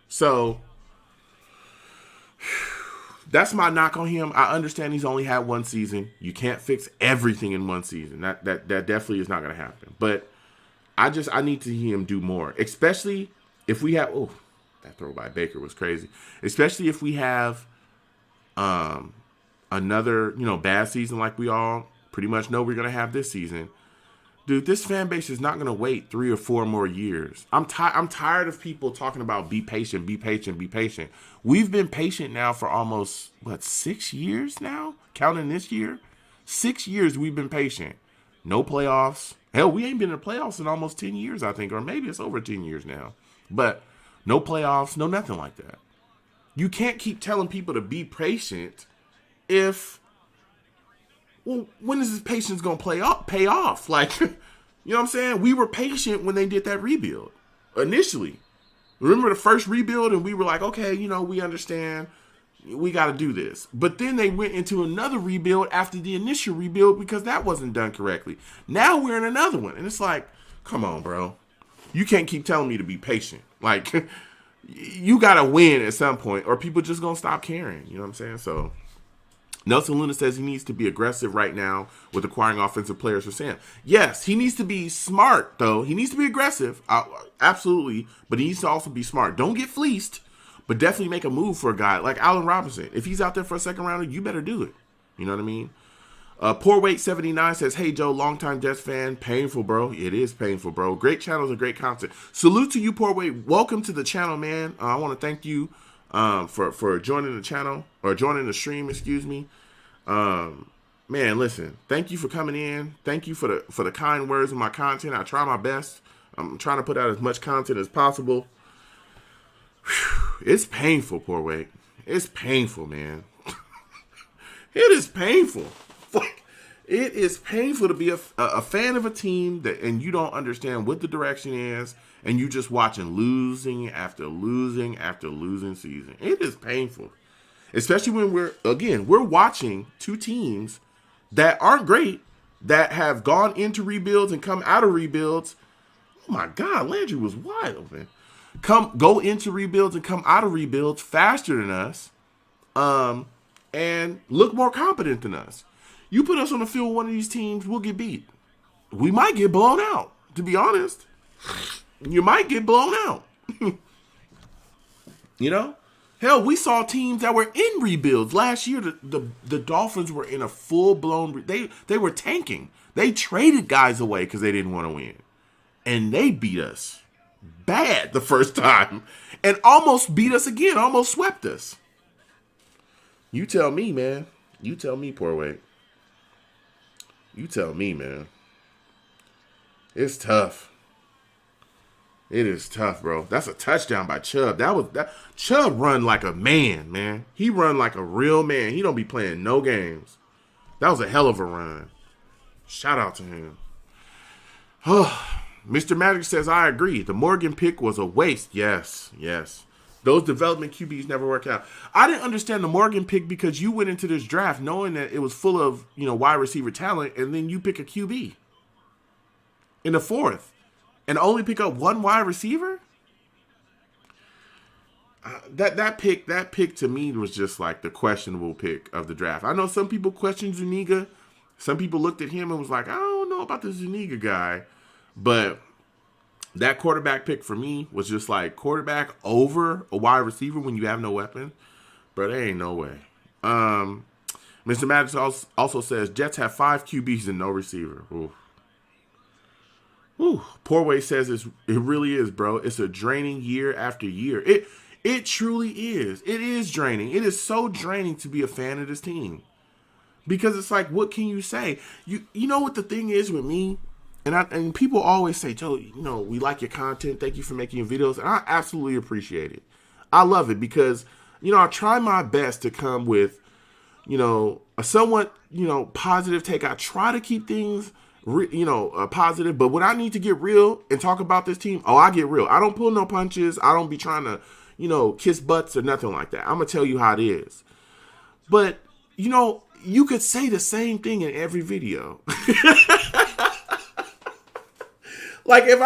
So that's my knock on him. I understand he's only had one season. You can't fix everything in one season. That definitely is not going to happen. But I need to see him do more, especially if we have. Oh, that throw by Baker was crazy. Especially if we have another bad season like we all pretty much know we're going to have this season. Dude, this fan base is not going to wait 3 or 4 more years. I'm tired of people talking about be patient, be patient, be patient. We've been patient now for almost, 6 years now? Counting this year? 6 years we've been patient. No playoffs. Hell, we ain't been in the playoffs in almost 10 years, I think. Or maybe it's over 10 years now. But no playoffs, no nothing like that. You can't keep telling people to be patient if... Well, when is this patience going to pay off? Like, you know what I'm saying? We were patient when they did that rebuild initially. Remember the first rebuild and we were like, okay, we understand. We got to do this. But then they went into another rebuild after the initial rebuild because that wasn't done correctly. Now we're in another one. And it's like, come on, bro. You can't keep telling me to be patient. Like, you got to win at some point or people just going to stop caring. You know what I'm saying? So... Nelson Luna says he needs to be aggressive right now with acquiring offensive players for Sam. Yes, he needs to be smart, though. He needs to be aggressive, absolutely, but he needs to also be smart. Don't get fleeced, but definitely make a move for a guy like Allen Robinson. If he's out there for a second rounder, you better do it. You know what I mean? Poor Weight 79 says, hey, Joe, longtime Jets fan. Painful, bro. It is painful, bro. Great channels and great content. Salute to you, Poor Weight. Welcome to the channel, man. I want to thank you. For joining the channel or joining the stream, excuse me. Man, listen, thank you for coming in. Thank you for the kind words of my content. I try my best. I'm trying to put out as much content as possible. Whew, it's painful, Poor Weight. It's painful, man. It is painful. It is painful to be a fan of a team and you don't understand what the direction is. And you just watching losing after losing after losing season. It is painful. Especially when we're watching two teams that aren't great, that have gone into rebuilds and come out of rebuilds. Oh my God, Landry was wide open. Go into rebuilds and come out of rebuilds faster than us, and look more competent than us. You put us on the field with one of these teams, we'll get beat. We might get blown out, to be honest. You might get blown out. Hell, we saw teams that were in rebuilds last year. The Dolphins were in a full-blown... They were tanking. They traded guys away because they didn't want to win. And they beat us bad the first time. And almost beat us again. Almost swept us. You tell me, man. You tell me, Poor Weight. You tell me, man. It's tough. It is tough, bro. That's a touchdown by Chubb. Chubb run like a man. He run like a real man. He don't be playing no games. That was a hell of a run. Shout out to him. Mr. Magic says, I agree. The Morgan pick was a waste. Yes. Those development QBs never work out. I didn't understand the Morgan pick because you went into this draft knowing that it was full of, wide receiver talent, and then you pick a QB in the fourth and only pick up one wide receiver. That pick to me was just like the questionable pick of the draft. I know some people questioned Zuniga. Some people looked at him and was like, I don't know about the Zuniga guy, but that quarterback pick for me was just like quarterback over a wide receiver when you have no weapon. But there ain't no way. Mr. Maddox also says Jets have 5 QBs and no receiver. Ooh. Ooh. Poorway says it really is, bro. It's a draining year after year. It truly is. It is draining. It is so draining to be a fan of this team. Because it's like, what can you say? You know what the thing is with me? And people always say, Joe, we like your content. Thank you for making your videos. And I absolutely appreciate it. I love it because, I try my best to come with, a somewhat, positive take. I try to keep things, positive. But when I need to get real and talk about this team, I get real. I don't pull no punches. I don't be trying to, kiss butts or nothing like that. I'm going to tell you how it is. But, you could say the same thing in every video. Like if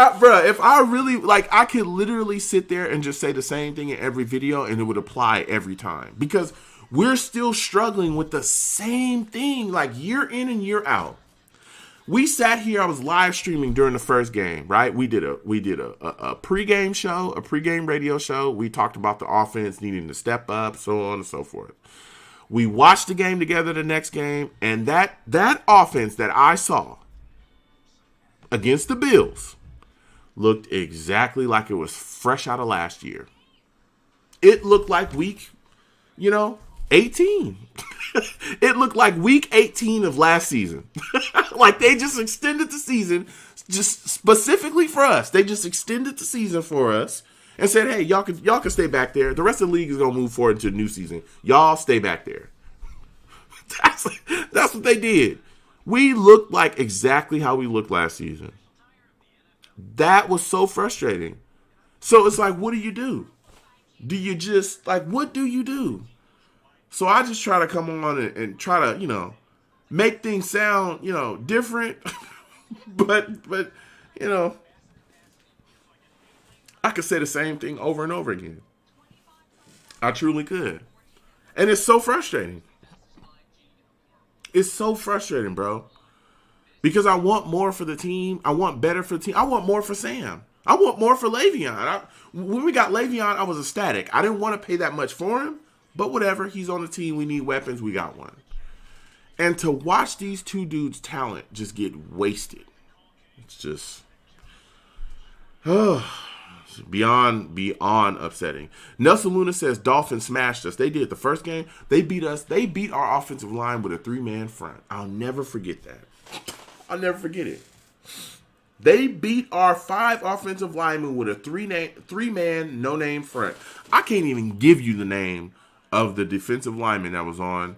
I really, like, I could literally sit there and just say the same thing in every video and it would apply every time because we're still struggling with the same thing, like year in and year out. We sat here, I was live streaming during the first game, right? We did a pregame show, a pregame radio show. We talked about the offense needing to step up, so on and so forth. We watched the game together the next game, and that offense that I saw against the Bills looked exactly like it was fresh out of last year. It looked like week, 18. It looked like week 18 of last season. Like they just extended the season just specifically for us. They just extended the season for us and said, hey, y'all can stay back there. The rest of the league is going to move forward into the new season. Y'all stay back there. That's what they did. We looked like exactly how we looked last season. That was so frustrating. So it's like, what do you do? Do you just, what do you do? So I just try to come on and try to, make things sound, different. but, I could say the same thing over and over again. I truly could. And it's so frustrating. It's so frustrating, bro. Because I want more for the team. I want better for the team. I want more for Sam. I want more for Le'Veon. When we got Le'Veon, I was ecstatic. I didn't want to pay that much for him. But whatever. He's on the team. We need weapons. We got one. And to watch these two dudes' talent just get wasted. It's just... beyond upsetting. Nelson Luna says Dolphins smashed us. They did the first game. They beat us. They beat our offensive line with a 3-man front. I'll never forget that. I'll never forget it. They beat our 5 offensive linemen with a 3-man, no-name front. I can't even give you the name of the defensive lineman that was on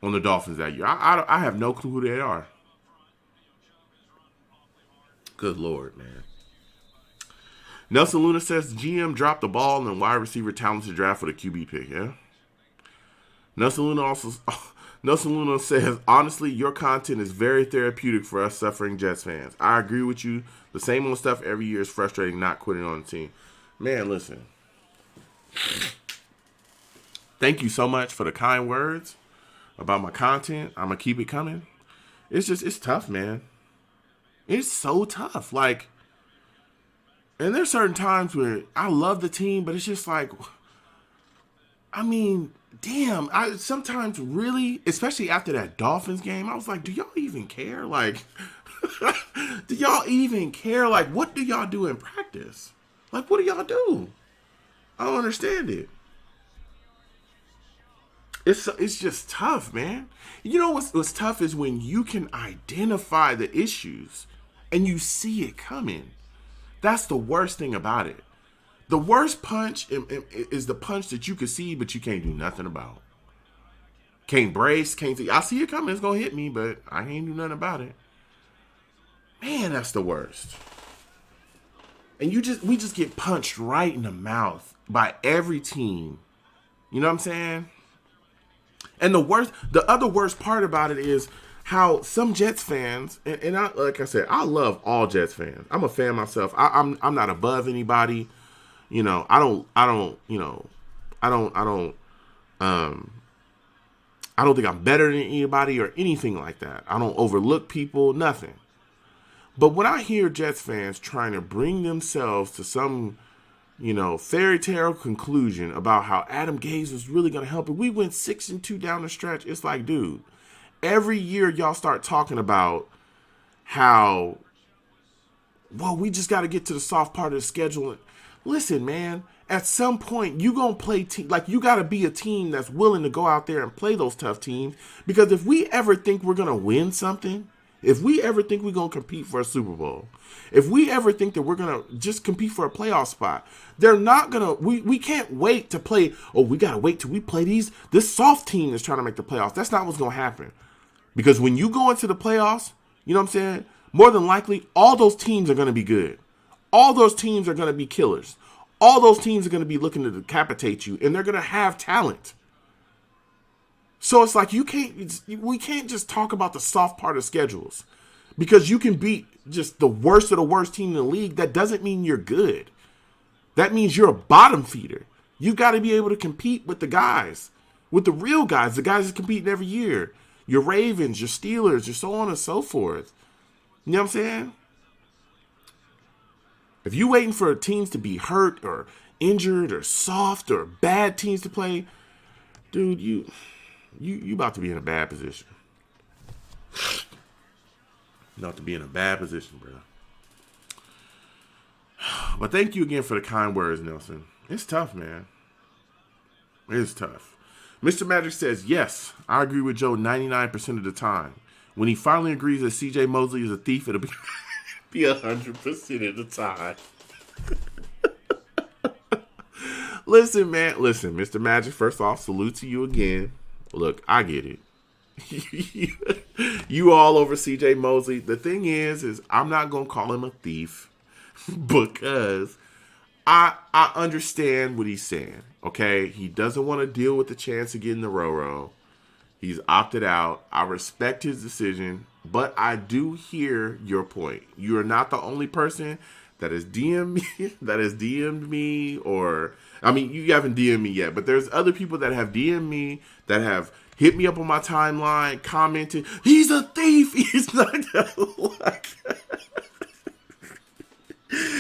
the Dolphins that year. I have no clue who they are. Good Lord, man. Nelson Luna says GM dropped the ball and wide receiver talented draft for the QB pick, yeah? Nelson Luna says, honestly, your content is very therapeutic for us suffering Jets fans. I agree with you. The same old stuff every year is frustrating not quitting on the team. Man, listen. Thank you so much for the kind words about my content. I'm going to keep it coming. It's tough, man. It's so tough. Like, and there's certain times where I love the team, but it's just like, I mean, damn. I sometimes really, especially after that Dolphins game, I was like, do y'all even care? Like, do y'all even care? Like, what do y'all do in practice? Like, what do y'all do? I don't understand it. It's just tough, man. You know what's tough is when you can identify the issues and you see it coming. That's the worst thing about it. The worst punch is the punch that you can see, but you can't do nothing about. Can't brace, can't see. I see it coming. It's going to hit me, but I can't do nothing about it. Man, that's the worst. And we just get punched right in the mouth by every team. You know what I'm saying? And the other worst part about it is how some Jets fans, and I, like I said, I love all Jets fans. I'm a fan myself. I'm not above anybody. You know, um, I don't think I'm better than anybody or anything like that. I don't overlook people, nothing. But when I hear Jets fans trying to bring themselves to some, fairy tale conclusion about how Adam Gase was really going to help it, we went 6-2 down the stretch. It's like, dude, every year y'all start talking about how, well, we just got to get to the soft part of the schedule. Listen, man, at some point you gonna play like you got to be a team that's willing to go out there and play those tough teams. Because if we ever think we're gonna win something, if we ever think we're gonna compete for a Super Bowl, if we ever think that we're gonna just compete for a playoff spot, they're not gonna. We can't wait to play. Oh, we gotta wait till we play this soft team that's trying to make the playoffs. That's not what's gonna happen. Because when you go into the playoffs, you know what I'm saying? More than likely, all those teams are gonna be good. All those teams are gonna be killers. All those teams are going to be looking to decapitate you, and they're going to have talent. So it's like we can't just talk about the soft part of schedules, because you can beat just the worst of the worst team in the league. That doesn't mean you're good. That means you're a bottom feeder. You got to be able to compete with the guys, with the real guys, the guys that compete every year. Your Ravens, your Steelers, your so on and so forth. You know what I'm saying? If you waiting for teams to be hurt or injured or soft or bad teams to play, dude, you about to be in a bad position. You about to be in a bad position, bro. But thank you again for the kind words, Nelson. It's tough, man. It's tough. Mr. Magic says, yes, I agree with Joe 99% of the time. When he finally agrees that CJ Mosley is a thief, it'll be 100% of the time. Listen, man. Listen, Mr. Magic, first off, salute to you again. Look, I get it. You all over CJ Mosley. The thing is I'm not going to call him a thief because I understand what he's saying, okay? He doesn't want to deal with the chance of getting the Roro. He's opted out. I respect his decision, but I do hear your point. You are not the only person that has DM'd me, or I mean, you haven't DM'd me yet, but there's other people that have DM'd me, that have hit me up on my timeline, commented, he's a thief. He's not like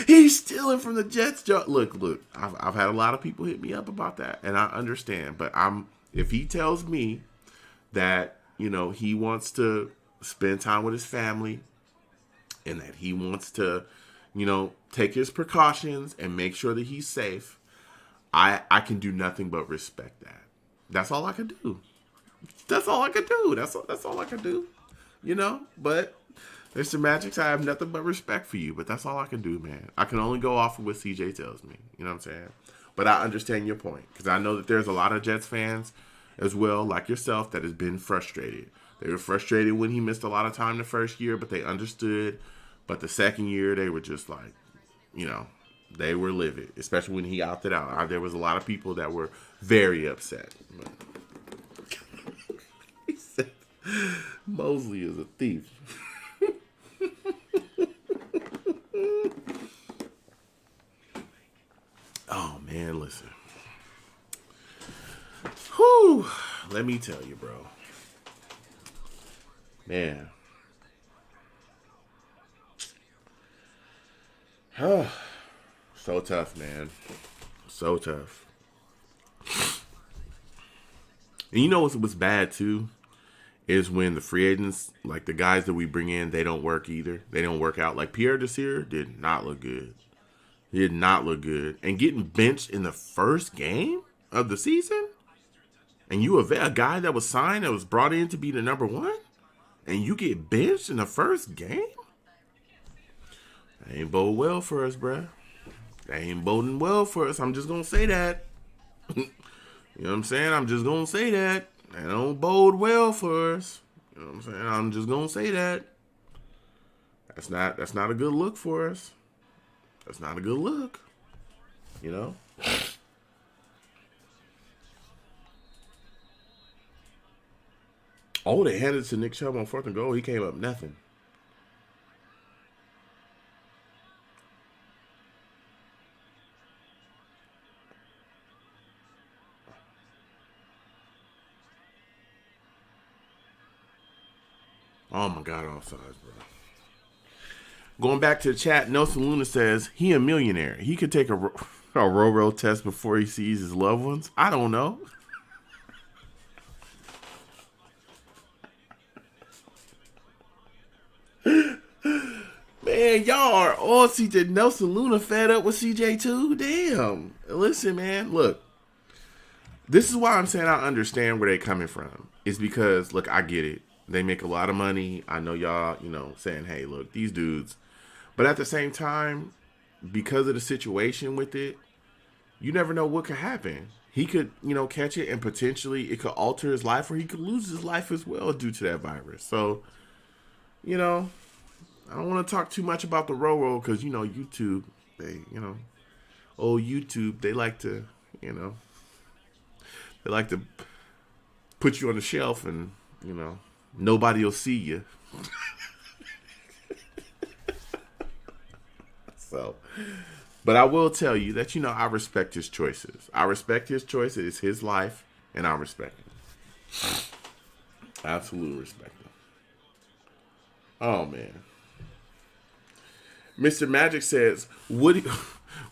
he's stealing from the Jets. Look, I've had a lot of people hit me up about that, and I understand, but if he tells me that, he wants to spend time with his family and that he wants to, take his precautions and make sure that he's safe, I can do nothing but respect that. That's all I can do. That's all I can do. That's all I can do. But Mr. Magic, I have nothing but respect for you, but that's all I can do, man. I can only go off of what CJ tells me. You know what I'm saying? But I understand your point, because I know that there's a lot of Jets fans as well, like yourself, that has been frustrated. They were frustrated when he missed a lot of time the first year, but they understood. But the second year, they were just like, they were livid, especially when he opted out. There was a lot of people that were very upset. He said, Mosley is a thief. Oh, man, listen. Whew. Let me tell you, bro. Man. So tough, man. So tough. And you know what's bad, too? Is when the free agents, like the guys that we bring in, they don't work either. They don't work out. Like Pierre Desir did not look good. He did not look good. And getting benched in the first game of the season? And you a guy that was signed, that was brought in to be the number one? And you get benched in the first game? That ain't bode well for us, bruh. That ain't boding well for us. I'm just going to say that. You know what I'm saying? I'm just going to say that. That don't bode well for us. You know what I'm saying? I'm just going to say that. That's not a good look for us. That's not a good look. Oh, they handed it to Nick Chubb on 4th and goal. He came up nothing. Oh my God, offsides, bro. Going back to the chat, Nelson Luna says he a millionaire. He could take a row test before he sees his loved ones. I don't know. Man, y'all are all CJ. Nelson Luna fed up with CJ too. Damn. Listen, man. Look, this is why I'm saying I understand where they're coming from. It's because, look, I get it. They make a lot of money. I know y'all, saying, hey, look, these dudes. But at the same time, because of the situation with it, you never know what could happen. He could, catch it and potentially it could alter his life, or he could lose his life as well due to that virus. So, I don't want to talk too much about the roll because, YouTube, they, old YouTube, they like to, they like to put you on the shelf and, nobody will see you. So, but I will tell you that, I respect his choices. I respect his choices. It's his life, and I respect him. Absolutely respect him. Oh, man. Mr. Magic says Woody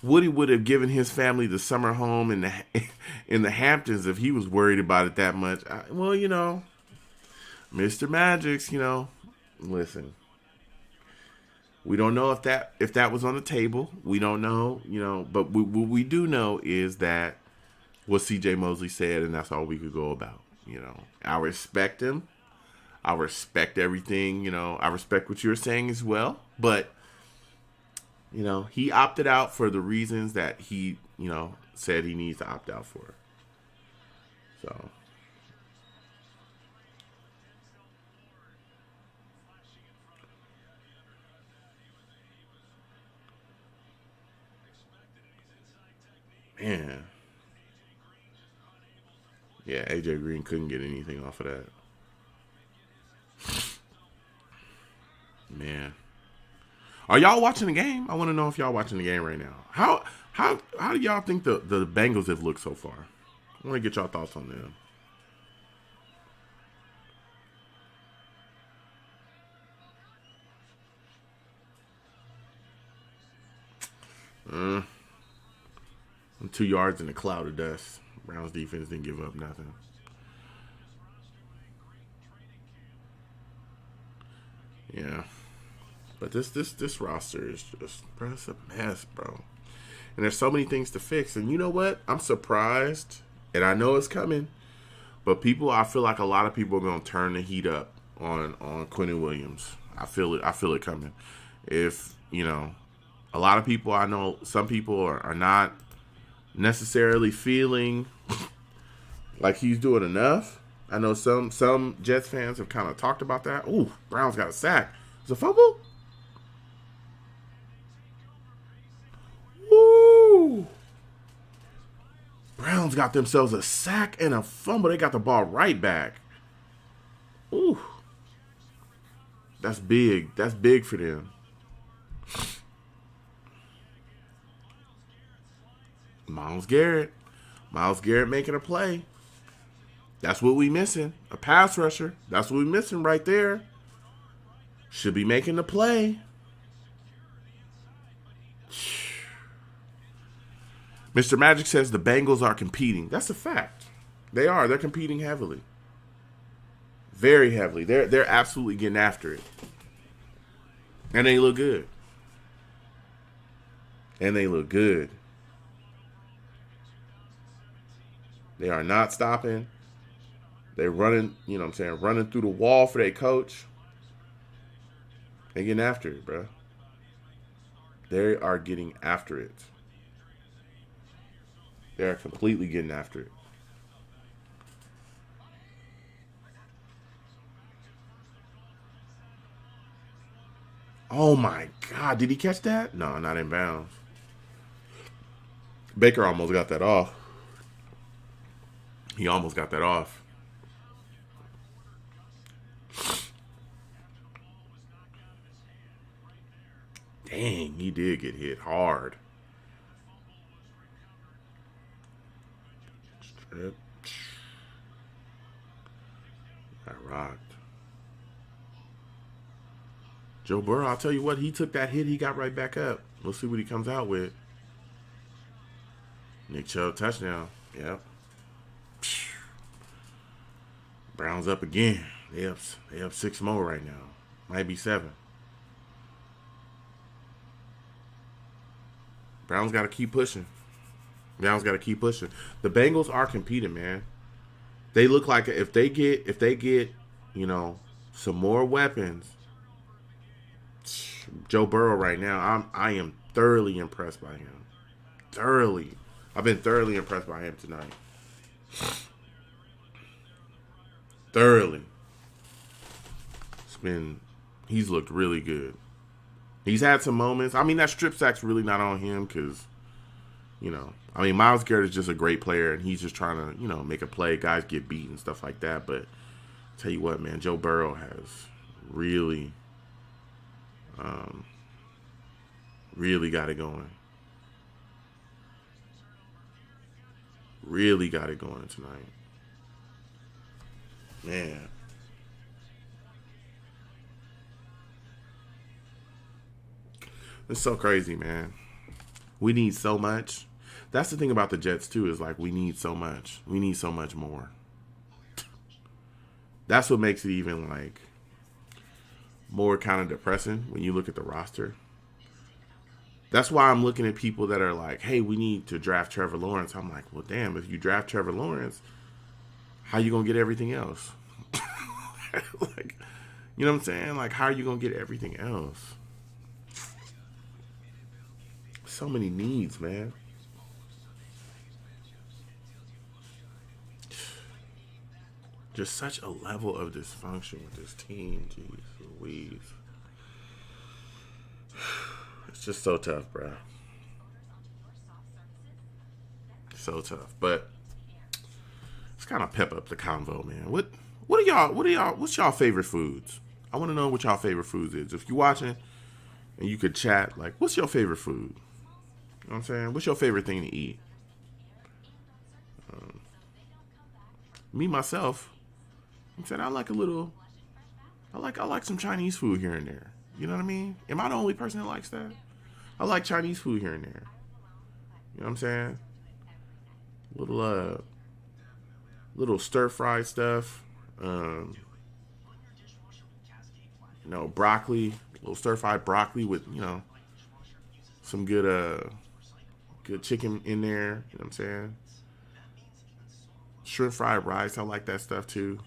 would have given his family the summer home in the Hamptons if he was worried about it that much. Mr. Magic's, listen. We don't know if that was on the table. We don't know, but what we do know is that what C.J. Mosley said, and that's all we could go about. I respect him. I respect everything. I respect what you're saying as well, but. He opted out for the reasons that he, said he needs to opt out for. So. Man. Yeah, AJ Green couldn't get anything off of that. Man. Are y'all watching the game? I want to know if y'all watching the game right now. How do y'all think the Bengals have looked so far? I want to get y'all thoughts on them. I'm 2 yards in a cloud of dust. Browns defense didn't give up nothing. Yeah. But this roster is just, bro, it's a mess, bro. And there's so many things to fix. And you know what? I'm surprised, and I know it's coming. But I feel like a lot of people are gonna turn the heat up on Quinnen Williams. I feel it coming. If a lot of people, I know some people are not necessarily feeling like he's doing enough. I know some Jets fans have kind of talked about that. Ooh, Browns got a sack. It's a fumble. Woo! Browns got themselves a sack and a fumble. They got the ball right back. Ooh. That's big. That's big for them. Myles Garrett making a play. That's what we missing. A pass rusher. That's what we missing right there. Should be making the play. Mr. Magic says the Bengals are competing. That's a fact. They are. They're competing heavily. Very heavily. They're absolutely getting after it. And they look good. They are not stopping. They're running, running through the wall for their coach. They're getting after it, bro. They are getting after it. They are completely getting after it. Oh my God. Did he catch that? No, not in bounds. Baker almost got that off. He almost got that off. Dang, he did get hit hard. Strip. Got rocked. Joe Burrow, I'll tell you what, he took that hit, he got right back up. We'll see what he comes out with. Nick Chubb touchdown. Yep. Browns up again. They up 6 more right now. Might be 7. Browns got to keep pushing. The Bengals are competing, man. They look like if they get, some more weapons. Joe Burrow right now, I am thoroughly impressed by him. I've been thoroughly impressed by him tonight. Thoroughly. He's looked really good. He's had some moments. I mean, that strip sack's really not on him because, Myles Garrett is just a great player and he's just trying to, make a play. Guys get beat and stuff like that. But tell you what, man, Joe Burrow has really got it going. Really got it going tonight. Man. It's so crazy, man. We need so much. That's the thing about the Jets, too, is like we need so much. We need so much more. That's what makes it even like more kind of depressing when you look at the roster. That's why I'm looking at people that are like, hey, we need to draft Trevor Lawrence. I'm like, well, damn, if you draft Trevor Lawrence, how you going to get everything else? Like, you know what I'm saying? Like, how are you going to get everything else? So many needs, man. Just such a level of dysfunction with this team. Jeez Louise. It's just so tough, bro. So tough. But let's kind of pep up the convo, man. What's y'all favorite foods? I want to know what y'all favorite foods is. If you're watching and you could chat, like, what's your favorite food? You know what I'm saying? What's your favorite thing to eat? Me, myself, I'm saying I like some Chinese food here and there. You know what I mean? Am I the only person that likes that? I like Chinese food here and there. You know what I'm saying? Little stir-fried stuff. Broccoli. Little stir-fried broccoli with, some good chicken in there. You know what I'm saying? Shrimp fried rice. I like that stuff too.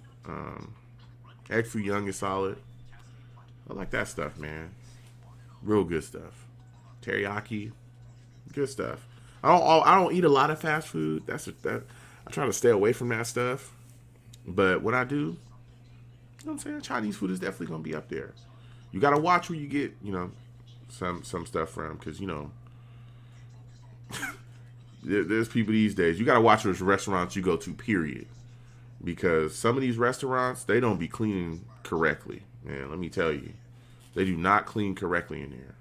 Egg foo young is solid. I like that stuff, man. Real good stuff. Teriyaki. Good stuff. I don't eat a lot of fast food. I try to stay away from that stuff. But when I do, you know what I'm saying? Chinese food is definitely going to be up there. You got to watch where you get, some stuff from. Because, there's people these days. You got to watch which restaurants you go to, period. Because some of these restaurants, they don't be cleaning correctly. Man, let me tell you. They do not clean correctly in there.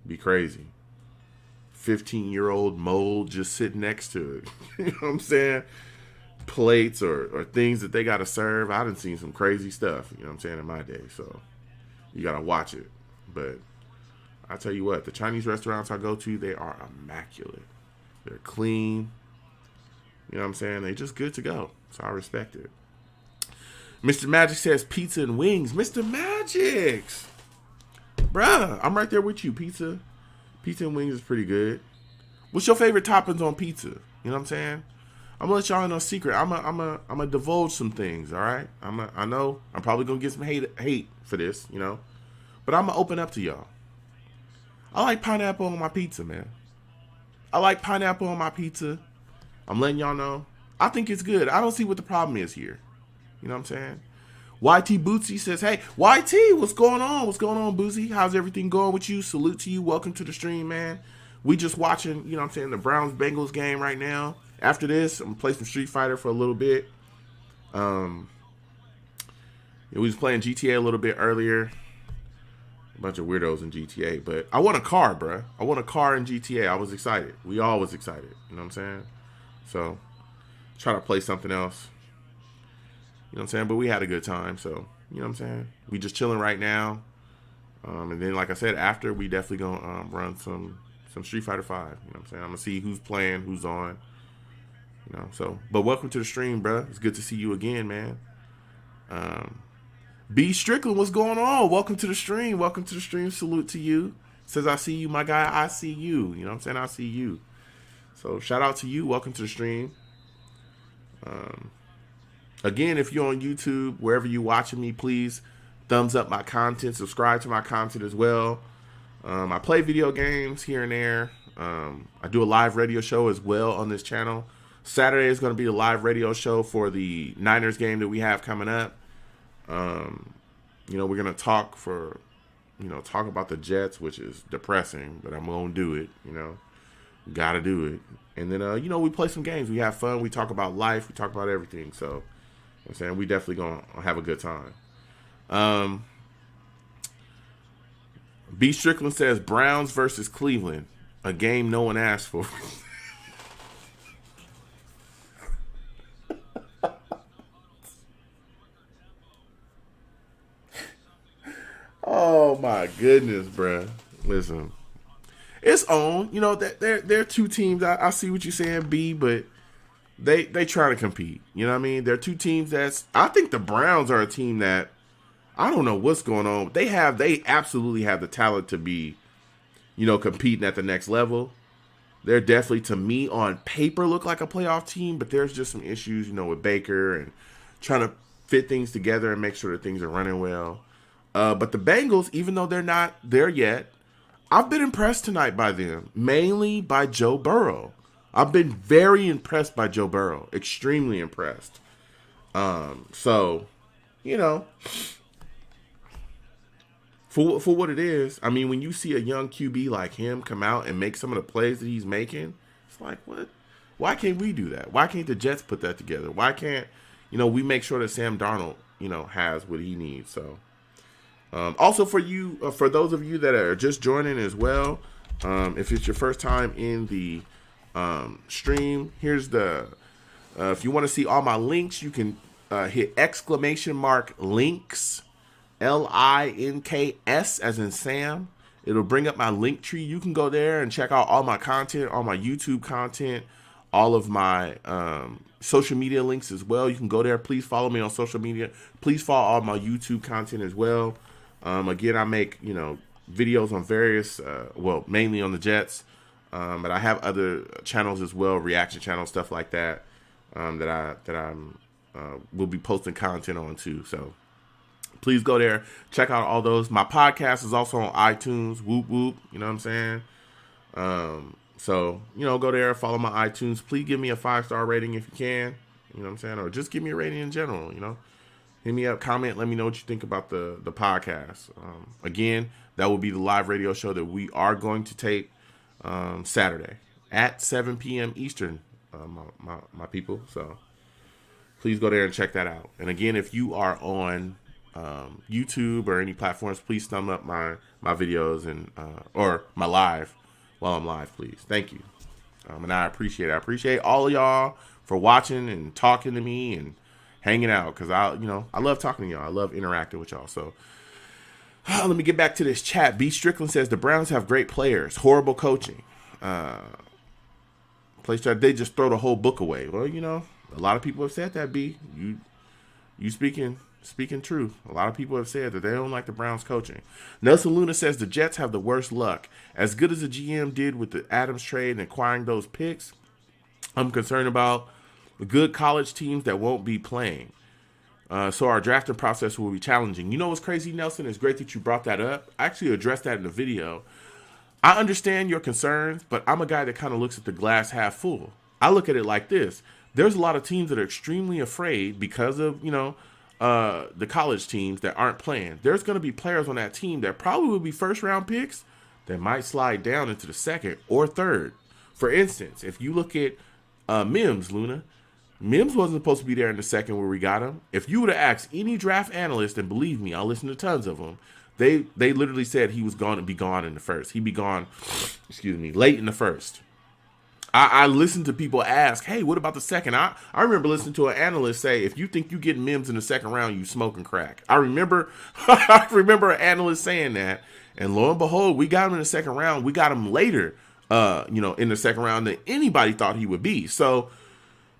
Be crazy. 15-year-old mold just sitting next to it. You know what I'm saying? Plates or things that they got to serve. I done seen some crazy stuff, you know what I'm saying, in my day. So you got to watch it. But I tell you what, the Chinese restaurants I go to, they are immaculate. They're clean. You know what I'm saying? They're just good to go. So I respect it. Mr. Magic says pizza and wings. Mr. Magic's. Bruh, I'm right there with you. Pizza and wings is pretty good. What's your favorite toppings on pizza? You know what I'm saying? I'm gonna let y'all in a secret. I'm gonna divulge some things, all right? I know I'm probably gonna get some hate for this, but I'm gonna open up to y'all. I like pineapple on my pizza, man. I like pineapple on my pizza. I'm letting y'all know. I think it's good. I don't see what the problem is here. You know what I'm saying? YT Bootsy says, hey, YT, what's going on? What's going on, Bootsy? How's everything going with you? Salute to you. Welcome to the stream, man. We just watching, you know what I'm saying, the Browns Bengals game right now. After this, I'm going to play some Street Fighter for a little bit. We was playing GTA a little bit earlier. bunch of weirdos in GTA. But I want a car, bruh. I want a car in GTA. I was excited. We all was excited. You know what I'm saying? So try to play something else. You know what I'm saying? But we had a good time. So you know what I'm saying? We just chilling right now. And then, like I said, after we definitely gonna run some Street Fighter 5. You know what I'm saying? I'm gonna see who's playing, who's on. You know, so but welcome to the stream, bruh. It's good to see you again, man. B Strickland, what's going on? Welcome to the stream. Welcome to the stream. Salute to you. Says I see you, my guy. I see you. You know what I'm saying? I see you. So shout out to you. Welcome to the stream. Again, if you're on YouTube, wherever you're watching me, please thumbs up my content. Subscribe to my content as well. I play video games here and there. I do a live radio show as well on this channel. Saturday is going to be the live radio show for the Niners game that we have coming up. You know, we're going to talk about the Jets, which is depressing, but I'm going to do it, you know. Got to do it. And then, you know, we play some games. We have fun. We talk about life. We talk about everything. So, you know what I'm saying, we definitely going to have a good time. B. Strickland says Browns versus Cleveland, a game no one asked for. Oh my goodness, bruh. Listen, it's on. You know that they're two teams. I see what you're saying, B, but they try to compete. You know what I mean? They're two teams I think the Browns are a team that I don't know what's going on. They absolutely have the talent to be, you know, competing at the next level. They're definitely, to me, on paper, look like a playoff team, but there's just some issues, you know, with Baker and trying to fit things together and make sure that things are running well. But the Bengals, even though they're not there yet, I've been impressed tonight by them, mainly by Joe Burrow. I've been very impressed by Joe Burrow, extremely impressed. So, you know, for what it is, I mean, when you see a young QB like him come out and make some of the plays that he's making, it's like, what? Why can't we do that? Why can't the Jets put that together? Why can't, you know, we make sure that Sam Darnold, you know, has what he needs? So, also for you, for those of you that are just joining as well, if it's your first time in the stream, here's if you want to see all my links, you can hit !links, LINKS as in Sam. It'll bring up my link tree. You can go there and check out all my content, all my YouTube content, all of my social media links as well. You can go there. Please follow me on social media. Please follow all my YouTube content as well. Again, I make, you know, videos on various, mainly on the Jets, but I have other channels as well, reaction channels, stuff like that, that will be posting content on too. So please go there, check out all those. My podcast is also on iTunes. Whoop whoop, you know what I'm saying? So you know, go there, follow my iTunes. Please give me a 5-star rating if you can. You know what I'm saying, or just give me a rating in general. You know. Hit me up, comment, let me know what you think about the podcast. Again, that will be the live radio show that we are going to tape Saturday at 7 p.m. Eastern, my people. So please go there and check that out. And again, if you are on YouTube or any platforms, please thumb up my videos and or my live while I'm live, please. Thank you. And I appreciate it. I appreciate all of y'all for watching and talking to me and hanging out, because I love talking to y'all. I love interacting with y'all. So let me get back to this chat. B. Strickland says the Browns have great players, horrible coaching. They just throw the whole book away. Well, you know, a lot of people have said that. B. You speaking truth. A lot of people have said that they don't like the Browns coaching. Nelson Luna says the Jets have the worst luck. As good as the GM did with the Adams trade and acquiring those picks, I'm concerned about good college teams that won't be playing. So our drafting process will be challenging. You know what's crazy, Nelson? It's great that you brought that up. I actually addressed that in the video. I understand your concerns, but I'm a guy that kind of looks at the glass half full. I look at it like this. There's a lot of teams that are extremely afraid because of, you know, the college teams that aren't playing. There's going to be players on that team that probably will be first-round picks that might slide down into the second or third. For instance, if you look at Mims, Luna, Mims wasn't supposed to be there in the second where we got him. If you would have asked any draft analyst, and believe me, I listen to tons of them, they literally said he was going to be gone in the first. He'd be gone, late in the first. I listened to people ask, hey, what about the second? I remember listening to an analyst say, if you think you get Mims in the second round, you smoking crack. I remember an analyst saying that. And lo and behold, we got him in the second round. We got him later, in the second round than anybody thought he would be. So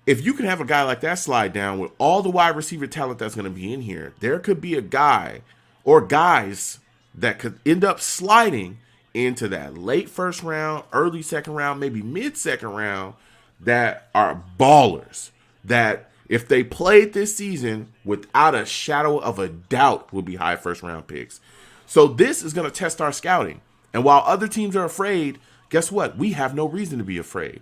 if you can have a guy like that slide down with all the wide receiver talent that's going to be in here, there could be a guy or guys that could end up sliding into that late first round, early second round, maybe mid second round that are ballers. That if they played this season, without a shadow of a doubt, will be high first round picks. So this is going to test our scouting. And while other teams are afraid, guess what? We have no reason to be afraid.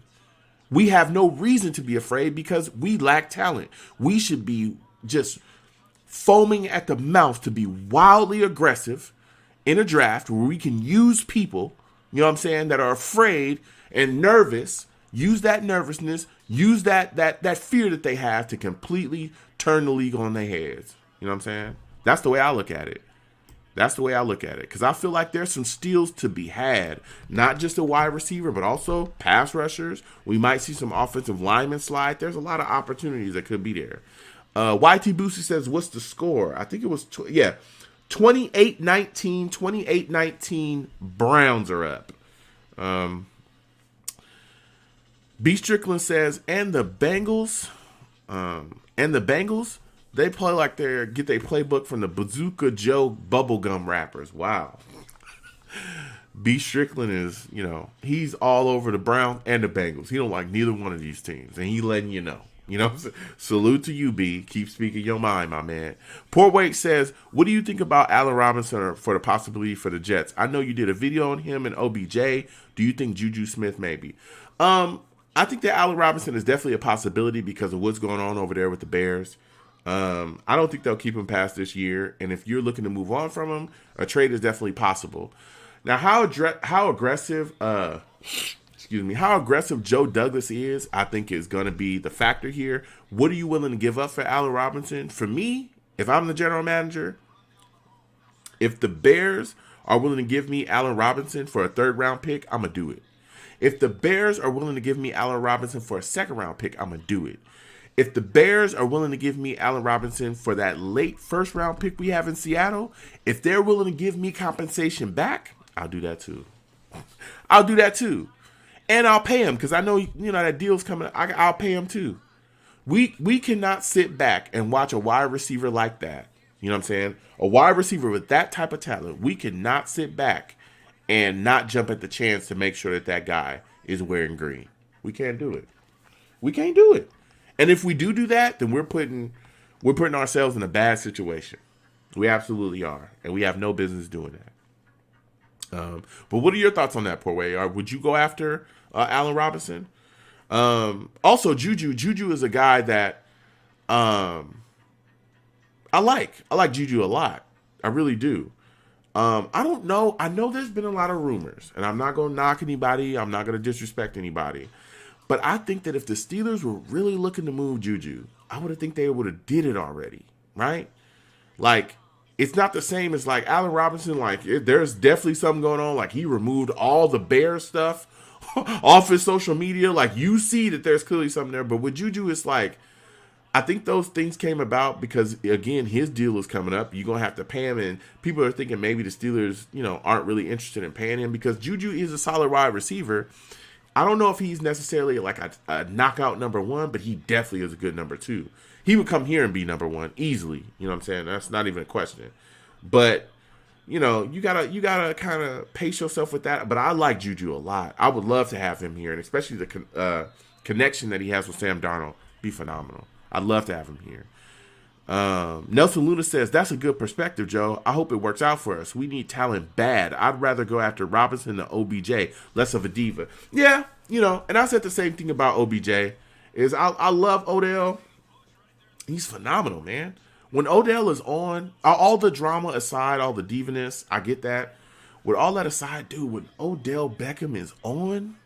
We have no reason to be afraid because we lack talent. We should be just foaming at the mouth to be wildly aggressive in a draft where we can use people, you know what I'm saying, that are afraid and nervous, use that nervousness, use that fear that they have to completely turn the league on their heads. You know what I'm saying? That's the way I look at it. Because I feel like there's some steals to be had, not just a wide receiver, but also pass rushers. We might see some offensive linemen slide. There's a lot of opportunities that could be there. YT Boosie says, what's the score? I think it was, 28-19 Browns are up. B. Strickland says, and the Bengals, they play like get their playbook from the Bazooka Joe bubblegum rappers. Wow. B. Strickland is, he's all over the Browns and the Bengals. He don't like neither one of these teams, and he letting you know. Salute to you, B. Keep speaking your mind, my man. Poor Wake says, what do you think about Allen Robinson for the possibility for the Jets? I know you did a video on him and OBJ. Do you think Juju Smith maybe? I think that Allen Robinson is definitely a possibility because of what's going on over there with the Bears. I don't think they'll keep him past this year. And if you're looking to move on from him, a trade is definitely possible. Now, how aggressive Joe Douglas is, I think is going to be the factor here. What are you willing to give up for Allen Robinson? For me, if I'm the general manager, if the Bears are willing to give me Allen Robinson for a third-round pick, I'm going to do it. If the Bears are willing to give me Allen Robinson for a second-round pick, I'm going to do it. If the Bears are willing to give me Allen Robinson for that late first-round pick we have in Seattle, if they're willing to give me compensation back, I'll do that too. And I'll pay him because I know, that deal's coming. I'll pay him too. We cannot sit back and watch a wide receiver like that. You know what I'm saying? A wide receiver with that type of talent. We cannot sit back and not jump at the chance to make sure that guy is wearing green. We can't do it. And if we do that, then we're putting ourselves in a bad situation. We absolutely are. And we have no business doing that. But what are your thoughts on that, Porway? Would you go after Allen Robinson? Also, Juju is a guy that I like. I like Juju a lot. I really do. I don't know. I know there's been a lot of rumors, and I'm not going to knock anybody. I'm not going to disrespect anybody. But I think that if the Steelers were really looking to move Juju, I would have think they would have did it already, right? Like, it's not the same as like Allen Robinson. Like, there's definitely something going on. Like, he removed all the Bear stuff off his social media. Like, you see that there's clearly something there. But with Juju, it's like, I think those things came about because, again, his deal is coming up. You're going to have to pay him. And people are thinking maybe the Steelers, aren't really interested in paying him because Juju is a solid wide receiver. I don't know if he's necessarily like a knockout number one, but he definitely is a good number two. He would come here and be number one easily. You know what I'm saying? That's not even a question. But, you gotta kind of pace yourself with that. But I like Juju a lot. I would love to have him here, and especially the connection that he has with Sam Darnold be phenomenal. I'd love to have him here. Nelson Luna says, that's a good perspective, Joe. I hope it works out for us. We need talent bad. I'd rather go after Robinson than OBJ, less of a diva. Yeah, and I said the same thing about OBJ. Is I love Odell. He's phenomenal, man. When Odell is on, all the drama aside, all the divaness, I get that. With all that aside, dude, when Odell Beckham is on,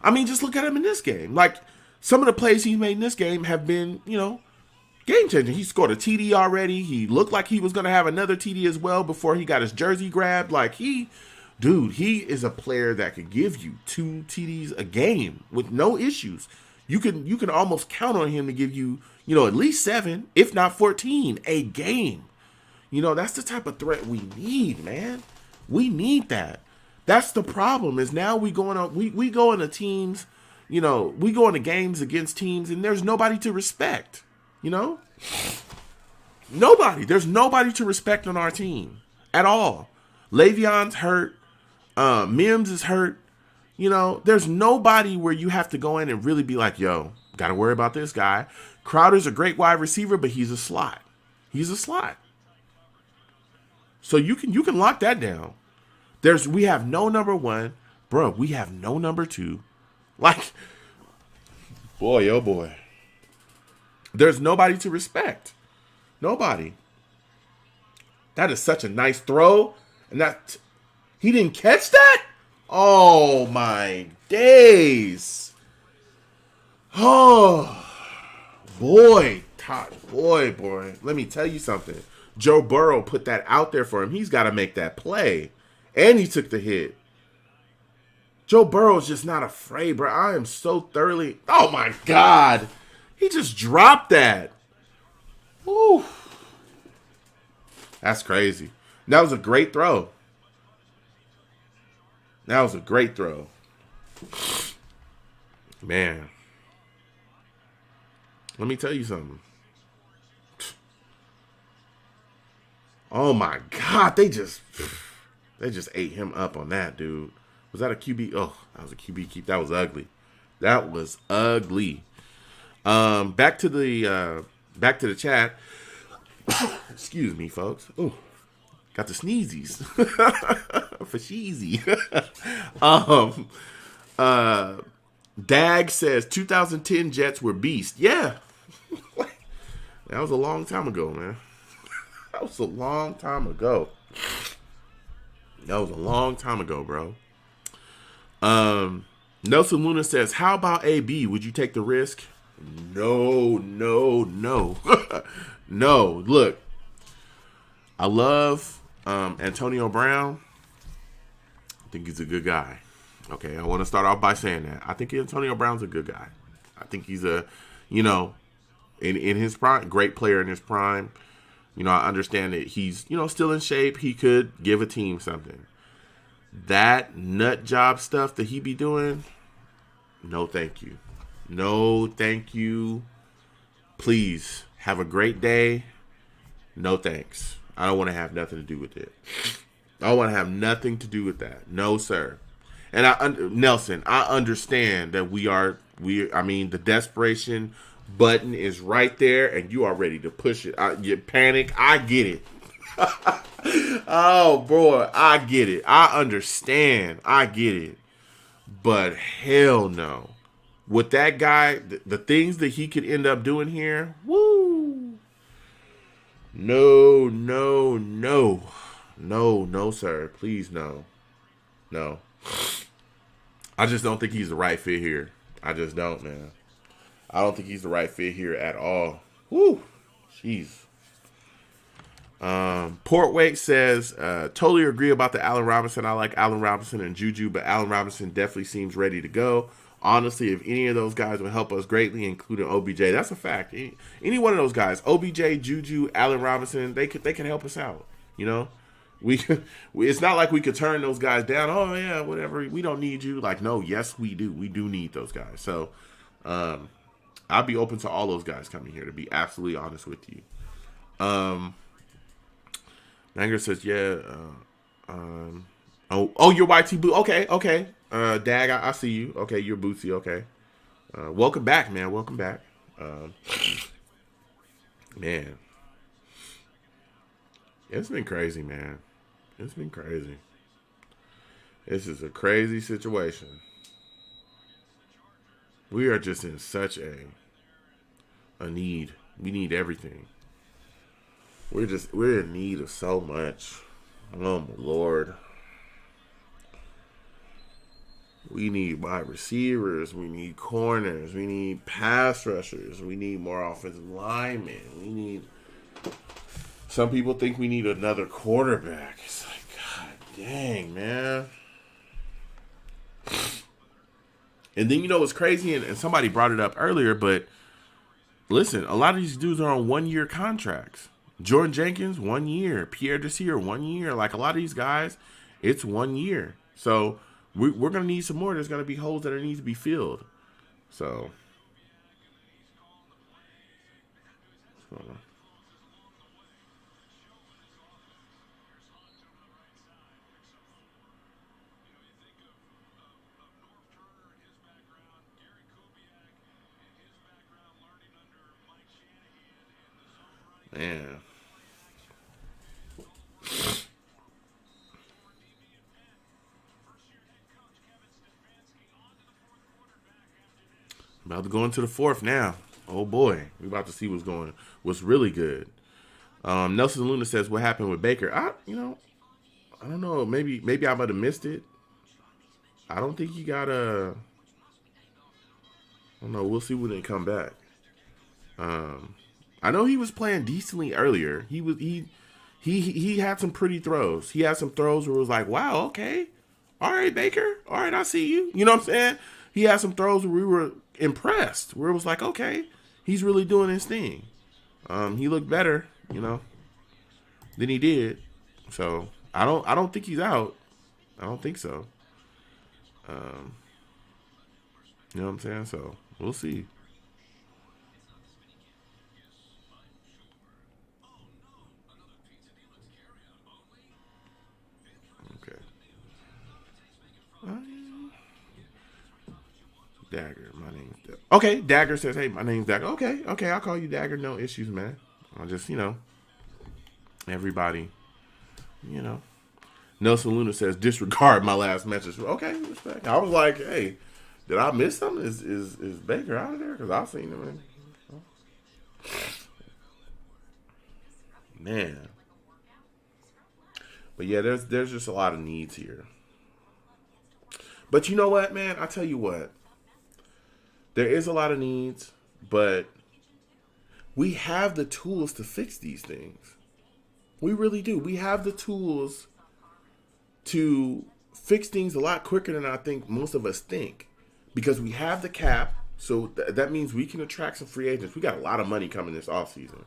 I mean, just look at him in this game. Like, some of the plays he's made in this game have been, Game changer. He scored a TD already. He looked like he was going to have another TD as well before he got his jersey grabbed. Like he is a player that could give you 2 TDs a game with no issues. You can almost count on him to give you, at least 7, if not 14 a game. That's the type of threat we need, man. We need that. That's the problem. Is now we go into teams, we go into games against teams and there's nobody to respect. Nobody. There's nobody to respect on our team at all. Le'Veon's hurt. Mims is hurt. There's nobody where you have to go in and really be like, yo, got to worry about this guy. Crowder's a great wide receiver, but he's a slot. He's a slot. So you can lock that down. We have no number 1. Bro, we have no number 2. Like, boy, oh boy. There's nobody to respect. Nobody. That is such a nice throw. And he didn't catch that? Oh, my days. Oh, boy. Boy. Let me tell you something. Joe Burrow put that out there for him. He's got to make that play. And he took the hit. Joe Burrow's just not afraid, bro. I am so thoroughly... Oh, my God. He just dropped that. Woo. That's crazy. That was a great throw. Man. Let me tell you something. Oh, my God. They just ate him up on that, dude. Was that a QB? Oh, that was a QB keep. That was ugly. Back to the chat. Excuse me, folks. Ooh, got the sneezies for sheezy. Dag says 2010 Jets were beast. Yeah, that was a long time ago, man. That was a long time ago, bro. Nelson Luna says, how about AB? Would you take the risk? No. No. Look, I love Antonio Brown. I think he's a good guy. Okay, I want to start off by saying that. I think Antonio Brown's a good guy. I think he's in his prime, great player in his prime. I understand that he's, still in shape. He could give a team something. That nut job stuff that he be doing, no thank you. No thank you. Please have a great day. No thanks. I don't want to have nothing to do with it. I don't want to have nothing to do with that. No, sir. And Nelson, I understand that the desperation button is right there and you are ready to push it. You panic. I get it. Oh, boy, I get it. I understand. I get it. But hell no. With that guy, the things that he could end up doing here, woo. No, sir. Please, no. No. I just don't think he's the right fit here. I just don't, man. I don't think he's the right fit here at all. Woo. Jeez. Portwake says, totally agree about the Allen Robinson. I like Allen Robinson and Juju, but Allen Robinson definitely seems ready to go. Honestly, if any of those guys would help us greatly, including OBJ, that's a fact. Any one of those guys, OBJ, Juju, Allen Robinson, they can help us out. It's not like we could turn those guys down. Oh yeah, whatever. We don't need you. Like, no, yes, we do. We do need those guys. So, I'll be open to all those guys coming here. To be absolutely honest with you. Nanger says, yeah. You're YT Boot. Okay. Dag, I see you. Okay, you're Bootsy. Okay. Welcome back, man. Welcome back. Man. It's been crazy, man. It's been crazy. This is a crazy situation. We are just in such a need. We need everything. We're in need of so much. Oh my Lord. We need wide receivers. We need corners. We need pass rushers. We need more offensive linemen. We need. Some people think we need another quarterback. It's like, God dang, man. And then you know what's crazy, and somebody brought it up earlier, but listen, a lot of these dudes are on 1 year contracts. Jordan Jenkins, 1 year. Pierre Desir, 1 year. Like a lot of these guys, it's 1 year. So we're going to need some more. There's going to be holes that need to be filled. So. Man. About to go into the fourth now. Oh boy, we about to see what's really good. Nelson Luna says, "What happened with Baker?" I don't know. Maybe I might have missed it. I don't think he got a. I don't know. We'll see when they come back. I know he was playing decently earlier. He had some pretty throws. He had some throws where it was like, wow, okay, all right, Baker, all right, I see you. You know what I'm saying? He had some throws where we were impressed, where it was like, okay, he's really doing his thing. He looked better, than he did. So I don't think he's out. I don't think so. You know what I'm saying? So we'll see. Okay. Dagger, my name's Dagger. Okay, Dagger says, hey, my name's Dagger. Okay, I'll call you Dagger. No issues, man. I'll just, everybody, Nelson Luna says, disregard my last message. Okay, respect. I was like, hey, did I miss something? Is Baker out of there? Because I've seen him. Man. But yeah, there's just a lot of needs here. But you know what, man? I tell you what. There is a lot of needs, but we have the tools to fix these things. We really do. We have the tools to fix things a lot quicker than I think most of us think. Because we have the cap, so that means we can attract some free agents. We got a lot of money coming this offseason.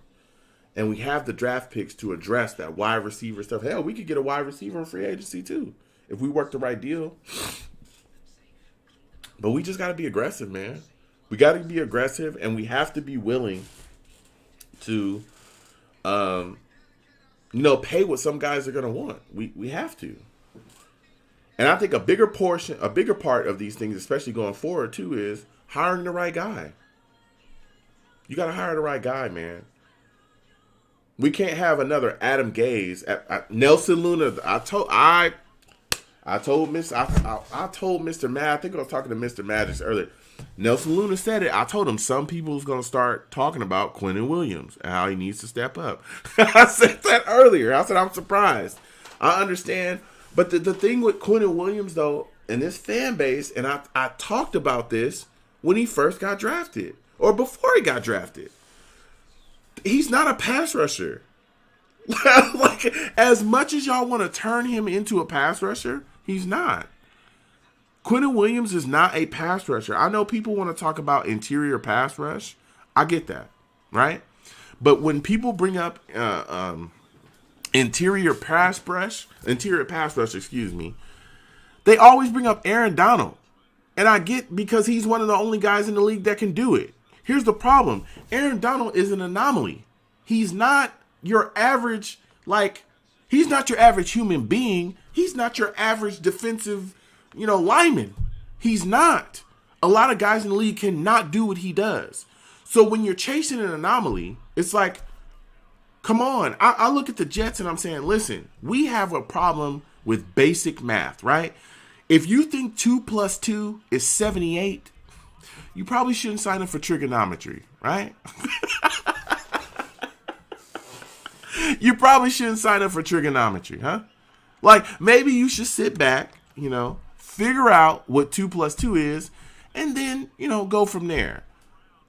And we have the draft picks to address that wide receiver stuff. Hell, we could get a wide receiver in free agency too, if we work the right deal. But we just got to be aggressive, man. We got to be aggressive, and we have to be willing to, pay what some guys are going to want. We have to. And I think a bigger part of these things, especially going forward too, is hiring the right guy. You got to hire the right guy, man. We can't have another Adam Gase at Nelson Luna. I told Mr. Mad. I think I was talking to Mr. Maddox earlier. Nelson Luna said it. I told him some people was going to start talking about Quinnen Williams and how he needs to step up. I said that earlier. I said I'm surprised. I understand. But the thing with Quinnen Williams, though, and this fan base, and I talked about this when he first got drafted or before he got drafted. He's not a pass rusher. Like, as much as y'all want to turn him into a pass rusher, he's not. Quinnen Williams is not a pass rusher. I know people want to talk about interior pass rush. I get that, right? But when people bring up interior pass rush, they always bring up Aaron Donald. And I get because he's one of the only guys in the league that can do it. Here's the problem. Aaron Donald is an anomaly. He's not your average, he's not your average human being. He's not your average defensive, lineman. He's not. A lot of guys in the league cannot do what he does. So when you're chasing an anomaly, it's like, come on. I look at the Jets and I'm saying, listen, we have a problem with basic math, right? If you think 2 + 2 is 78, you probably shouldn't sign up for trigonometry, right? You probably shouldn't sign up for trigonometry, huh? Maybe you should sit back, figure out what 2 plus 2 is, and then, go from there.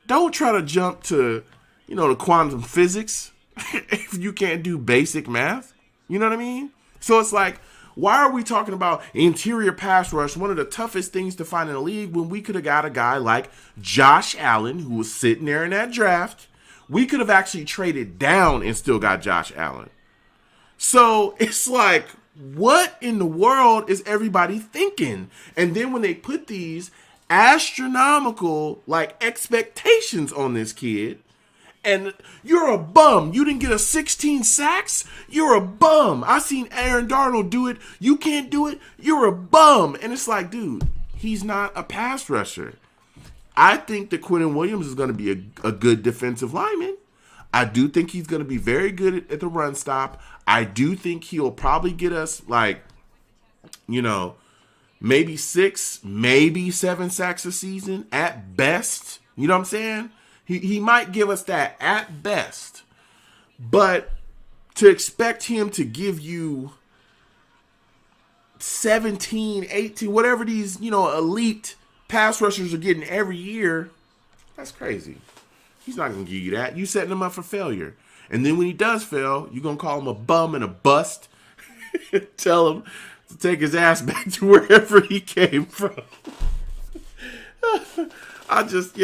Don't try to jump to, the quantum physics if you can't do basic math. You know what I mean? So it's like, why are we talking about interior pass rush, one of the toughest things to find in the league, when we could have got a guy like Josh Allen, who was sitting there in that draft? We could have actually traded down and still got Josh Allen. So it's like, what in the world is everybody thinking? And then when they put these astronomical expectations on this kid, and you're a bum. You didn't get a 16 sacks. You're a bum. I seen Aaron Darnold do it. You can't do it. You're a bum. And it's like, dude, he's not a pass rusher. I think that Quinnen Williams is going to be a good defensive lineman. I do think he's going to be very good at the run stop. I do think he'll probably get us maybe 6, maybe 7 sacks a season at best. You know what I'm saying? He might give us that at best. But to expect him to give you 17, 18, whatever these, elite pass rushers are getting every year, that's crazy. He's not going to give you that. You setting him up for failure. And then when he does fail, you're going to call him a bum and a bust. Tell him to take his ass back to wherever he came from. I just,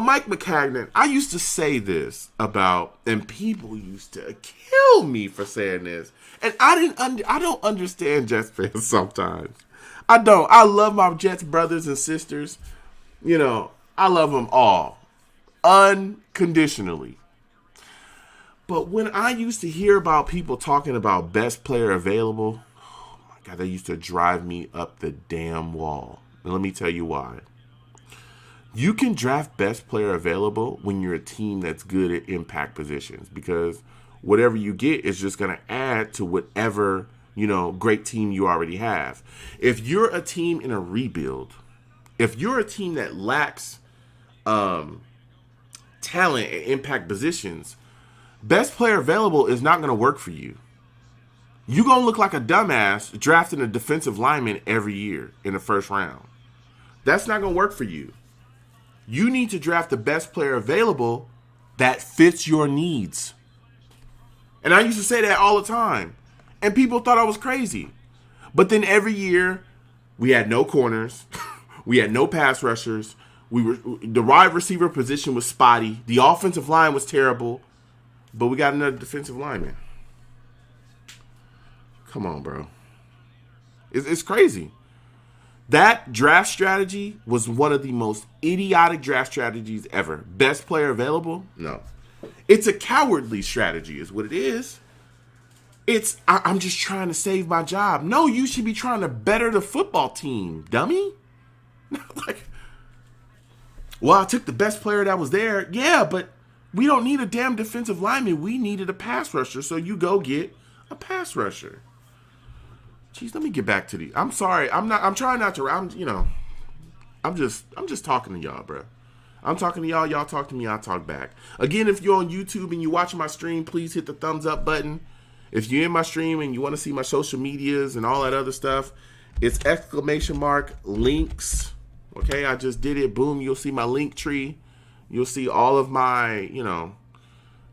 Mike McCagnon, I used to say this about, and people used to kill me for saying this. And I don't understand Jets fans sometimes. I don't. I love my Jets brothers and sisters. I love them all. Unconditionally. But when I used to hear about people talking about best player available, oh my God, that used to drive me up the damn wall. And let me tell you why. You can draft best player available when you're a team that's good at impact positions, because whatever you get is just going to add to whatever, great team you already have. If you're a team in a rebuild, if you're a team that lacks talent at impact positions, best player available is not going to work for you. You're going to look like a dumbass drafting a defensive lineman every year in the first round. That's not going to work for you. You need to draft the best player available that fits your needs. And I used to say that all the time. And people thought I was crazy. But then every year, we had no corners. We had no pass rushers. The wide receiver position was spotty. The offensive line was terrible. But we got another defensive lineman. Come on, bro. It's crazy. That draft strategy was one of the most idiotic draft strategies ever. Best player available? No. It's a cowardly strategy is what it is. I'm just trying to save my job. No, you should be trying to better the football team, dummy. Well, I took the best player that was there. Yeah, but we don't need a damn defensive lineman. We needed a pass rusher, so you go get a pass rusher. Jeez, let me get back to the. I'm sorry. I'm trying not to. I'm just talking to y'all, bro. I'm talking to y'all. Y'all talk to me. I talk back. Again, if you're on YouTube and you're watching my stream, please hit the thumbs up button. If you're in my stream and you want to see my social medias and all that other stuff, it's !links. Okay, I just did it. Boom. You'll see my link tree. You'll see all of my,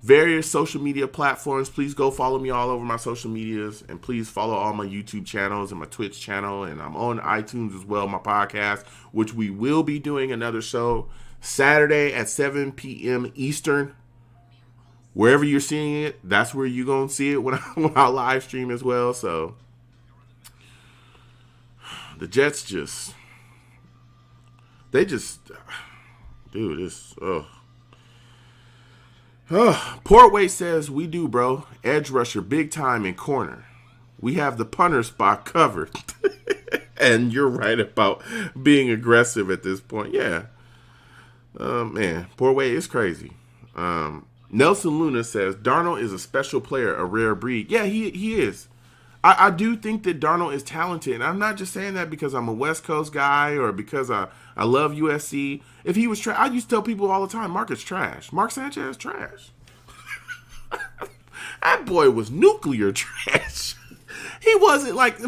various social media platforms. Please go follow me all over my social medias, and please follow all my YouTube channels and my Twitch channel, and I'm on iTunes as well, my podcast, which we will be doing another show Saturday at 7 p.m. Eastern. Wherever you're seeing it, that's where you're going to see it when I live stream as well. So the Jets dude, Portway says, we do, bro. Edge rusher, big time in corner. We have the punter spot covered. And you're right about being aggressive at this point. Yeah. Man, Portway is crazy. Nelson Luna says, Darnold is a special player, a rare breed. Yeah, he is. I do think that Darnold is talented. And I'm not just saying that because I'm a West Coast guy or because I love USC. If he was trash, I used to tell people all the time, Mark is trash. Mark Sanchez is trash. That boy was nuclear trash. He wasn't like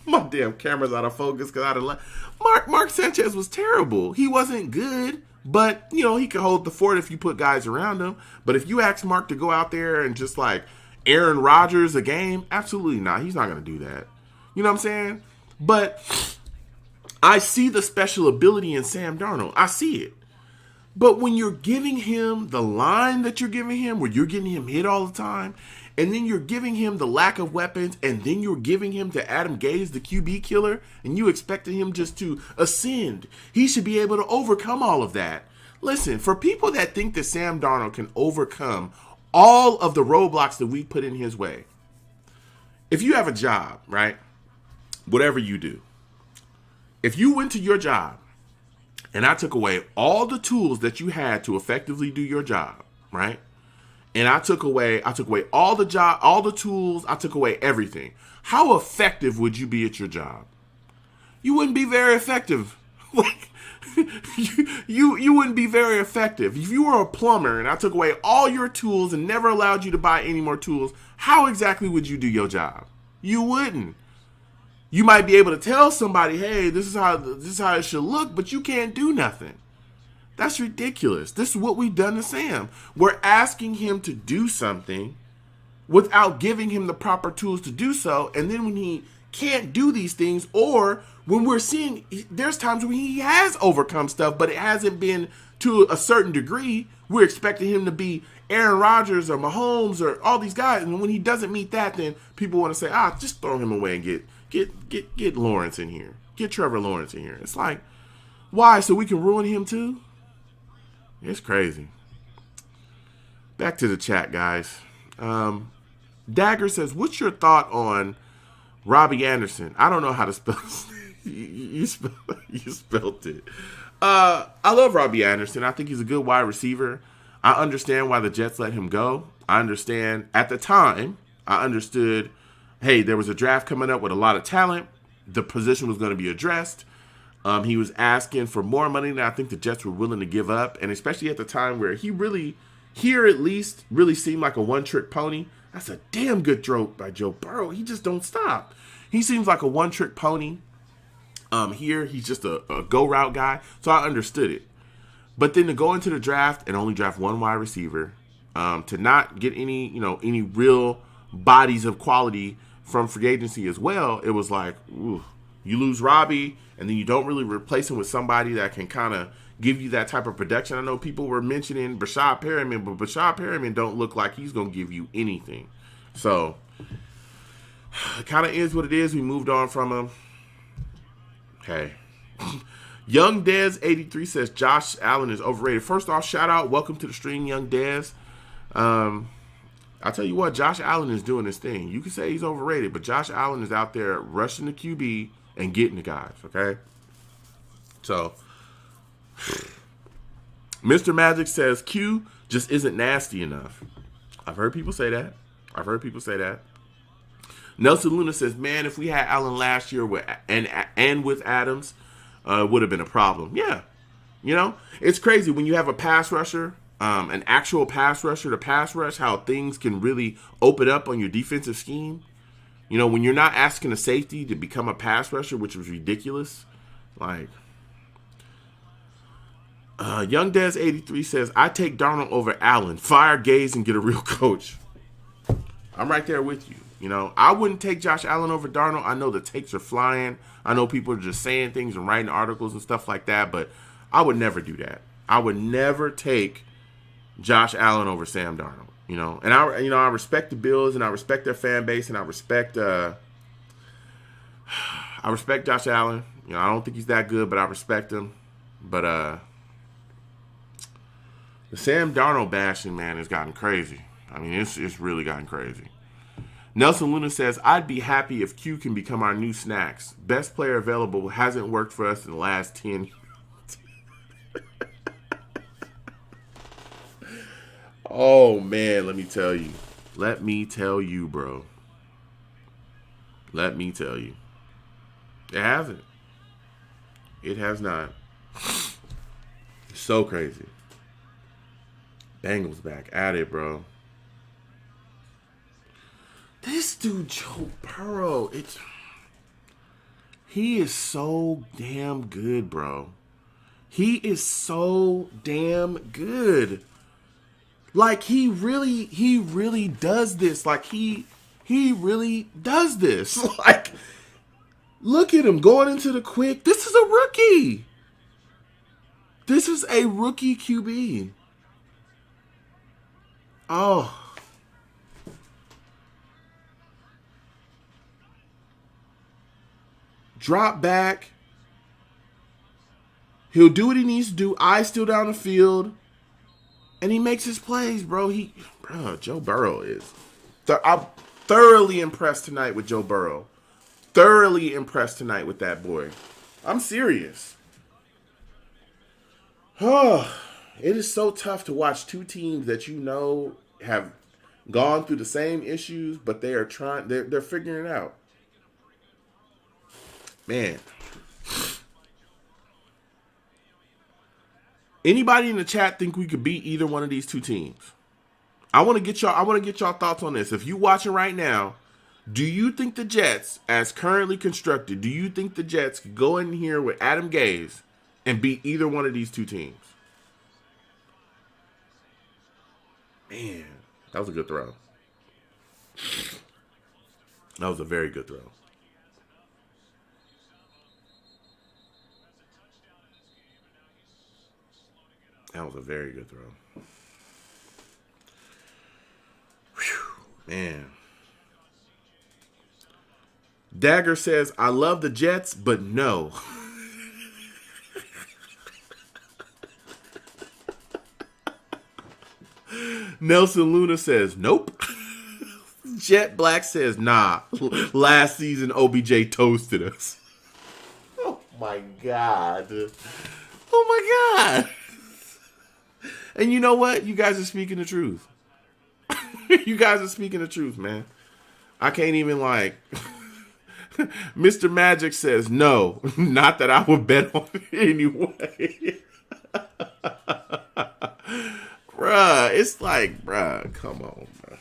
my damn camera's out of focus because I'd have Mark Sanchez was terrible. He wasn't good, but you know he could hold the fort if you put guys around him. But if you ask Mark to go out there and just like Aaron Rodgers a game, absolutely not. He's not going to do that. You know what I'm saying? But I see the special ability in Sam Darnold. I see it. But when you're giving him the line that you're giving him, where you're getting him hit all the time, and then you're giving him the lack of weapons, and then you're giving him to Adam Gase, the QB killer, and you expected him just to ascend, he should be able to overcome all of that. Listen, for people that think that Sam Darnold can overcome all of the roadblocks that we put in his way, if you have a job, right, whatever you do, if you went to your job, and I took away all the tools that you had to effectively do your job, right? And I took away all the tools, I took away everything. How effective would you be at your job? You wouldn't be very effective. Like you wouldn't be very effective. If you were a plumber and I took away all your tools and never allowed you to buy any more tools, how exactly would you do your job? You wouldn't. You might be able to tell somebody, hey, this is how it should look, but you can't do nothing. That's ridiculous. This is what we've done to Sam. We're asking him to do something without giving him the proper tools to do so. And then when he can't do these things, or when we're seeing, there's times when he has overcome stuff, but it hasn't been to a certain degree. We're expecting him to be Aaron Rodgers or Mahomes or all these guys. And when he doesn't meet that, then people want to say, just throw him away and get Lawrence in here. Get Trevor Lawrence in here. It's like, why? So we can ruin him too? It's crazy. Back to the chat, guys. Dagger says, what's your thought on Robbie Anderson? I don't know how to spell you spelled it. I love Robbie Anderson. I think he's a good wide receiver. I understand why the Jets let him go. I understand. At the time, I understood, hey, there was a draft coming up with a lot of talent. The position was going to be addressed. He was asking for more money than I think the Jets were willing to give up. And especially at the time where he really, here at least, really seemed like a one-trick pony. That's a damn good throw by Joe Burrow. He just don't stop. He seems like a one-trick pony. Here, he's just a go-route guy. So I understood it. But then to go into the draft and only draft one wide receiver, to not get any real bodies of quality from free agency as well, it was like, ooh, you lose Robbie, and then you don't really replace him with somebody that can kind of give you that type of production. I know people were mentioning Brashad Perriman, but Brashad Perriman don't look like he's going to give you anything. So, it kind of is what it is. We moved on from him. Hey. Young Dez 83 says Josh Allen is overrated. First off, shout out. Welcome to the stream, Young Dez. I'll tell you what, Josh Allen is doing his thing. You can say he's overrated, but Josh Allen is out there rushing the QB and getting the guys, okay? So, Mr. Magic says Q just isn't nasty enough. I've heard people say that. Nelson Luna says, man, if we had Allen last year with Adams, it would have been a problem. Yeah. It's crazy when you have a pass rusher, an actual pass rusher to pass rush, how things can really open up on your defensive scheme. When you're not asking a safety to become a pass rusher, which was ridiculous. Like, Young Dez 83 says, I take Darnold over Allen. Fire Gaze and get a real coach. I'm right there with you. I wouldn't take Josh Allen over Darnold. I know the takes are flying. I know people are just saying things and writing articles and stuff like that, but I would never do that. I would never take Josh Allen over Sam Darnold. And I respect the Bills and I respect their fan base and I respect Josh Allen. I don't think he's that good, but I respect him. But the Sam Darnold bashing, man, has gotten crazy. I mean, it's really gotten crazy. Nelson Luna says, I'd be happy if Q can become our new Snacks. Best player available hasn't worked for us in the last 10 years. Oh, man, let me tell you, bro. Let me tell you. It hasn't. It has not. So crazy. Bengals back at it, bro. dude, Joe Burrow, he is so damn good, bro. He is so damn good. Like he really does this. Like he really does this. Like look at him going into the quick. This is a rookie. This is a rookie QB. Oh. Drop back. He'll do what he needs to do. Eyes still down the field. And he makes his plays, bro. Joe Burrow is. I'm thoroughly impressed tonight with Joe Burrow. Thoroughly impressed tonight with that boy. I'm serious. Oh, it is so tough to watch two teams that you know have gone through the same issues, but they are trying. They're figuring it out. Man. Anybody in the chat think we could beat either one of these two teams? I want to get y'all thoughts on this. If you watching right now, do you think the Jets, as currently constructed, do you think the Jets could go in here with Adam Gase and beat either one of these two teams? Man, that was a good throw. That was a very good throw. That was a very good throw. Whew, man. Dagger says, I love the Jets, but no. Nelson Luna says, nope. Jet Black says, nah. Last season, OBJ toasted us. Oh, my God. Oh, my God. And you know what? You guys are speaking the truth. You guys are speaking the truth, man. I can't even like... Mr. Magic says, no. Not that I would bet on it anyway. Bruh, it's like, bruh, come on, bruh.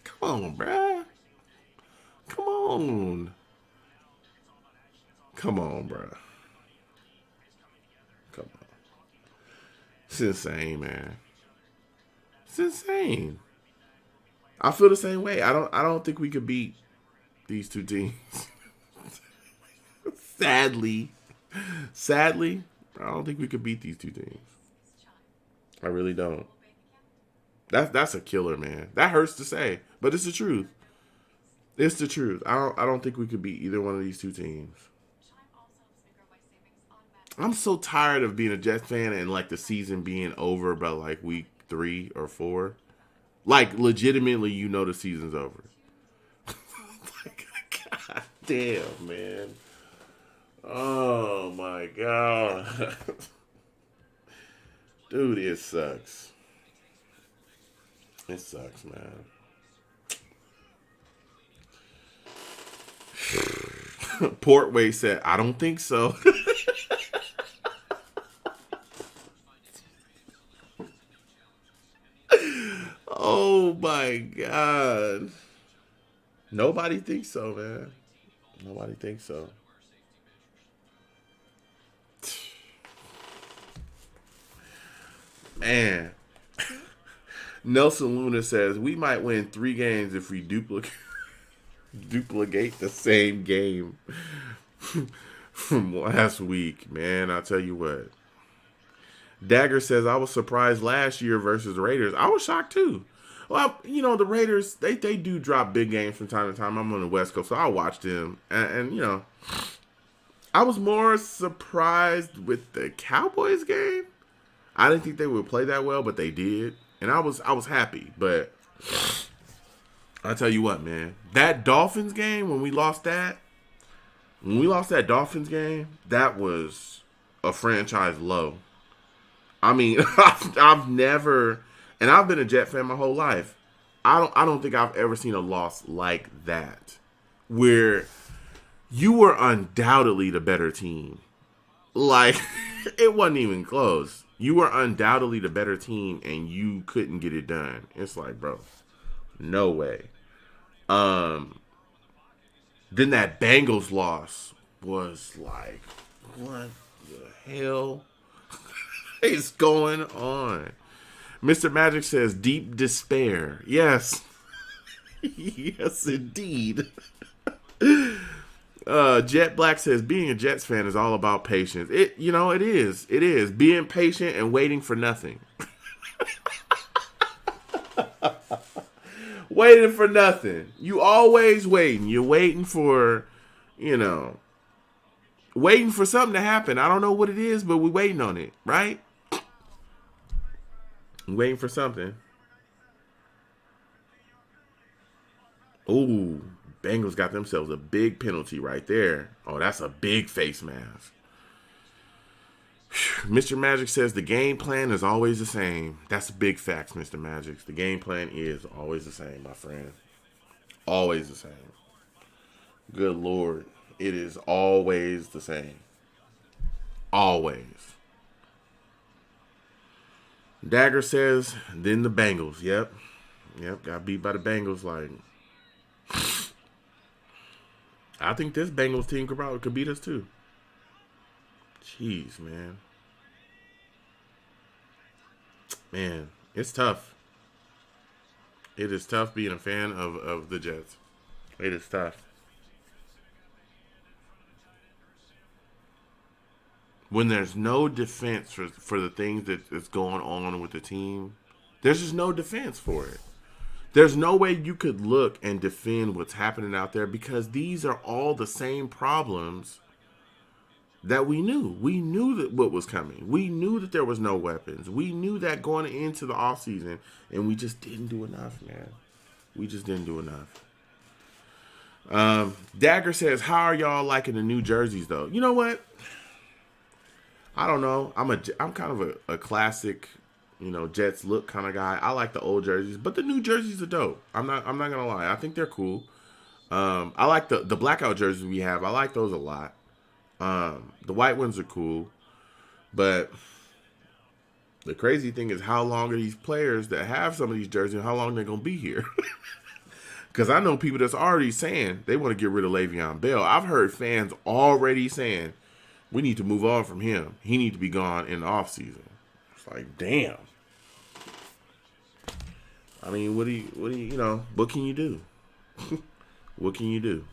Come on, bruh. Come on. Come on, bruh. Come on. It's insane, man. It's insane. I feel the same way. I don't think we could beat these two teams. Sadly, I don't think we could beat these two teams. I really don't. That's a killer, man. That hurts to say, but it's the truth. It's the truth. I don't think we could beat either one of these two teams. I'm so tired of being a Jets fan and like the season being over by like week 3 or 4. Like legitimately, you know the season's over. Like, God damn, man. Oh my God. Dude, it sucks. It sucks, man. Portway said, I don't think so. Oh my God. Nobody thinks so, man. Nobody thinks so. Man. Nelson Luna says, we might win 3 games if we duplicate the same game from last week. Man, I'll tell you what. Dagger says, I was surprised last year versus the Raiders. I was shocked too. Well, you know, the Raiders, they do drop big games from time to time. I'm on the West Coast, so I watch them. And you know, I was more surprised with the Cowboys game. I didn't think they would play that well, but they did. And I was happy. But I'll tell you what, man. That Dolphins game, when we lost that Dolphins game, that was a franchise low. I mean, I've never, and I've been a Jet fan my whole life. I don't think I've ever seen a loss like that, where you were undoubtedly the better team. Like, it wasn't even close. You were undoubtedly the better team, and you couldn't get it done. It's like, bro, no way. Um, then that Bengals loss was like, what the hell is going on? Mr. Magic says deep despair. Yes. Yes, indeed. Jet Black says being a Jets fan is all about patience. It is. It is. Being patient and waiting for nothing. Waiting for nothing. You always waiting. You're waiting for, waiting for something to happen. I don't know what it is, but we're waiting on it, right? Waiting for something. Ooh, Bengals got themselves a big penalty right there. Oh, that's a big face mask. Mr. Magic says the game plan is always the same. That's big facts, Mr. Magic. The game plan is always the same, my friend. Always the same. Good Lord. It is always the same. Always. Dagger says, then the Bengals. Yep. Got beat by the Bengals. Like, I think this Bengals team could beat us too. Jeez, man. Man, it's tough. It is tough being a fan of the Jets. It is tough. When there's no defense for the things that's going on with the team, there's just no defense for it. There's no way you could look and defend what's happening out there because these are all the same problems that we knew. We knew that what was coming. We knew that there was no weapons. We knew that going into the offseason, and we just didn't do enough, man. We just didn't do enough. Dagger says, how are y'all liking the new jerseys, though? You know what? I don't know. I'm kind of a classic, Jets look kind of guy. I like the old jerseys, but the new jerseys are dope. I'm not gonna lie. I think they're cool. I like the blackout jerseys we have. I like those a lot. The white ones are cool, but the crazy thing is how long are these players that have some of these jerseys and how long they're gonna be here? Because I know people that's already saying they want to get rid of Le'Veon Bell. I've heard fans already saying we need to move on from him. He needs to be gone in the offseason. It's like, damn. I mean, what can you do? What can you do?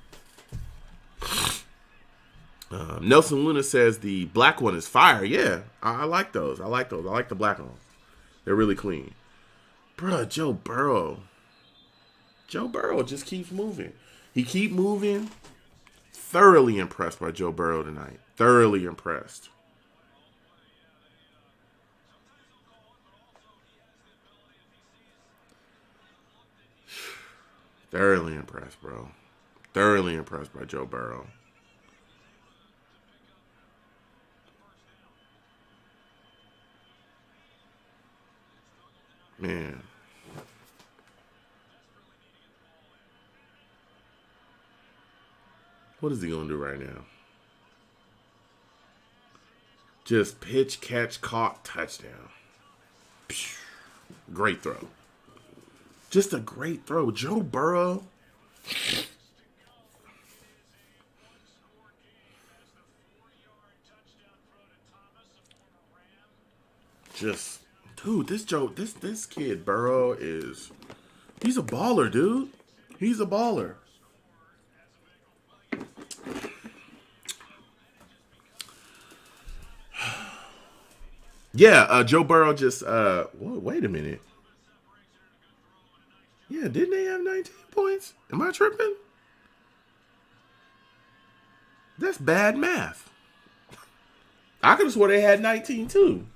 Nelson Luna says the black one is fire. Yeah, I like those. I like those. I like the black ones. They're really clean. Bruh, Joe Burrow. Joe Burrow just keeps moving. He keep moving. Thoroughly impressed by Joe Burrow tonight. Thoroughly impressed. Thoroughly impressed, bro. Thoroughly impressed by Joe Burrow. Man. What is he going to do right now? Just pitch, catch, caught, touchdown. Great throw. Just a great throw. Joe Burrow. Just, dude, this kid Burrow he's a baller, dude. He's a baller. Yeah, Joe Burrow just wait a minute. Yeah, didn't they have 19 points? Am I tripping? That's bad math. I could have swore they had 19 too.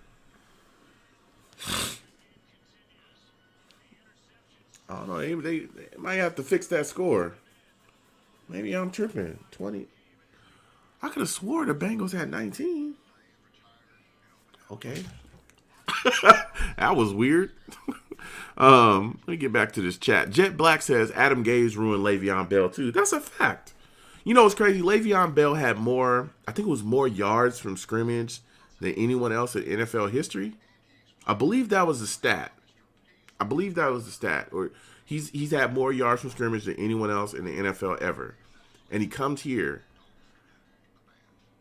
I don't know. They might have to fix that score. Maybe I'm tripping. 20. I could have swore the Bengals had 19. Okay. That was weird. Let me get back to this chat. Jet Black says Adam Gase ruined Le'Veon Bell too. That's a fact. You know what's crazy? Le'Veon Bell had I think it was more yards from scrimmage than anyone else in NFL history. I believe that was a stat. Or He's had more yards from scrimmage than anyone else in the NFL ever. And he comes here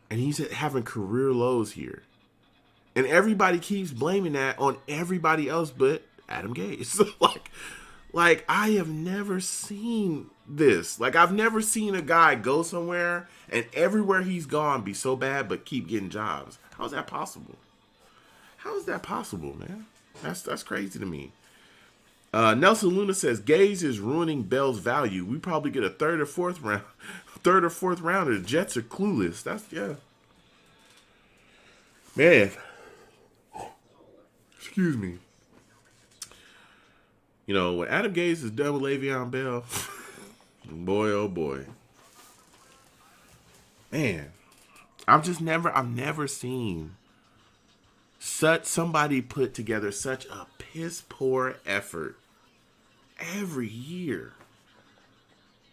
and he's having career lows here. And everybody keeps blaming that on everybody else but Adam Gase. like I have never seen this. Like I've never seen a guy go somewhere and everywhere he's gone be so bad but keep getting jobs. How's that possible? How is that possible, man? That's crazy to me. Nelson Luna says Gase is ruining Bell's value. We probably get a third or fourth rounder. The Jets are clueless. Man. Excuse me. You know, when Adam Gase is done with Le'Veon Bell, boy, oh boy. Man, I've never seen somebody put together such a piss poor effort every year.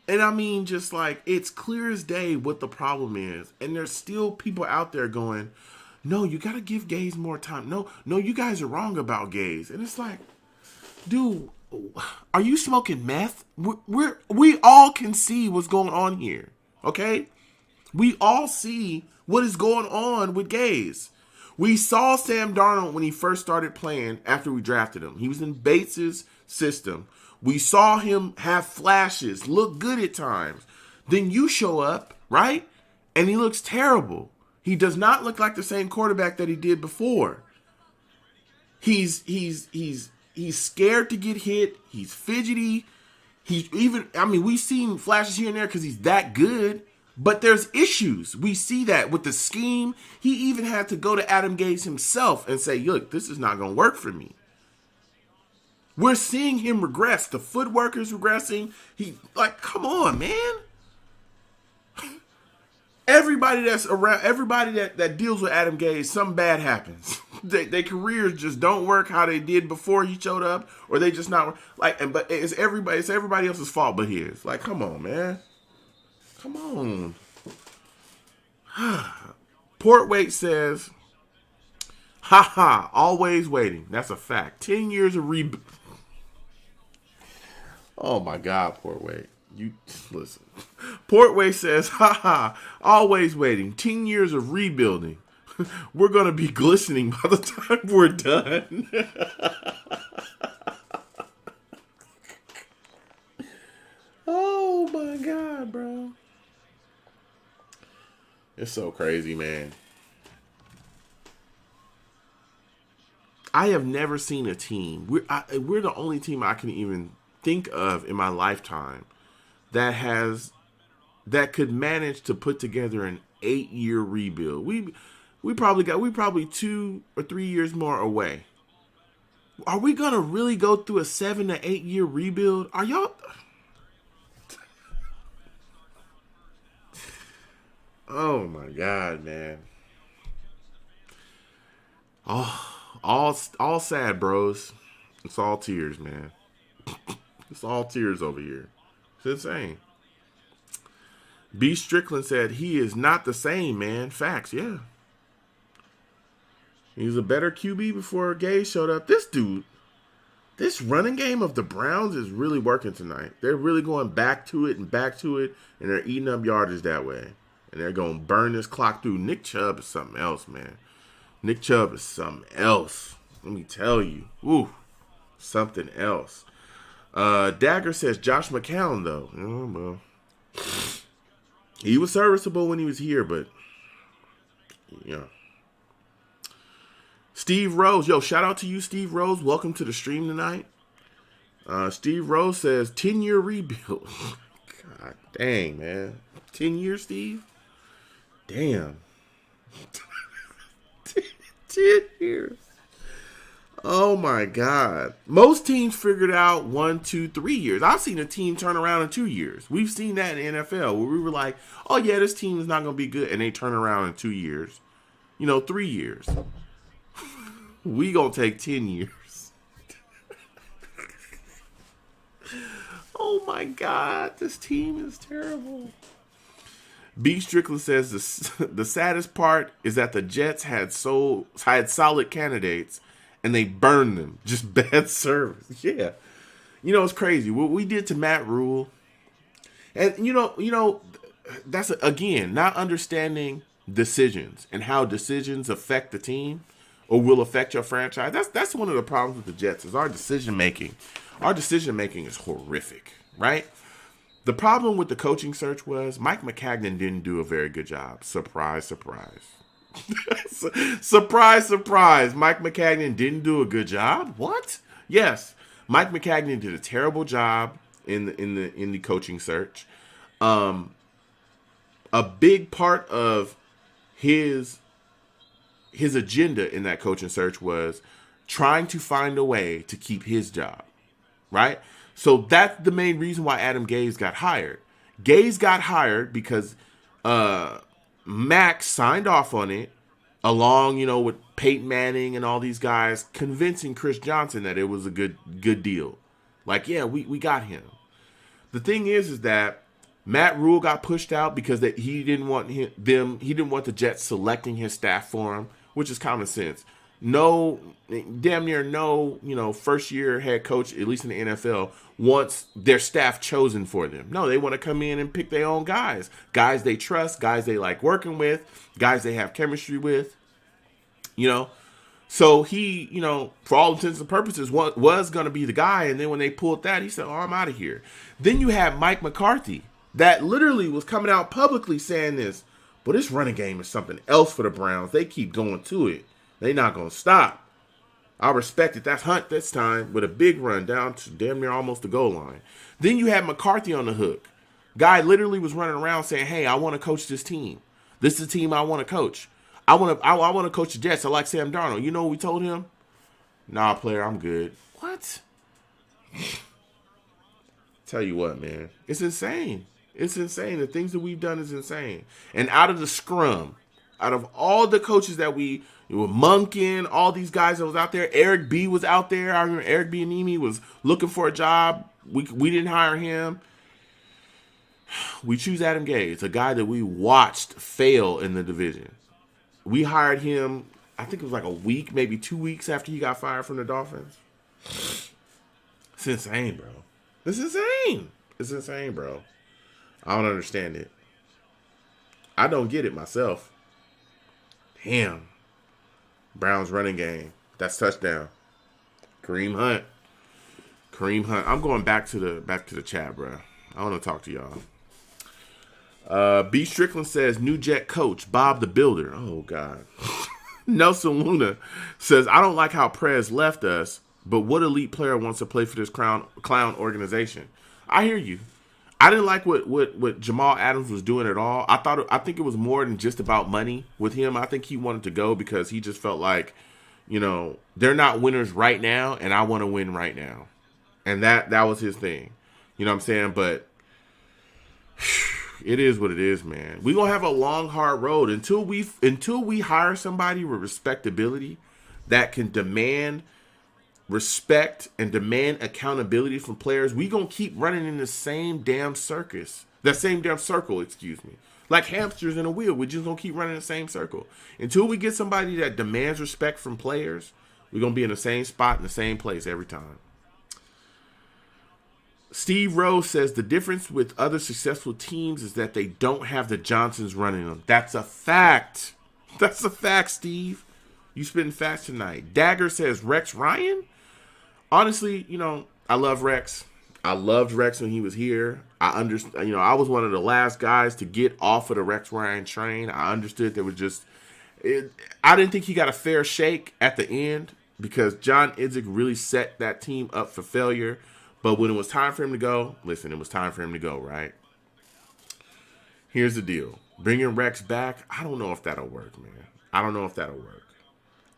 And I mean, just like, it's clear as day what the problem is. And there's still people out there going, no, you got to give Gase more time. No, you guys are wrong about Gase. And it's like, dude, are you smoking meth? We all can see what's going on here. Okay? We all see what is going on with Gase. We saw Sam Darnold when he first started playing after we drafted him. He was in Bates's system. We saw him have flashes, look good at times. Then you show up, right? And he looks terrible. He does not look like the same quarterback that he did before. He's scared to get hit. He's fidgety. We've seen flashes here and there because he's that good. But there's issues. We see that with the scheme. He even had to go to Adam Gase himself and say, look, this is not going to work for me. We're seeing him regress. The footwork is regressing. Come on, man. Everybody that's around, everybody that deals with Adam Gase, something bad happens. Their careers just don't work how they did before he showed up, or they just not but it's everybody else's fault but his. Like, come on, man. Come on. Portwait says, always waiting. That's a fact. 10 years of rebuild. Oh my God, Portway. You listen. Portway says, always waiting. 10 years of rebuilding. We're going to be glistening by the time we're done. Oh my God, bro. It's so crazy, man. I have never seen a team. We're the only team I can even think of in my lifetime that could manage to put together an 8-year rebuild. We probably 2 or 3 years more away. Are we gonna really go through a 7 to 8 year rebuild? Are y'all? Oh my God, man. All sad, bros. It's all tears, man. It's all tears over here. It's insane. B. Strickland said he is not the same, man. Facts, yeah. He was a better QB before Gase showed up. This running game of the Browns is really working tonight. They're really going back to it, and they're eating up yardage that way. And they're going to burn this clock through. Nick Chubb is something else, man. Nick Chubb is something else. Let me tell you. Ooh, something else. Dagger says Josh McCown, though. Oh, well. He was serviceable when he was here, but, yeah. Steve Rose. Yo, shout out to you, Steve Rose. Welcome to the stream tonight. Steve Rose says 10-year rebuild. God dang, man. 10 years, Steve? Damn. 10 years. Oh, my God. Most teams figured out 1, 2, 3 years. I've seen a team turn around in 2 years. We've seen that in the NFL where we were like, oh, yeah, this team is not going to be good. And they turn around in 2 years. 3 years. We gonna take 10 years. Oh my God, this team is terrible. B. Strickland says the saddest part is that the Jets had solid candidates and they burned them. Just bad service. Yeah. It's crazy what we did to Matt Rule, and that's again not understanding decisions and how decisions affect the team or will affect your franchise. That's one of the problems with the Jets is our decision making. Our decision making is horrific, right? The problem with the coaching search was Mike McCagnon didn't do a very good job. Surprise, surprise. Surprise, surprise. Mike McCagnon didn't do a good job. What? Yes, Mike McCagnon did a terrible job in the coaching search. A big part of his agenda in that coaching search was trying to find a way to keep his job, right? So that's the main reason why Adam Gase got hired. Gase got hired because Max signed off on it, along, with Peyton Manning and all these guys, convincing Chris Johnson that it was a good deal. Like, yeah, we got him. The thing is that Matt Rule got pushed out because he didn't want he didn't want the Jets selecting his staff for him, which is common sense. No, damn near no, first year head coach, at least in the NFL, wants their staff chosen for them. No, they want to come in and pick their own guys they trust, guys they like working with, guys they have chemistry with. So he, for all intents and purposes, was going to be the guy. And then when they pulled that, he said, "Oh, I'm out of here." Then you have Mike McCarthy that literally was coming out publicly saying this, but this running game is something else for the Browns. They keep going to it. They're not going to stop. I respect it. That's Hunt this time with a big run down to damn near almost the goal line. Then you had McCarthy on the hook. Guy literally was running around saying, "Hey, I want to coach this team. This is the team I want to coach. I want to coach the Jets. I like Sam Darnold." You know what we told him? "Nah, player, I'm good." What? Tell you what, man. It's insane. It's insane. The things that we've done is insane. And out of the scrum, out of all the coaches that we were Munkin, all these guys that was out there, Eric B was out there. I remember Eric Bieniemy was looking for a job. We didn't hire him. We choose Adam Gase, a guy that we watched fail in the division. We hired him, I think it was like a week, maybe 2 weeks after he got fired from the Dolphins. It's insane, bro. It's insane. It's insane, bro. I don't understand it. I don't get it myself. Damn. Browns running game. That's touchdown. Kareem Hunt. I'm going back to the chat, bro. I want to talk to y'all. B. Strickland says, "New Jet coach, Bob the Builder." Oh, God. Nelson Luna says, "I don't like how Prez left us, but what elite player wants to play for this clown organization?" I hear you. I didn't like what Jamal Adams was doing at all. I think it was more than just about money with him. I think he wanted to go because he just felt like, they're not winners right now, and I want to win right now. And that was his thing. You know what I'm saying? But it is what it is, man. We're going to have a long, hard road until we hire somebody with respectability that can demand respect and demand accountability from players. We going to keep running in the same damn circle, excuse me. Like hamsters in a wheel. We're just going to keep running the same circle. Until we get somebody that demands respect from players, we're going to be in the same spot in the same place every time. Steve Rose says the difference with other successful teams is that they don't have the Johnsons running them. That's a fact. That's a fact, Steve. You spitting facts tonight. Dagger says Rex Ryan? Honestly, I love Rex. I loved Rex when he was here. I understand. I was one of the last guys to get off of the Rex Ryan train. I understood there was I didn't think he got a fair shake at the end because John Idzik really set that team up for failure. But when it was time for him to go, listen, it was time for him to go, right? Here's the deal. Bringing Rex back, I don't know if that'll work, man. I don't know if that'll work.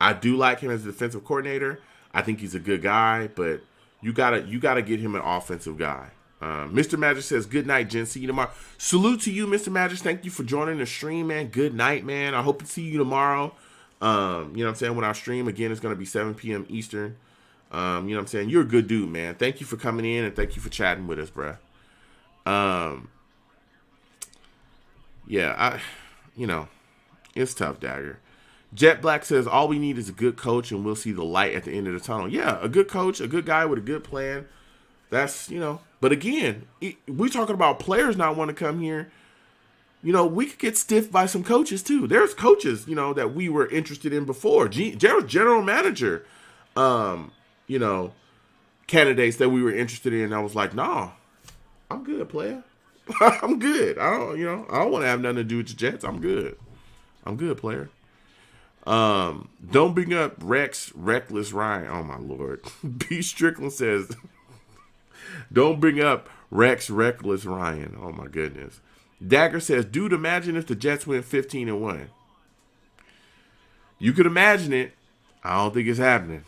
I do like him as a defensive coordinator. I think he's a good guy, but you gotta get him an offensive guy. Mr. Magic says, "Good night, Jen. See you tomorrow." Salute to you, Mr. Magic. Thank you for joining the stream, man. Good night, man. I hope to see you tomorrow. You know what I'm saying? When our stream, again, it's going to be 7 p.m. Eastern. You know what I'm saying? You're a good dude, man. Thank you for coming in and thank you for chatting with us, bruh. Yeah, it's tough, Dagger. Jet Black says, "All we need is a good coach and we'll see the light at the end of the tunnel." Yeah, a good coach, a good guy with a good plan. That's, but again, we talking about players not want to come here. We could get stiffed by some coaches too. There's coaches, that we were interested in before. General manager, um, you know, candidates that we were interested in. I was like, nah, I'm good, player. I'm good. I don't want to have nothing to do with the Jets. I'm good. I'm good, player. Don't bring up Reckless Ryan. Oh my lord. B Strickland says, don't bring up Reckless Ryan. Oh my goodness. Dagger says, dude, imagine if the Jets went 15-1. You could imagine it. I don't think it's happening.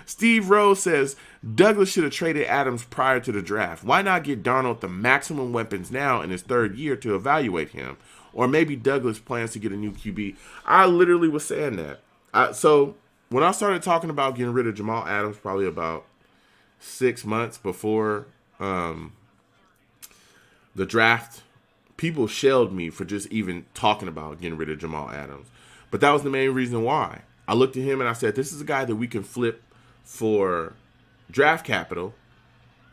Steve Rose says, Douglas should have traded Adams prior to the draft. Why not get Darnold the maximum weapons now in his third year to evaluate him? Or maybe Douglas plans to get a new QB. I literally was saying that. So when I started talking about getting rid of Jamal Adams, probably about 6 months before the draft, people shelled me for just even talking about getting rid of Jamal Adams. But that was the main reason why. I looked at him and I said, this is a guy that we can flip for draft capital,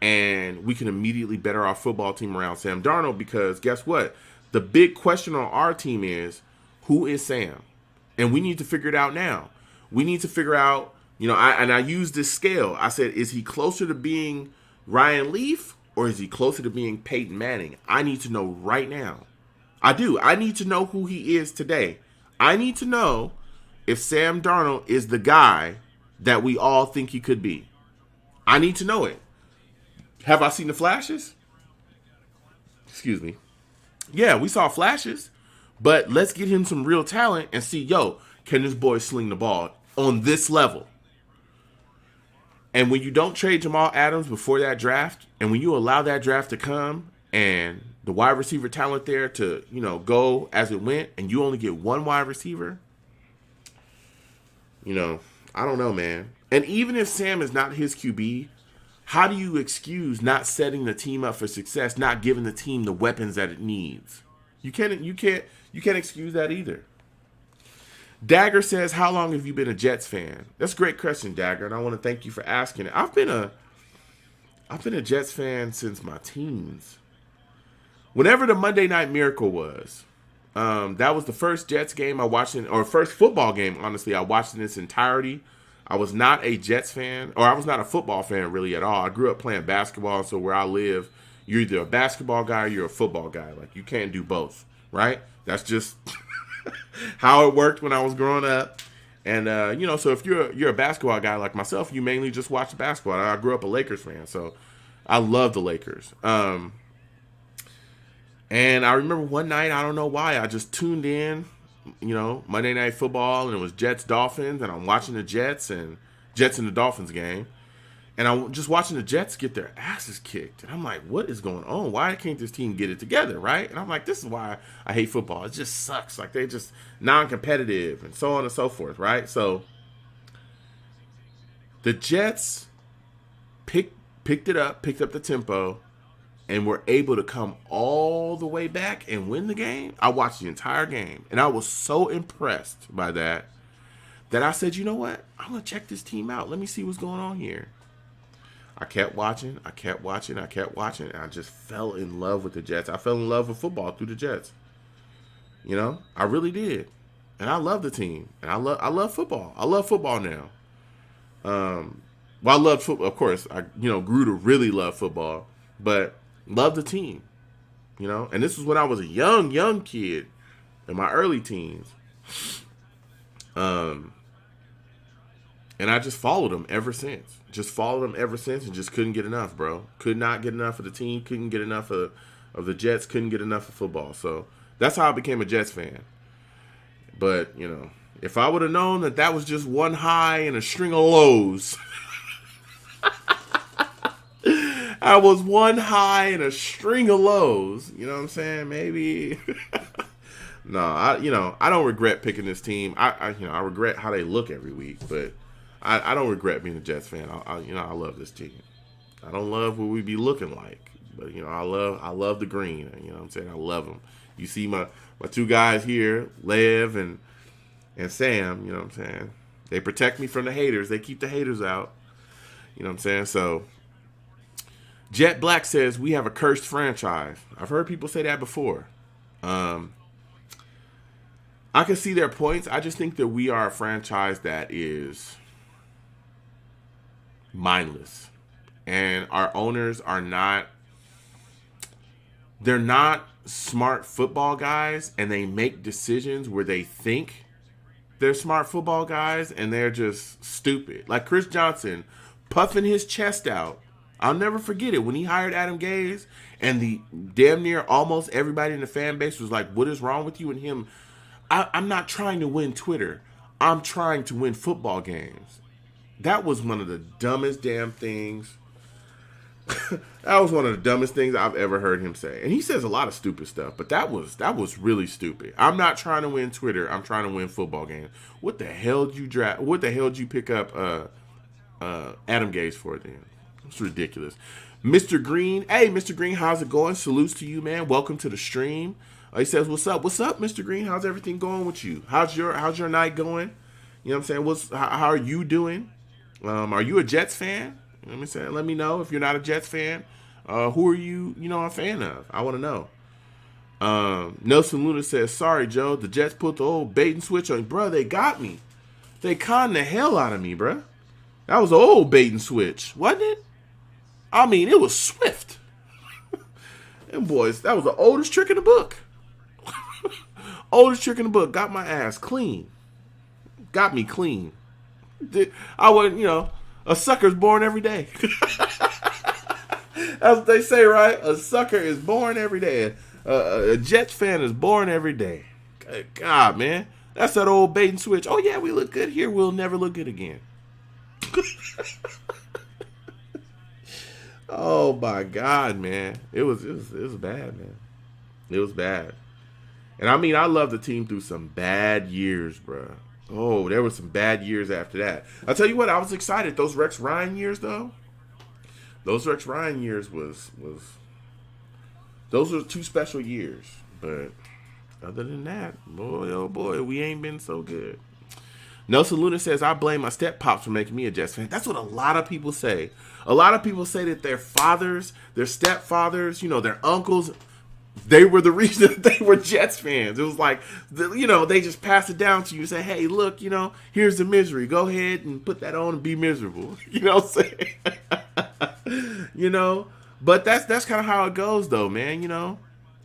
and we can immediately better our football team around Sam Darnold, because guess what? The big question on our team is, who is Sam? And we need to figure it out now. We need to figure out, I used this scale. I said, is he closer to being Ryan Leaf, or is he closer to being Peyton Manning? I need to know right now. I do. I need to know who he is today. I need to know if Sam Darnold is the guy that we all think he could be. I need to know it. Have I seen the flashes? Excuse me. Yeah, we saw flashes, but let's get him some real talent and see, can this boy sling the ball on this level? And when you don't trade Jamal Adams before that draft, and when you allow that draft to come and the wide receiver talent there to, go as it went, and you only get one wide receiver, I don't know, man. And even if Sam is not his QB, how do you excuse not setting the team up for success, not giving the team the weapons that it needs? You can't excuse that either. Dagger says, how long have you been a Jets fan? That's a great question, Dagger, and I want to thank you for asking it. I've been a Jets fan since my teens. Whenever the Monday Night Miracle was, that was the first Jets game I watched, or first football game, honestly, I watched in its entirety. I was not a Jets fan, or I was not a football fan really at all. I grew up playing basketball, so where I live, you're either a basketball guy or you're a football guy. Like, you can't do both, right? That's just how it worked when I was growing up. And, so if you're a basketball guy like myself, you mainly just watch basketball. I grew up a Lakers fan, so I love the Lakers. And I remember one night, I don't know why, I just tuned in, Monday Night Football, and it was Jets-Dolphins, and I'm watching the Jets and the Dolphins game. And I'm just watching the Jets get their asses kicked. And I'm like, what is going on? Why can't this team get it together, right? And I'm like, this is why I hate football. It just sucks. Like, they're just non-competitive and so on and so forth, right? So the Jets picked up the tempo, and were able to come all the way back and win the game. I watched the entire game, and I was so impressed by that I said, you know what? I'm going to check this team out. Let me see what's going on here. I kept watching, and I just fell in love with the Jets. I fell in love with football through the Jets. I really did. And I love the team. And I love football. I love football now. I loved football. Of course, I grew to really love football, but love the team. And this was when I was a young kid in my early teens. And I just followed them ever since. And just couldn't get enough, bro. Could not get enough of the team. Couldn't get enough of the Jets. Couldn't get enough of football. So that's how I became a Jets fan. But, if I would have known that was just one high and a string of lows. I was one high and a string of lows. You know what I'm saying? Maybe. No, I don't regret picking this team. I regret how they look every week, but I don't regret being a Jets fan. I love this team. I don't love what we be looking like, but I love the green. You know what I'm saying? I love them. You see my two guys here, Lev and Sam. You know what I'm saying? They protect me from the haters. They keep the haters out. You know what I'm saying? So Jet Black says we have a cursed franchise. I've heard people say that before. Um, I can see their points. I just think that we are a franchise that is mindless, and our owners are not. They're not smart football guys, and they make decisions where they think they're smart football guys, and they're just stupid. Like Chris Johnson puffing his chest out. I'll never forget it when he hired Adam Gase, and the damn near almost everybody in the fan base was like, "What is wrong with you and him?" I'm not trying to win Twitter. I'm trying to win football games. That was one of the dumbest damn things. That was one of the dumbest things I've ever heard him say. And he says a lot of stupid stuff, but that was really stupid. I'm not trying to win Twitter. I'm trying to win football games. What the hell did you draft? What the hell did you pick up Adam Gase for then? It's ridiculous. Mr. Green, hey Mr. Green, how's it going? Salutes to you, man. Welcome to the stream. He says, "What's up? What's up, Mr. Green? How's everything going with you? How's your night going? You know what I'm saying? How are you doing? Are you a Jets fan? Let me know if you're not a Jets fan. Who are you? A fan of? I want to know." Nelson Luna says, "Sorry, Joe. The Jets put the old bait and switch on, bro. They got me. They conned the hell out of me, bro. That was an old bait and switch, wasn't it? I mean, it was swift. And boys, that was the oldest trick in the book. Oldest trick in the book. Got my ass clean. Got me clean. I wasn't, a sucker's born every day." That's what they say, right? A sucker is born every day. A Jets fan is born every day. Good God, man. That's that old bait and switch. Oh, yeah, we look good here. We'll never look good again. Oh, my God, man. It was bad, man. It was bad. And I mean, I love the team through some bad years, bro. Oh, there were some bad years after that. I'll tell you what, I was excited. Those Rex Ryan years, though. Those Rex Ryan years was those were 2 special years. But other than that, boy, oh boy, we ain't been so good. Nelson Luna says, "I blame my step-pops for making me a Jets fan." That's what a lot of people say. A lot of people say that their fathers, their stepfathers, their uncles, they were the reason that they were Jets fans. It was like, they just pass it down to you and say, "Hey, look, here's the misery. Go ahead and put that on and be miserable." You know what I'm saying? But that's kind of how it goes, though, man.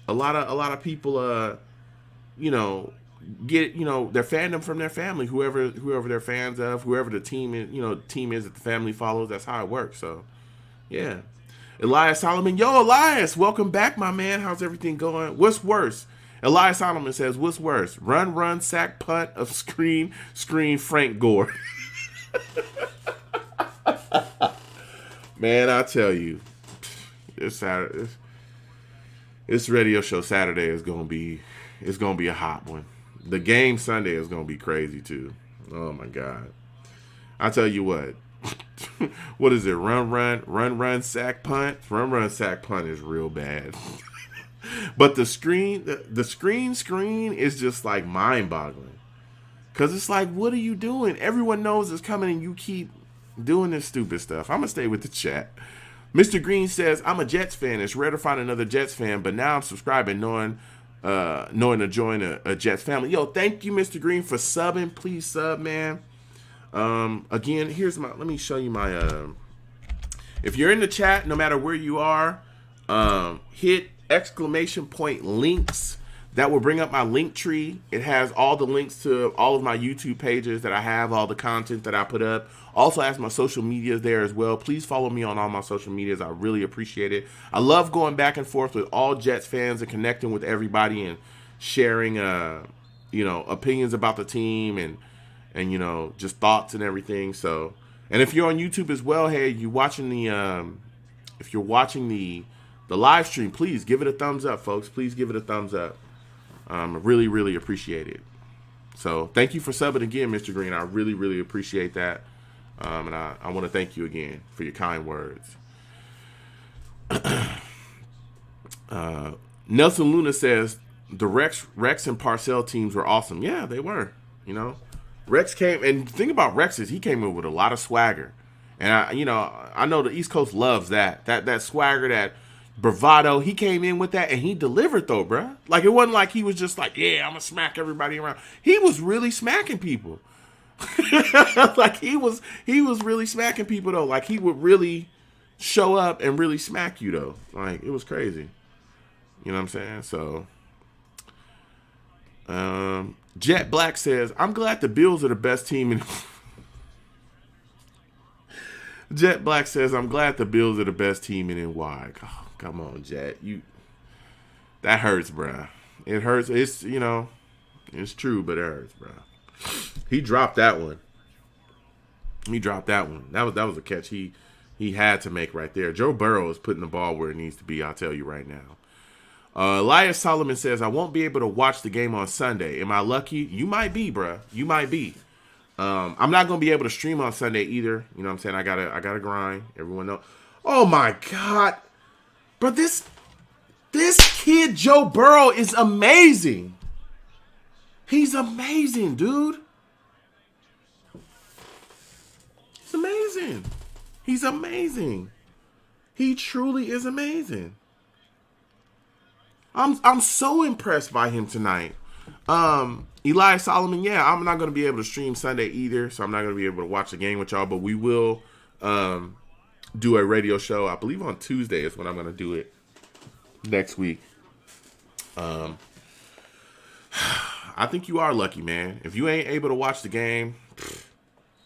A lot of people, get their fandom from their family, whoever they're fans of, whoever the team is that the family follows. That's how it works. So, yeah. Elias Solomon, yo, Elias, welcome back, my man. How's everything going? What's worse? Elias Solomon says, "What's worse? Run, sack, punt, of screen, Frank Gore." Man, I tell you, this Saturday, this radio show Saturday is gonna be a hot one. The game Sunday is gonna be crazy too. Oh my God! I tell you what. What is it? Run, sack, punt. Run, sack, punt is real bad. But the screen is just like mind-boggling. Because it's like, what are you doing? Everyone knows it's coming and you keep doing this stupid stuff. I'm going to stay with the chat. Mr. Green says, "I'm a Jets fan. It's rare to find another Jets fan, but now I'm subscribing knowing to join a Jets family." Yo, thank you, Mr. Green, for subbing. Please sub, man. Again, let me show you my, if you're in the chat, no matter where you are, hit ! links. That will bring up my link tree. It has all the links to all of my YouTube pages that I have, all the content that I put up. Also has my social medias there as well. Please follow me on all my social medias. I really appreciate it. I love going back and forth with all Jets fans and connecting with everybody and sharing, opinions about the team and just thoughts and everything. So, and if you're on YouTube as well, hey, if you're watching the live stream, please give it a thumbs up, folks. Please give it a thumbs up. I really, really appreciate it. So, thank you for subbing again, Mr. Green. I really, really appreciate that. And I want to thank you again for your kind words. Nelson Luna says the Rex and Parcell teams were awesome. Yeah, they were. Rex came, and the thing about Rex is he came in with a lot of swagger. And I know the East Coast loves that swagger, that bravado. He came in with that and he delivered though, bruh. Like it wasn't like he was just like, yeah, I'm gonna smack everybody around. He was really smacking people. Like he was really smacking people though. Like he would really show up and really smack you though. Like it was crazy. You know what I'm saying? So Jet Black says, I'm glad the Bills are the best team in Jet Black says, I'm glad the Bills are the best team in NY. Oh, come on, Jet. That hurts, bruh. It hurts. It's it's true, but it hurts, bruh. He dropped that one. That was a catch he had to make right there. Joe Burrow is putting the ball where it needs to be, I'll tell you right now. Elias Solomon says, I won't be able to watch the game on Sunday. Am I lucky? You might be, bruh. You might be. I'm not going to be able to stream on Sunday either. You know what I'm saying? I gotta grind. Everyone know. Oh, my God. But this kid, Joe Burrow, is amazing. He's amazing, dude. He's amazing. He's amazing. He truly is amazing. I'm so impressed by him tonight. Elias Solomon, yeah, I'm not going to be able to stream Sunday either, so I'm not going to be able to watch the game with y'all, but we will do a radio show. I believe on Tuesday is when I'm going to do it next week. I think you are lucky, man. If you ain't able to watch the game,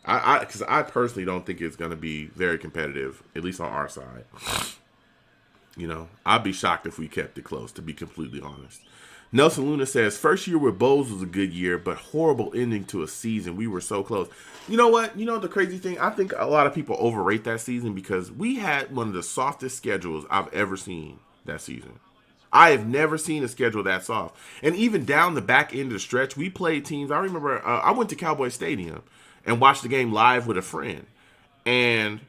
because I personally don't think it's going to be very competitive, at least on our side. I'd be shocked if we kept it close, to be completely honest. Nelson Luna says, first year with Bowles was a good year, but horrible ending to a season. We were so close. You know what? You know the crazy thing? I think a lot of people overrate that season because we had one of the softest schedules I've ever seen that season. I have never seen a schedule that soft. And even down the back end of the stretch, we played teams. I remember I went to Cowboy Stadium and watched the game live with a friend. And,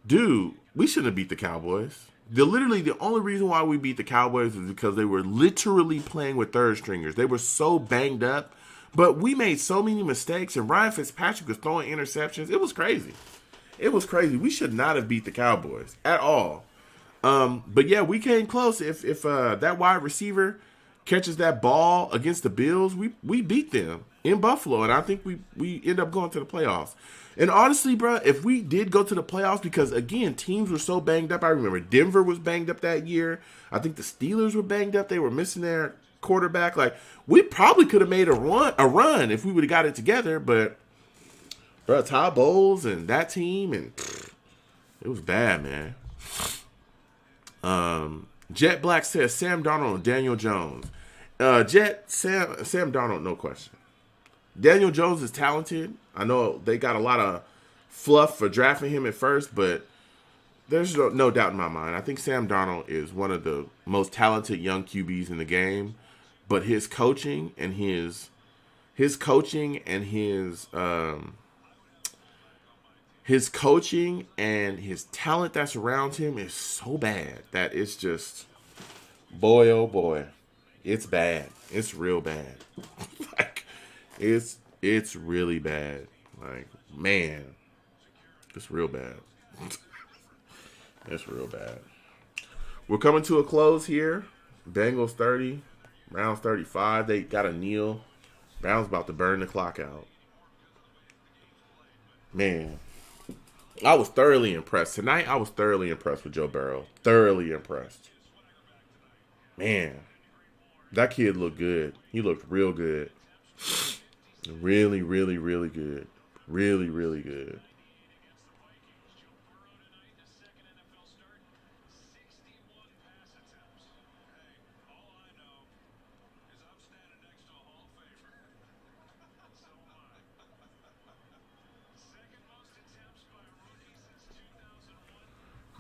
dude, we shouldn't have beat the Cowboys. Literally, the only reason why we beat the Cowboys is because they were literally playing with third stringers. They were so banged up, but we made so many mistakes, and Ryan Fitzpatrick was throwing interceptions. It was crazy. It was crazy. We should not have beat the Cowboys at all. But yeah, we came close. If that wide receiver catches that ball against the Bills, we beat them in Buffalo, and I think we end up going to the playoffs. And honestly, bro, if we did go to the playoffs, because, again, teams were so banged up. I remember Denver was banged up that year. I think the Steelers were banged up. They were missing their quarterback. Like, we probably could have made a run if we would have got it together. But, bro, Todd Bowles and that team, and it was bad, man. Jet Black says Sam Darnold and Daniel Jones. Sam Darnold, no question. Daniel Jones is talented. I know they got a lot of fluff for drafting him at first, but there's no doubt in my mind. I think Sam Darnold is one of the most talented young QBs in the game, but his coaching and his coaching and his talent that's around him is so bad that it's just, boy, oh boy, it's bad. It's real bad. Like, it's really bad. Like, man, it's real bad. It's real bad. We're coming to a close here. Bengals 30, Browns 35. They got a kneel. Browns about to burn the clock out. Man, I was thoroughly impressed. Tonight, I was thoroughly impressed with Joe Burrow. Thoroughly impressed. Man, that kid looked good. He looked real good. Really, really, really good. Really, really good.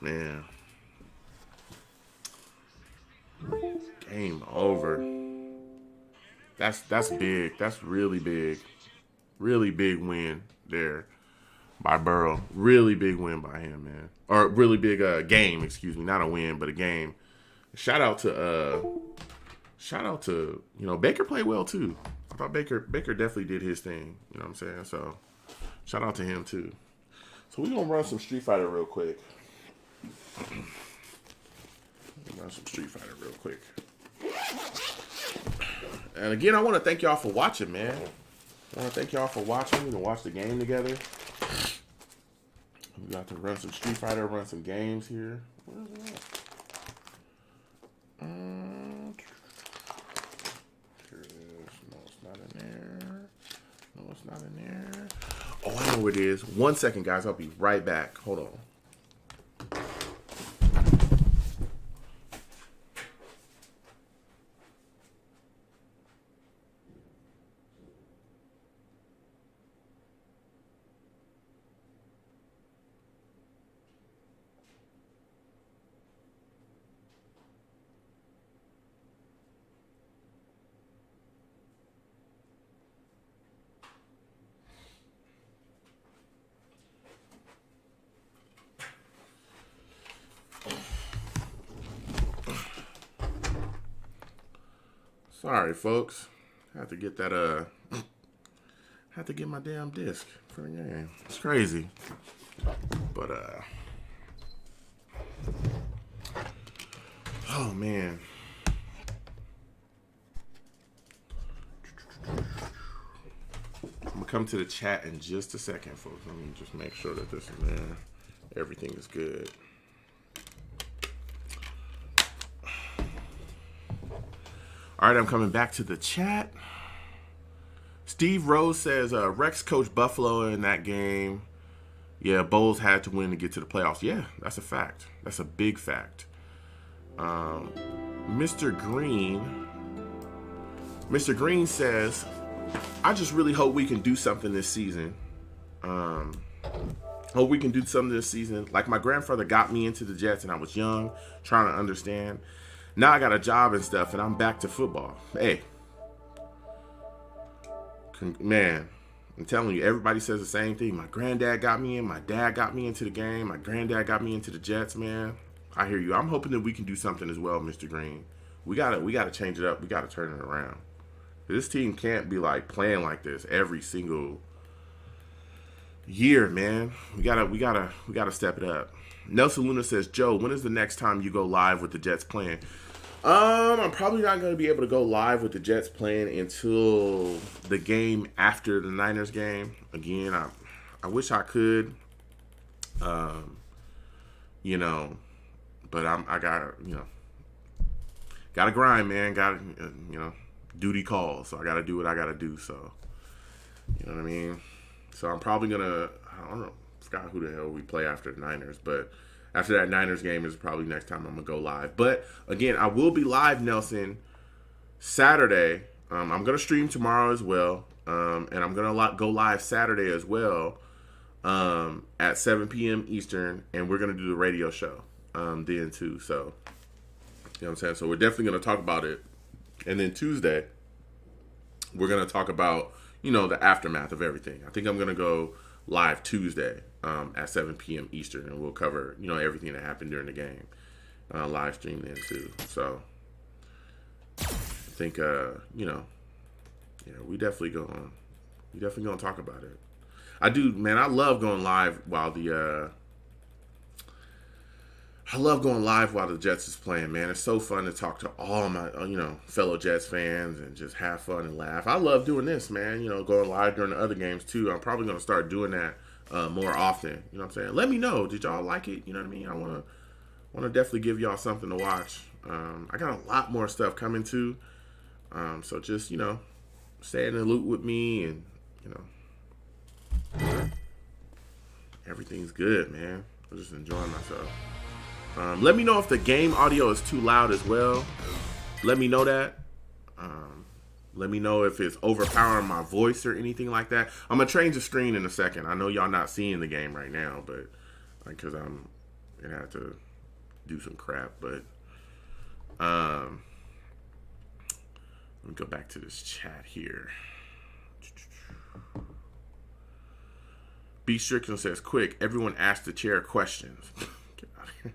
Man. Game over. That's big. That's really big. Really big win there by Burrow. Really big win by him, man. Or really big game, excuse me. Not a win, but a game. Shout out to Baker played well too. I thought Baker definitely did his thing. You know what I'm saying? So shout out to him too. So we're going to run some Street Fighter real quick. And again, I want to thank y'all for watching, man. I want to thank y'all for watching. We can watch the game together. We got to run some Street Fighter, run some games here. Where is it at? Here it is. No, it's not in there. No, it's not in there. Oh, I know where it is. 1 second, guys. I'll be right back. Hold on. Sorry, folks. I had to get that, had to get my damn disc for the game. It's crazy. But, oh, man. I'm going to come to the chat in just a second, folks. Let me just make sure that this is there. Everything is good. All right, I'm coming back to the chat. Steve Rose says, Rex coached Buffalo in that game. Yeah, Bowles had to win to get to the playoffs. Yeah, that's a fact. That's a big fact. Mr. Green says, I just really hope we can do something this season. Hope we can do something this season. Like my grandfather got me into the Jets and I was young, trying to understand. Now I got a job and stuff, and I'm back to football. Hey, man, I'm telling you, everybody says the same thing. My granddad got me in. My dad got me into the game. My granddad got me into the Jets, man. I hear you. I'm hoping that we can do something as well, Mr. Green. We gotta change it up. We gotta turn it around. This team can't be like playing like this every single year, man. We gotta step it up. Nelson Luna says, Joe, when is the next time you go live with the Jets playing? I'm probably not going to be able to go live with the Jets playing until the game after the Niners game. Again, I wish I could, you know, but I got, you know, got to grind, man. Got to, you know, duty calls. So I got to do what I got to do. So, you know what I mean? So I'm probably going to, I don't know. Forgot who the hell we play after the Niners, but after that Niners game is probably next time I'm gonna go live. But again, I will be live, Nelson, Saturday. I'm gonna stream tomorrow as well, and I'm gonna go live Saturday as well at 7 p.m. Eastern, and we're gonna do the radio show then too. So you know what I'm saying. So we're definitely gonna talk about it, and then Tuesday we're gonna talk about the aftermath of everything. I think I'm gonna go live Tuesday at 7 p.m. Eastern, and we'll cover everything that happened during the game, live stream then too. So I think we definitely gonna talk about it. I do, man. I love going live while the Jets is playing, man. It's so fun to talk to all my fellow Jets fans and just have fun and laugh. I love doing this, man. Going live during the other games too. I'm probably gonna start doing that more often. You know what I'm saying? Let me know. Did y'all like it? You know what I mean? I want to definitely give y'all something to watch. I got a lot more stuff coming too. So just stay in the loop with me, and everything's good, man. I'm just enjoying myself. Let me know if the game audio is too loud as well. Let me know that. Let me know if it's overpowering my voice or anything like that. I'm going to change the screen in a second. I know y'all not seeing the game right now, but because I'm going to have to do some crap. But let me go back to this chat here. B. Strickland says, quick, everyone ask the chair questions. Get out of here.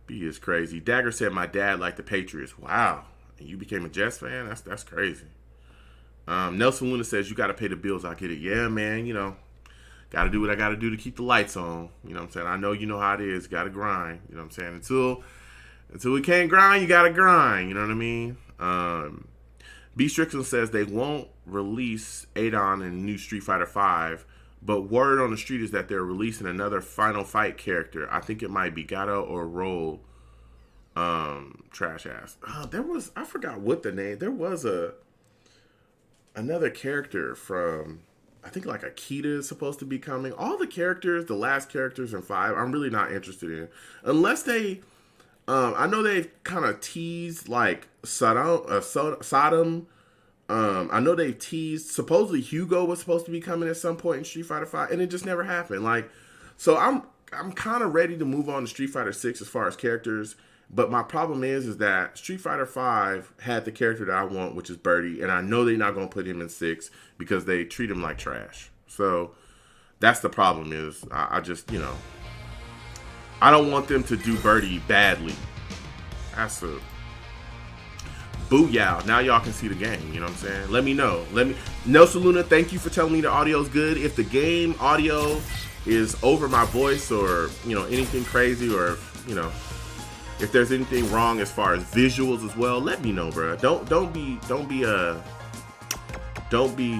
B is crazy. Dagger said, my dad liked the Patriots. Wow. And you became a Jets fan? That's crazy. Nelson Luna says, you got to pay the bills. I get it. Yeah, man, got Gotta do what I gotta do to keep the lights on. You know what I'm saying? I know you know how it is. Gotta grind. You know what I'm saying? Until we can't grind, you gotta grind. You know what I mean? B. Strickland says they won't release Adon in new Street Fighter V, but word on the street is that they're releasing another Final Fight character. I think it might be Gato or Roll. Trash ass. I forgot what the name. There was another character from, I think like Akita is supposed to be coming. All the characters, the last characters in 5, I'm really not interested in. Unless they, I know they've kind of teased like Sodom. I know they've teased, supposedly Hugo was supposed to be coming at some point in Street Fighter 5, and it just never happened. Like, so I'm kind of ready to move on to Street Fighter 6 as far as characters. But my problem is that Street Fighter 5 had the character that I want, which is Birdie, and I know they're not going to put him in 6 because they treat him like trash. So that's the problem is I just, you know, I don't want them to do Birdie badly. That's a booyah. Now y'all can see the game, you know what I'm saying? Let me know. Nelson Luna, thank you for telling me the audio's good. If the game audio is over my voice or, you know, anything crazy or, you know, if there's anything wrong as far as visuals as well, let me know, bro. Don't be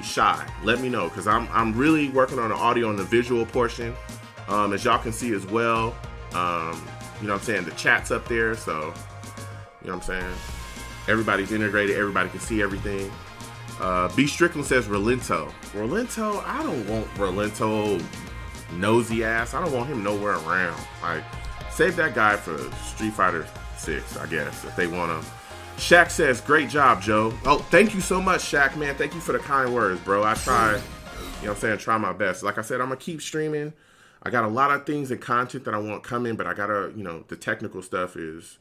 shy. Let me know because I'm really working on the audio and the visual portion. As y'all can see as well, you know what I'm saying, the chat's up there, so you know what I'm saying. Everybody's integrated. Everybody can see everything. B. Strickland says Rolento. I don't want Rolento nosy ass. I don't want him nowhere around. Like. Save that guy for Street Fighter 6, I guess, if they want him. Shaq says, great job, Joe. Oh, thank you so much, Shaq, man. Thank you for the kind words, bro. I try, you know what I'm saying, try my best. Like I said, I'm going to keep streaming. I got a lot of things and content that I want coming, but I got to, you know, the technical stuff is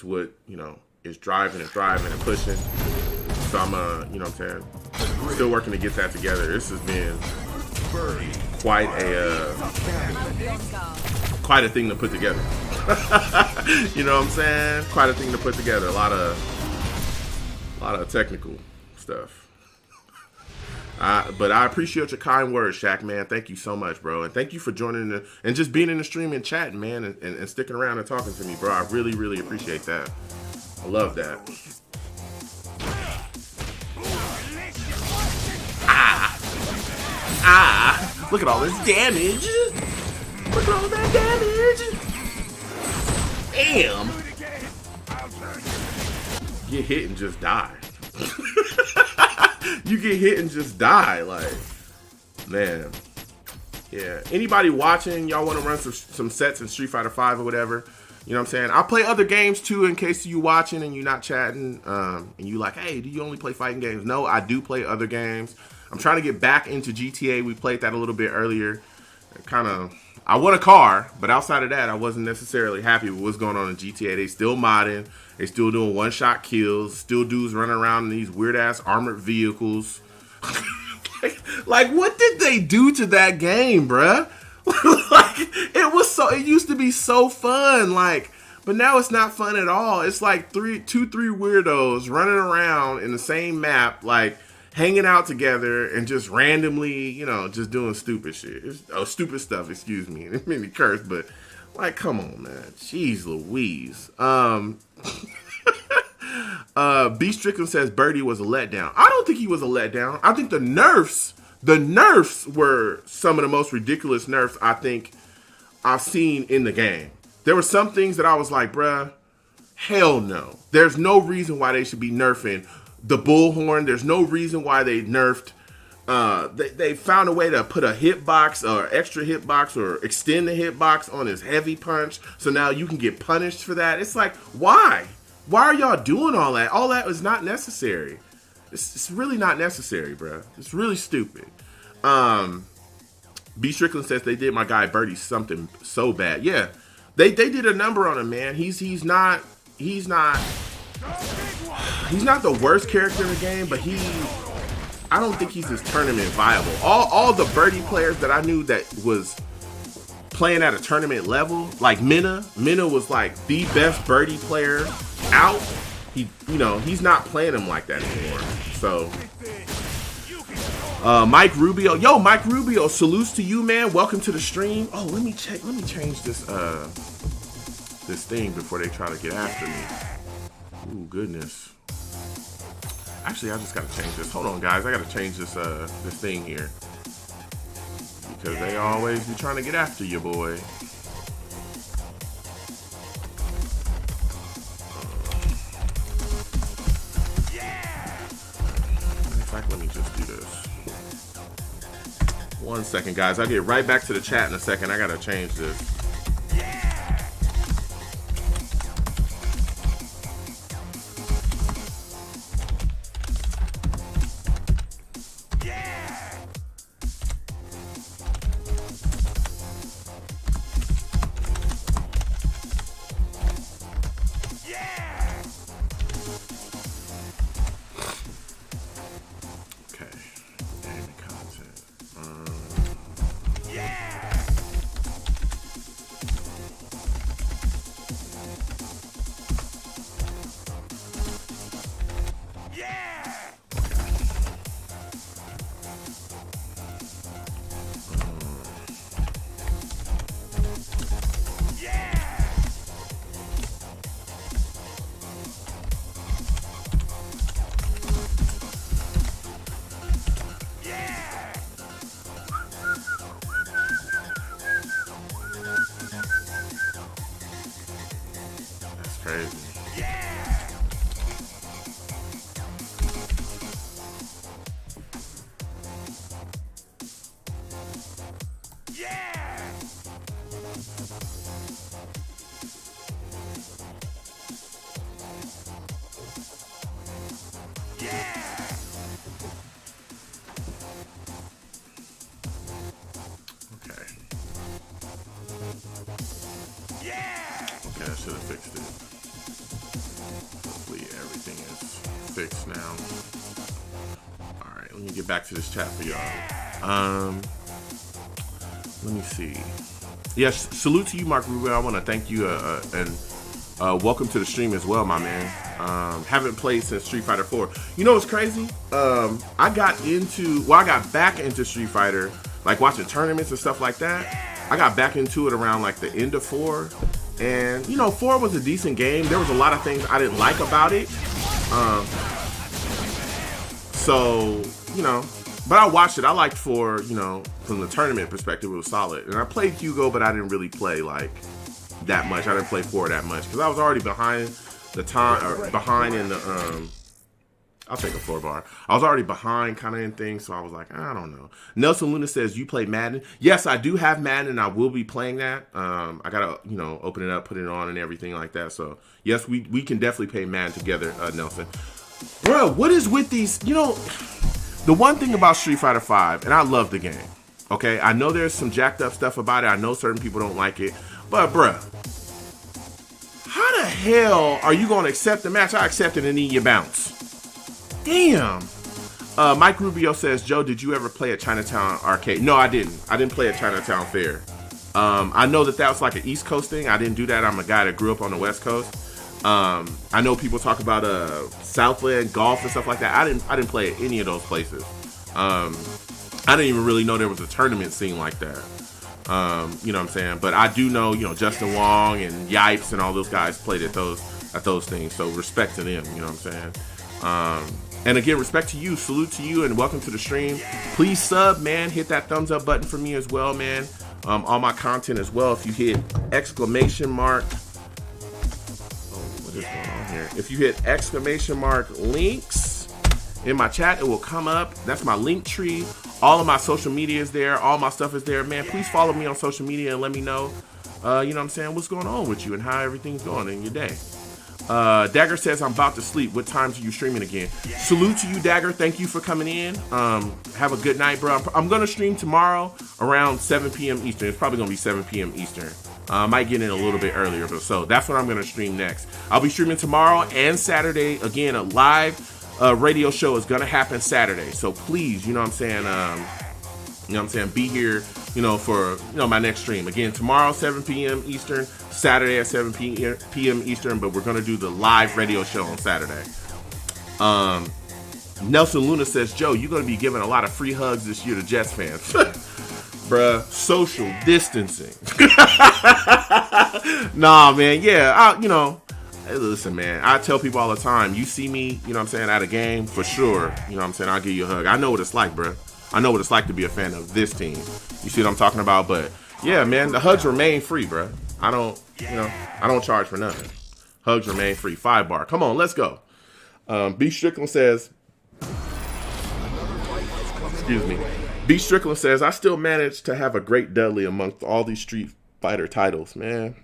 what, you know, is driving and pushing. So I'm, you know what I'm saying, still working to get that together. This has been quite a thing to put together. You know what I'm saying? Quite a thing to put together. A lot of technical stuff. But I appreciate your kind words, Shaq, man. Thank you so much, bro. And thank you for joining and just being in the stream and chatting, man, and sticking around and talking to me, bro. I really, really appreciate that. I love that. Look at all this damage. Look at all that damage. Damn. Get hit and just die. You get hit and just die. Like, man. Yeah. Anybody watching, y'all want to run some sets in Street Fighter 5 or whatever, you know what I'm saying? I'll play other games too in case you watching and you're not chatting. And you like, hey, do you only play fighting games? No, I do play other games. I'm trying to get back into GTA. We played that a little bit earlier. I want a car, but outside of that, I wasn't necessarily happy with what's going on in GTA. They still modding. They still doing one-shot kills. Still dudes running around in these weird-ass armored vehicles. like, what did they do to that game, bruh? Like, it used to be so fun, like, but now it's not fun at all. It's like three weirdos running around in the same map, like, hanging out together and just randomly, you know, just doing stupid shit. Stupid stuff, excuse me. It made me curse, but like, come on, man. Jeez Louise. B. Strickland says Birdie was a letdown. I don't think he was a letdown. I think the nerfs were some of the most ridiculous nerfs I think I've seen in the game. There were some things that I was like, bruh, hell no. There's no reason why they should be nerfing the bullhorn. There's no reason why they nerfed. They found a way to put a hitbox or extra hitbox or extend the hitbox on his heavy punch. So now you can get punished for that. It's like, why? Why are y'all doing all that? All that is not necessary. It's really not necessary, bro. It's really stupid. B. Strickland says they did my guy Birdie something so bad. Yeah, they did a number on him, man. He's not the worst character in the game, but I don't think he's as tournament viable. All the Birdie players that I knew that was playing at a tournament level, like Minna was like the best Birdie player out. He's not playing him like that anymore. So Mike Rubio. Yo, Mike Rubio, salutes to you, man. Welcome to the stream. Oh, let me change this this thing before they try to get after me. Ooh, goodness. Actually, I just gotta change this. Hold on, guys. I gotta change this this thing here. Because they always be trying to get after you, boy. In fact, let me just do this. 1 second, guys. I'll get right back to the chat in a second. I gotta change this. Back to this chat for y'all. Let me see. Yes, salute to you, Mark Rubio. I want to thank you and welcome to the stream as well, my man. Haven't played since Street Fighter 4. You know what's crazy? I got back into Street Fighter, like watching tournaments and stuff like that. I got back into it around like the end of 4. And, you know, 4 was a decent game. There was a lot of things I didn't like about it. So, you know, but I watched it. I liked 4, you know, from the tournament perspective, it was solid. And I played Hugo, but I didn't really play like that much. I didn't play 4 that much because I was already behind the time, or behind in the I'll take a 4 bar. I was already behind kind of in things, so I was like, I don't know. Nelson Luna says, you play Madden? Yes, I do have Madden, and I will be playing that. I gotta, you know, open it up, put it on, and everything like that. So yes, we can definitely play Madden together, Nelson. Bro, what is with these? You know, the one thing about Street Fighter 5, and I love the game, okay? I know there's some jacked up stuff about it. I know certain people don't like it. But, bro, how the hell are you going to accept the match? I accepted and then you bounce. Damn. Mike Rubio says, Joe, did you ever play at Chinatown Arcade? No, I didn't. I didn't play at Chinatown Fair. I know that was like an East Coast thing. I didn't do that. I'm a guy that grew up on the West Coast. I know people talk about Southland golf and stuff like that. I didn't play at any of those places. I didn't even really know there was a tournament scene like that. You know what I'm saying? But I do know, you know, Justin Wong and Yipes and all those guys played at those things. So respect to them. You know what I'm saying? And again, respect to you, salute to you, and welcome to the stream. Please sub, man. Hit that thumbs up button for me as well, man. All my content as well. If you hit exclamation mark. What is going on here? If you hit exclamation mark links in my chat, it will come up. That's my link tree. All of my social media is there. All my stuff is there, man. Please follow me on social media and let me know, you know what I'm saying, what's going on with you and how everything's going in your day. Dagger says, I'm about to sleep. What times are you streaming again? Salute to you, Dagger. Thank you for coming in. Have a good night, bro. I'm going to stream tomorrow around 7 p.m. Eastern. It's probably going to be 7 p.m. Eastern. I might get in a little bit earlier, but so that's what I'm going to stream next. I'll be streaming tomorrow and Saturday. Again, a live radio show is going to happen Saturday. So please, you know what I'm saying, be here, you know, for, you know, my next stream. Again, tomorrow, 7 p.m. Eastern, Saturday at 7 p.m. Eastern, but we're going to do the live radio show on Saturday. Nelson Luna says, Joe, you're going to be giving a lot of free hugs this year to Jets fans. Bruh, social distancing. Nah, man, yeah, hey, listen, man, I tell people all the time, you see me, you know what I'm saying, at a game, for sure, you know what I'm saying, I'll give you a hug. I know what it's like, bruh. I know what it's like to be a fan of this team. You see what I'm talking about? But, yeah, man, the hugs remain free, bruh. I don't charge for nothing. Hugs remain free. 5 bar. Come on, let's go. B. Strickland says, excuse me. B. Strickland says, I still managed to have a great Dudley amongst all these Street Fighter titles, man.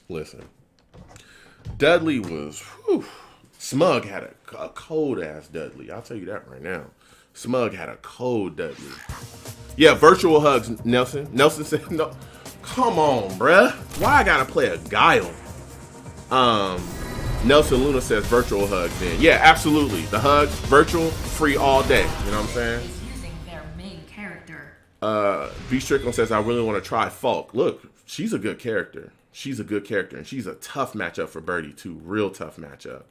Listen. Dudley was, Smug had a cold-ass Dudley. I'll tell you that right now. Smug had a cold Dudley. Yeah, virtual hugs, Nelson. Nelson said, no. Come on, bruh. Why I gotta play a Guile? Nelson Luna says virtual hugs then. Yeah, absolutely. The hugs, virtual, free all day. You know what I'm saying? Using their main character. B. Strickland says, I really want to try Falk. Look, she's a good character. She's a good character. And she's a tough matchup for Birdie, too. Real tough matchup.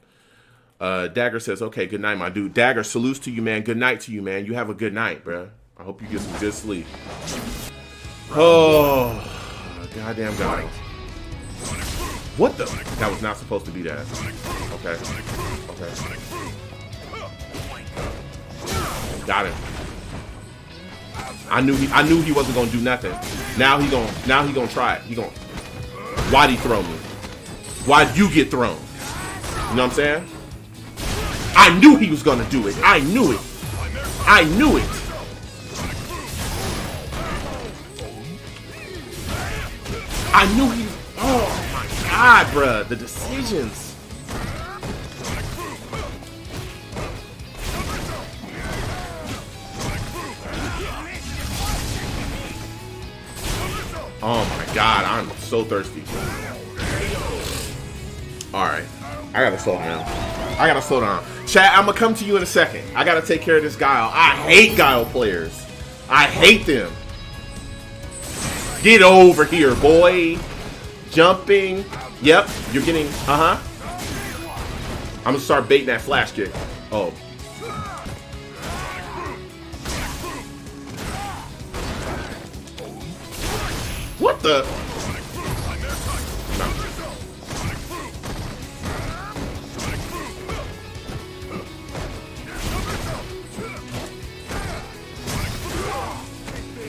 Dagger says, okay, good night, my dude. Dagger, salutes to you, man. Good night to you, man. You have a good night, bruh. I hope you get some good sleep. Oh, goddamn God. What the? That was not supposed to be that. Okay. Got him. I knew he wasn't gonna do nothing. Now he gonna try it. Why'd he throw me? Why'd you get thrown? You know what I'm saying? I knew he was gonna do it. I knew it. I knew it. I knew he. Oh my God, bruh. The decisions. Oh my God, I'm so thirsty. Alright. I gotta slow down. Chat, I'm gonna come to you in a second. I gotta take care of this Guile. I hate Guile players. I hate them. Get over here, boy. Jumping. Yep, you're getting, I'm gonna start baiting that flash kick. Oh. What the? No.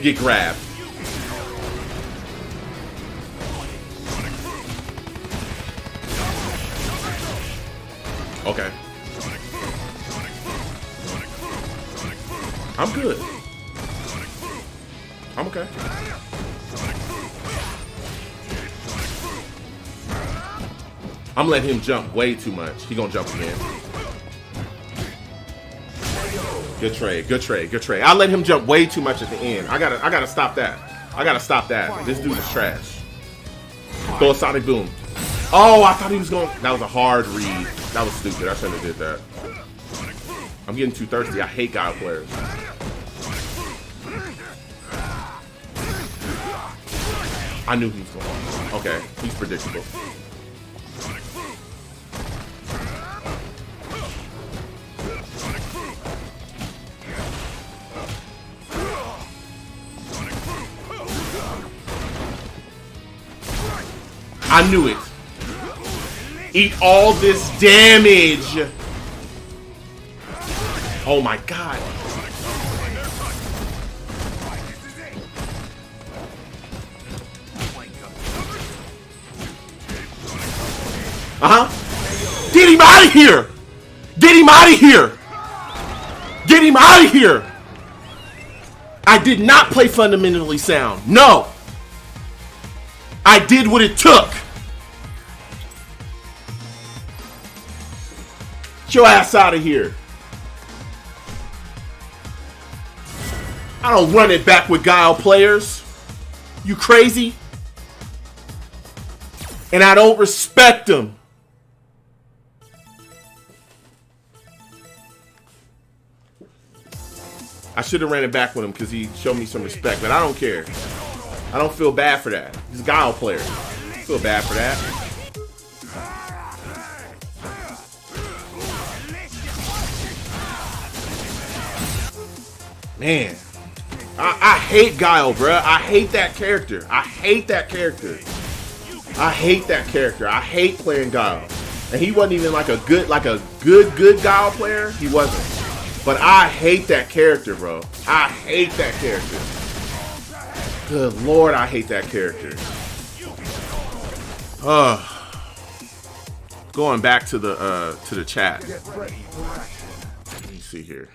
Get grabbed. Okay. I'm good. I'm okay. I'm letting him jump way too much. He gonna jump again. Good trade. I let him jump way too much at the end. I gotta stop that. This dude is trash. Throw a sonic boom. Oh, I thought he was going. That was a hard read. That was stupid. I shouldn't have did that. I'm getting too thirsty. I hate Guile players. I knew he was going. Okay, he's predictable. I knew it. Eat all this damage. Oh my God. Get him out of here. Get him out of here. Get him out of here. I did not play fundamentally sound. No. I did what it took. Get your ass out of here. I don't run it back with Guile players. You crazy? And I don't respect them. I should have ran it back with him because he showed me some respect, but I don't care. I don't feel bad for that. He's a Guile player. I feel bad for that. Man. I hate Guile, bruh. I hate that character. I hate that character. I hate that character. I hate playing Guile. And he wasn't even like a good Guile player. He wasn't. But I hate that character, bro. I hate that character. Good Lord, I hate that character. Going back to the chat. Let me see here.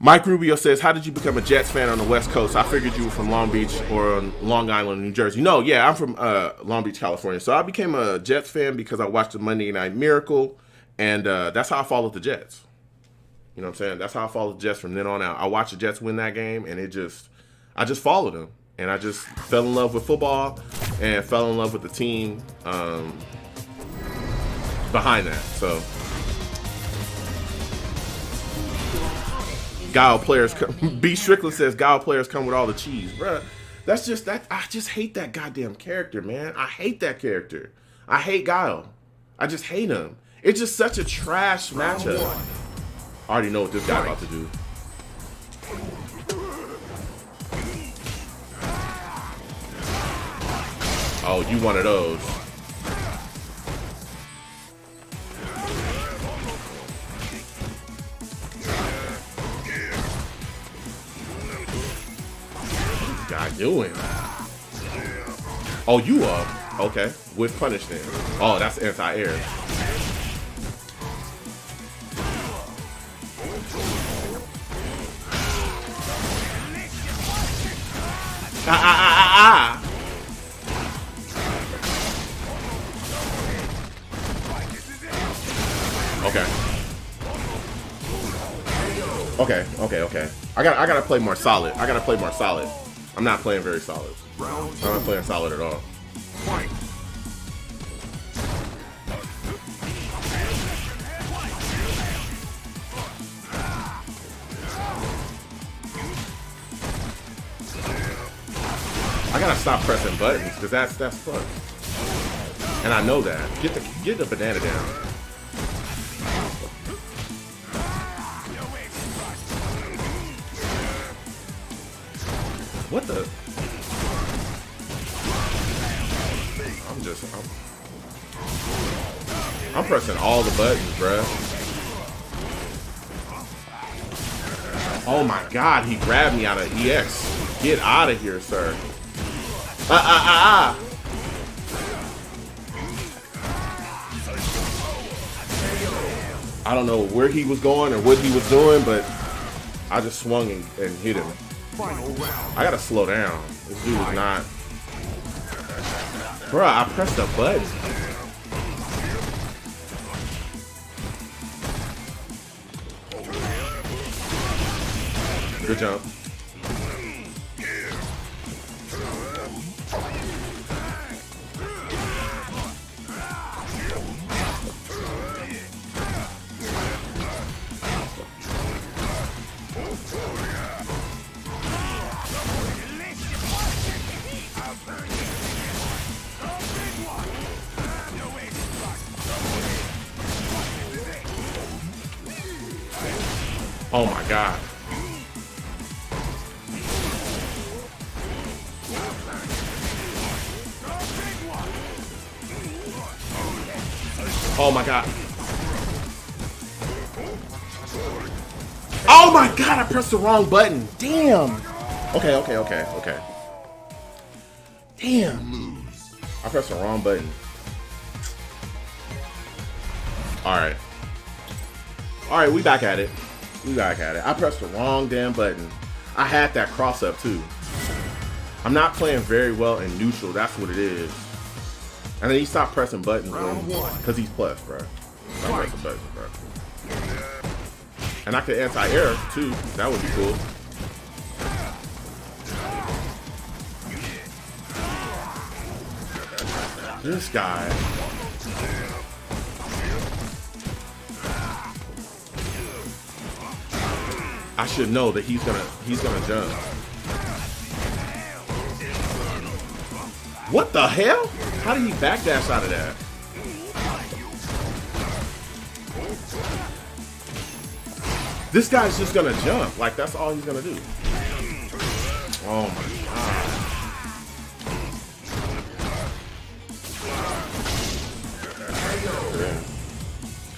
Mike Rubio says, how did you become a Jets fan on the West Coast? I figured you were from Long Beach or Long Island, New Jersey. No, yeah, I'm from Long Beach, California. So I became a Jets fan because I watched the Monday Night Miracle, and that's how I followed the Jets. You know what I'm saying? That's how I followed the Jets from then on out. I watched the Jets win that game, and I just followed them. And I just fell in love with football and fell in love with the team behind that. So Guile players come. B. Strickland says Guile players come with all the cheese, bruh. That's just that. I just hate that goddamn character, man. I hate that character. I hate Guile. I just hate him. It's just such a trash matchup. I already know what this guy about to do. Oh, you one of those. Guy doing? Oh, you up? Okay, with punish then. Oh, that's anti-air. Okay. I gotta play more solid. I'm not playing very solid. I'm not playing solid at all. I gotta stop pressing buttons because that's fun. And I know that. Get the banana down. What the? I'm pressing all the buttons, bruh. Oh my God, he grabbed me out of EX. Get out of here, sir. I don't know where he was going or what he was doing, but I just swung and hit him. I gotta slow down. This dude is not. Bruh, I pressed the button. Good jump. Oh my God. Oh my God. Oh my God, I pressed the wrong button. Damn. Okay. Damn. I pressed the wrong button. Alright, we back at it. I pressed the wrong damn button. I had that cross up too. I'm not playing very well in neutral. That's what it is. And then he stopped pressing buttons because he's plus, bro. Stop pressing buttons, bro. And I could anti-air too. That would be cool. This guy. I should know that he's gonna jump. What the hell? How did he backdash out of that? This guy's just gonna jump. Like, that's all he's gonna do. Oh my god.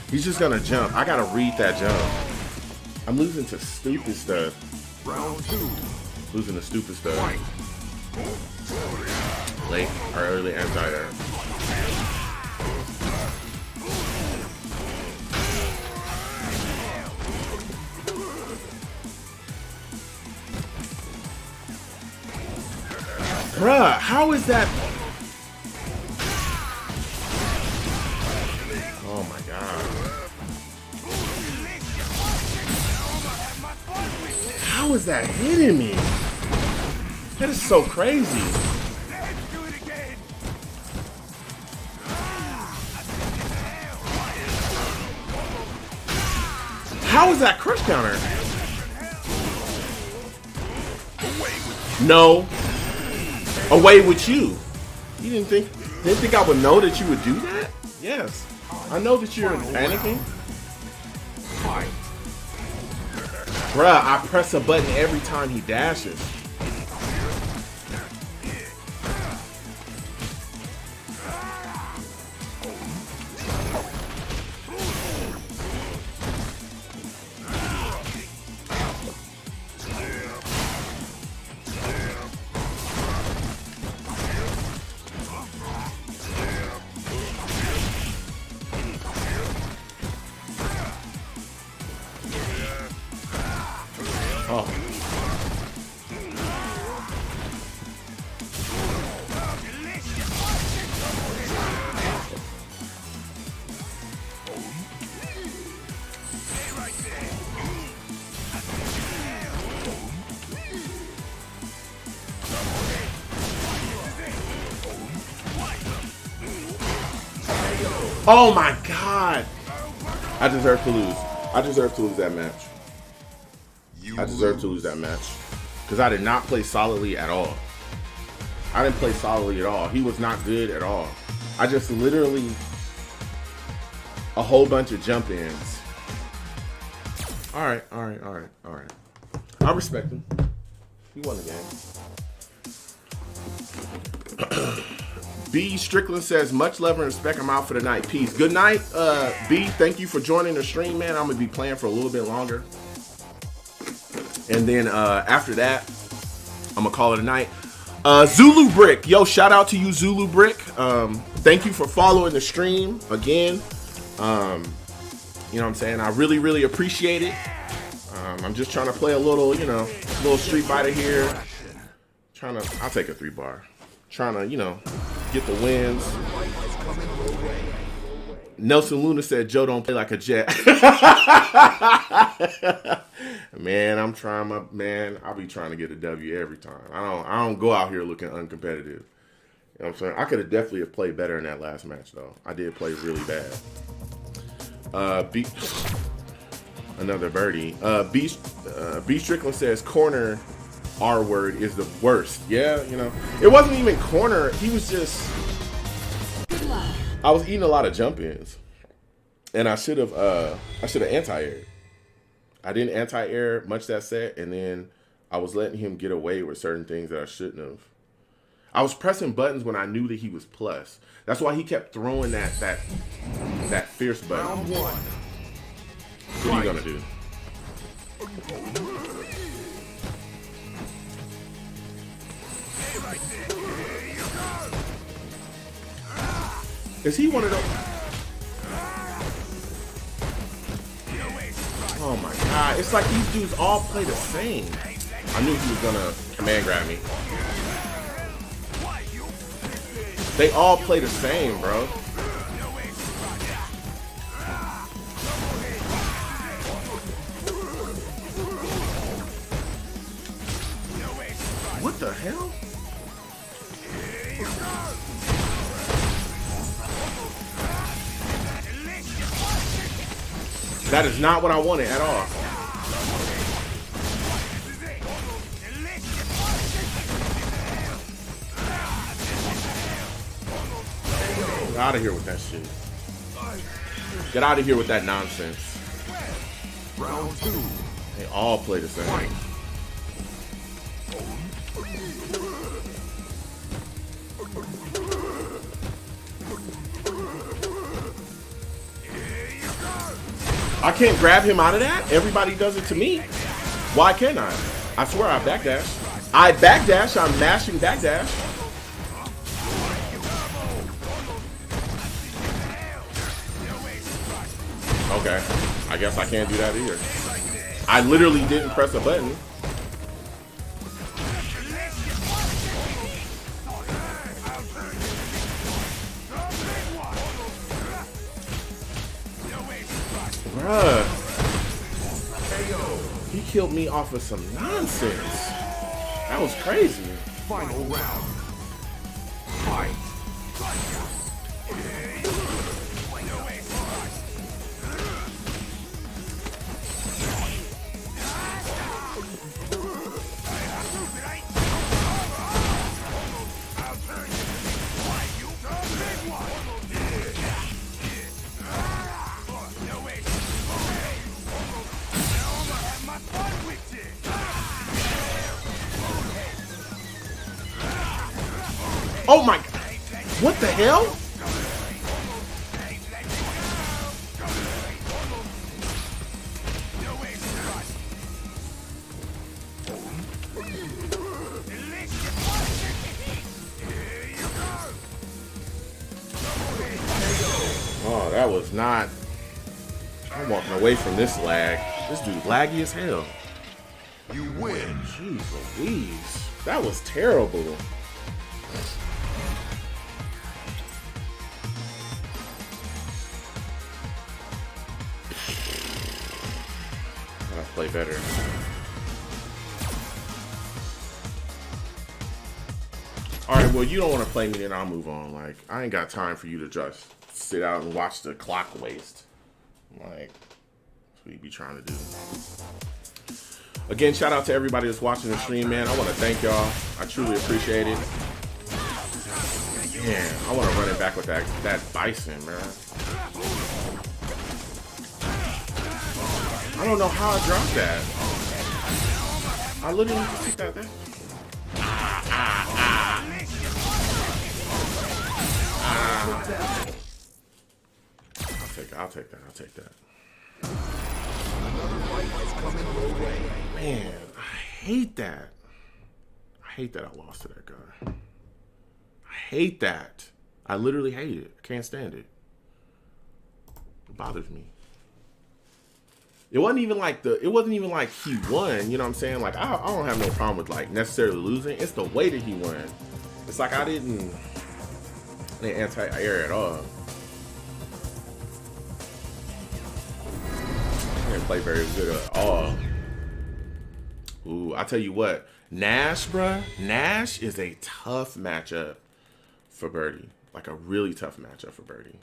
He's just gonna jump. I gotta read that jump. I'm losing to stupid stuff. Round 2. Losing to stupid stuff. Late or early anti-air. Bruh, how is that? Oh my god. How is that hitting me? That is so crazy. How is that crush counter? No. Away with you. You didn't think I would know that you would do that? Yes. I know that you're panicking. Bruh, I press a button every time he dashes. Oh. Oh my god! I deserve to lose. I deserve to lose that match. I deserve to lose that match. Because I did not play solidly at all. I didn't play solidly at all. He was not good at all. I just literally a whole bunch of jump ins. Alright. I respect him. He won the game. B Strickland says, much love and respect. I'm out for the night. Peace. Good night, B. Thank you for joining the stream, man. I'm gonna be playing for a little bit longer. And then after that, I'm gonna call it a night. Zulu Brick, yo, shout out to you, Zulu Brick. Thank you for following the stream again. You know what I'm saying? I really, really appreciate it. I'm just trying to play a little, you know, little Street Fighter here. I'll take a 3-bar. Trying to, you know, get the wins. Nelson Luna said, Joe don't play like a jet. Man, I'll be trying to get a W every time. I don't go out here looking uncompetitive. You know what I'm saying? I could have definitely have played better in that last match though. I did play really bad. Another birdie. B Strickland says corner R word is the worst. Yeah, you know. It wasn't even corner. He was just I was eating a lot of jump ins. And I should have anti-aired. I didn't anti-air much that set, and then I was letting him get away with certain things that I shouldn't have. I was pressing buttons when I knew that he was plus. That's why he kept throwing that fierce button. Round 1. What are you gonna do? Is he one of those? Oh my god, it's like these dudes all play the same. I knew he was gonna command grab me. They all play the same, bro. What the hell? That is not what I wanted at all. Get out of here with that shit. Get out of here with that nonsense. Round 2. They all play the same. I can't grab him out of that. Everybody does it to me. Why can't I? I swear I backdash. I backdash. I'm mashing backdash. Okay. I guess I can't do that either. I literally didn't press a button. Bruh. He killed me off of some nonsense. That was crazy. Final round. Fight. Oh my god. What the hell? Oh, that was not. I'm walking away from this lag. This dude laggy as hell. You win. Jeez Louise. That was terrible. Gotta play better. Alright, well, you don't want to play me, then I'll move on. Like, I ain't got time for you to just sit out and watch the clock waste. Like, that's what you be trying to do. Again, shout out to everybody that's watching the stream, man. I want to thank y'all. I truly appreciate it. Man, I want to run it back with that bison, man. I don't know how I dropped that. I literally just took that there. I'll take that. Man, I hate that. I hate that I lost to that guy. I hate that. I literally hate it. I can't stand it. It bothers me. It wasn't even like he won, you know what I'm saying? Like I don't have no problem with like necessarily losing. It's the way that he won. It's like I didn't anti-air at all. I didn't play very good at all. Ooh, I tell you what, Nash, bruh. Nash is a tough matchup for Birdie. Like a really tough matchup for Birdie.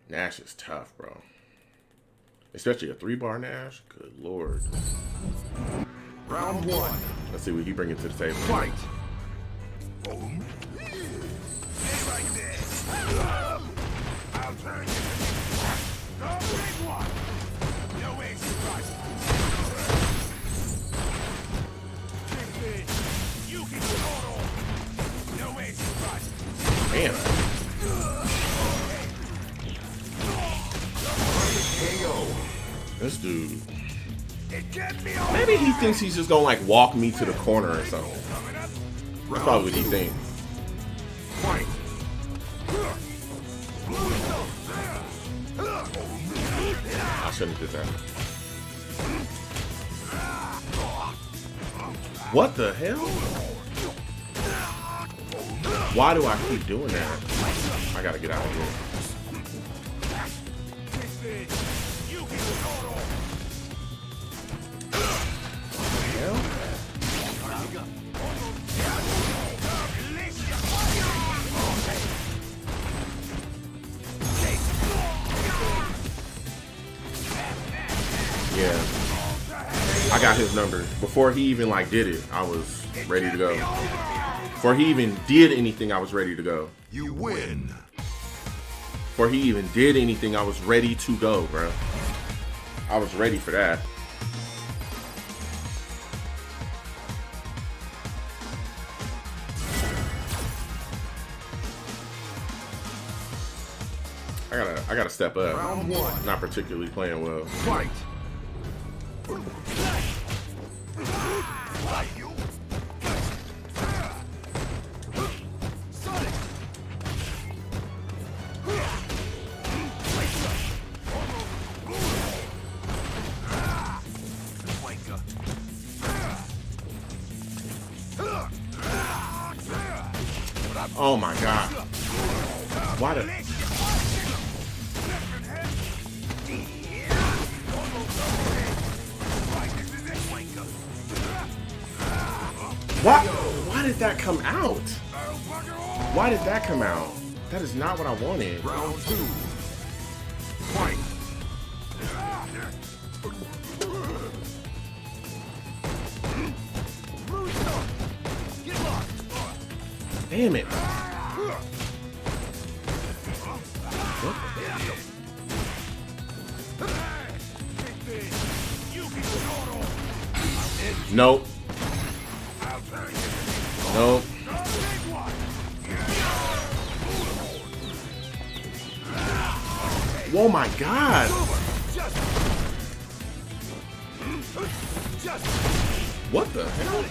Nash is tough, bro. Especially a 3-bar Nash. Good lord. Round 1. Let's see what he brings to the table. Fight. I'll turn you. Man. This dude. Maybe he thinks he's just gonna like walk me to the corner or something. That's probably what he thinks. I shouldn't have did that. What the hell? Why do I keep doing that? I gotta get out of here. Yeah, I got his number. Before he even like did it, I was ready to go. Before he even did anything, I was ready to go. You win. Before he even did anything, I was ready to go, bro. I was ready for that. I gotta step up. Round one. Not particularly playing well. Fight. Oh my god. Why the... What? Why did that come out? Why did that come out? That is not what I wanted. Round two. Fight. Damn it. Nope. Nope. Oh my god. What the hell?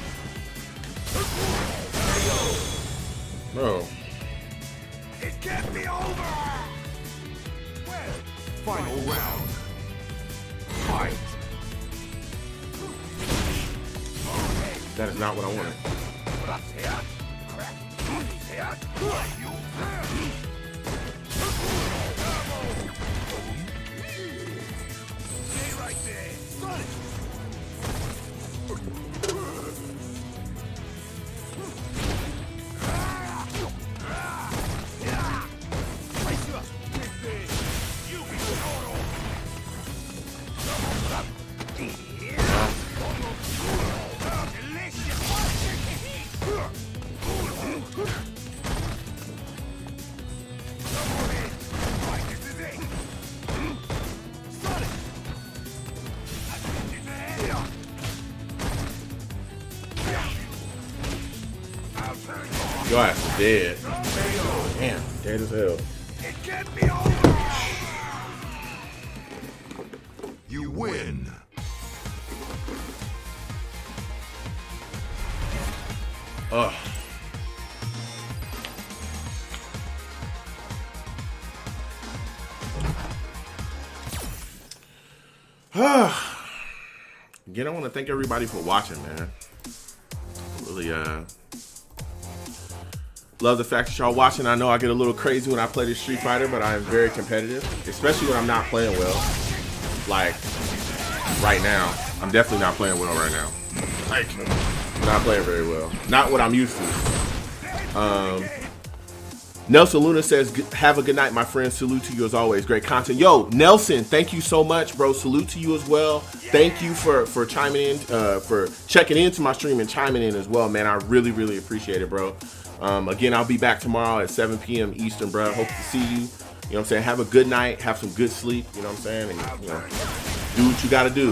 Bro. It can't be over. Final round. Fight. That is not what I wanted. Stay right there. Your ass is dead. Damn, dead as hell. It can't be over. You win. Ugh. Again, I want to thank everybody for watching, man. Really, love the fact that y'all watching. I know I get a little crazy when I play this Street Fighter, but I am very competitive, especially when I'm not playing well. Like, right now. I'm definitely not playing well right now. Like, not playing very well. Not what I'm used to. Nelson Luna says, have a good night, my friend. Salute to you as always. Great content. Yo, Nelson, thank you so much, bro. Salute to you as well. Thank you for chiming in, for checking into my stream and chiming in as well, man. I really, really appreciate it, bro. Again, I'll be back tomorrow at 7 p.m. Eastern, bro. Hope to see you. You know what I'm saying? Have a good night. Have some good sleep. You know what I'm saying? And, you know, do what you got to do.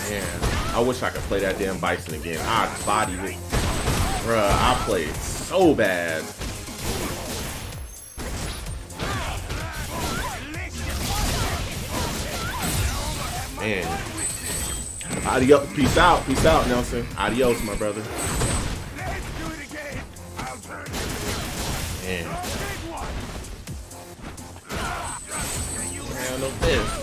Man, I wish I could play that damn Bison again. I'd body it. Bruh, I played so bad. Man. Adios. Peace out, Nelson. Adios, my brother. Man. Handle this.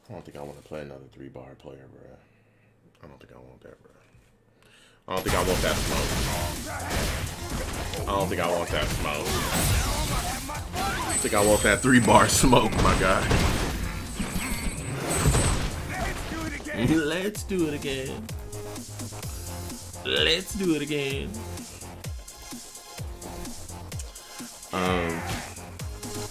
I don't think I want to play another 3-bar player, bro. I don't think I want that, bro. I don't think I want that smoke. I don't think I want that smoke. I think I want that 3-bar smoke, my guy. Let's do it again. Let's do it again.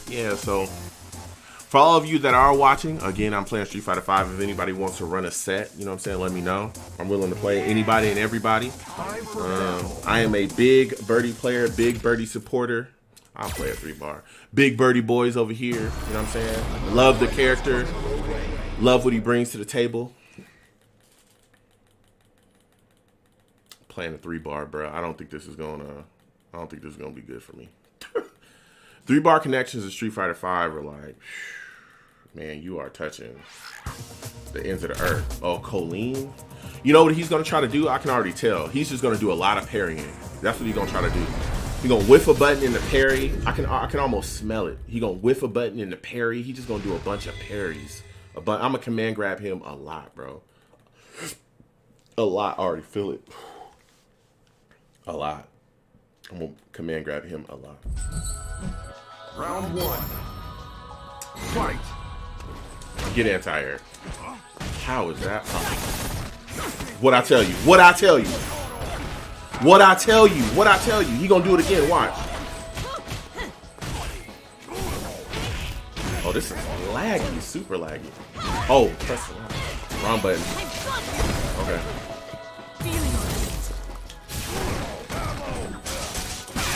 Yeah, so for all of you that are watching, again, I'm playing Street Fighter 5. If anybody wants to run a set, you know what I'm saying, let me know. I'm willing to play anybody and everybody. I am a big birdie player, big birdie supporter. I'll play a 3-bar. Big birdie boys over here, you know what I'm saying? Love the character. Love what he brings to the table. Playing a 3-bar, bro. I don't think this is gonna be good for me. 3-bar connections in Street Fighter 5 are like, man, you are touching the ends of the earth. Oh, Colleen. You know what he's gonna try to do? I can already tell. He's just gonna do a lot of parrying. That's what he's gonna try to do. He's gonna whiff a button in the parry. I can almost smell it. He's gonna whiff a button in the parry. He's just gonna do a bunch of parries. I'm gonna command grab him a lot, bro. A lot. I already feel it. A lot. I'm gonna command grab him a lot. Round 1. Fight. Get anti-air. How is that possible? What I tell you? What I tell you? What I tell you? What I tell you? He gonna do it again. Watch. Oh, this is laggy. Super laggy. Oh, press the wrong button. Okay.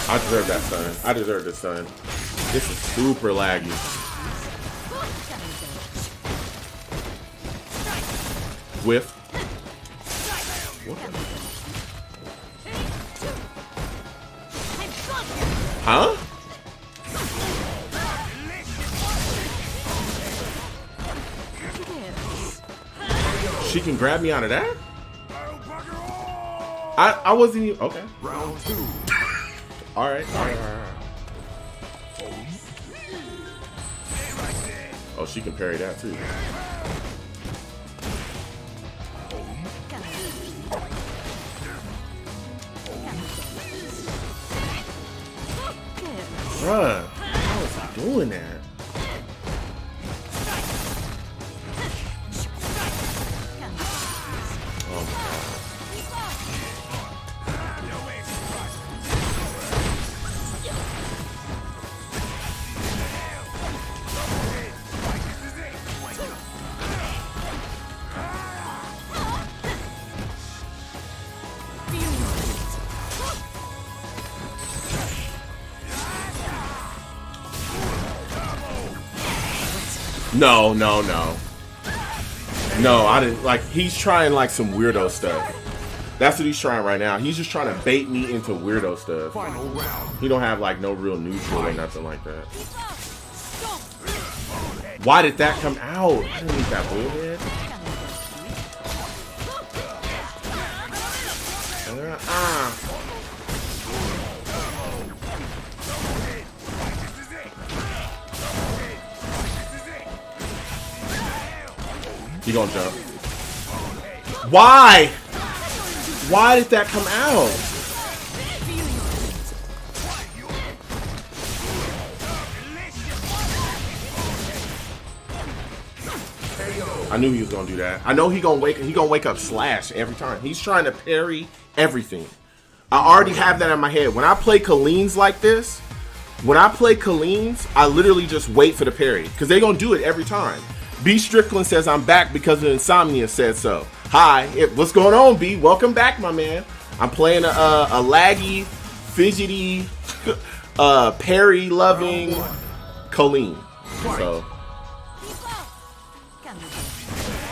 I deserve that, son. I deserve this, son. This is super laggy. Whiff. What? Huh? She can grab me out of that? I wasn't even... Okay. Round 2. All right. Oh, she can parry that too. Bruh, how is he doing that? Oh my god. No, I didn't. Like, he's trying like some weirdo stuff. That's what he's trying right now. He's just trying to bait me into weirdo stuff. Final round. He don't have like no real neutral or nothing like that. Why did that come out? I didn't need that bullhead. He gonna jump. Why? Why did that come out? I knew he was gonna do that. I know he gonna wake up Slash every time. He's trying to parry everything. I already have that in my head. When I play Colleen's like this, I literally just wait for the parry because they're gonna do it every time. B Strickland says I'm back because of Insomnia said so. Hi, what's going on, B? Welcome back, my man. I'm playing a laggy, fidgety, parry loving Colleen. So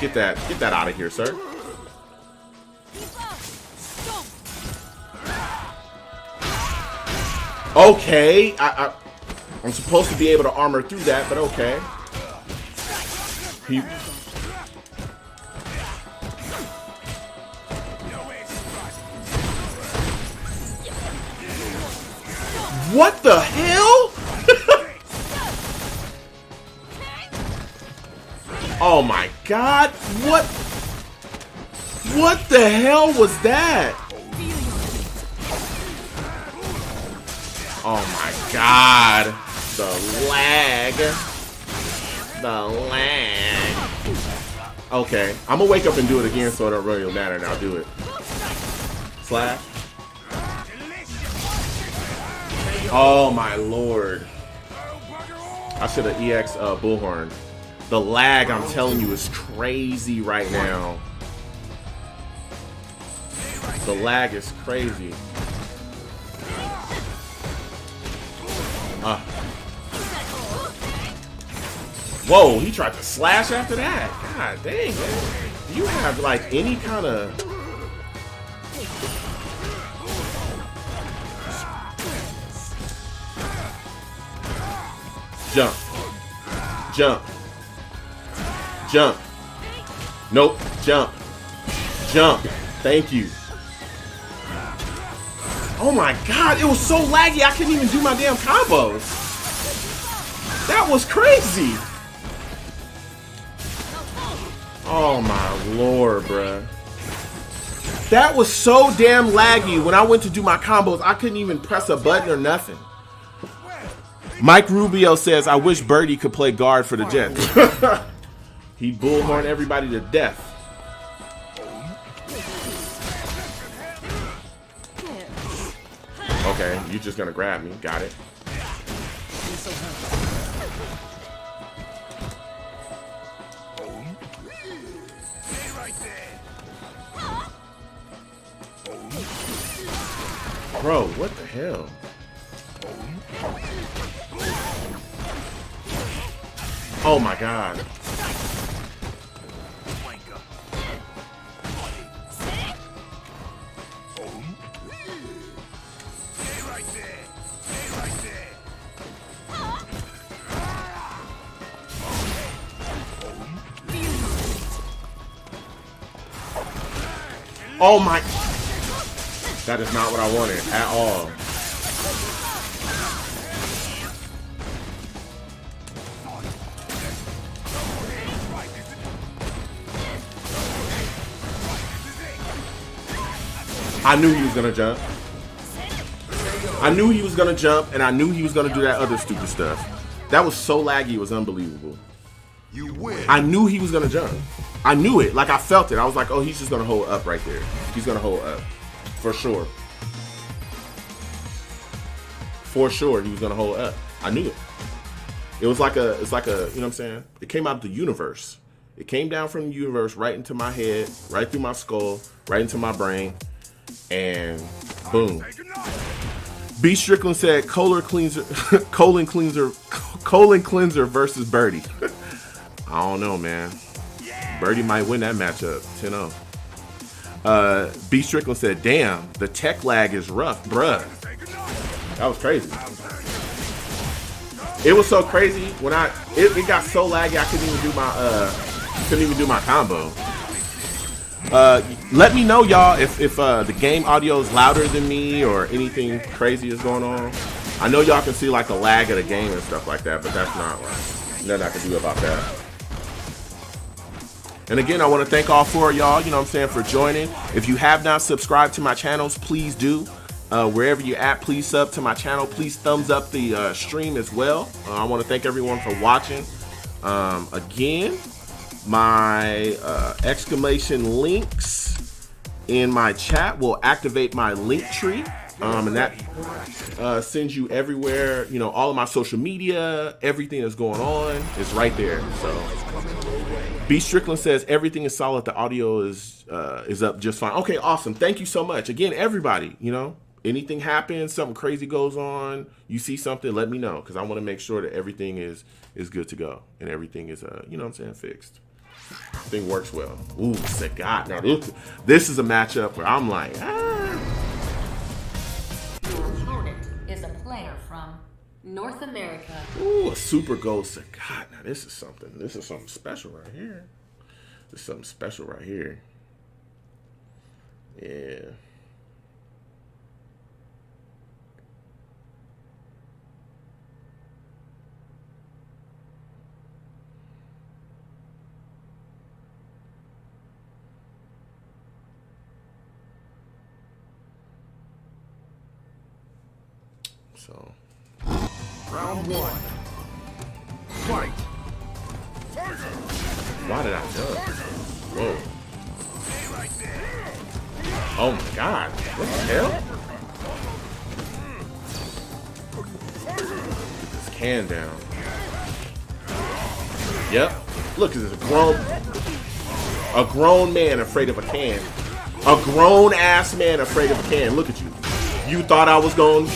get that out of here, sir. Okay, I'm supposed to be able to armor through that, but okay. What the hell? Oh my God! What? What the hell was that? Oh my God! The lag. The lag. Okay, I'm gonna wake up and do it again, so it don't really matter. And I'll do it. Slash. Oh my Lord! I should have EX Bullhorn. The lag, I'm telling you, is crazy right now. The lag is crazy. Whoa, he tried to slash after that. God dang, man. Do you have like any kind of... Jump. Jump. Jump. Nope. Jump. Jump. Thank you. Oh my God, it was so laggy I couldn't even do my damn combos. That was crazy. Oh my Lord, bruh. That was so damn laggy. When I went to do my combos, I couldn't even press a button or nothing. Mike Rubio says, I wish Birdie could play guard for the Jets. He bullhorn everybody to death. Okay, you're just gonna grab me. Got it. Bro, what the hell? Oh my God. Oh my. That is not what I wanted at all. I knew he was gonna jump. I knew he was gonna jump, and I knew he was gonna do that other stupid stuff. That was so laggy, it was unbelievable. You win. I knew he was gonna jump. I knew it, like I felt it. I was like, oh, he's just gonna hold up right there. He's gonna hold up, for sure. For sure, he was gonna hold up. I knew it. It's like a, you know what I'm saying? It came out of the universe. It came down from the universe right into my head, right through my skull, right into my brain, and boom. B. Strickland said, colon cleanser versus Birdie. I don't know, man. Birdie might win that matchup, 10-0. B. Strickland said, damn, the tech lag is rough, bruh. That was crazy. It was so crazy when it got so laggy I couldn't even do my combo. Let me know, y'all, if the game audio is louder than me or anything crazy is going on. I know y'all can see like the lag of the game and stuff like that, but that's not like nothing I can do about that. And again, I want to thank all four of y'all, you know what I'm saying, for joining. If you have not subscribed to my channels, please do. Wherever you're at, please sub to my channel. Please thumbs up the stream as well. I want to thank everyone for watching. Again, my exclamation links in my chat will activate my link tree. And that sends you everywhere. You know, all of my social media, everything that's going on is right there. So B. Strickland says everything is solid. The audio is up just fine. Okay, awesome. Thank you so much. Again, everybody, you know, anything happens, something crazy goes on, you see something, let me know, because I want to make sure that everything is good to go and everything is you know what I'm saying, fixed. Thing works well. Ooh, Sagat. Now this is a matchup where I'm like, Your opponent is a player from North America. ooh, a super gold Sagat. Now this is something special right here. This is something special right here. Yeah. So Round 1. Fight. why did I jump? Whoa. Oh my god. What the hell? Get this can down. Yep. Look, it's a grown man afraid of a can. A grown ass man afraid of a can. Look at you. You thought I was going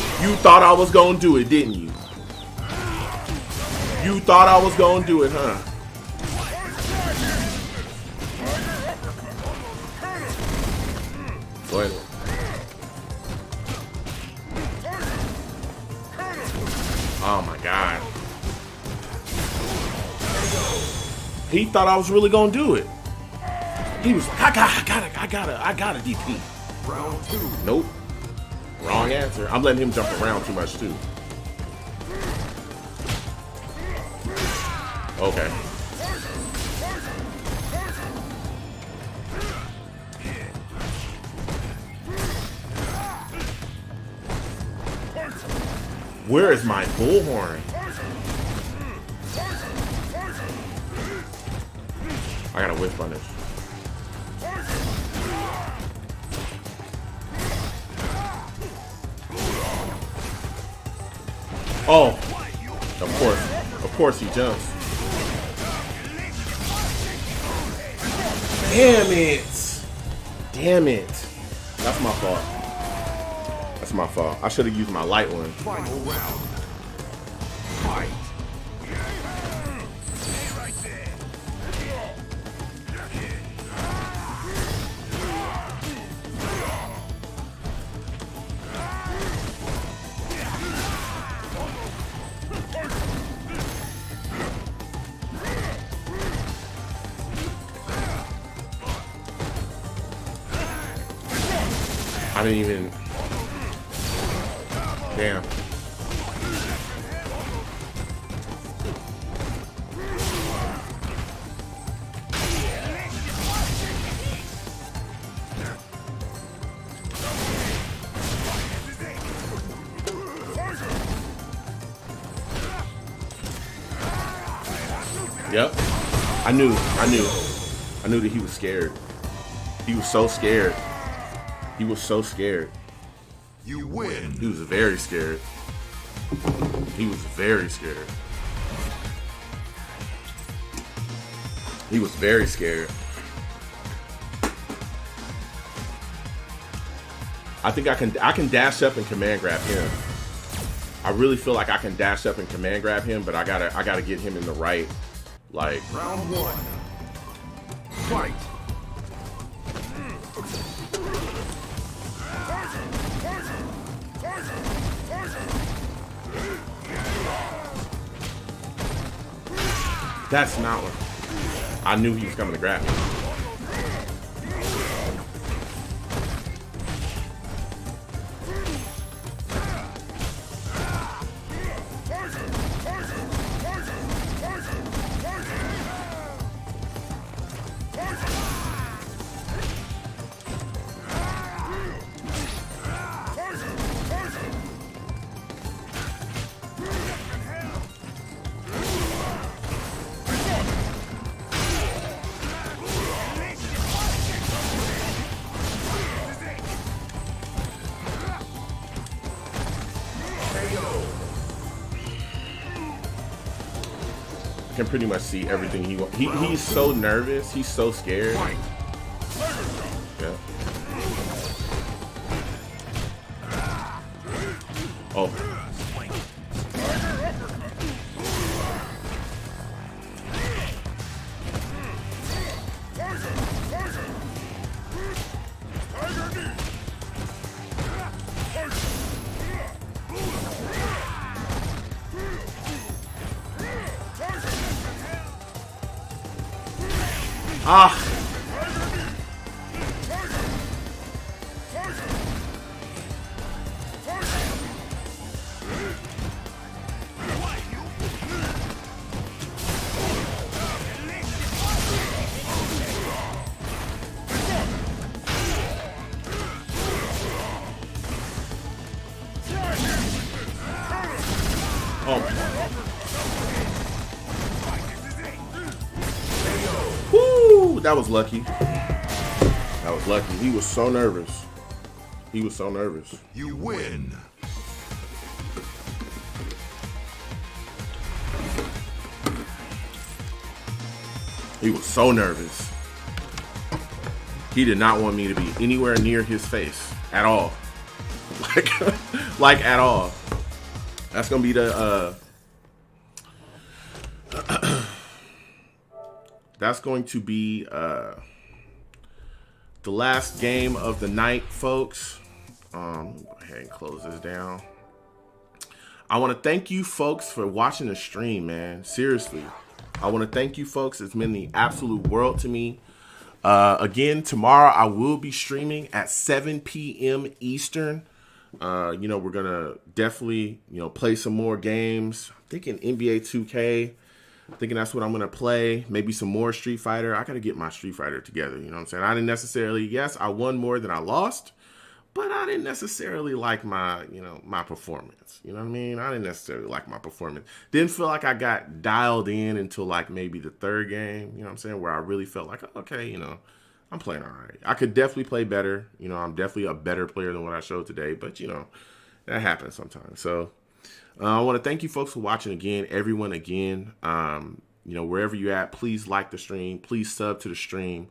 to do it, didn't you? You thought I was going to do it, huh? Go ahead. Oh my god. He thought I was really gonna do it. He was like, I gotta DP. Round 2. Nope. Wrong answer. I'm letting him jump around too much too. Okay. Where is my bullhorn? I gotta whiff punish. Oh, of course he jumps. Damn it. That's my fault. That's my fault. I should have used my light one. Final round. Fight. I didn't even. Damn. Yep. I knew that he was scared. He was so scared. He was so scared. You win. He was very scared. He was very scared. He was very scared. I think I can dash up and command grab him. I really feel like I can dash up and command grab him, but I gotta get him in the right, like. Round 1. Fight. That's not what. I knew he was coming to grab me. I can pretty much see everything he wants. He's so nervous. He's so scared. Yeah. Oh. Ah. that was lucky. That was lucky. He was so nervous. He was so nervous. You win. He was so nervous. He did not want me to be anywhere near his face at all. Like at all. That's gonna be the that's going to be the last game of the night, folks. Go ahead and close this down. I want to thank you folks for watching the stream, man. Seriously. I want to thank you folks. It's meant the absolute world to me. Again, tomorrow I will be streaming at 7 p.m. Eastern. We're going to definitely, play some more games. I'm thinking NBA 2K. I'm thinking that's what I'm going to play. Maybe some more Street Fighter. I got to get my Street Fighter together. You know what I'm saying? I didn't necessarily, yes, I won more than I lost, but I didn't necessarily like my, my performance. You know what I mean? I didn't necessarily like my performance. Didn't feel like I got dialed in until like maybe the third game, you know what I'm saying? Where I really felt like, okay, I'm playing all right. I could definitely play better. I'm definitely a better player than what I showed today, but that happens sometimes. So I want to thank you folks for watching again, everyone again. Wherever you're at, please like the stream. Please sub to the stream.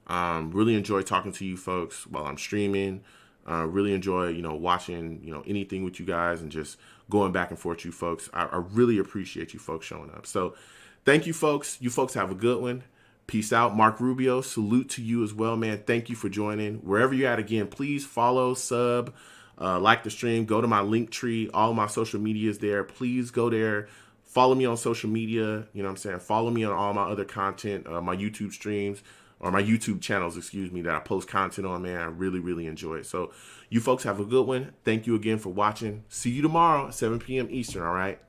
Really enjoy talking to you folks while I'm streaming. Really enjoy, watching, anything with you guys and just going back and forth with you folks. I really appreciate you folks showing up. So thank you folks. You folks have a good one. Peace out. Mark Rubio, salute to you as well, man. Thank you for joining. Wherever you're at, again, please follow, sub, like the stream. Go to my link tree. All my social media is there. Please go there. Follow me on social media. You know what I'm saying? Follow me on all my other content, my YouTube streams, or my YouTube channels, that I post content on, man. I really, really enjoy it. So you folks have a good one. Thank you again for watching. See you tomorrow at 7 p.m. Eastern, all right?